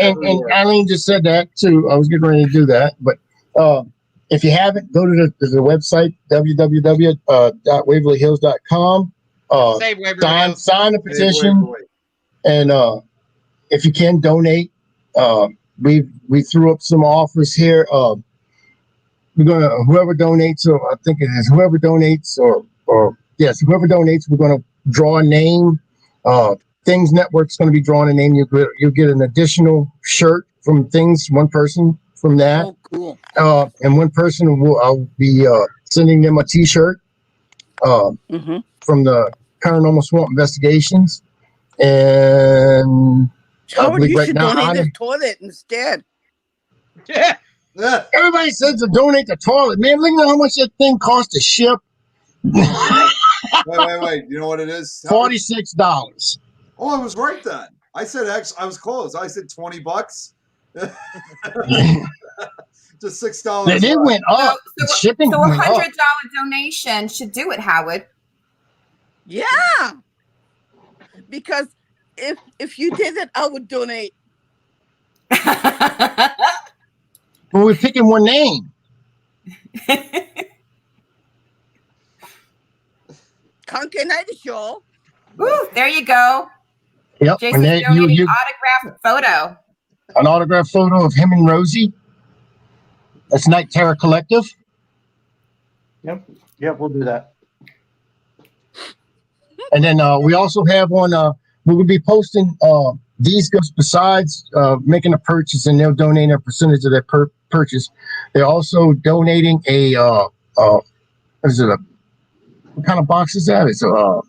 A: Eileen just said that too. I was getting ready to do that, but if you haven't, go to the website www.waverlyhills.com.
Q: Save Waverly Hills.
A: Sign a petition, and if you can donate, we threw up some offers here. We're gonna whoever donates, or I think it is whoever donates, or yes, whoever donates, we're gonna draw a name. Things Network's going to be drawing a name. You'll get an additional shirt from Things. One person from that.
G: Oh, cool.
A: And one person I'll be sending them a T-shirt from the Paranormal Swamp Investigations. And
G: Howard, you should donate this toilet instead.
Q: Yeah.
A: Everybody says to donate the toilet. Man, look at how much that thing costs to ship.
E: Wait. You know what it is?
A: $46.
E: Oh, I was right then. I said I was close. I said $20. Just $6.
A: It went up. Shipping
O: So
A: went
O: $100
A: up.
O: donation should do it, Howard.
G: Yeah. Because if you did it, I would donate.
A: Well, we're picking one name.
G: Conky Night Show.
O: Woo, there you go.
A: Yep.
O: Jason's donating autographed photo.
A: An autographed photo of him and Rosie. That's Night Terror Collective.
D: Yep, we'll do that.
A: And then we also have on. We will be posting these gifts besides making a purchase, and they'll donate a percentage of their purchase. They're also donating a what is it? What kind of box is that? It's a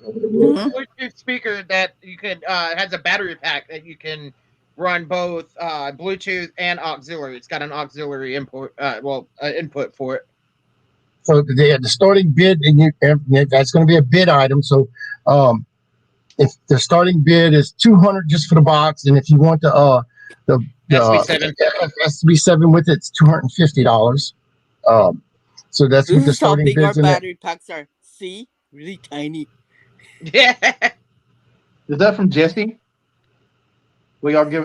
Q: Bluetooth speaker that you could has a battery pack that you can run both Bluetooth and auxiliary. It's got an auxiliary input for it.
A: So the starting bid, and that's going to be a bid item. So if the starting bid is $200 just for the box, and if you want the SB7 with it, it's $250. So that's what the starting
G: big our
A: bids.
G: battery packs are. See, really tiny.
Q: Yeah.
D: Is that from Jesse? Were you talking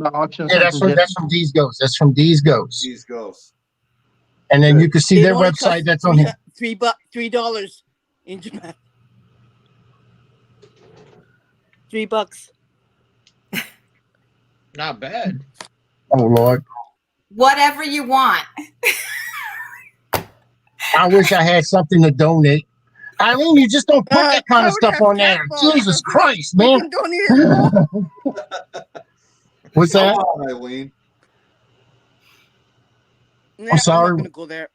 D: about auctions?
A: Yeah, that's from D's Ghosts. That's from D's Ghosts.
E: These ghosts.
A: And then you can see
G: It
A: their
G: only
A: website.
G: costs
A: That's on here.
G: $3 in Japan. $3.
Q: Not bad.
A: Oh Lord,
O: Whatever you want.
A: I wish I had something to donate. Eileen, you just don't put that kind of
G: Howard
A: stuff
G: has
A: on
G: cat
A: there.
G: balls.
A: Jesus Christ,
G: We
A: man.
G: can donate his balls.
A: What's
E: Come
A: that?
E: on, Eileen.
G: Nah,
A: I'm
G: I'm
A: sorry.
G: not gonna go there.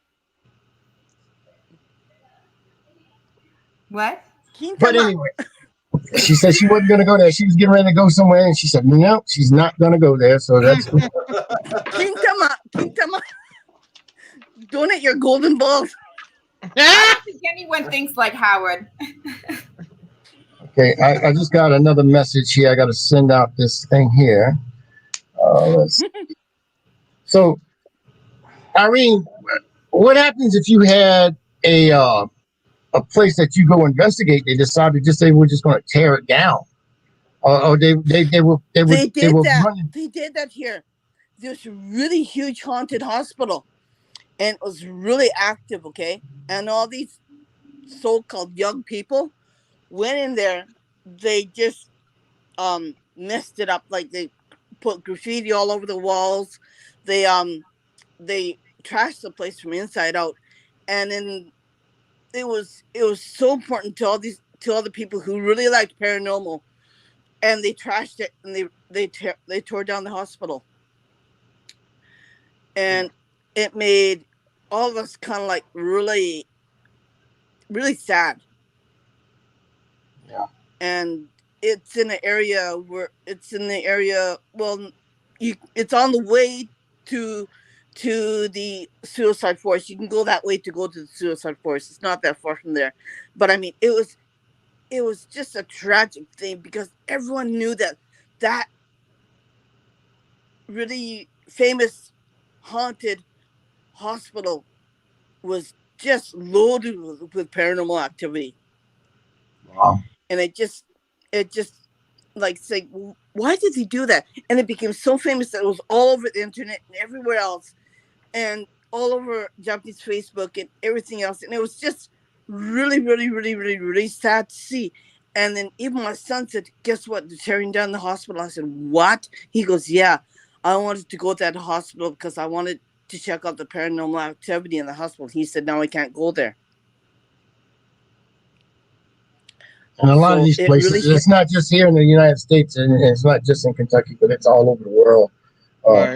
O: What?
A: But anyway, she said she wasn't going to go there. She was getting ready to go somewhere, and she said, "No, she's not going to go there." So that's
G: Kintama, donate your golden balls.
O: I don't think anyone thinks like Howard.
A: okay. I just got another message here. I got to send out this thing here. Let's see. So, Irene, what happens if you had a place that you go investigate? They decide to just say we're just going to tear it down, or they were
G: They did that.
A: running.
G: They did that here. There's a really huge haunted hospital, and it was really active. Okay, and all these so-called young people went in there. They just messed it up. Like they put graffiti all over the walls. They trashed the place from inside out, and then it was so important to all the people who really liked paranormal, and they trashed it, and they tore down the hospital, and it made all of us kind of like really really sad.
A: Yeah.
G: And it's in an area well, it's on the way to the suicide forest. You can go that way to go to the suicide forest. It's not that far from there, but I mean, it was just a tragic thing because everyone knew that really famous haunted hospital was just loaded with paranormal activity.
A: Wow.
G: And it just like say, why did he do that? And it became so famous that it was all over the internet and everywhere else, and all over Japanese Facebook and everything else. And it was just really, really, really, really, really sad to see. And then even my son said, guess what? They're tearing down the hospital. I said, what? He goes, yeah, I wanted to go to that hospital because I wanted to check out the paranormal activity in the hospital. He said, now I can't go there.
A: And a lot of these
G: it
A: places,
G: really
A: it's not just here in the United States, and it's not just in Kentucky, but it's all over the world.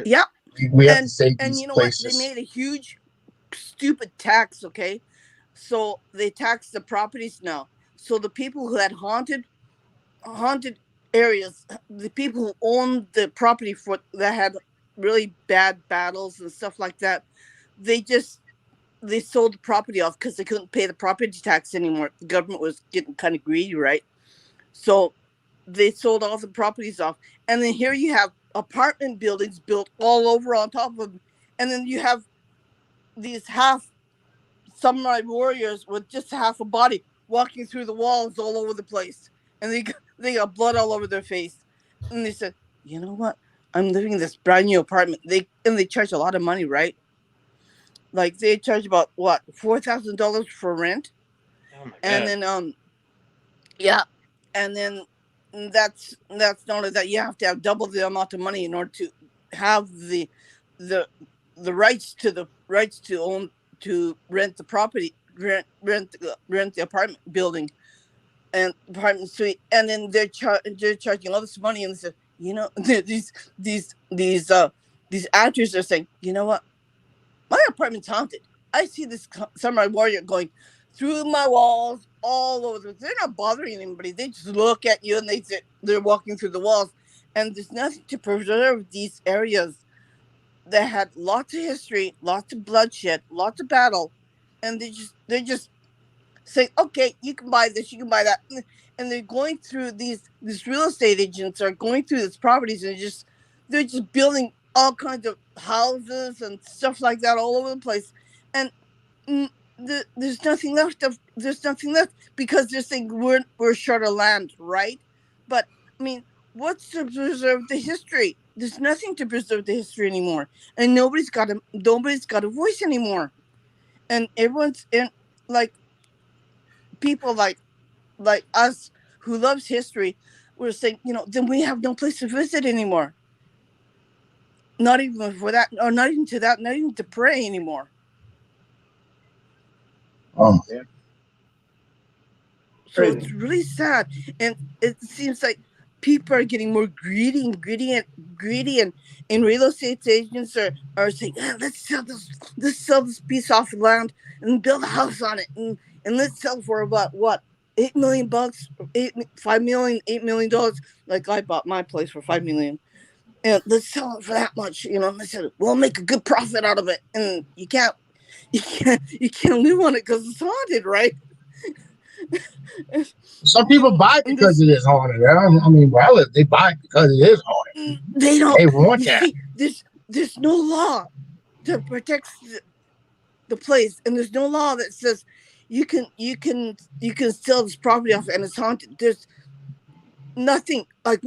G: Yeah.
A: We have to save these
G: you know
A: places.
G: what? They made a huge, stupid tax. Okay, so they tax the properties now. So the people who had haunted areas, the people who owned the property that had really bad battles and stuff like that, they sold the property off because they couldn't pay the property tax anymore. The government was getting kind of greedy, right? So they sold all the properties off, and then here you have apartment buildings built all over on top of them, and then you have these half samurai warriors with just half a body walking through the walls all over the place, and they got blood all over their face. And they said, you know what, I'm living in this brand new apartment. They charge a lot of money, right? Like they charge about what, $4,000 for rent. And then yeah, and then that's not only that, you have to have double the amount of money in order to have the rights to own, to rent the property, rent the apartment building and apartment suite. And then they're charging all this money, and they said, you know, these actors are saying, you know what, my apartment's haunted. I see this samurai warrior going through my walls all over. They're not bothering anybody. They just look at you and they're walking through the walls. And there's nothing to preserve these areas that had lots of history, lots of bloodshed, lots of battle. And they're just saying, okay, you can buy this, you can buy that. And they're going through these real estate agents are going through these properties, and they're just building all kinds of houses and stuff like that all over the place. And there's nothing left because they're saying we're short of land, right? But I mean, what's to preserve the history? There's nothing to preserve the history anymore, and nobody's got a voice anymore. And everyone's in, like, people like us who loves history, we're saying, you know, then we have no place to visit anymore. Not even for that, or not even to that, not even to pray anymore.
A: Oh.
G: So it's really sad, and it seems like people are getting more greedy and real estate agents are saying, let's sell this piece off of land and build a house on it, and let's sell for about what, $8 million, $5 million, $8 million. Like I bought my place for $5 million, and let's sell it for that much, And they said we'll make a good profit out of it, and you can't live on it because it's haunted, right?
A: Some people buy it because it is haunted. I mean, where I live, they buy it because it is haunted.
G: They don't.
A: They want that.
G: There's no law that protects the place, and there's no law that says you can sell this property off and it's haunted. There's nothing. Like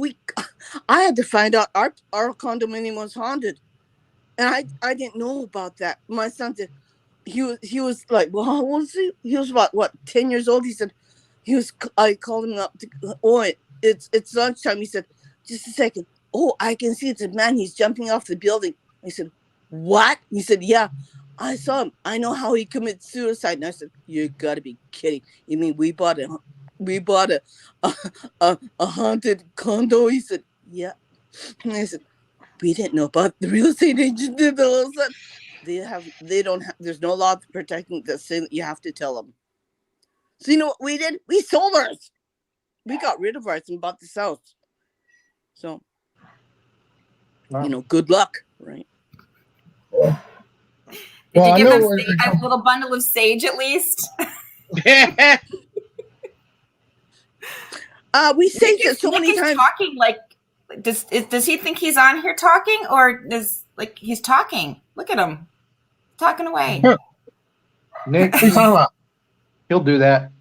G: I had to find out our condominium was haunted, and I didn't know about that. My son said he was like, well, how old is he? He was about 10 years old. He said. I called him up. It's lunchtime. He said, just a second. Oh, I can see it's a man. He's jumping off the building. I said, what? He said, yeah, I saw him. I know how he committed suicide. And I said, you gotta be kidding. You mean we bought a haunted condo? He said, yeah. And I said, we didn't know about the real estate agent. Did all of a sudden there's no law protecting the thing that you have to tell them. So you know what we did? We sold ours. We got rid of ours and bought this house. So, good luck, right?
O: Did you give them a little bundle of sage at least?
G: We saged it so many times.
O: Talking like, does he think he's on here talking, or he's talking? Look at him, talking away.
D: Nick, what are you talking about? He'll do that.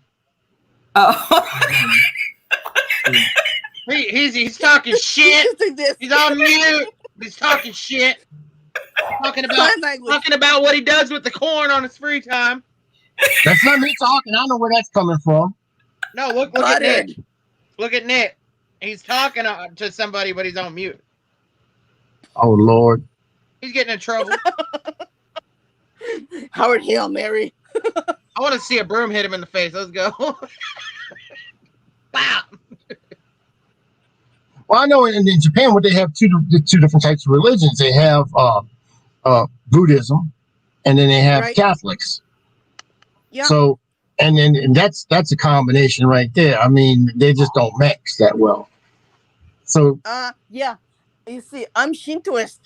O: Oh.
Q: He's talking shit. He's on mute. He's talking shit. Talking about what he does with the corn on his free time.
A: That's not me talking. I don't know where that's coming from.
Q: No, look at Nick. Look at Nick. He's talking to somebody, but he's on mute.
A: Oh, Lord.
Q: He's getting in trouble.
G: Howard Hail Mary.
Q: I want to see a broom hit him in the face. Let's go. Wow.
A: Well, I know in Japan, what they have two different types of religions. They have Buddhism, and then they have Catholics.
G: Yeah.
A: So, and that's a combination right there. I mean, they just don't mix that well. So.
G: Yeah. You see, I'm Shintoist.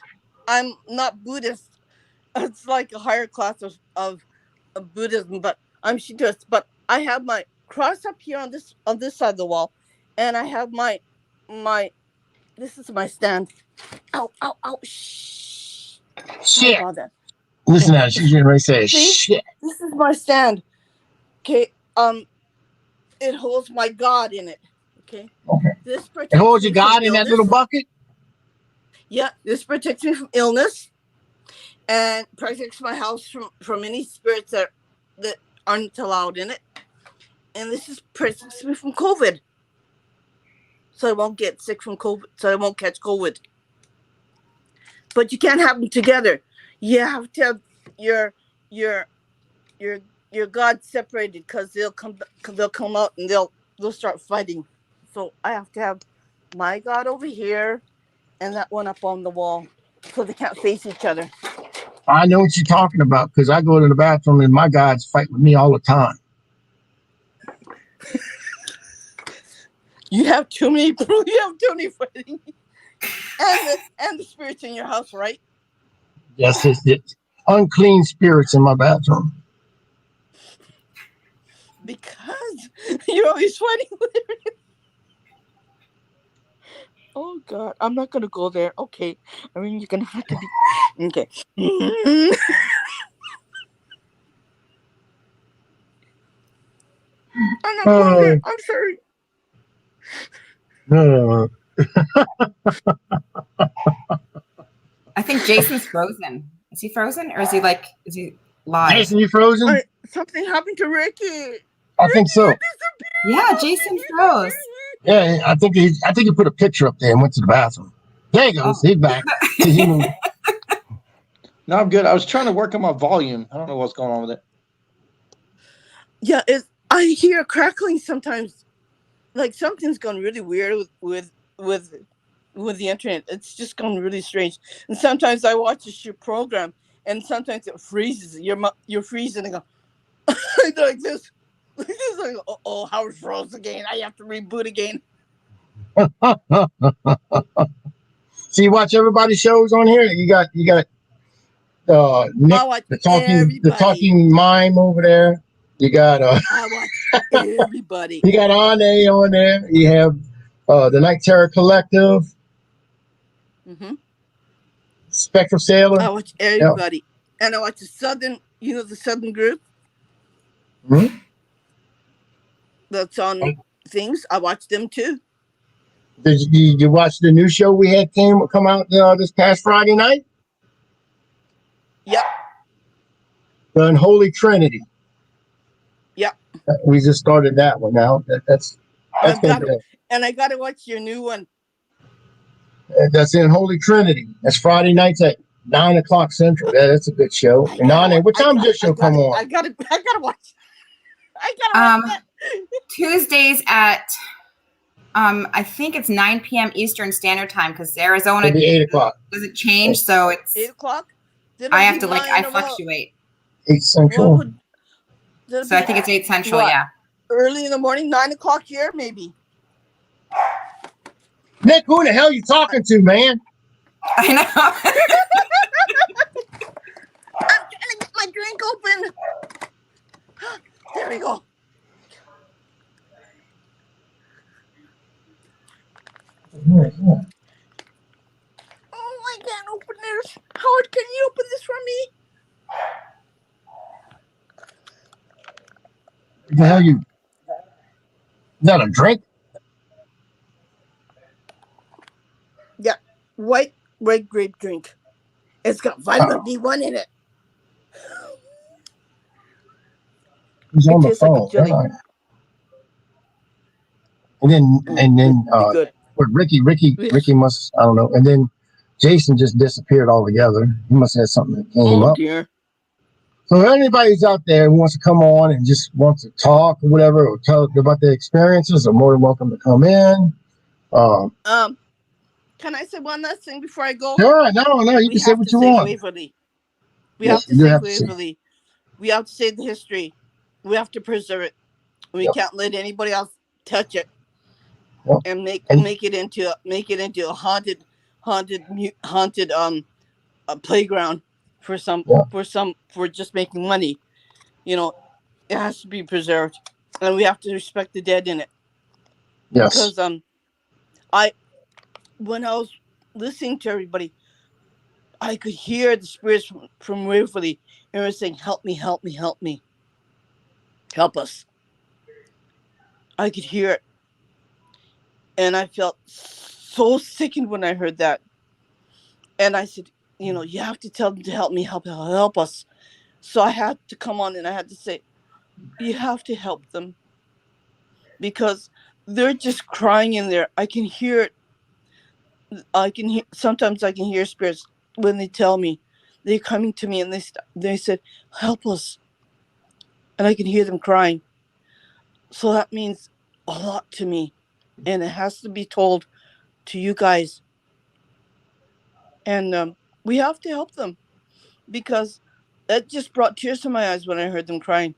G: I'm not Buddhist. It's like a higher class of Buddhism, but I'm Shintoist. But I have my cross up here on this side of the wall, and I have my this is my stand. Ow! Shh.
A: Shit. Listen, now she's going to say shit.
G: This is my stand. Okay. It holds my God in it. Okay. This
A: it holds your God in that little bucket.
G: Yeah, this protects me from illness, and protects my house from any spirits that aren't allowed in it. And this is protects me from COVID, so I won't get sick from COVID. So I won't catch COVID. But you can't have them together. You have to have your God separated, because they'll come out and they'll start fighting. So I have to have my God over here and that one up on the wall, so they can't face each other.
A: I know what you're talking about, because I go to the bathroom and my gods fight with me all the time.
G: You have too many fighting, and the spirits in your house, right?
A: Yes, it's unclean spirits in my bathroom.
G: Because you're always fighting with everything. Oh God, I'm not gonna go there. Okay, I mean you're gonna have to be okay. I'm not going there. I'm sorry.
O: I think Jason's frozen. Is he frozen, or is he live?
A: Jason, you frozen?
G: Something happened to Ricky.
A: I think so.
O: Yeah, Jason froze.
A: Yeah, I think he put a picture up there and went to the bathroom. There he goes. He's back.
D: No, I'm good. I was trying to work on my volume. I don't know what's going on with it.
G: Yeah, I hear crackling sometimes, like something's gone really weird with the internet. It's just gone really strange. And sometimes I watch your program, and sometimes it freezes. You're freezing and go like this. Like this, like, oh, Howard froze again. I have to reboot again.
A: So you watch everybody's shows on here. You got Nick, the talking mime over there. You got
G: I watch everybody.
A: You got Ane on there. You have the Night Terror Collective, Spectral Sailor.
G: I watch everybody, and I watch the Southern. You know the Southern group. That's on things. I watch them too.
A: Did you watch the new show we had come out this past Friday night?
G: Yep.
A: The Unholy Trinity.
G: Yep.
A: We just started that one now. That's
G: and I got to watch your new one.
A: That's the Unholy Trinity. That's Friday nights at 9:00 Central. That's a good show. And Nane, what time does your show come on?
G: I gotta watch.
O: Tuesdays at I think it's 9 p.m. Eastern Standard Time because Arizona
A: Maybe 8:00.
O: does it change, so it's
G: 8:00.
O: I have to I fluctuate.
A: 8 Central.
O: So I think it's 8 Central.
G: What?
O: Yeah.
G: Early in the morning, 9:00 here, maybe.
A: Nick, who the hell you talking to, man?
O: I know.
G: I'm trying to get my drink open. There we go. Oh, I can't open this. Howard, can you open this for me?
A: What the hell you? Is that a drink?
G: Yeah, white red grape drink. It's got vitamin B1 in it.
A: Who's on the
G: tastes like a
A: phone?
G: jelly.
A: And then
G: good.
A: but Ricky must, I don't know. And then Jason just disappeared altogether. He must have had something that came up.
G: Dear.
A: So if anybody's out there who wants to come on and just wants to talk or whatever, or tell about their experiences, are more than welcome to come in.
G: Can I say one last thing before I go?
A: Sure, no, you can say what you want.
G: Waverly. We
A: Yes,
G: have to
A: you
G: save
A: have to say.
G: Waverly. We have to save the history. We have to preserve it. We can't let anybody else touch it and make it into a haunted a playground for just making money. You know, it has to be preserved, and we have to respect the dead in it.
A: Yes.
G: Because when I was listening to everybody, I could hear the spirits from Waverly, and they were saying, "Help me, help me, help me, help us." I could hear it, and I felt so sickened when I heard that. And I said, you have to tell them to help me, help us. So I had to come on and I had to say, you have to help them because they're just crying in there. I can hear it. Sometimes I can hear spirits when they tell me, they're coming to me and they said, help us. And I can hear them crying. So that means a lot to me. And it has to be told to you guys. And we have to help them because it just brought tears to my eyes when I heard them crying.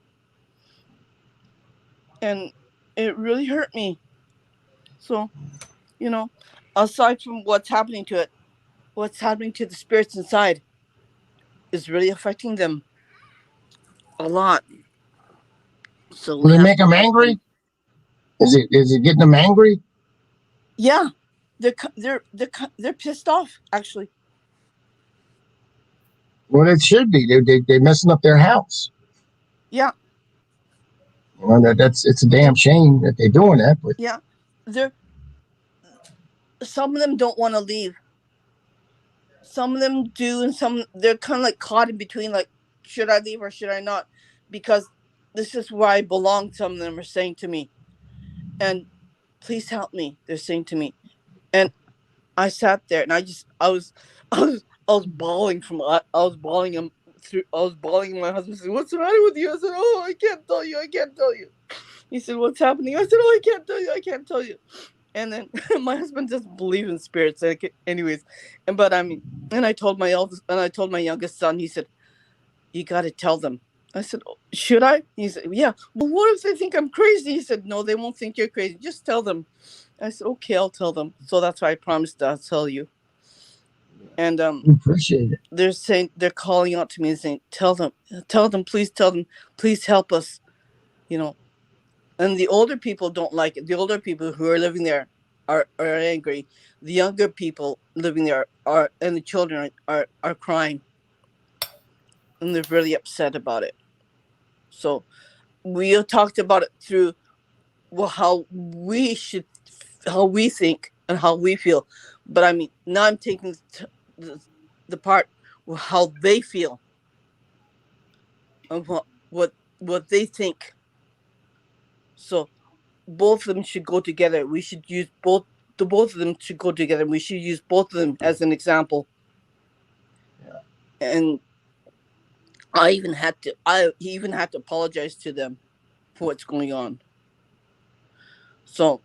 G: And it really hurt me. So, aside from what's happening to it, what's happening to the spirits inside is really affecting them a lot. So
A: will it make them angry? Is it getting them angry?
G: Yeah, they're pissed off actually.
A: Well, it should be. They're messing up their house.
G: Yeah.
A: It's a damn shame that they're doing that. But
G: yeah, some of them don't want to leave. Some of them do, and they're kind of like caught in between. Like, should I leave or should I not? Because this is where I belong. Some of them are saying to me, and please help me. They're saying to me, and I sat there and I was bawling I was bawling my husband said, what's the matter with you? I said, oh, I can't tell you. He said, "What's happening?" I said, "Oh, I can't tell you. I can't tell you." And then my husband doesn't believe in spirits, anyways. And I told my youngest son. He said, "You got to tell them." I said, "Oh, should I?" He said, "Yeah." Well, what if they think I'm crazy? He said, "No, they won't think you're crazy. Just tell them." I said, "Okay, I'll tell them." So that's why I promised I'll tell you. And
A: Appreciate it.
G: they're calling out to me and saying, tell them, please tell them, please help us, you know. And the older people don't like it. The older people who are living there are angry. The younger people living there and the children are crying, and they're really upset about it. So we talked about it through how we think and how we feel. But I mean, now I'm taking the part of how they feel and what they think. So both of them should go together. We should use both of them should go together. We should use both of them as an example.
A: Yeah.
G: And he even had to apologize to them for what's going on. So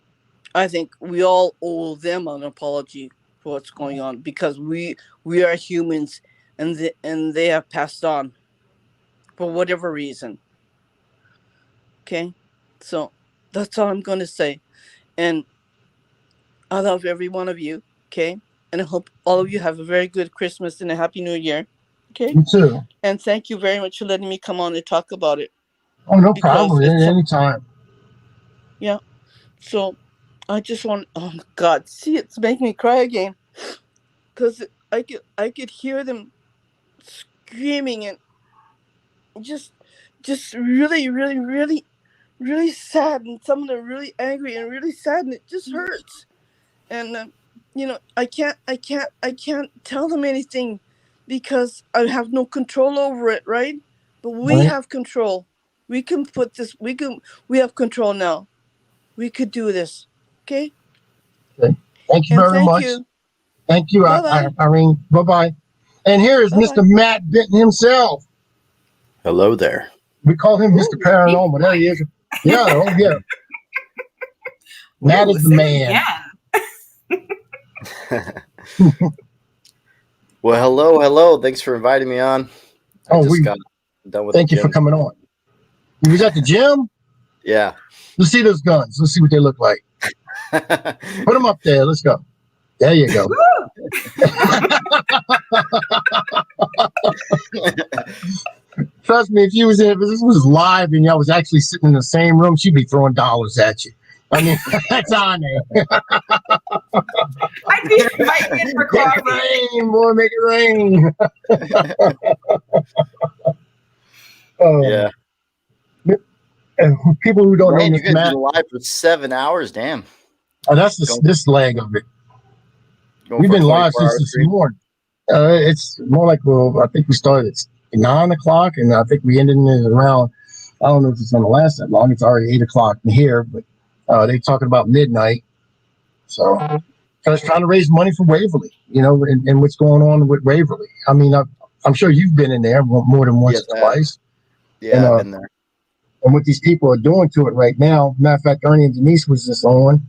G: I think we all owe them an apology for what's going on, because we are humans, and they have passed on for whatever reason. Okay, so that's all I'm going to say. And I love every one of you. Okay, and I hope all of you have a very good Christmas and a Happy New Year. Okay,
A: You too.
G: And thank you very much for letting me come on and talk about it.
A: Oh, no problem. Anytime.
G: Yeah. So I just want, oh my God, see, it's making me cry again, because I could hear them screaming and just really, really, really, really sad, and some of them are really angry and really sad, and it just hurts. And you know, I can't tell them anything because I have no control over it, right? But we have control. We can put this. We have control now. We could do this. Okay.
A: Okay. Thank you very much.
G: You.
A: Thank you, Irene. Bye-bye. And here is Mr. Matt Benton himself.
F: Hello there.
A: We call him Mr. Paranormal. There he is. Yeah, oh yeah. Matt is the man.
F: Well, hello. Thanks for inviting me on. I just got done with
A: Thank you for coming on. You was at the gym?
F: Yeah.
A: Let's see those guns. Let's see what they look like. Put them up there. Let's go. There you go. Trust me, if this was live and y'all was actually sitting in the same room, she'd be throwing dollars at you. I mean, that's on there.
O: I'd be inviting in for coffee.
A: Make it rain, boy, make it rain.
F: Yeah.
A: And people who don't know
F: you
A: this,
F: guys
A: Matt,
F: been live for 7 hours. Damn.
A: Oh, that's this leg of it. We've been live since this morning. It's more like, I think we started at 9 o'clock, and I think we ended it around, I don't know if it's going to last that long. It's already 8 o'clock here, but they're talking about midnight. So I was trying to raise money for Waverly, and what's going on with Waverly. I mean, I'm sure you've been in there more than once or twice.
F: Yeah, I've been there.
A: And what these people are doing to it right now, matter of fact, Ernie and Denise was just on,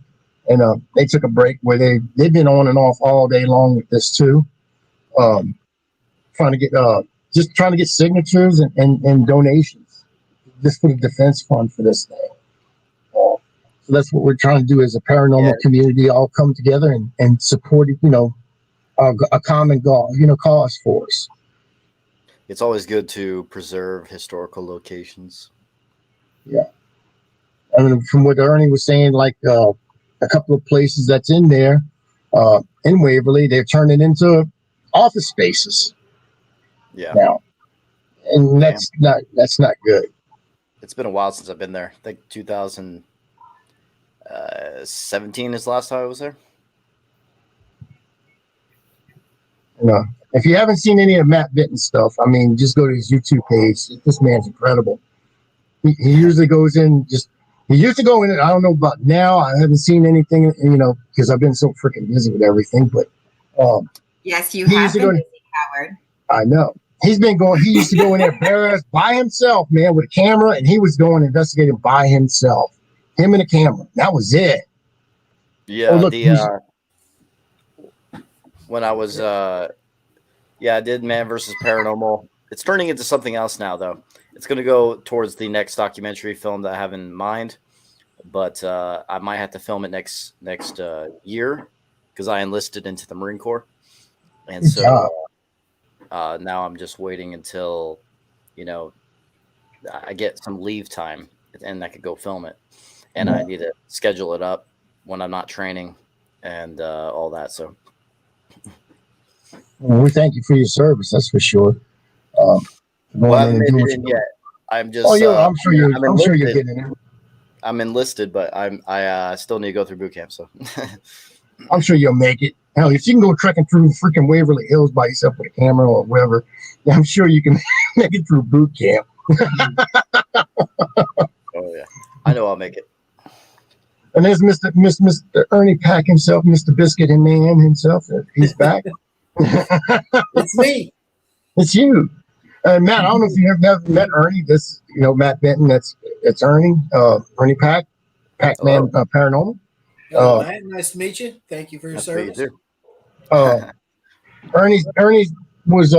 A: and they took a break where they've been on and off all day long with this too, trying to get signatures and donations just for the defense fund for this thing. So that's what we're trying to do as a paranormal community, all come together and support, a common goal, cause for us.
F: It's always good to preserve historical locations.
A: Yeah. I mean, from what Ernie was saying, like a couple of places that's in there in Waverly, they're turning into office spaces.
F: Yeah.
A: Now, and that's not good.
F: It's been a while since I've been there. I think 2017 is the last time I was there.
A: If you haven't seen any of Matt Benton's stuff, I mean, just go to his YouTube page. This man's incredible. He usually goes in he used to go in it. I don't know about now. I haven't seen anything, because I've been so freaking busy with everything. But
O: yes, you have been busy, Howard.
A: I know. He used to go in there bare ass by himself, man, with a camera, and he was going investigating by himself. him and a camera. That was it.
F: Yeah,
A: Oh, look,
F: when I was I did Man versus Paranormal. It's turning into something else now, though. It's going to go towards the next documentary film that I have in mind, but I might have to film it next year because I enlisted into the Marine Corps, and
A: Good
F: so now I'm just waiting until I get some leave time and I could go film it, and I need to schedule it up when I'm not training and all that. So.
A: Well, we thank you for your service. That's for sure.
F: Well, I haven't made it in yet. I'm just.
A: Oh, yeah, I'm sure you're. I'm sure you're
F: enlisted.
A: getting it.
F: I'm enlisted, but I still need to go through boot camp. So.
A: I'm sure you'll make it. Hell, if you can go trekking through freaking Waverly Hills by yourself with a camera or whatever, I'm sure you can make it through boot camp.
F: Oh yeah, I know I'll make it.
A: And there's Mr. Ernie Pack himself, Mr. Biscuit and Man himself. He's back.
J: It's me.
A: It's you. Matt, I don't know if you have never met Ernie. This, Matt Benton, that's Ernie, Ernie Pack, Pac-Man Paranormal.
J: Hello, Matt. Nice to meet you. Thank you for your service.
A: Ernie was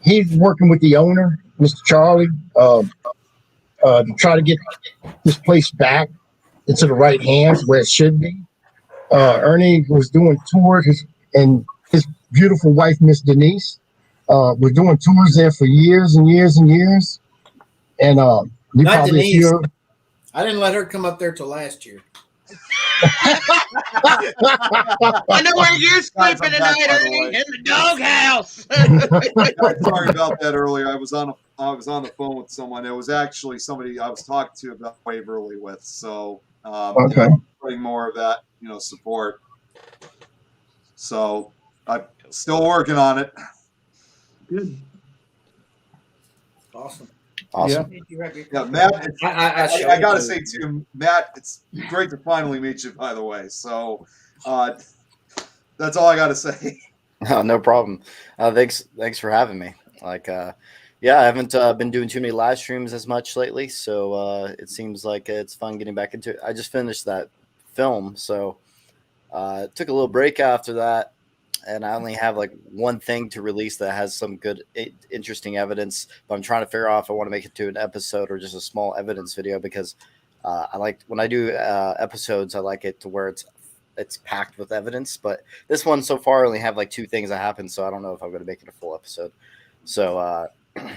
A: he's working with the owner, Mr. Charlie, to try to get this place back into the right hands where it should be. Ernie was doing tours, and his beautiful wife, Miss Denise, was doing tours there for years and years and years. And you
J: Not
A: probably
J: Denise.
A: hear.
J: I didn't let her come up there till last year.
Q: I know where you're sleeping tonight, Ernie, in the doghouse.
E: Sorry about that earlier. I was on the phone with someone. It was actually somebody I was talking to about Waverly with. So
A: Okay.
E: putting more of that, support. So I'm still working on it.
J: Good. Awesome.
F: Awesome.
E: Yeah, Matt.
J: I
E: I gotta say too, Matt. It's great to finally meet you. By the way, so that's all I gotta say.
F: Oh, no problem. Thanks for having me. I haven't been doing too many live streams as much lately, so it seems like it's fun getting back into it. I just finished that film, so took a little break after that, and I only have like one thing to release that has some good, interesting evidence. But I'm trying to figure out if I want to make it to an episode or just a small evidence video because I like when I do episodes, I like it to where it's packed with evidence. But this one so far I only have like two things that happened, so I don't know if I'm going to make it a full episode. So, but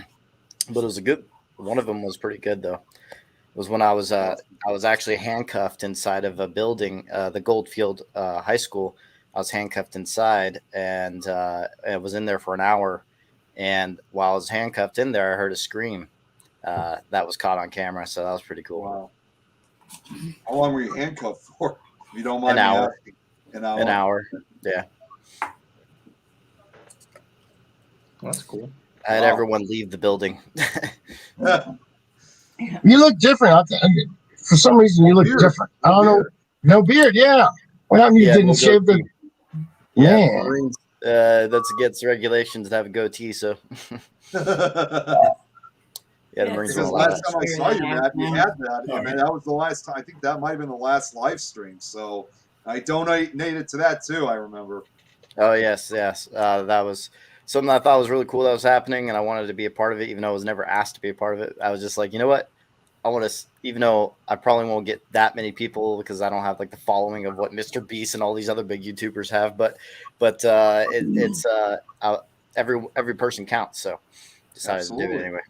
F: it was a good. One of them was pretty good though. It was when I was actually handcuffed inside of a building, the Goldfield High School. I was handcuffed inside, and I was in there for an hour. And while I was handcuffed in there, I heard a scream that was caught on camera. So that was pretty cool.
E: Wow. How long were you handcuffed for? If you don't mind
F: An
E: me
F: hour.
E: asking. An hour.
F: An hour. Yeah.
D: That's cool.
F: I had everyone leave the building.
A: You look different. For some reason, you look different. I don't know. No beard. Yeah. What happened? You didn't shave the.
F: Yeah,
A: Man.
F: Marines, that's against regulations to have a goatee. So. Yeah, the Marines
E: Because
F: don't allow
E: last
F: that.
E: time I saw you, Matt, you had that. I mean, that was the last time. I think that might have been the last live stream. So I donated to that too. I remember.
F: Oh yes. That was something I thought was really cool that was happening, and I wanted to be a part of it, even though I was never asked to be a part of it. I was just like, you know what? I want to, even though I probably won't get that many people because I don't have like the following of what Mr. Beast and all these other big YouTubers have, but it's every person counts. So decided to do it anyway.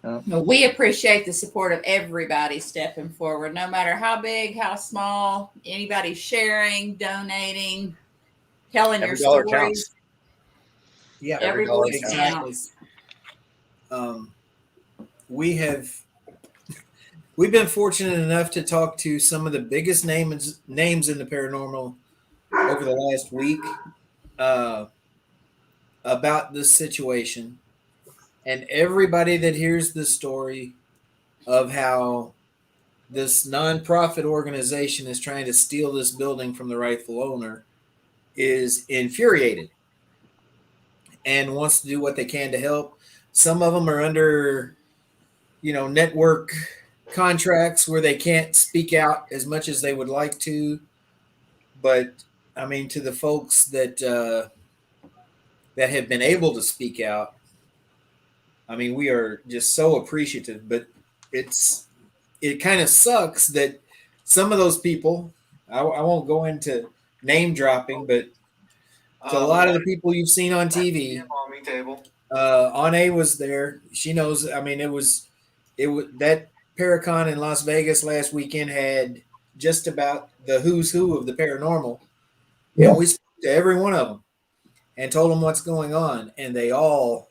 L: Well, we appreciate the support of everybody stepping forward, no matter how big, how small, anybody sharing, donating, telling your
F: Every dollar
L: stories.
F: counts.
J: Yeah,
L: Every voice counts.
J: We've been fortunate enough to talk to some of the biggest names in the paranormal over the last week about this situation. And everybody that hears the story of how this nonprofit organization is trying to steal this building from the rightful owner is infuriated and wants to do what they can to help. Some of them are under, network contracts where they can't speak out as much as they would like to. But I mean, to the folks that that have been able to speak out, I mean, we are just so appreciative. But it kind of sucks that some of those people, I won't go into name dropping, but to a lot of the people you've seen on TV, Ane was there. She knows. I mean, it was that Parathon in Las Vegas last weekend had just about the who's who of the paranormal.
A: Yeah.
J: And we spoke to every one of them and told them what's going on, and they all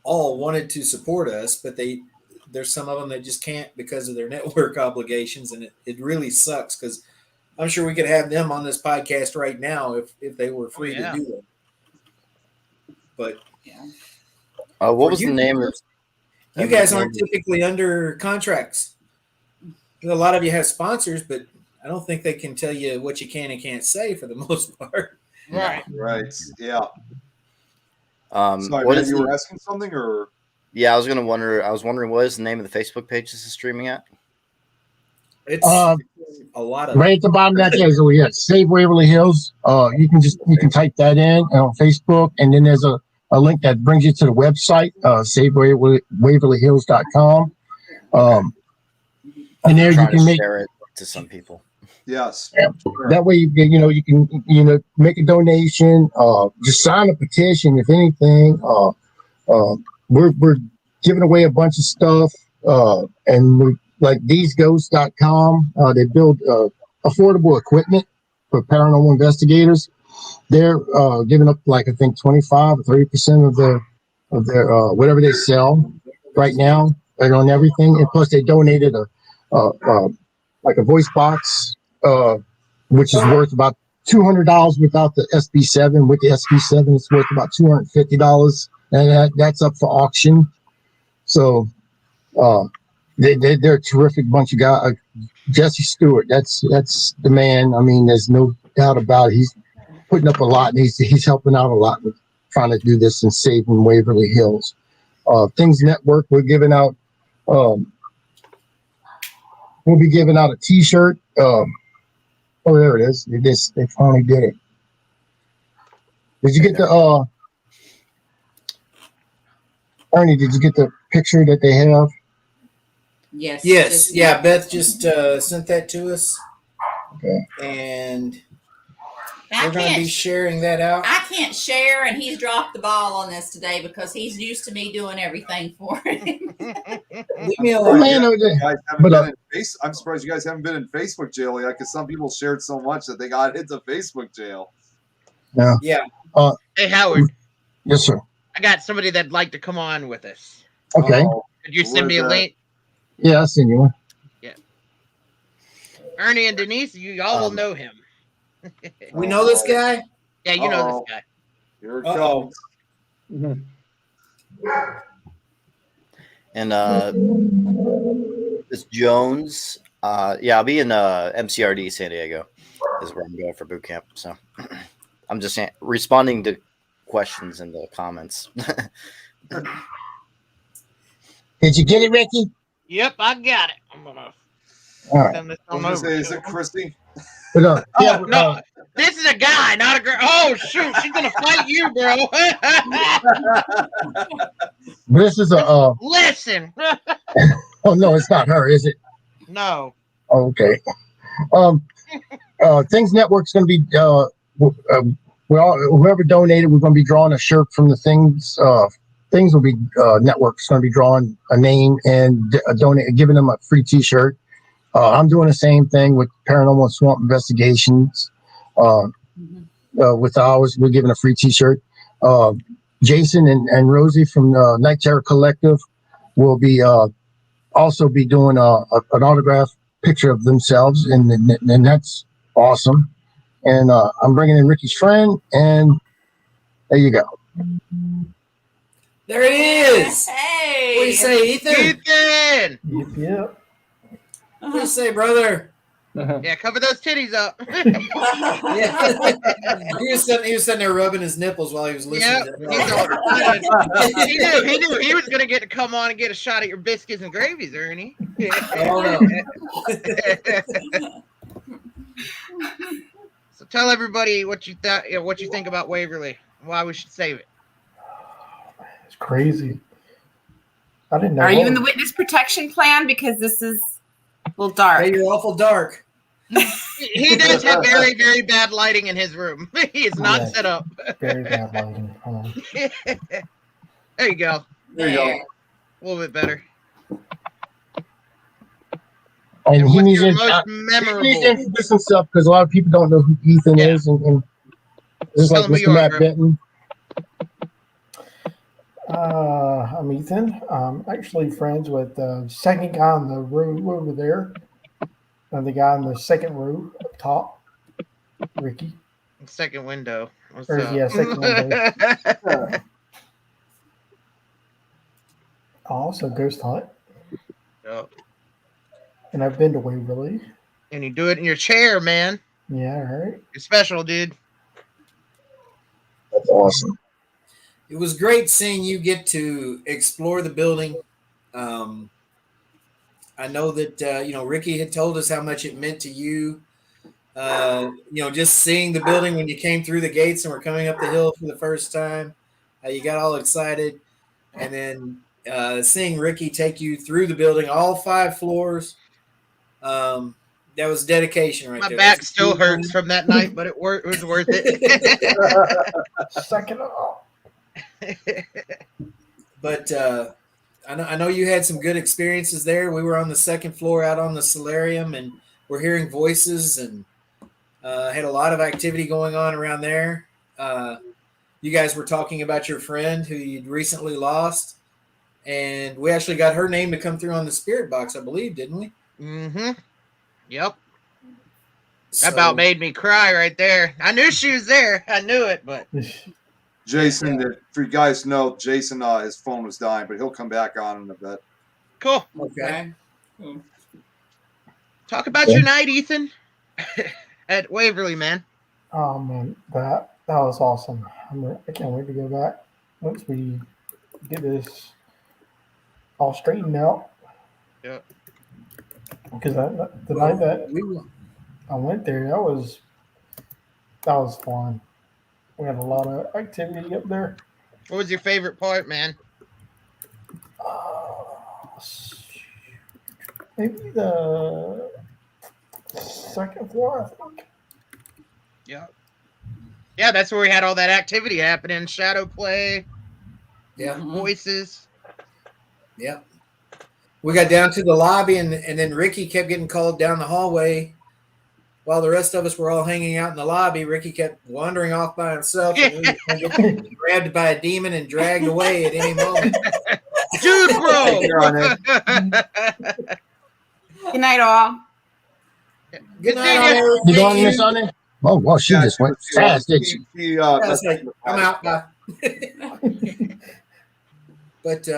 J: wanted to support us, but there's some of them that just can't because of their network obligations, and it really sucks because I'm sure we could have them on this podcast right now if they were free to do that. But
F: what was the name of?
J: You guys aren't typically under contracts. A lot of you have sponsors, but I don't think they can tell you what you can and can't say for the most part.
E: Right. Yeah. Sorry,
F: What
E: man,
F: is
E: you
F: the-
E: were asking something, or
F: Yeah, I was wondering what is the name of the Facebook page this is streaming at?
J: It's a lot of
A: Right at the bottom of that is Save Waverly Hills. You can type that in on Facebook, and then there's a link that brings you to the website, SaveWaverlyHills.com. And there you can make
F: share it to some people.
E: Yes.
A: that way you can make a donation, just sign a petition if anything. We're giving away a bunch of stuff, and we're like theseghosts.com. They build affordable equipment for paranormal investigators. They're giving up like I think 25 or 30% of their whatever they sell right now, and on everything. And plus they donated like a voice box, which is worth about $200 without the SB7. With the SB7, it's worth about $250, and that's up for auction. So they're a terrific bunch of guys. Jesse Stewart, that's the man. I mean, there's no doubt about it. He's putting up a lot, and he's helping out a lot with trying to do this and saving Waverly Hills. Things Network, we're giving out. We'll be giving out a T-shirt. Oh, there it is. They finally did it. Did you get the Ernie? Did you get the picture that they have?
J: Yes. Yeah, Beth just sent that to us.
A: Okay.
J: And
L: I
J: we're going to be
L: can't-
J: sharing that out.
L: I can't share, and he's dropped the ball on this today because he's used to me doing everything for him.
J: Leave me
A: Oh,
J: alone.
A: man,
E: I'm surprised you guys haven't been in Facebook jail yet, because some people shared so much that they got into Facebook jail.
A: Yeah.
J: Yeah.
Q: Hey, Howard.
A: Yes, sir.
Q: I got somebody that'd like to come on with us.
A: Okay.
Q: Could you send me a link?
A: Yeah, I'll send you one.
Q: Ernie and Denise, y'all will know him.
J: We know this guy?
Q: Yeah, you know this guy.
E: Here it
J: Uh-oh.
E: comes.
F: And this Jones, I'll be in MCRD San Diego is where I'm going for boot camp. So I'm just responding to questions in the comments.
A: Did you get it, Ricky?
Q: Yep, I got it. I'm gonna
A: All right.
Q: send this
E: I was
Q: on
E: gonna
Q: over.
E: say, is it Christy?
A: But,
Q: No, this is a guy, not a girl. Oh shoot, she's gonna fight you, bro.
A: this is a.
Q: Listen.
A: Oh no, it's not her, is it?
Q: No.
A: Okay. Things Network's going to be. Whoever donated, we're going to be drawing a shirt from the Things. Things will be Network's going to be drawing a name and giving them a free T-shirt. I'm doing the same thing with Paranormal and Swamp Investigations. With ours, we're giving a free T-shirt. Jason and Rosie from Night Terror Collective will be also be doing an autograph picture of themselves, and that's awesome. And I'm bringing in Ricky's friend, and there you go.
J: There it is.
L: Hey.
J: What do you say, Ethan?
Q: Ethan.
H: Yep.
J: What do you say, brother?
Q: Yeah, cover those titties up.
J: He was sitting there rubbing his nipples while he was listening.
Q: Yep.
J: To
Q: He knew he was gonna get to come on and get a shot at your biscuits and gravies, Ernie.
J: Oh,
Q: So tell everybody what you thought, what you think about Waverly, why we should save it.
H: It's crazy. I didn't know.
O: Are you in the witness protection plan? Because this is a little dark.
J: Hey, you're awful dark.
Q: He does have very, very bad lighting in his room. He is not set up.
H: Very bad lighting.
Q: There you go.
E: There you go.
Q: A little bit better.
A: And he needs,
Q: your
A: to,
Q: most
A: he
Q: memorable?
A: needs to introduce himself because a lot of people don't know who Ethan is. And just like Mr. Matt Benton.
H: I'm Ethan. I'm actually friends with the second guy on the row over there. And the guy in the second row up top, Ricky.
Q: Second window. What's
H: Or,
Q: up?
H: yeah, second window. Also ghost hunt.
Q: Yep.
H: And I've been to Waverly.
Q: And you do it in your chair, man.
H: Yeah, right.
Q: You're special, dude.
A: That's awesome.
J: It was great seeing you get to explore the building. I know that Ricky had told us how much it meant to you. Just seeing the building when you came through the gates and were coming up the hill for the first time, you got all excited, and then seeing Ricky take you through the building, all 5 floors. That was dedication right
Q: My
J: there.
Q: back still hurts from that night, but it was worth it.
H: Second off.
J: But I know you had some good experiences there. We were on the second floor out on the solarium, and we're hearing voices and had a lot of activity going on around there. You guys were talking about your friend who you'd recently lost, and we actually got her name to come through on the spirit box, I believe, didn't we?
Q: Mm-hmm. Yep. That about made me cry right there. I knew she was there. I knew it, but
E: Jason, for you guys to know, Jason, his phone was dying, but he'll come back on in a bit.
Q: Cool.
J: Okay.
Q: Talk about your night, Ethan, at Waverly, man.
H: Oh man, that was awesome. I can't wait to go back once we get this all straightened out.
Q: Yep.
H: Because the night that I went there, that was fun. We had a lot of activity up there.
Q: What was your favorite part, man?
H: Maybe the second floor, I think.
Q: Yeah. Yeah, that's where we had all that activity happening. Shadow play.
J: Yeah.
Q: Voices.
J: Yep. We got down to the lobby, and then Ricky kept getting called down the hallway. While the rest of us were all hanging out in the lobby, Ricky kept wandering off by himself and he was going to get grabbed by a demon and dragged away at any moment.
Q: Dude, bro!
O: Good night, all.
J: Good night, all.
A: You going, Miss Sonny? Oh, well, she just went fast, didn't she?
J: I'm out. Bye. But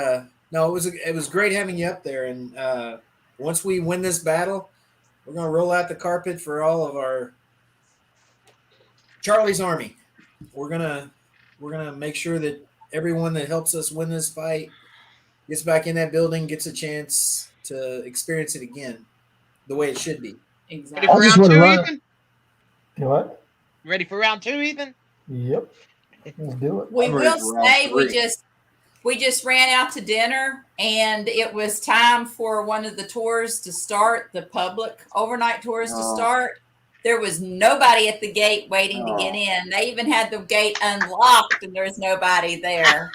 J: no, it was great having you up there. And once we win this battle, we're going to roll out the carpet for all of our Charlie's Army. We're gonna make sure that everyone that helps us win this fight gets back in that building, gets a chance to experience it again, the way it should be.
L: Exactly.
Q: Ready for round 2, Ethan?
H: You know what?
Q: Ready for round 2, Ethan?
H: Yep. Let's do it.
L: We will say we just ran out to dinner, and it was time for one of the tours to start, the public overnight tours to start. There was nobody at the gate waiting to get in. They even had the gate unlocked, and there was nobody there.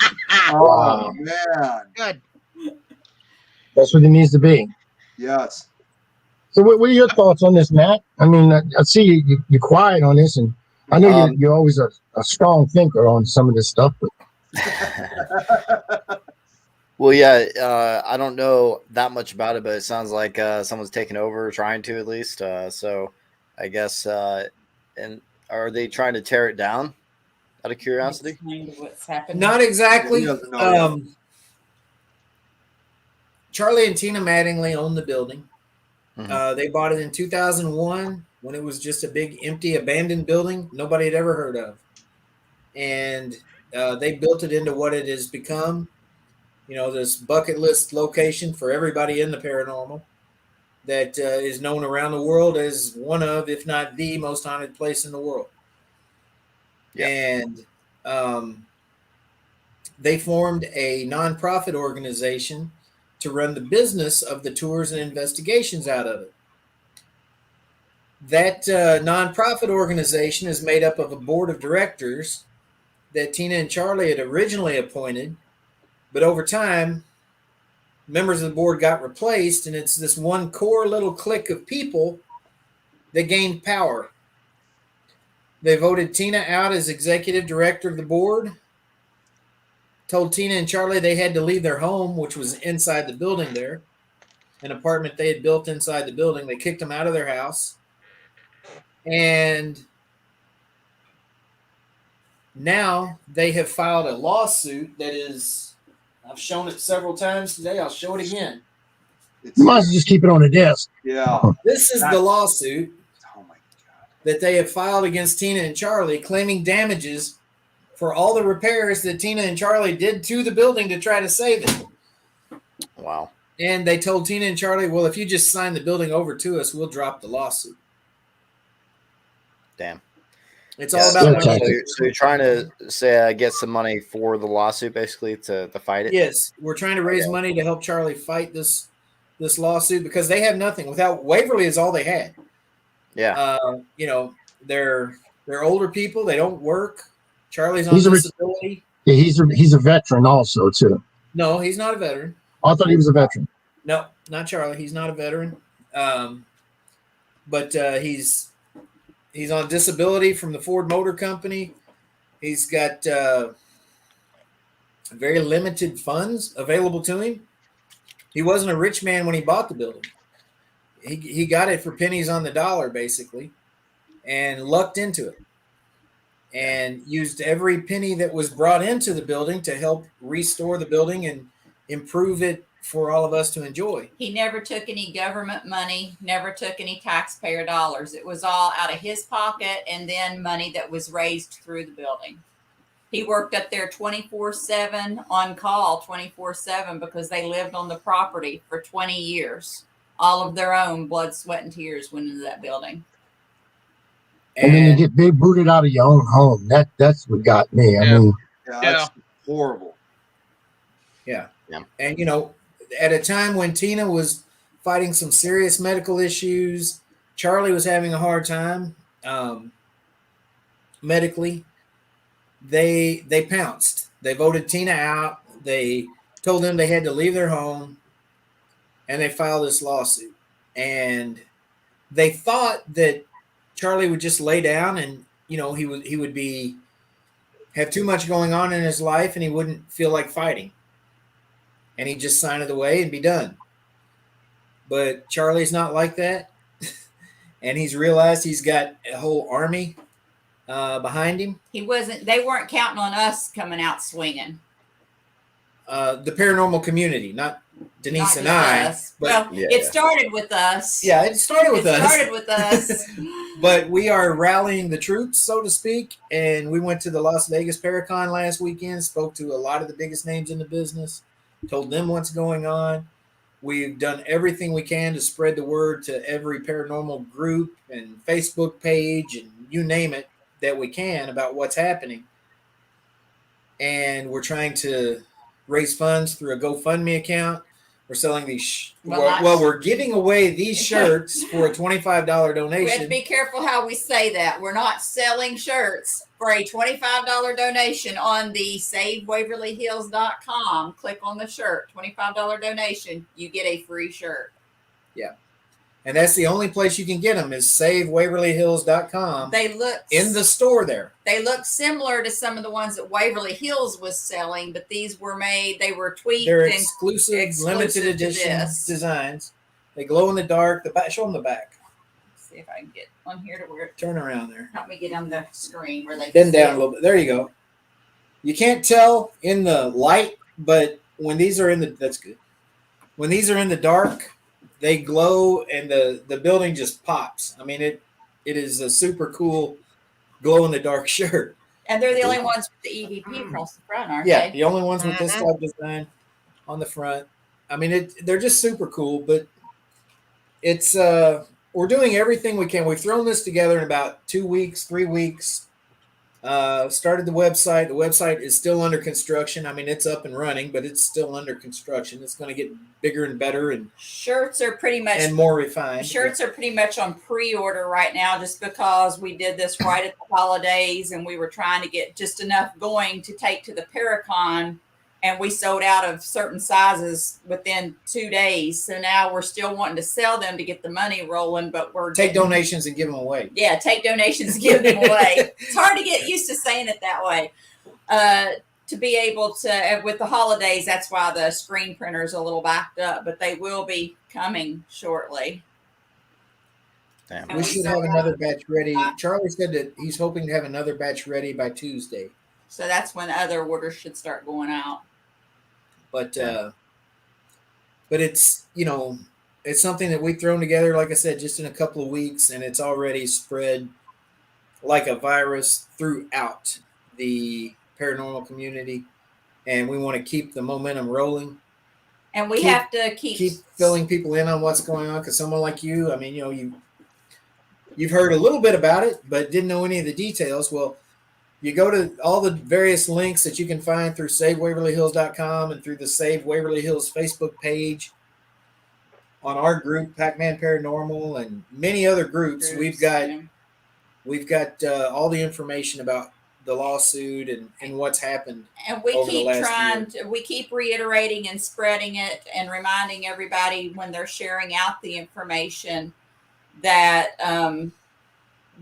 E: Oh, man.
Q: Good.
A: That's what it needs to be.
E: Yes.
A: So what are your thoughts on this, Matt? I mean, I see you're quiet on this, and I know you're always a strong thinker on some of this stuff. But
F: well, yeah, I don't know that much about it, but it sounds like someone's taking over, trying to at least. So I guess, and are they trying to tear it down out of curiosity?
L: What's happening?
J: Not exactly. Charlie and Tina Mattingly own the building. They bought it in 2001 when it was just a big, empty, abandoned building nobody had ever heard of. And they built it into what it has become, this bucket list location for everybody in the paranormal that is known around the world as one of, if not the most haunted place in the world. Yeah. And they formed a nonprofit organization to run the business of the tours and investigations out of it. That nonprofit organization is made up of a board of directors that Tina and Charlie had originally appointed, but over time, members of the board got replaced, and it's this one core little clique of people that gained power. They voted Tina out as executive director of the board, told Tina and Charlie they had to leave their home, which was inside the building there, an apartment they had built inside the building. They kicked them out of their house. And now they have filed a lawsuit that is, I've shown it several times today. I'll show it again.
A: You might as well just keep it on the desk.
E: Yeah.
J: This is the lawsuit that they have filed against Tina and Charlie, claiming damages for all the repairs that Tina and Charlie did to the building to try to save it.
F: Wow.
J: And they told Tina and Charlie, well, if you just sign the building over to us, we'll drop the lawsuit.
F: Damn.
J: It's all about money.
F: So you're trying to say get some money for the lawsuit, basically, to fight it?
J: Yes, we're trying to raise money to help Charlie fight this lawsuit because they have nothing. Without Waverly is all they had.
F: Yeah.
J: They're older people. They don't work. Charlie's on disability.
A: Yeah, he's a veteran also too.
J: No, he's not a veteran.
A: I thought he was a veteran.
J: No, not Charlie. He's not a veteran. But he's on disability from the Ford Motor Company. He's got very limited funds available to him. He wasn't a rich man when he bought the building. He got it for pennies on the dollar, basically, and lucked into it and used every penny that was brought into the building to help restore the building and improve it for all of us to enjoy.
L: He never took any government money, never took any taxpayer dollars. It was all out of his pocket and then money that was raised through the building. He worked up there 24/7 on call 24/7 because they lived on the property for 20 years. All of their own blood, sweat, and tears went into that building.
A: And then you get big booted out of your own home. That's what got me. I mean,
E: that's horrible.
J: Yeah. And at a time when Tina was fighting some serious medical issues, Charlie was having a hard time medically. They pounced. They voted Tina out. They told them they had to leave their home, and they filed this lawsuit. And they thought that Charlie would just lay down and he would have too much going on in his life and he wouldn't feel like fighting. And he'd just sign it away and be done. But Charlie's not like that. And he's realized he's got a whole army behind him.
L: They weren't counting on us coming out swinging.
J: The paranormal community, not Denise and I.
L: Us. But it started with us.
J: Yeah, it started with
L: us.
J: But we are rallying the troops, so to speak. And we went to the Las Vegas Parathon last weekend, spoke to a lot of the biggest names in the business, told them what's going on. We've done everything we can to spread the word to every paranormal group and Facebook page and you name it that we can about what's happening. And we're trying to raise funds through a GoFundMe account. We're selling these. We're giving away these shirts for a $25 donation.
L: We have to be careful how we say that. We're not selling shirts for a $25 donation on the SaveWaverlyHills.com. Click on the shirt, $25 donation. You get a free shirt.
J: Yeah. And that's the only place you can get them is SaveWaverlyHills.com.
L: They look
J: in the store there.
L: They look similar to some of the ones that Waverly Hills was selling, but these were made. They were tweaked.
J: They're exclusive limited edition designs. They glow in the dark. The back. Show them the back.
L: Let's see if I can get on here to where.
J: Turn around there.
L: Help me get on the screen where they.
J: Bend down a little bit. There you go. You can't tell in the light, but when these are in the. That's good. When these are in the dark. they glow, and the building just pops. I mean, it is a super cool glow in the dark shirt.
L: And they're the only ones with the EVP across the front, aren't
J: Yeah,
L: they?
J: the only ones with this type design on the front. I mean, they're just super cool, but it's we're doing everything we can. We've thrown this together in about 2 weeks, 3 weeks. Started the website. The website is still under construction. I mean, it's up and running, but it's still under construction. It's going to get bigger and better, and
L: shirts are pretty much
J: and more refined.
L: Shirts are pretty much on pre-order right now, just because we did this right at the holidays, and we were trying to get just enough going to take to the Parathon, and we sold out of certain sizes within 2 days. So now we're still wanting to sell them to get the money rolling, but we're
J: Take donations and give them away.
L: Yeah, take donations, give them away. It's hard to get used to saying it that way. To be able to, with the holidays, that's why the screen printer is a little backed up, but they will be coming shortly.
F: Damn.
J: We should have another batch ready. Charlie said that he's hoping to have another batch ready by Tuesday.
L: So that's when other orders should start going out.
J: But it's, it's something that we've thrown together, like I said, just in a couple of weeks, and it's already spread like a virus throughout the paranormal community, and we want to keep the momentum rolling.
L: And we have to keep
J: filling people in on what's going on, because someone like you, I mean, you've heard a little bit about it, but didn't know any of the details. Well, you go to all the various links that you can find through SaveWaverlyHills.com and through the Save Waverly Hills Facebook page, on our group, Pac-Man Paranormal, and many other groups. We've got all the information about the lawsuit and what's happened.
L: And we
J: over
L: keep
J: the last
L: trying
J: year.
L: to, we keep reiterating and spreading it and reminding everybody when they're sharing out the information that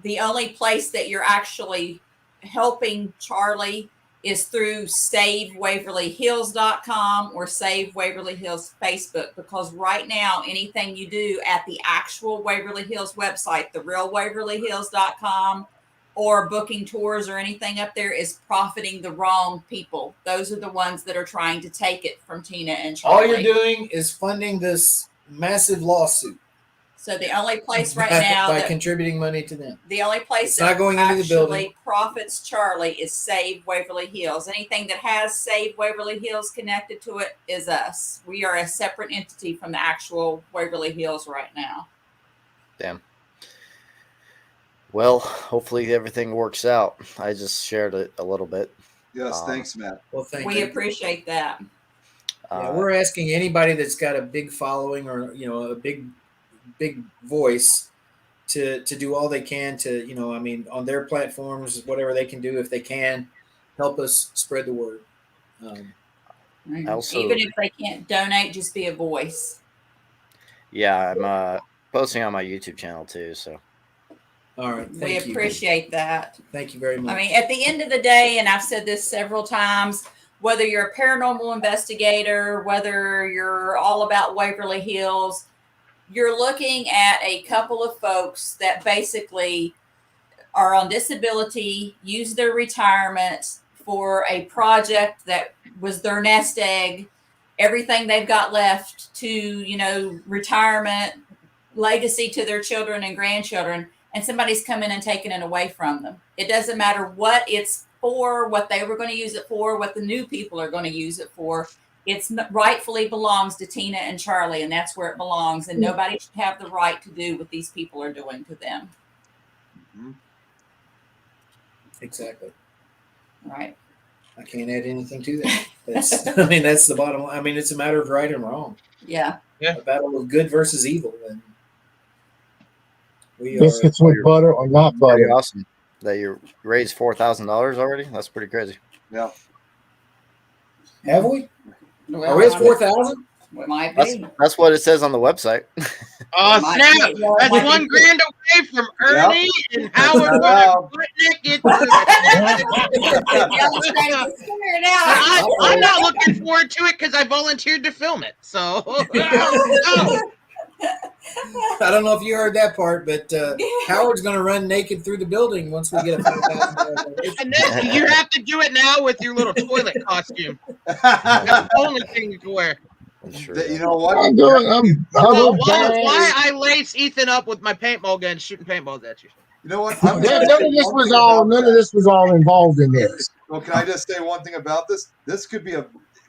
L: the only place that you're actually helping Charlie is through SaveWaverlyHills.com or Save Waverly Hills Facebook, because right now anything you do at the actual Waverly Hills website, the realWaverlyHills.com, or booking tours or anything up there is profiting the wrong people. Those are the ones that are trying to take it from Tina and
J: All
L: Charlie.
J: you're doing is funding this massive lawsuit.
L: So the only place right
J: by,
L: now
J: by
L: that
J: contributing money to them.
L: the only place
J: It's
L: that
J: not going into the building.
L: actually profits Charlie is Save Waverly Hills. Anything that has Save Waverly Hills connected to it is us. We are a separate entity from the actual Waverly Hills right now.
F: Damn. Well, hopefully everything works out. I just shared it a little bit.
E: Yes, thanks, Matt.
J: Well, thank
L: We
J: you.
L: appreciate that.
J: Yeah, we're asking anybody that's got a big following or a big voice to do all they can to on their platforms, whatever they can do, if they can help us spread the word.
F: Also,
L: Even if they can't donate, just be a voice.
F: yeah, I'm posting on my YouTube channel too. So,
J: all right,
L: We appreciate that.
J: Thank you very much.
L: I mean, at the end of the day, and I've said this several times, whether you're a paranormal investigator, whether you're all about Waverly Hills, you're looking at a couple of folks that basically are on disability, use their retirement for a project that was their nest egg, everything they've got left to, retirement, legacy to their children and grandchildren, and somebody's coming and taking it away from them. It doesn't matter what it's for, what they were going to use it for, what the new people are going to use it for. It's rightfully belongs to Tina and Charlie, and that's where it belongs. And nobody should have the right to do what these people are doing to them.
J: Exactly.
L: Right.
J: I can't add anything to that. That's the bottom line. I mean, it's a matter of right and wrong.
L: Yeah.
J: A battle of good versus evil. And we
A: Biscuits with butter or not butter.
F: pretty awesome that you raised $4,000 already. That's pretty crazy.
E: Yeah.
J: Have we?
L: Well,
J: Are we at 4,000?
L: We might be.
F: That's what it says on the website.
Q: Oh,
L: Might
Q: snap.
L: be.
Q: That's
L: Might
Q: $1
L: be.
Q: grand away from Ernie and Howard. I'm not looking forward to it because I volunteered to film it. So,
J: I don't know if you heard that part, but Howard's going to run naked through the building once we get a $4,000.
Q: And then you have to do it now with your little toilet costume. That's the only thing you can wear.
E: You know what?
A: I'm doing.
Q: Why I lace Ethan up with my paintball gun, shooting paintballs at you?
E: You know what?
A: None of this was all involved in this.
E: Well, can I just say one thing about this? This could be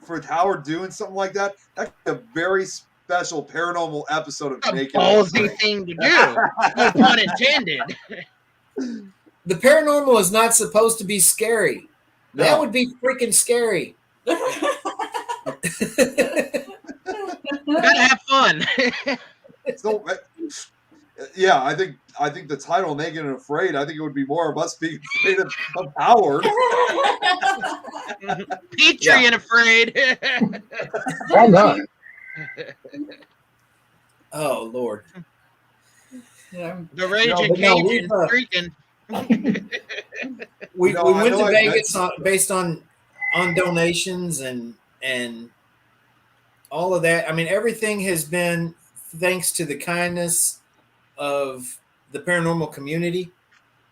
E: for Howard doing something like that. That could be a very special paranormal episode of Naked.
Q: Ballsy thing to do. No pun intended.
J: The paranormal is not supposed to be scary.
E: No.
J: That would be freaking scary.
Q: Gotta have fun.
E: So, yeah, I think the title "Naked and Afraid." I think it would be more of us being afraid of Howard.
Q: Petrie and afraid.
A: Why not?
J: Oh Lord.
Q: The raging Cajun freaking.
J: We went to Vegas based on donations and all of that. I mean, everything has been thanks to the kindness of the paranormal community,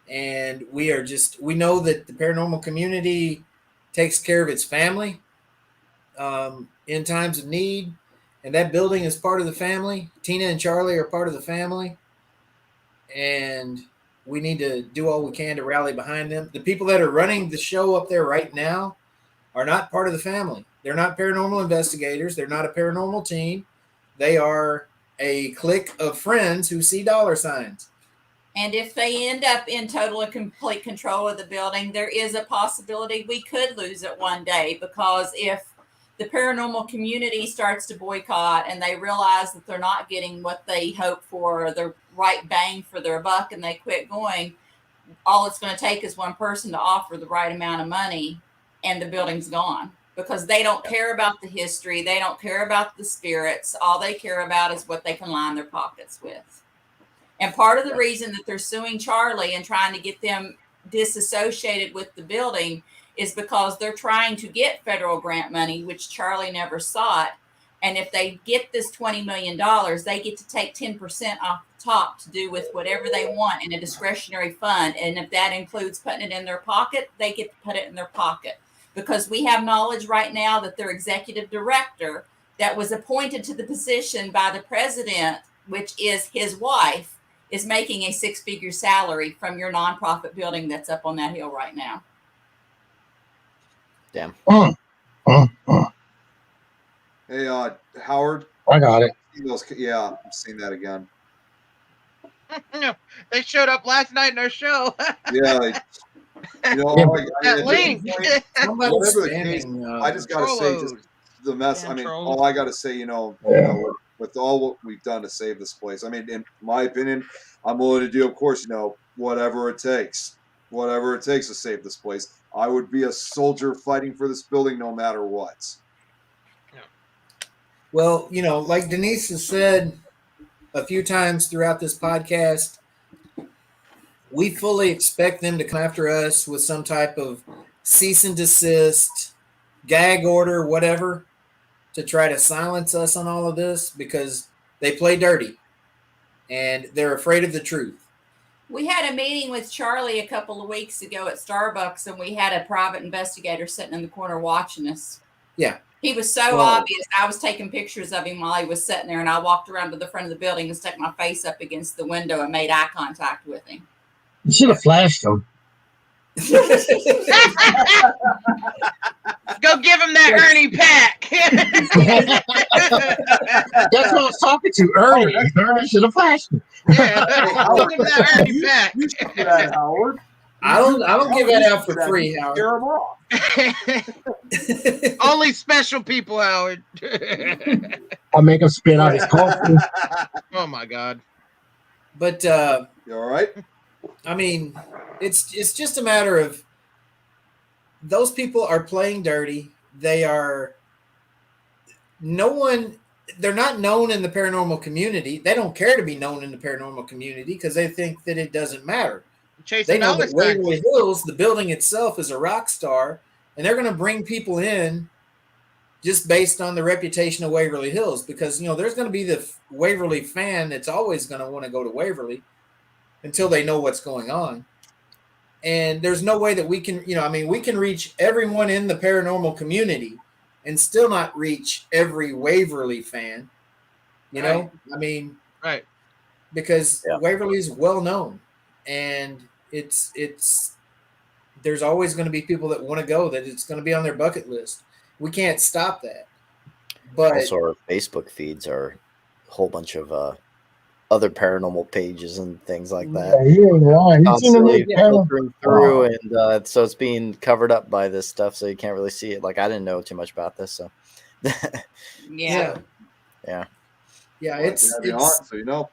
J: and we know that the paranormal community takes care of its family in times of need, and that building is part of the family. Tina and Charlie are part of the family, and we need to do all we can to rally behind them. The people that are running the show up there right now are not part of the family. They're not paranormal investigators. They're not a paranormal team. They are a clique of friends who see dollar signs.
L: And if they end up in total and complete control of the building, there is a possibility we could lose it one day, because if the paranormal community starts to boycott and they realize that they're not getting what they hope for, or the right bang for their buck, and they quit going, all it's going to take is one person to offer the right amount of money and the building's gone, because they don't care about the history. They don't care about the spirits. All they care about is what they can line their pockets with. And part of the reason that they're suing Charlie and trying to get them disassociated with the building is because they're trying to get federal grant money, which Charlie never sought. And if they get this $20 million, they get to take 10% off the top to do with whatever they want in a discretionary fund. And if that includes putting it in their pocket, they get to put it in their pocket. Because we have knowledge right now that their executive director that was appointed to the position by the president, which is his wife, is making a six-figure salary from your nonprofit building that's up on that hill right now.
F: Damn.
E: Hey, Howard.
A: I got it.
E: Yeah, I've seen that again.
Q: They showed up last night in our show.
E: Yeah.
Q: That link.
E: Whatever the case, I just got to say, just the mess. I mean, all I got to say, with all what we've done to save this place, I mean, in my opinion, I'm willing to do, of course, whatever it takes to save this place. I would be a soldier fighting for this building no matter what.
J: Well, like Denise has said a few times throughout this podcast, we fully expect them to come after us with some type of cease and desist, gag order, whatever, to try to silence us on all of this, because they play dirty and they're afraid of the truth.
L: We had a meeting with Charlie a couple of weeks ago at Starbucks, and we had a private investigator sitting in the corner watching us.
J: Yeah.
L: He was so obvious. I was taking pictures of him while he was sitting there, and I walked around to the front of the building and stuck my face up against the window and made eye contact with him.
A: You should have flashed him.
Q: Go give him that Ernie pack.
A: That's what I was talking to, Ernie. Ernie should have flashed him.
Q: Yeah, go give him that Ernie pack.
E: You should do that, Howard.
J: I don't give that out for free, Howard.
E: Scare them off.
Q: Only special people, Howard.
A: I'll make him spit out his coffee.
Q: Oh my God.
J: But
E: you all right?
J: I mean, it's just a matter of those people are playing dirty. They're not known in the paranormal community. They don't care to be known in the paranormal community because they think that it doesn't matter. They know that Waverly Hills, the building itself, is a rock star, and they're going to bring people in just based on the reputation of Waverly Hills, because there's going to be the Waverly fan that's always going to want to go to Waverly until they know what's going on. And there's no way that we can, we can reach everyone in the paranormal community and still not reach every Waverly fan. You know, I mean,
Q: right?
J: Because
F: Yeah.
J: Waverly is well known, and it's there's always going to be people that want to go. That it's going to be on their bucket list. We can't stop that. But
F: Also, our Facebook feeds are a whole bunch of other paranormal pages and things like that.
A: Yeah, you ain't lying. You seen
F: Constantly
A: them panel?
F: filtering through,
A: Oh.
F: and so it's being covered up by this stuff, so you can't really see it. Like, I didn't know too much about this, so
J: yeah,
F: yeah.
J: It's
E: so you know,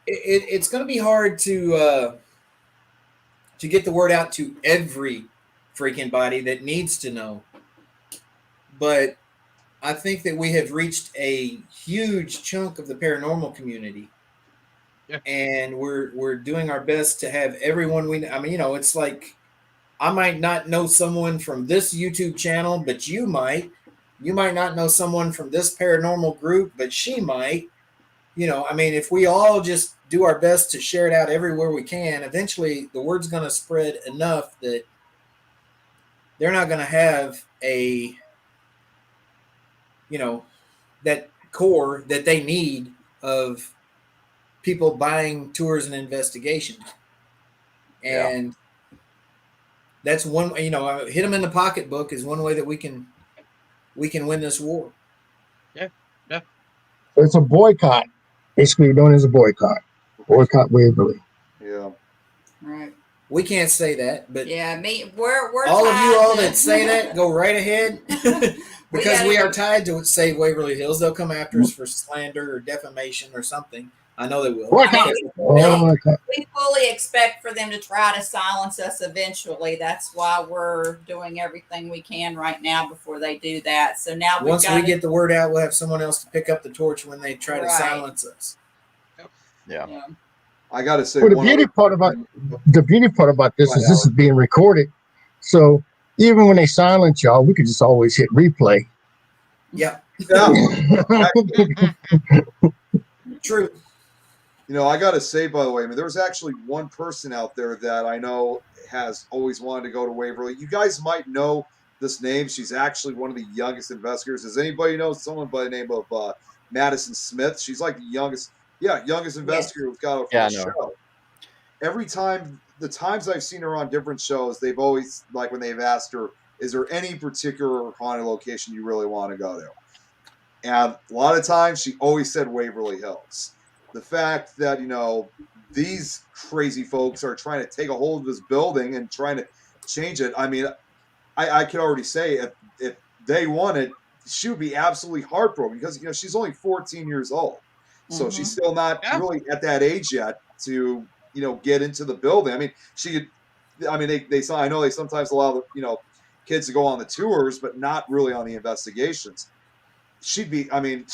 J: it's going to be hard to get the word out to every freaking body that needs to know. But I think that we have reached a huge chunk of the paranormal community.
Q: Yeah.
J: And we're doing our best to have everyone we I mean, you know, it's like I might not know someone from this YouTube channel, but you might not know someone from this paranormal group, but she might. You know, I mean, if we all just do our best to share it out everywhere we can, eventually the word's going to spread enough that they're not going to have a, you know, that core that they need of people buying tours and investigations. And that's one, you know, hit them in the pocketbook is one way that we can win this war.
Q: Yeah. Yeah.
A: It's a boycott, basically known as a boycott. Boycott Waverly.
E: Yeah.
L: Right.
J: We can't say that, but
L: yeah, we're
J: all of you all
L: tied to-
J: that say that, go right ahead. Because we are tied to Save Waverly Hills. They'll come after us for slander or defamation or something. I know they will.
L: We fully expect for them to try to silence us eventually. That's why we're doing everything we can right now before they do that. So now
J: once we get the word out, we'll have someone else to pick up the torch when they try to silence us.
F: Yeah.
E: I got to say,
A: Well, the beauty part about this is this is being recorded, so even when they silence y'all, we could just always hit replay.
J: Yeah.
E: True. You know, I got to say, by the way, I mean, there's actually one person out there that I know has always wanted to go to Waverly. You guys might know this name. She's actually one of the youngest investigators. Does anybody know someone by the name of Madison Smith? She's like the youngest investigator we've got on the show. Every time, the times I've seen her on different shows, they've always, like when they've asked her, is there any particular haunted location you really want to go to? And a lot of times she always said Waverly Hills. The fact that, you know, these crazy folks are trying to take a hold of this building and trying to change it. I mean, I can already say if they won it, she would be absolutely heartbroken because, you know, she's only 14 years old. So she's still not really at that age yet to, you know, get into the building. I mean, she could, I mean, I know they sometimes allow, you know, kids to go on the tours, but not really on the investigations. She'd be, I mean,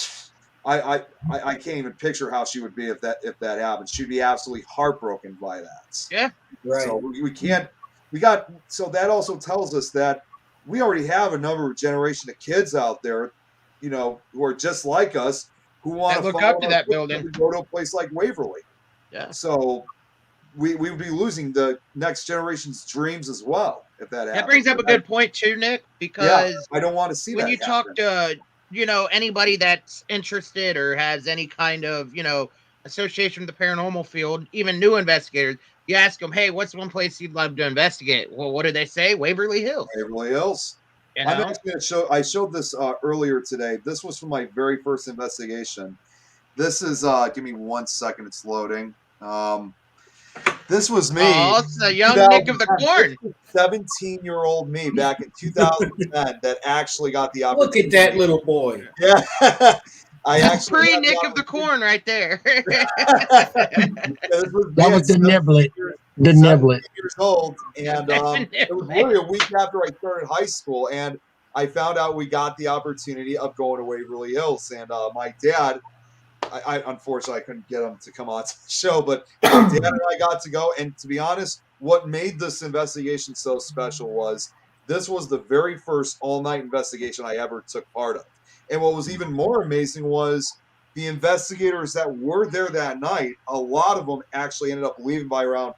E: I can't even picture how she would be if that happened. She'd be absolutely heartbroken by that.
Q: Yeah.
J: Right.
E: So so that also tells us that we already have a number of generation of kids out there, you know, who are just like us, who want to
Q: look up to that building.
E: Go to a place like Waverly.
Q: Yeah.
E: So we would be losing the next generation's dreams as well if that happens.
Q: That brings up a good point too, Nick, because
E: I don't want to see
Q: when
E: that
Q: you talk to, you know, anybody that's interested or has any kind of, you know, association with the paranormal field, even new investigators, you ask them, hey, what's one place you'd love to investigate? Well, what do they say? Waverly Hills.
E: Waverly Hills.
Q: You know?
E: I'm actually going to I showed this earlier today. This was from my very first investigation. This is, give me 1 second, it's loading. This was me.
Q: Oh, it's the young Nick of the Corn.
E: 17-year-old me back in 2010 that actually got the opportunity.
J: Look at that little boy.
E: Yeah.
Q: That's pre-Nick of the Corn right there.
A: That was the niblet. The niblet.
E: Years old, and it was literally a week after I started high school, and I found out we got the opportunity of going to Waverly Hills, and my dad. I unfortunately I couldn't get him to come on to the show, but my dad and I got to go. And to be honest, what made this investigation so special was this was the very first all-night investigation I ever took part of. And what was even more amazing was the investigators that were there that night, a lot of them actually ended up leaving by around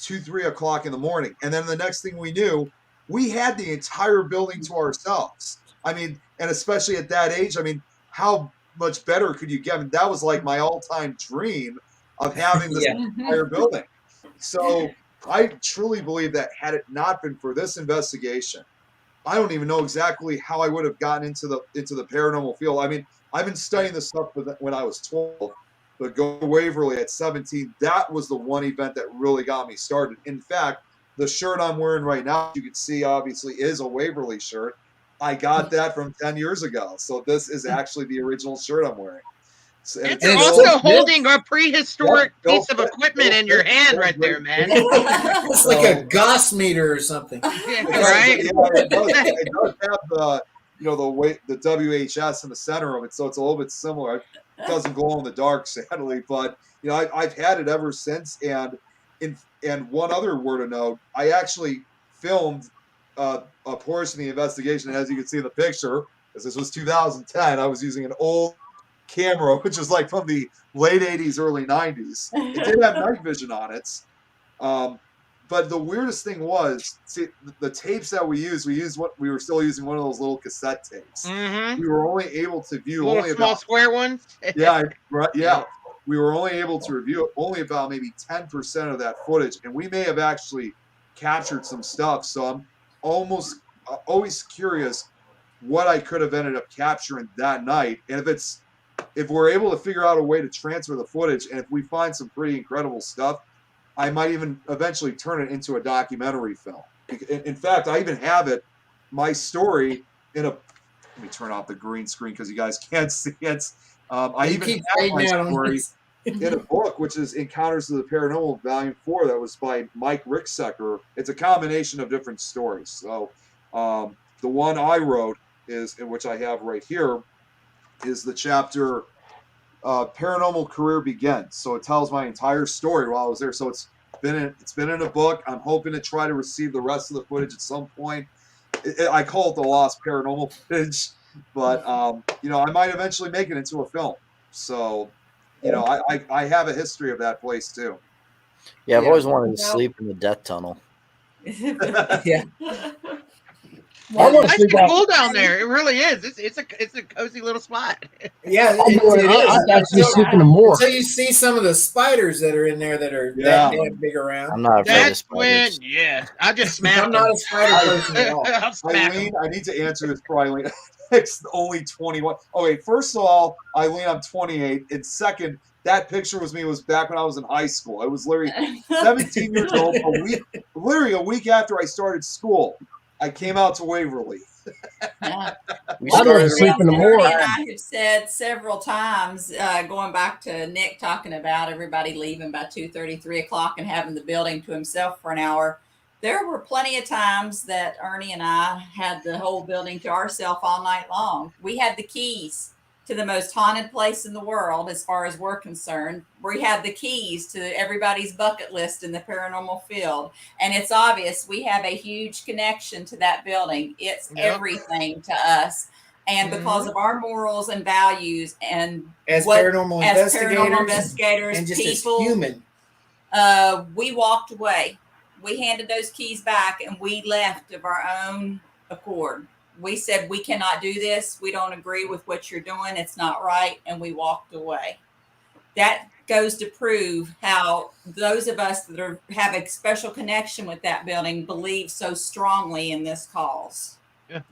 E: 2-3 o'clock in the morning. And then the next thing we knew, we had the entire building to ourselves. I mean, and especially at that age, I mean, how much better could you get? I mean, that was like my all-time dream of having this entire building. So I truly believe that had it not been for this investigation, I don't even know exactly how I would have gotten into the paranormal field. I mean, I've been studying this stuff when I was 12, but go to Waverly at 17, that was the one event that really got me started. In fact, the shirt I'm wearing right now, you can see obviously is a Waverly shirt. I got that from 10 years ago. So this is actually the original shirt I'm wearing. So,
Q: and you're also holding a prehistoric piece of
E: fit,
Q: equipment in your hand right there, man.
J: It's like a Gauss meter or something.
Q: Right?
E: It does have the the WHS in the center of it, so it's a little bit similar. It doesn't glow in the dark, sadly, but I've had it ever since. And one other word to note, I actually filmed a portion of the investigation, as you can see in the picture, because this was 2010. I was using an old camera, which is like from the late 80s, early 90s. It did have night vision on it. But the weirdest thing was, see, the tapes that we used what we were still using one of those little cassette tapes.
Q: Mm-hmm.
E: We were only able to view
Q: little
E: only
Q: small
E: about,
Q: square ones.
E: yeah, right, yeah. We were only able to review only about maybe 10% of that footage, and we may have actually captured some stuff. So I'm always curious what I could have ended up capturing that night, and if we're able to figure out a way to transfer the footage, and if we find some pretty incredible stuff, I might even eventually turn it into a documentary film. In fact, I even have my story in a. Let me turn off the green screen because you guys can't see it. I even have my story in a book, which is Encounters of the Paranormal, Volume 4. That was by Mike Ricksecker. It's a combination of different stories. So the one I wrote which I have right here, is the chapter Paranormal Career Begins. So it tells my entire story while I was there. So it's been in a book. I'm hoping to try to receive the rest of the footage at some point. I call it the lost paranormal footage, but I might eventually make it into a film. So I have a history of that place too.
F: Yeah, I've always wanted to sleep in the death tunnel.
J: Yeah.
Q: It's nice and cool down there. It really is. It's a cozy little spot.
J: Yeah,
A: I actually sleep in the morgue.
J: Until you see some of the spiders that are in there that are that damn big around.
F: I'm not afraid of
Q: That's when, I just smacked
J: I'm not a spider person at all.
Q: I'll smack
E: Eileen,
Q: him.
E: I need to answer this for Eileen. It's only 21. Okay, first of all, Eileen, I'm 28. And second, that picture was back when I was in high school. I was literally 17 years old. Literally a week after I started school, I came out to Waverly.
L: Yeah.
A: We started sleeping in the morgue.
L: And I have said several times, going back to Nick talking about everybody leaving by 2:30, 3 o'clock and having the building to himself for an hour. There were plenty of times that Ernie and I had the whole building to ourselves all night long. We had the keys to the most haunted place in the world, as far as we're concerned. We have the keys to everybody's bucket list in the paranormal field. And it's obvious we have a huge connection to that building. It's everything to us. And because of our morals and values and
J: as paranormal
L: investigators
J: and just
L: people,
J: as human,
L: we walked away. We handed those keys back and we left of our own accord. We said, we cannot do this. We don't agree with what you're doing. It's not right. And we walked away. That goes to prove how those of us that have a special connection with that building believe so strongly in this cause.
Q: Yeah.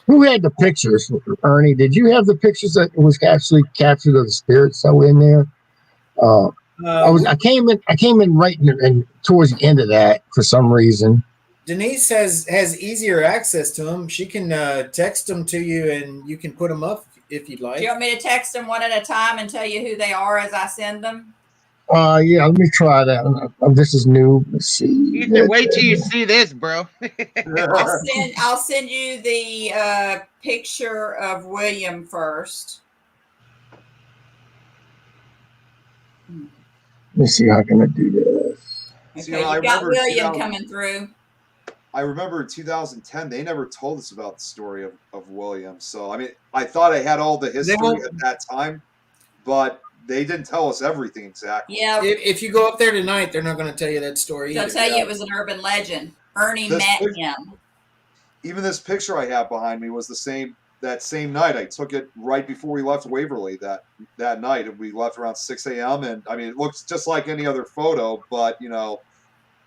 A: Who had the pictures, Ernie? Did you have the pictures that was actually captured of the spirits that were in there? I came in right towards the end of that for some reason.
J: Denise has easier access to them. She can text them to you, and you can put them up if you'd like.
L: Do you want me to text them one at a time and tell you who they are as I send them?
A: Yeah, let me try that. This is new. Let's see.
Q: Ethan, wait till you see this, bro.
L: I'll send you the picture of William first.
A: Let me see how can I do this.
L: Okay, you got William coming through.
E: I remember in 2010, they never told us about the story of William. So, I mean, I thought I had all the history at that time, but they didn't tell us everything exactly.
L: Yeah.
J: If you go up there tonight, they're not going to tell you that story
L: They'll
J: either.
L: tell you it was an urban legend. Ernie met him.
E: even this picture I have behind me was that same night. I took it right before we left Waverly that night, and we left around 6 a.m. And I mean, it looks just like any other photo, but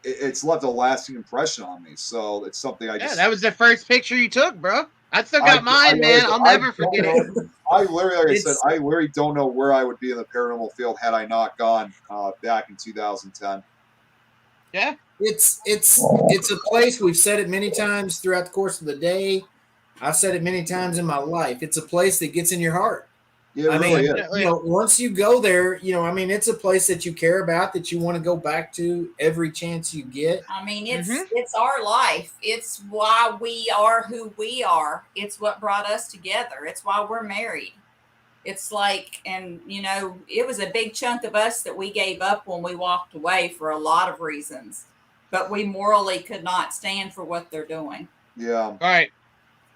E: it's left a lasting impression on me. So it's something I just.
Q: That was the first picture you took, bro. I still got mine, man. I'll never forget it.
E: I literally, like I said, I literally don't know where I would be in the paranormal field had I not gone back in 2010.
Q: Yeah.
J: It's a place, we've said it many times throughout the course of the day. I've said it many times in my life. It's a place that gets in your heart.
E: Yeah,
J: I
E: really
J: mean,
E: is.
J: once you go there, I mean, it's a place that you care about, that you want to go back to every chance you get.
L: I mean, it's our life. It's why we are who we are. It's what brought us together. It's why we're married. It's like, and it was a big chunk of us that we gave up when we walked away for a lot of reasons, but we morally could not stand for what they're doing.
E: Yeah.
Q: All right.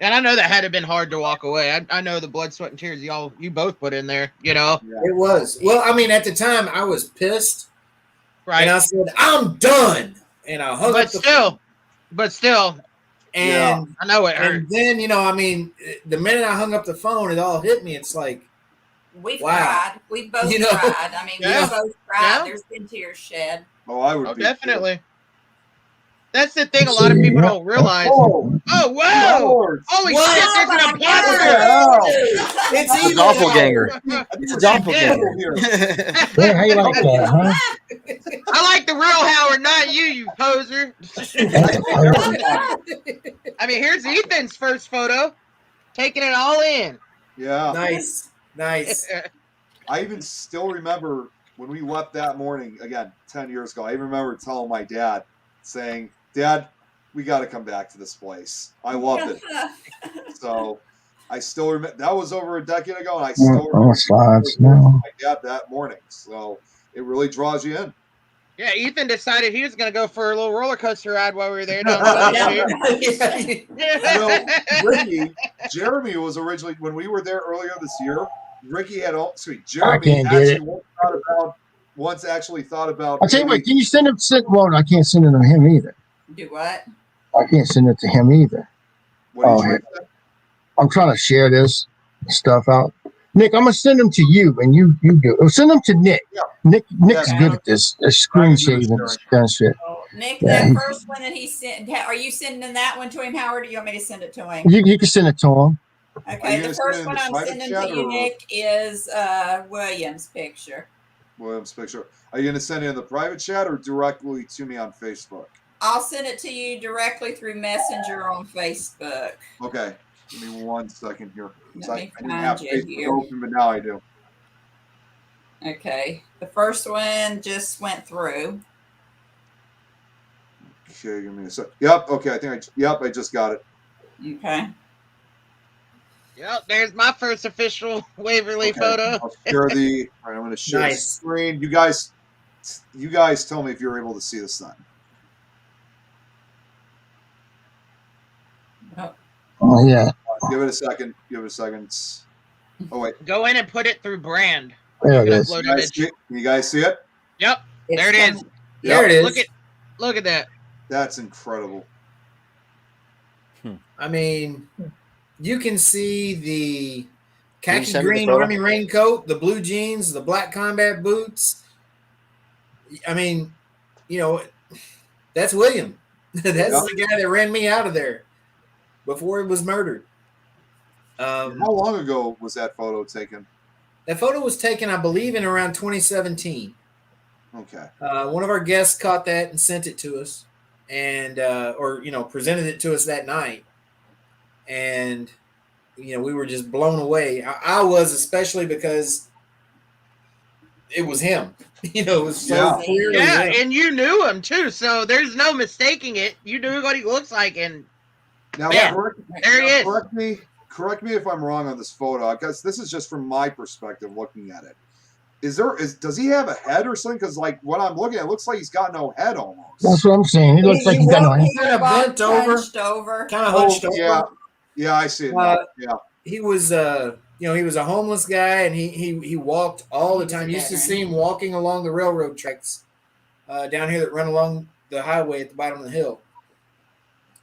Q: And I know that had to been hard to walk away. I know the blood, sweat, and tears you both put in there,
J: It was. Well, I mean, at the time I was pissed.
Q: Right.
J: And I said, I'm done. And I hung up the phone.
Q: But still.
J: And
Q: I know it hurt.
J: And then, I mean, the minute I hung up the phone, it all hit me. It's like,
L: We've
J: wow.
L: cried. We've both cried. I mean,
Q: Yeah.
L: we've both cried.
Q: Yeah.
L: There's been tears shed.
E: Oh, I would be
Q: definitely. That's the thing a lot of people don't realize. Oh, whoa! Holy shit, there's an imposter!
J: It's
F: a doppelganger. It's a doppelganger.
A: Yeah, how you like that, huh?
Q: I like the real Howard, not you poser. I mean, here's Ethan's first photo. Taking it all in.
E: Yeah.
J: Nice.
E: I even still remember when we left that morning, again, 10 years ago, I even remember telling my dad, saying, Dad, we got to come back to this place. I loved it. So I still remember, that was over a decade ago, and I still remember my dad that morning. So it really draws you in.
Q: Yeah, Ethan decided he was going to go for a little roller coaster ride while we were there.
E: Ricky, Jeremy was originally, when we were there earlier this year, Ricky had,
A: can't
E: Jeremy
A: get it.
E: once actually thought about.
A: I'll tell you what, can you send it? Well, I can't send it to him either.
L: Do what?
A: I can't send it to him either.
E: What are you trying to say?
A: I'm trying to share this stuff out. Nick, I'm gonna send them to you, and you do. Or send them to Nick.
E: Yeah.
A: Nick's good at this screen sharing and kind of shit.
L: Nick,
A: Yeah,
L: that first one that he sent, are you sending that one to him, Howard, or do you want me to send it to him?
A: You can send it to him.
L: Okay, the first one I'm sending to you, Nick, is William's picture.
E: William's picture. Are you going to send it in the private chat or directly to me on Facebook?
L: I'll send it to you directly through Messenger on Facebook.
E: Okay. Give me 1 second here.
L: Let
E: I
L: me
E: didn't have
L: find you
E: Facebook
L: here.
E: open, but now I do.
L: Okay, the first one just went through.
E: Okay, give me a sec. Yep. Okay. I just got it.
L: Okay.
Q: Yep, there's my first official Waverly photo.
E: I'll share the. All right, I'm going to share the screen. You guys tell me if you're able to see this thing.
A: Oh yeah.
E: Give it a second. Oh wait.
Q: Go in and put it through brand.
A: There it is.
E: You guys see it?
Q: Yep. There it is.
E: There it is.
Q: Look at that.
E: That's incredible.
J: I mean, you can see the
F: Can you
J: khaki
F: send me the
J: green
F: photo?
J: army raincoat, the blue jeans, the black combat boots. I mean, that's William. That's the guy that ran me out of there before he was murdered.
E: How long ago was that photo taken?
J: That photo was taken, I believe, in around 2017.
E: Okay.
J: One of our guests caught that and sent it to us, and presented it to us that night, and we were just blown away. I was, especially because it was him. It was so clearly him.
Q: And you knew him too, so there's no mistaking it. You knew what he looks like, and
E: Now,
Q: there he is.
E: Correct me if I'm wrong on this photo, because this is just from my perspective looking at it. Does he have a head or something? Because what I'm looking at, it looks like he's got no head almost.
A: That's what I'm saying. He looks like he's got no hand.
J: kind of bent over, kind of hunched over.
E: Yeah, I see it now. Yeah.
J: He was, he was a homeless guy, and he walked all the time. You used to see him walking along the railroad tracks down here that run along the highway at the bottom of the hill.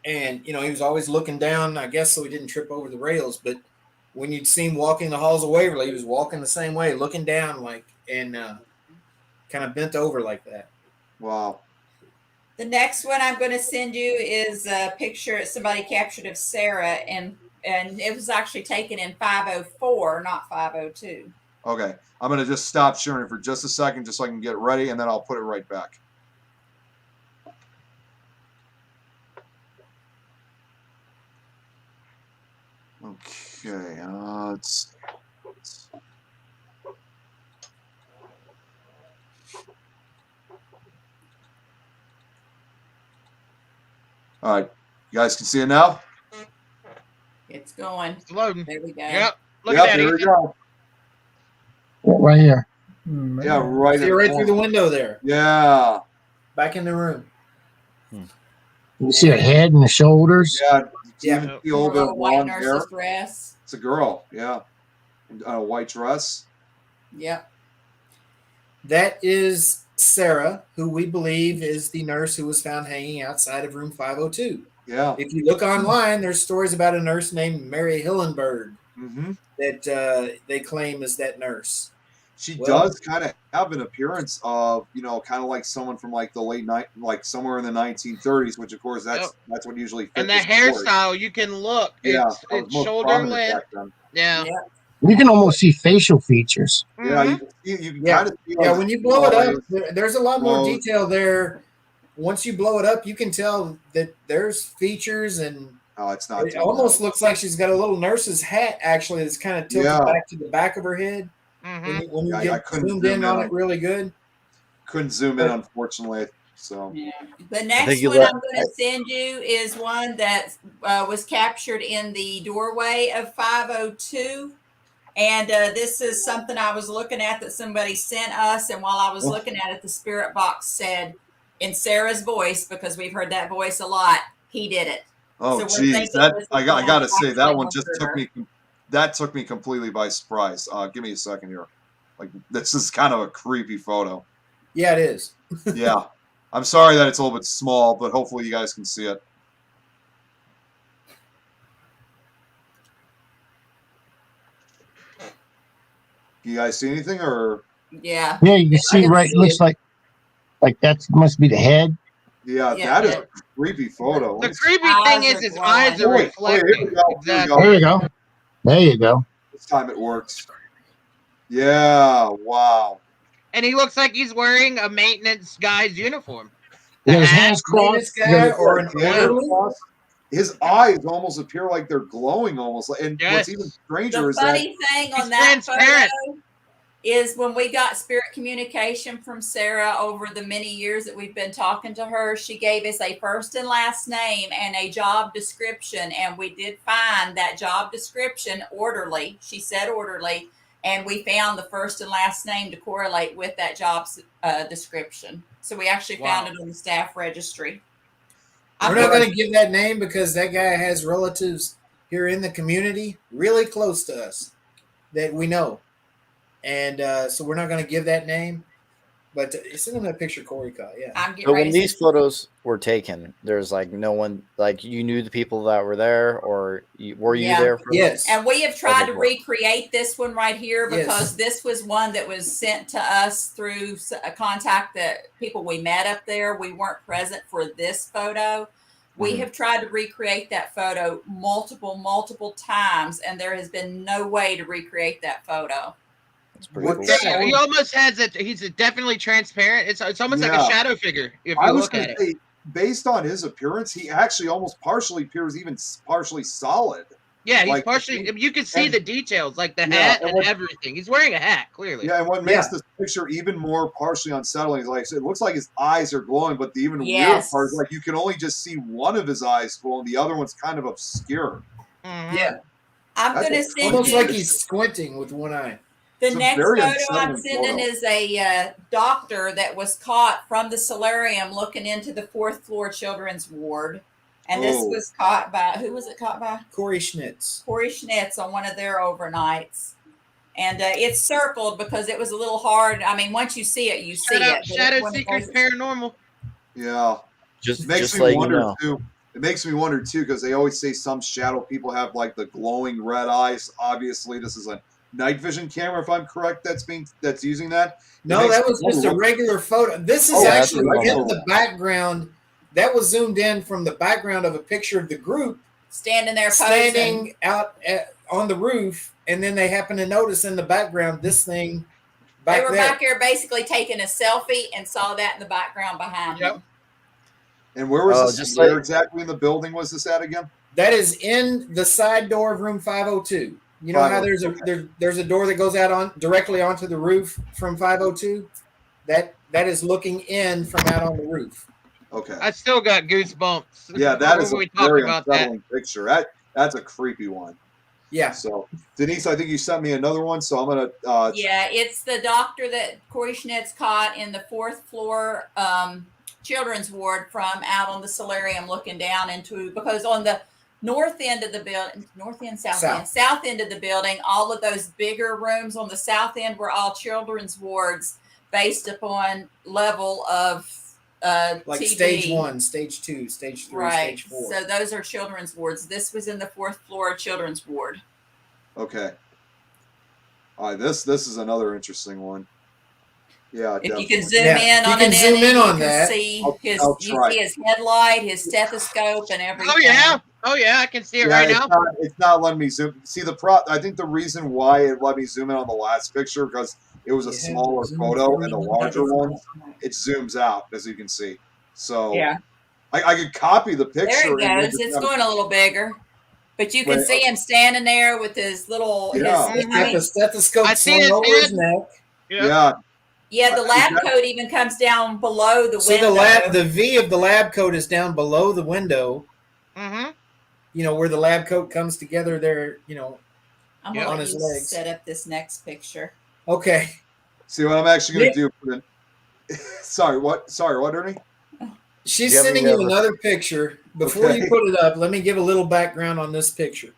J: And he was always looking down, I guess, so he didn't trip over the rails. But when you'd see him walking the halls of Waverly, he was walking the same way, looking down and kind of bent over like that.
E: Wow.
L: The next one I'm going to send you is a picture somebody captured of Sarah, and it was actually taken in 504, not 502.
E: Okay. I'm going to just stop sharing for just a second just so I can get ready, and then I'll put it right back. Okay. All right. You guys can see it now?
L: It's going.
Q: It's loading.
L: There we go.
Q: Yep. Look at that.
E: There we go.
A: Right here.
E: Yeah, right.
J: See it right through the window there.
E: Yeah.
J: Back in the room.
A: You see the head and the shoulders.
E: Yeah. Even see all the
L: white
E: long hair.
L: nurse's dress.
E: It's a girl. Yeah. A white dress.
L: Yep.
J: That is Sarah, who we believe is the nurse who was found hanging outside of room 502.
E: Yeah.
J: If you look online, there's stories about a nurse named Mary Hillenberg that they claim is that nurse.
E: She does kind of have an appearance of, kind of like someone from like the late night, like somewhere in the 1930s, which of course that's what usually fits.
Q: And the
E: the story.
Q: hairstyle, you can look.
E: Yeah,
Q: It's
E: most
Q: shoulder
E: prominent
Q: length.
E: back then.
Q: Yeah.
A: You can almost see facial features.
E: Yeah, you can
J: Yeah,
E: kind of see
J: yeah.
E: like
J: When you blow it up,
E: eyes.
J: there's a lot more
E: Clothes.
J: detail there. Once you blow it up, you can tell that there's features, and
E: Oh, it's not.
J: it almost looks like she's got a little nurse's hat actually that's kind of tilted
E: Yeah.
J: back to the back of her head. When you
E: Yeah, I
J: get
E: couldn't
J: zoomed
E: zoom
J: in
E: in
J: on
E: on-
J: it really good.
E: Couldn't zoom in, unfortunately. So
L: The next one I'm going to send you is one that was captured in the doorway of 502. And this is something I was looking at that somebody sent us. And while I was looking at it, the spirit box said in Sarah's voice, because we've heard that voice a lot, he did it.
E: Oh,
L: So we're
E: geez,
L: thinking
E: that
L: this
E: I
L: is
E: got
L: going
E: to
L: to
E: say that
L: actually
E: one just
L: murder.
E: took me completely by surprise. Give me a second here. Like this is kind of a creepy photo.
J: Yeah, it is.
E: Yeah, I'm sorry that it's a little bit small, but hopefully you guys can see it. You guys see anything or?
L: Yeah.
A: Yeah, you can see right. It looks like that must be the head.
E: Yeah,
L: Yeah,
E: that is a creepy photo.
Q: The creepy thing is his eyes are
E: Here
Q: reflecting.
E: we go.
Q: Exactly.
A: There you go. There you go.
E: This time it works. Yeah. Wow.
Q: And he looks like he's wearing a maintenance guy's uniform.
A: He got his hands crossed. He got his-
J: or an orderly.
E: His eyes almost appear like they're glowing almost. And what's even stranger
L: The
E: is that
L: funny thing on that photo is when we got spirit communication from Sarah over the many years that we've been talking to her, she gave us a first and last name and a job description. And we did find that job description orderly. She said orderly. And we found the first and last name to correlate with that job description. So we actually found it on the staff registry.
J: We're not going to give that name because that guy has relatives here in the community really close to us that we know. And so we're not going to give that name. But send him that picture Corey caught. Yeah.
L: I'm getting
F: So
L: ready
F: when
L: to
F: these photos were taken, there's like no one, like you knew the people that were there, or were you there? For
L: And we have tried to
F: Okay.
L: recreate this one right here
J: Yes.
L: because this was one that was sent to us through a contact that people we met up there. We weren't present for this photo. We have tried to recreate that photo multiple times, and there has been no way to recreate that photo.
F: It's pretty cool.
Q: Yeah, he almost has it. He's definitely transparent. It's almost like a
E: Yeah.
Q: shadow figure if
E: I
Q: you
E: was
Q: look
E: going
Q: at
E: to
Q: it.
E: say, based on his appearance, he actually almost partially appears even partially solid.
Q: Yeah, he's
E: Like,
Q: partially. You can see
E: and-
Q: the details, like the
E: Yeah,
Q: hat
E: and
Q: and
E: what-
Q: everything. He's wearing a hat, clearly.
E: Yeah, and what makes this picture even more partially unsettling is, like I said, it looks like his eyes are glowing, but the even weirder
L: Yes.
E: part is, like, you can only just see one of his eyes glowing, the other one's kind of obscure.
J: Yeah.
L: I'm
E: That's
L: going to
E: a-
L: send
J: Almost
L: you
J: like he's squinting with one eye.
L: the
E: it's a
L: next
E: very
L: photo I'm
E: unsettling
L: sending
E: photo.
L: is a doctor that was caught from the solarium looking into the 4th floor children's ward. And this
E: Oh.
L: was caught by, who was it caught by?
J: Corey Schnitz.
L: Corey Schnitz on one of their overnights. And it's circled because it was a little hard. I mean, once you see it, you see
Q: Shout out
L: it. but it's
Q: Shadow
L: one of
Q: Seekers
L: those-
Q: Paranormal.
E: Yeah.
F: Just
E: Makes
F: just
E: me
F: let you
E: wonder,
F: know.
E: too. It makes me wonder too, because they always say some shadow people have like the glowing red eyes. Obviously, this is a night vision camera, if I'm correct. That's using that.
J: No, that was just a regular photo. This is actually in the background. That was zoomed in from the background of a picture of the group
L: standing there,
J: standing out on the roof, and then they happen to notice in the background this thing.
L: They were back here basically taking a selfie and saw that in the background behind them.
E: And where was this? Where exactly in the building was this at again?
J: That is in the side door of room 502. You know how there's a door that goes out on directly onto the roof from 502? That is looking in from out on the roof.
E: Okay.
Q: I still got goosebumps.
E: Yeah, that is a
Q: we talked
E: very
Q: about
E: unsettling picture. That's a creepy one.
J: Yeah.
E: So Denise, I think you sent me another one, so I'm gonna.
L: Yeah, it's the doctor that Corey Schnitt's caught in the 4th floor children's ward from out on the solarium, looking down into, because on the north end of the building, south end of the building, all of those bigger rooms on the south end were all children's wards based upon level of
J: like
L: TB.
J: stage 1, stage 2, stage 3,
L: Right.
J: stage 4.
L: So those are children's wards. This was in the 4th floor children's ward.
E: Okay. All right. This is another interesting one. Yeah.
L: If
E: definitely.
L: you can zoom in on it,
J: zoom in on
L: you
J: that.
L: can see
E: I'll
L: you
E: try.
L: see his headlight, his stethoscope, and everything.
Q: Oh yeah, I can see it right now.
E: It's not letting me zoom. See I think the reason why it let me zoom in on the last picture because it was a smaller photo, and the larger one it zooms out, as you can see. So
L: yeah,
E: I could copy the picture.
L: There it goes. It's going a little bigger, but you can see him standing there with his little.
E: Yeah.
J: The stethoscope slung over his neck.
E: Yeah.
L: Yeah, the lab coat even comes down below the
J: So
L: window.
J: the V of the lab coat is down below the window.
Q: Mm-hmm.
J: You know where the lab coat comes together there. You know,
L: I'm gonna
J: on
L: let
J: his
L: you
J: legs.
L: set up this next picture.
J: Okay.
E: See what I'm actually going to do. Sorry, what, Ernie?
J: She's sending you another picture. Before you put it up, let me give a little background on this picture.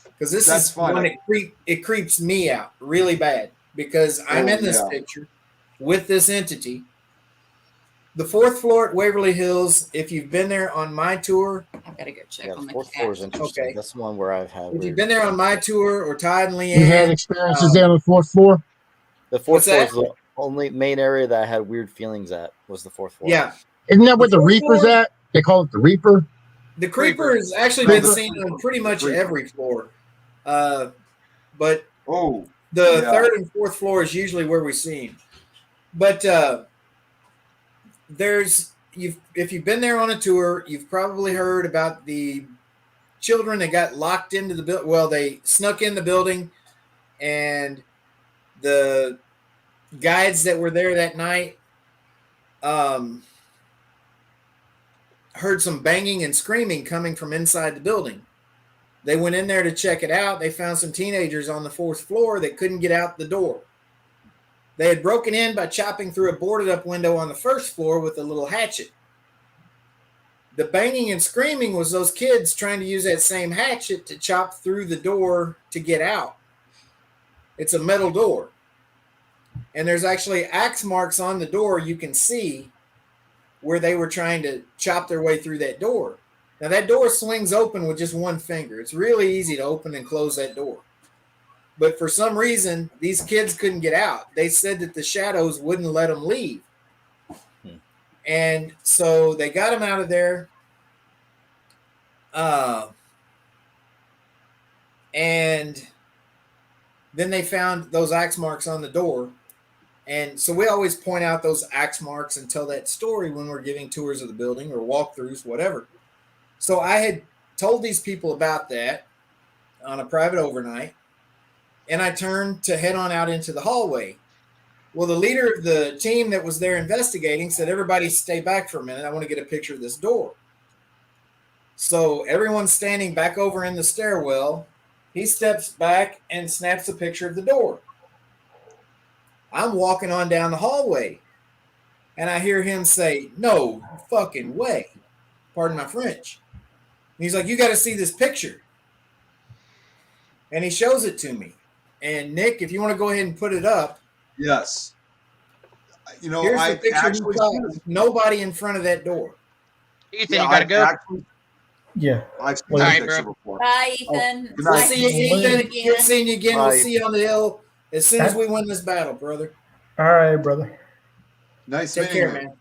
J: Because this is one it creeps me out really bad. Because I'm in this picture with this entity. The 4th floor at Waverly Hills, if you've been there on my tour.
L: I've got to go check
F: Yeah,
L: on
F: the
L: the
F: 4th floor is interesting.
J: Okay.
F: That's the one where I've had.
J: If you've been there on my tour or Todd and Leanne.
A: You had experiences there on the 4th floor?
F: The 4th floor is the only main area that I had weird feelings at was the 4th floor.
J: Yeah.
A: Isn't that where the Reaper's at? They call it the Reaper?
J: The Creeper has actually been seen on pretty much every floor. But the 3rd and 4th floor is usually where we see him. But if you've been there on a tour, you've probably heard about the children that got locked into the building. Well, they snuck in the building, and the guides that were there that night heard some banging and screaming coming from inside the building. They went in there to check it out. They found some teenagers on the 4th floor that couldn't get out the door. They had broken in by chopping through a boarded up window on the 1st floor with a little hatchet. The banging and screaming was those kids trying to use that same hatchet to chop through the door to get out. It's a metal door. And there's actually axe marks on the door you can see where they were trying to chop their way through that door. Now that door swings open with just one finger. It's really easy to open and close that door. But for some reason, these kids couldn't get out. They said that the shadows wouldn't let them leave. And so they got them out of there. And then they found those axe marks on the door. And so we always point out those axe marks and tell that story when we're giving tours of the building or walkthroughs, whatever. So I had told these people about that on a private overnight. And I turned to head on out into the hallway. Well, the leader of the team that was there investigating said, everybody stay back for a minute. I want to get a picture of this door. So everyone's standing back over in the stairwell. He steps back and snaps a picture of the door. I'm walking on down the hallway. And I hear him say, no fucking way. Pardon my French. And he's like, you got to see this picture. And he shows it to me. And Nick, if you want to go ahead and put it up.
E: Yes. You know,
J: here's
E: I
J: the picture. Nobody in front of that door.
Q: Ethan, you got to go.
H: Yeah.
E: I've seen
H: All
E: that
H: right,
E: picture
Q: bro.
E: before.
L: Bye, Ethan.
E: Good
J: We'll
E: night.
J: see you, Ethan. Good seeing you again. We'll
F: Bye.
J: see you on the hill as soon as we win this battle, brother.
H: All right, brother.
E: Nice
J: Take
E: meeting
J: care,
E: you.
J: man.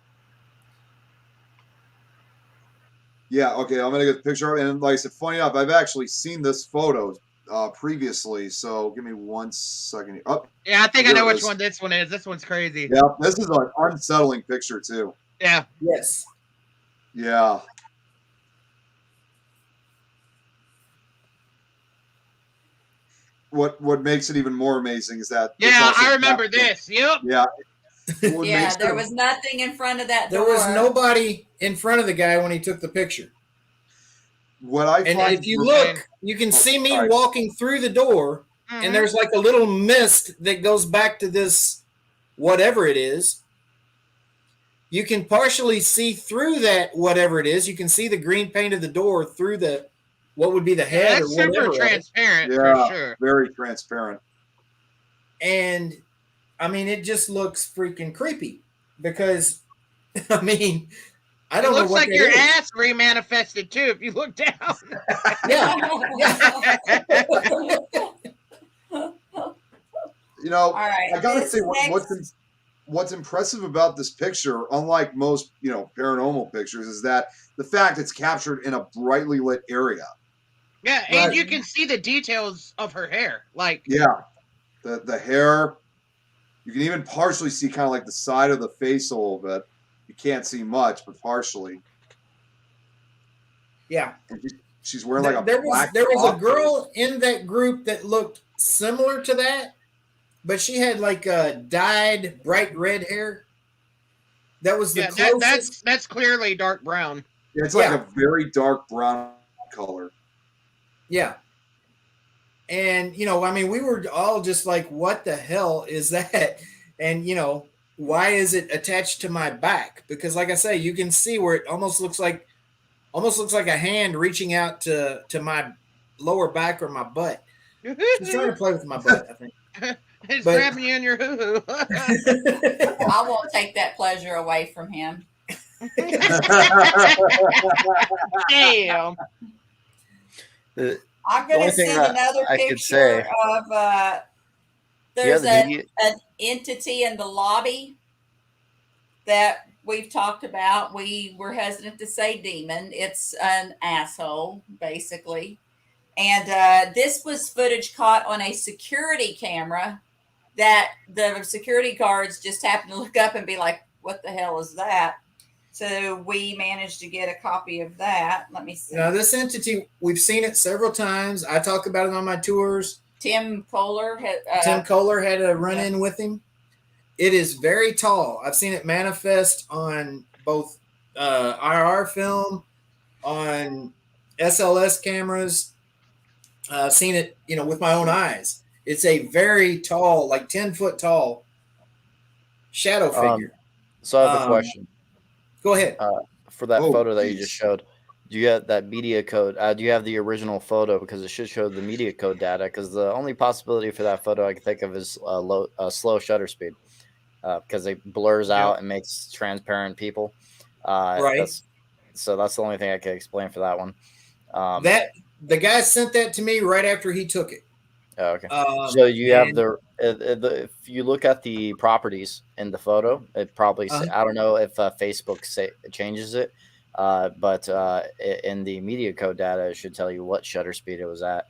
E: Yeah, okay, I'm gonna get the picture. And like I said, funny enough, I've actually seen this photo previously. So give me 1 second. Oh,
Q: Yeah, I think I
E: here
Q: know
E: it
Q: which
E: is.
Q: one this one is. This one's crazy.
E: Yeah, this is an unsettling picture too.
Q: Yeah.
J: Yes.
E: Yeah. What makes it even more amazing is that it's
Q: Yeah,
E: also
Q: I remember
E: captured.
Q: this. Yep.
E: Yeah. What
L: Yeah,
E: makes
L: there
E: it
L: was nothing in front of that
J: There
L: door.
J: was nobody in front of the guy when he took the picture.
E: what I
J: And
E: find
J: if you look, you can see me
E: sorry.
J: walking through the door, and there's like a little mist that goes back to this whatever it is. You can partially see through that whatever it is. You can see the green paint of the door through the what would be the head
Q: That's
J: or whatever.
Q: super
J: of it.
Q: transparent
E: Yeah,
Q: for sure.
E: very transparent.
J: And I mean, it just looks freaking creepy because I mean, I don't
Q: it
J: know
Q: looks
J: what
Q: like
J: that
Q: your
J: is.
Q: ass remanifested too if you look down.
E: You know,
L: All right,
E: I gotta
L: this
E: say
L: next-
E: what's impressive about this picture, unlike most paranormal pictures, is that the fact it's captured in a brightly lit area.
Q: Yeah, and you can see the details of her hair. Like,
E: Yeah, the hair. You can even partially see kind of like the side of the face a little bit. You can't see much, but partially.
J: Yeah.
E: And she's wearing like a
J: there
E: black.
J: was a
E: top.
J: girl in that group that looked similar to that, but she had like dyed bright red hair. That was the
Q: yeah,
J: closest.
Q: that's clearly dark brown.
E: Yeah, it's like a very dark brown color.
J: Yeah. And, I mean, we were all just like, what the hell is that? And, why is it attached to my back? Because like I say, you can see where it almost looks like a hand reaching out to my lower back or my butt. She's trying to play with my butt, I think.
Q: It's
J: But-
Q: grabbing you in your hoo-hoo.
L: I won't take that pleasure away from him.
Q: Damn.
L: I'm
F: The
L: going
F: only
L: to
F: thing
L: send
F: that
L: another
F: I could
L: picture
F: say-
L: of
F: Do you have
L: there's
F: the video?
L: an entity in the lobby that we've talked about. We were hesitant to say demon. It's an asshole, basically. And this was footage caught on a security camera that the security guards just happened to look up and be like, what the hell is that? So we managed to get a copy of that. Let me see.
J: Now, this entity, we've seen it several times. I talk about it on my tours.
L: Tim Kohler
J: had a run-in with him. It is very tall. I've seen it manifest on both IR film, on SLS cameras. I've seen it, with my own eyes. It's a very tall, like 10-foot tall shadow figure.
F: So I have a question.
J: Go ahead.
F: For that
J: Oh,
F: photo that you just showed, do you have that media code? Do you have the original photo? Because it should show the media code data. Because the only possibility for that photo I can think of is slow shutter speed. Because it blurs out and makes transparent people.
J: Right.
F: That's the only thing I can explain for that one.
J: That the guy sent that to me right after he took it.
F: Oh, okay. So you have
J: and-
F: the if you look at the properties in the photo, it probably I don't know if Facebook changes it, but in the media code data, it should tell you what shutter speed it was at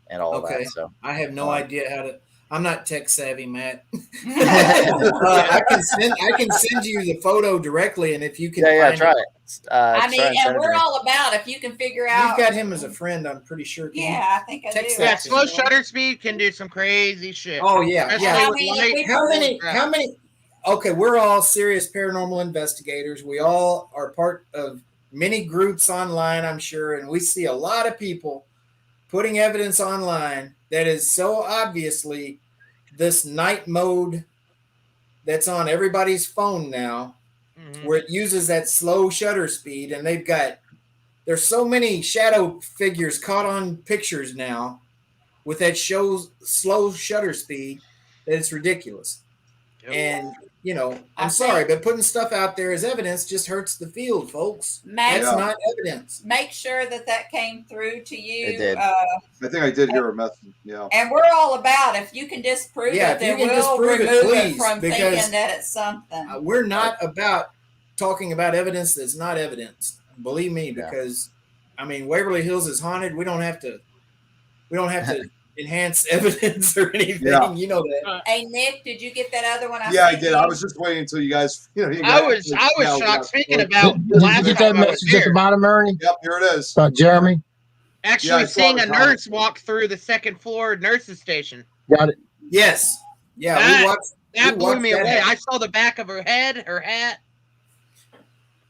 F: and all
J: Okay.
F: that. So
J: I have no idea how to. I'm not tech savvy, Matt. I can send you the photo directly, and if you can, find
F: try
J: it.
F: it.
L: I mean,
F: try and
L: and
F: send it to
L: we're
F: me.
L: all about if you can figure out.
J: You've got him as a friend. I'm pretty sure. Can you
L: Yeah, I think I do.
J: text
Q: Yeah,
J: that to
Q: slow
J: me?
Q: shutter speed can do some crazy shit.
J: Oh yeah,
Q: Especially
J: yeah.
Q: with light.
J: How many? Okay, we're all serious paranormal investigators. We all are part of many groups online, I'm sure, and we see a lot of people putting evidence online that is so obviously this night mode that's on everybody's phone now, where it uses that slow shutter speed, and there's so many shadow figures caught on pictures now with that slow shutter speed that it's ridiculous. And you know, I'm sorry, but putting stuff out there as evidence just hurts the field, folks. That's not evidence.
L: Make sure that came through to you.
F: It did.
E: I think I did hear a message. Yeah.
L: And we're all about, if you can disprove it, then we'll remove it from thinking that it's something.
J: We're not about talking about evidence that's not evidence. Believe me, because I mean, Waverly Hills is haunted. We don't have to enhance evidence or anything.
E: Yeah.
J: You know that.
L: Hey Nick, did you get that other one?
E: I did. I was just waiting until you guys.
Q: I was shocked. Speaking about
A: Did you get that message at the bottom, Ernie?
E: Yep, here it is.
A: About Jeremy?
Q: Actually, seeing a nurse walk through the second floor nurse's station.
A: Got it.
J: Yes. Yeah.
Q: That blew me away. I saw the back of her head, her hat.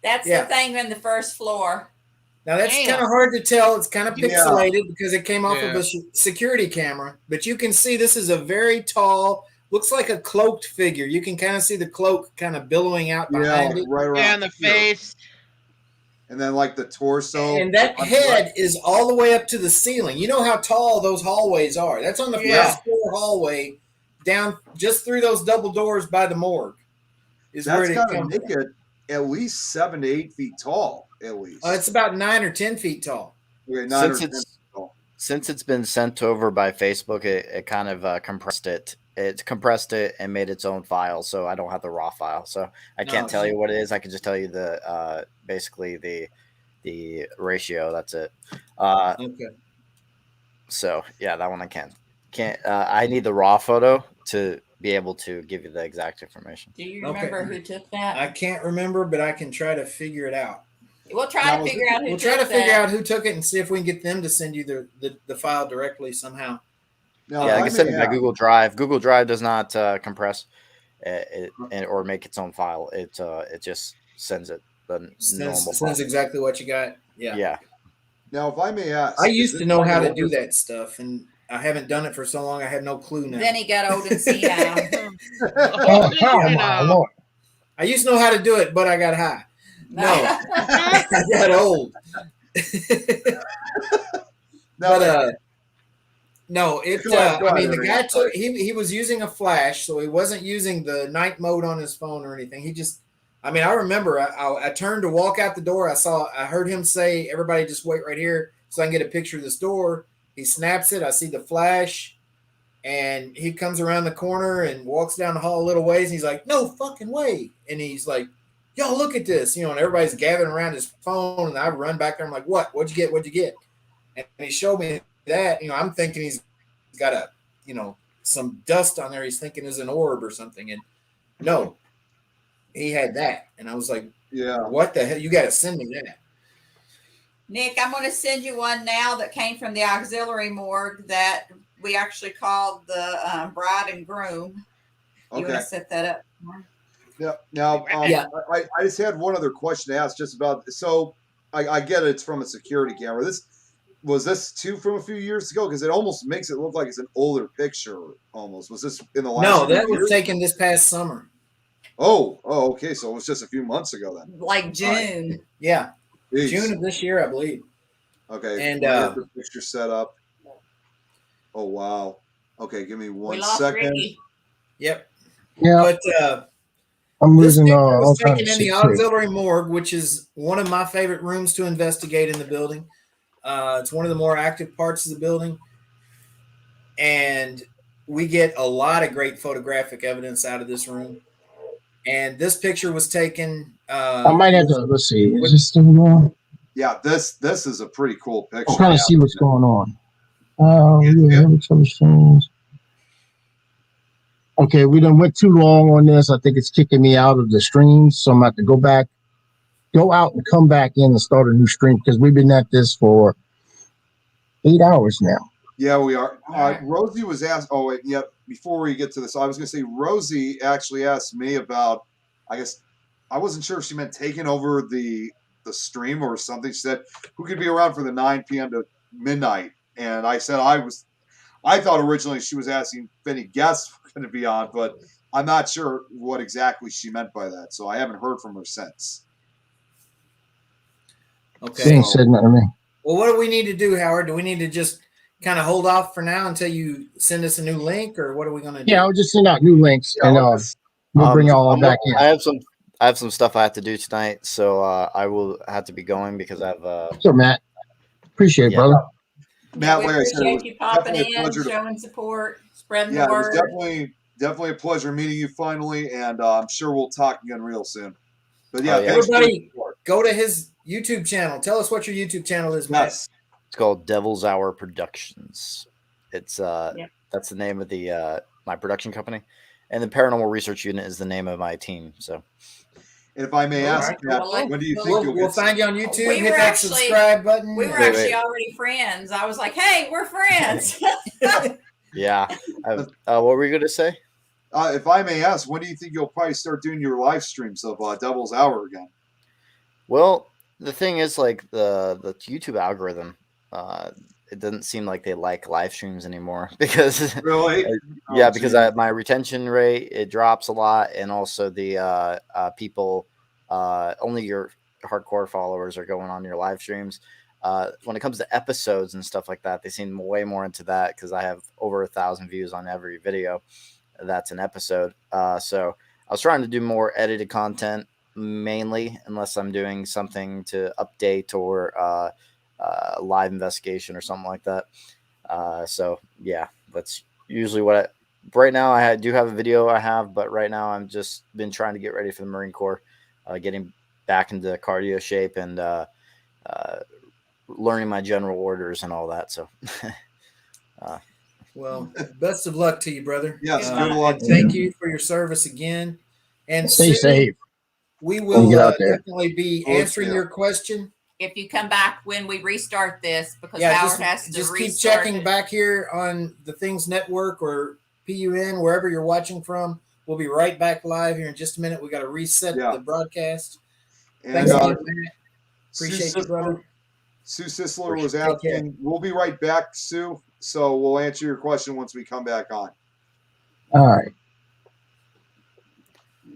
L: That's the thing on the first floor.
J: Now that's kind of hard to tell. It's kind of pixelated because it came off of a security camera. But you can see this is a very tall, looks like a cloaked figure. You can kind of see the cloak kind of billowing out behind it.
E: Right around
Q: and the face.
E: And then like the torso.
J: And that head is all the way up to the ceiling. You know how tall those hallways are. That's on the first floor hallway, down just through those double doors by the morgue.
E: That's got to make it at least 7 to 8 feet tall. At least
J: it's about 9 or 10 feet tall.
E: Okay,
F: since it's been sent over by Facebook, it kind of compressed it. It compressed it and made its own file, so I don't have the raw file. So I can't tell you what it is. I can just tell you the basically the ratio. That's it.
J: Okay.
F: So yeah, that one I can't. I need the raw photo to be able to give you the exact information.
L: Do you remember who took that?
J: I can't remember, but I can try to figure it out.
L: We'll try to figure out who
J: We'll
L: took
J: try to figure
L: that.
J: out who took it and see if we can get them to send you the file directly somehow.
E: No,
F: yeah, I can send it by Google Drive. Google Drive does not compress or make its own file. It just sends it the normal file.
J: Sends exactly what you got. Yeah.
F: Yeah.
E: Now, if I may ask,
J: I used to know how to do that stuff, and I haven't done it for so long. I have no clue now.
L: Then he got old and senile.
A: My Lord.
J: I used to know how to do it, but I got high. No, I got old. No, I mean, the guy took. He was using a flash, so he wasn't using the night mode on his phone or anything. He just, I mean, I remember I turned to walk out the door. I heard him say, "Everybody, just wait right here, so I can get a picture of this door." He snaps it. I see the flash, and he comes around the corner and walks down the hall a little ways. And he's like, "No fucking way!" And he's like, "Y'all look at this," and everybody's gathering around his phone, and I run back there. I'm like, "What? What'd you get? What'd you get?" And he showed me that. I'm thinking he's got some dust on there. He's thinking is an orb or something, and no, he had that. And I was like,
E: "Yeah,
J: what the hell? You got to send me that."
L: Nick, I'm going to send you one now that came from the auxiliary morgue that we actually called the bride and groom. You want to set that up?
E: Yeah. Now, I just had one other question to ask, just about. So, I get it, it's from a security camera. Was this too from a few years ago? Because it almost makes it look like it's an older picture. Almost was this in the last?
J: No, that
E: years?
J: was taken this past summer.
E: Oh, okay. So it was just a few months ago then.
L: Like June.
E: Right.
J: Yeah,
E: Jeez.
J: June of this year, I believe.
E: Okay,
J: and
E: the picture set up. Oh wow. Okay, give me 1 second.
L: Ricky.
J: Yep.
A: Yeah.
J: But
A: I'm
J: this
A: losing
J: picture
A: all
J: was
A: kinds
J: taken
A: of
J: in the
A: shit too.
J: auxiliary morgue, which is one of my favorite rooms to investigate in the building. It's one of the more active parts of the building, and we get a lot of great photographic evidence out of this room. And this picture was taken.
A: I might have to. Let's see. Is this still on?
E: Yeah, this is a pretty cool picture.
A: I'm trying to see what's going on. Okay, we done went too long on this. I think it's kicking me out of the stream, so I'm about to go out and come back in and start a new stream because we've been at this for 8 hours now.
E: Yeah, we are. Rosie was asked. Oh, wait, yeah. Before we get to this, I was going to say Rosie actually asked me about. I guess I wasn't sure if she meant taking over the stream or something. She said, "Who could be around for the 9 p.m. to midnight?" And I said I thought originally she was asking if any guests were going to be on, but I'm not sure what exactly she meant by that. So I haven't heard from her since.
J: Okay.
A: She ain't said nothing to me.
J: Well, what do we need to do, Howard? Do we need to just kind of hold off for now until you send us a new link, or what are we going to do?
A: Yeah, I'll just send out new links.
E: Yeah,
A: And We'll bring all back in.
F: I have some stuff I have to do tonight, so I will have to be going because I have.
A: Sure, Matt. Appreciate it, brother.
E: Matt,
L: we
E: like I said, it was
L: appreciate you popping
E: definitely a
L: in,
E: pleasure to
L: showing support, spreading
E: Yeah,
L: the
E: it was
L: word.
E: definitely a pleasure meeting you finally, and I'm sure we'll talk again real soon. But yeah,
F: yeah.
E: thanks for
J: Everybody,
E: your support.
J: go to his YouTube channel. Tell us what your YouTube channel is, Matt.
E: Yes.
F: It's called Devil's Hour Productions. It's that's the name of the my production company, and the Paranormal Research Unit is the name of my team. So,
E: And if I may
J: All
E: ask,
J: right.
E: Matt,
L: Well,
E: when do you think you'll
J: We'll
E: get
J: find you on YouTube.
L: We
J: Hit
L: were
J: that
L: actually-
J: subscribe button.
L: We were actually already friends. I was like, hey, we're friends.
F: yeah. What were you going to say?
E: If I may ask, when do you think you'll probably start doing your live streams of Devil's Hour again?
F: Well, the thing is, like the YouTube algorithm, it doesn't seem like they like live streams anymore because
E: Really?
F: yeah,
E: Oh,
F: because
E: geez.
F: my retention rate it drops a lot, and also the people only your hardcore followers are going on your live streams. When it comes to episodes and stuff like that, they seem way more into that because I have over 1,000 views on every video. That's an episode. So I was trying to do more edited content mainly, unless I'm doing something to update or live investigation or something like that. So yeah, that's usually what right now I do have a video I have, but right now I'm just been trying to get ready for the Marine Corps, getting back into cardio shape and learning my general orders and all that. So
J: Well, best of luck to you, brother.
E: Yes, good luck.
J: And thank you for your service again. And
A: Stay
J: Sue,
A: safe.
J: we
A: When
J: will
A: you get out there.
J: definitely be
E: Oh,
J: answering
E: yeah.
J: your question.
L: If you come back when we restart this, because
J: Yeah,
L: Howard has to
J: just keep
L: restart
J: checking
L: it.
J: back here on the Things Network or PUN, wherever you're watching from. We'll be right back live here in just a minute. We got to reset the broadcast.
E: And
J: Thanks again, Matt.
E: Sue
J: Appreciate you, brother.
E: Sue Sisler was
J: Take care.
E: asking. We'll be right back, Sue. So we'll answer your question once we come back on.
A: All right.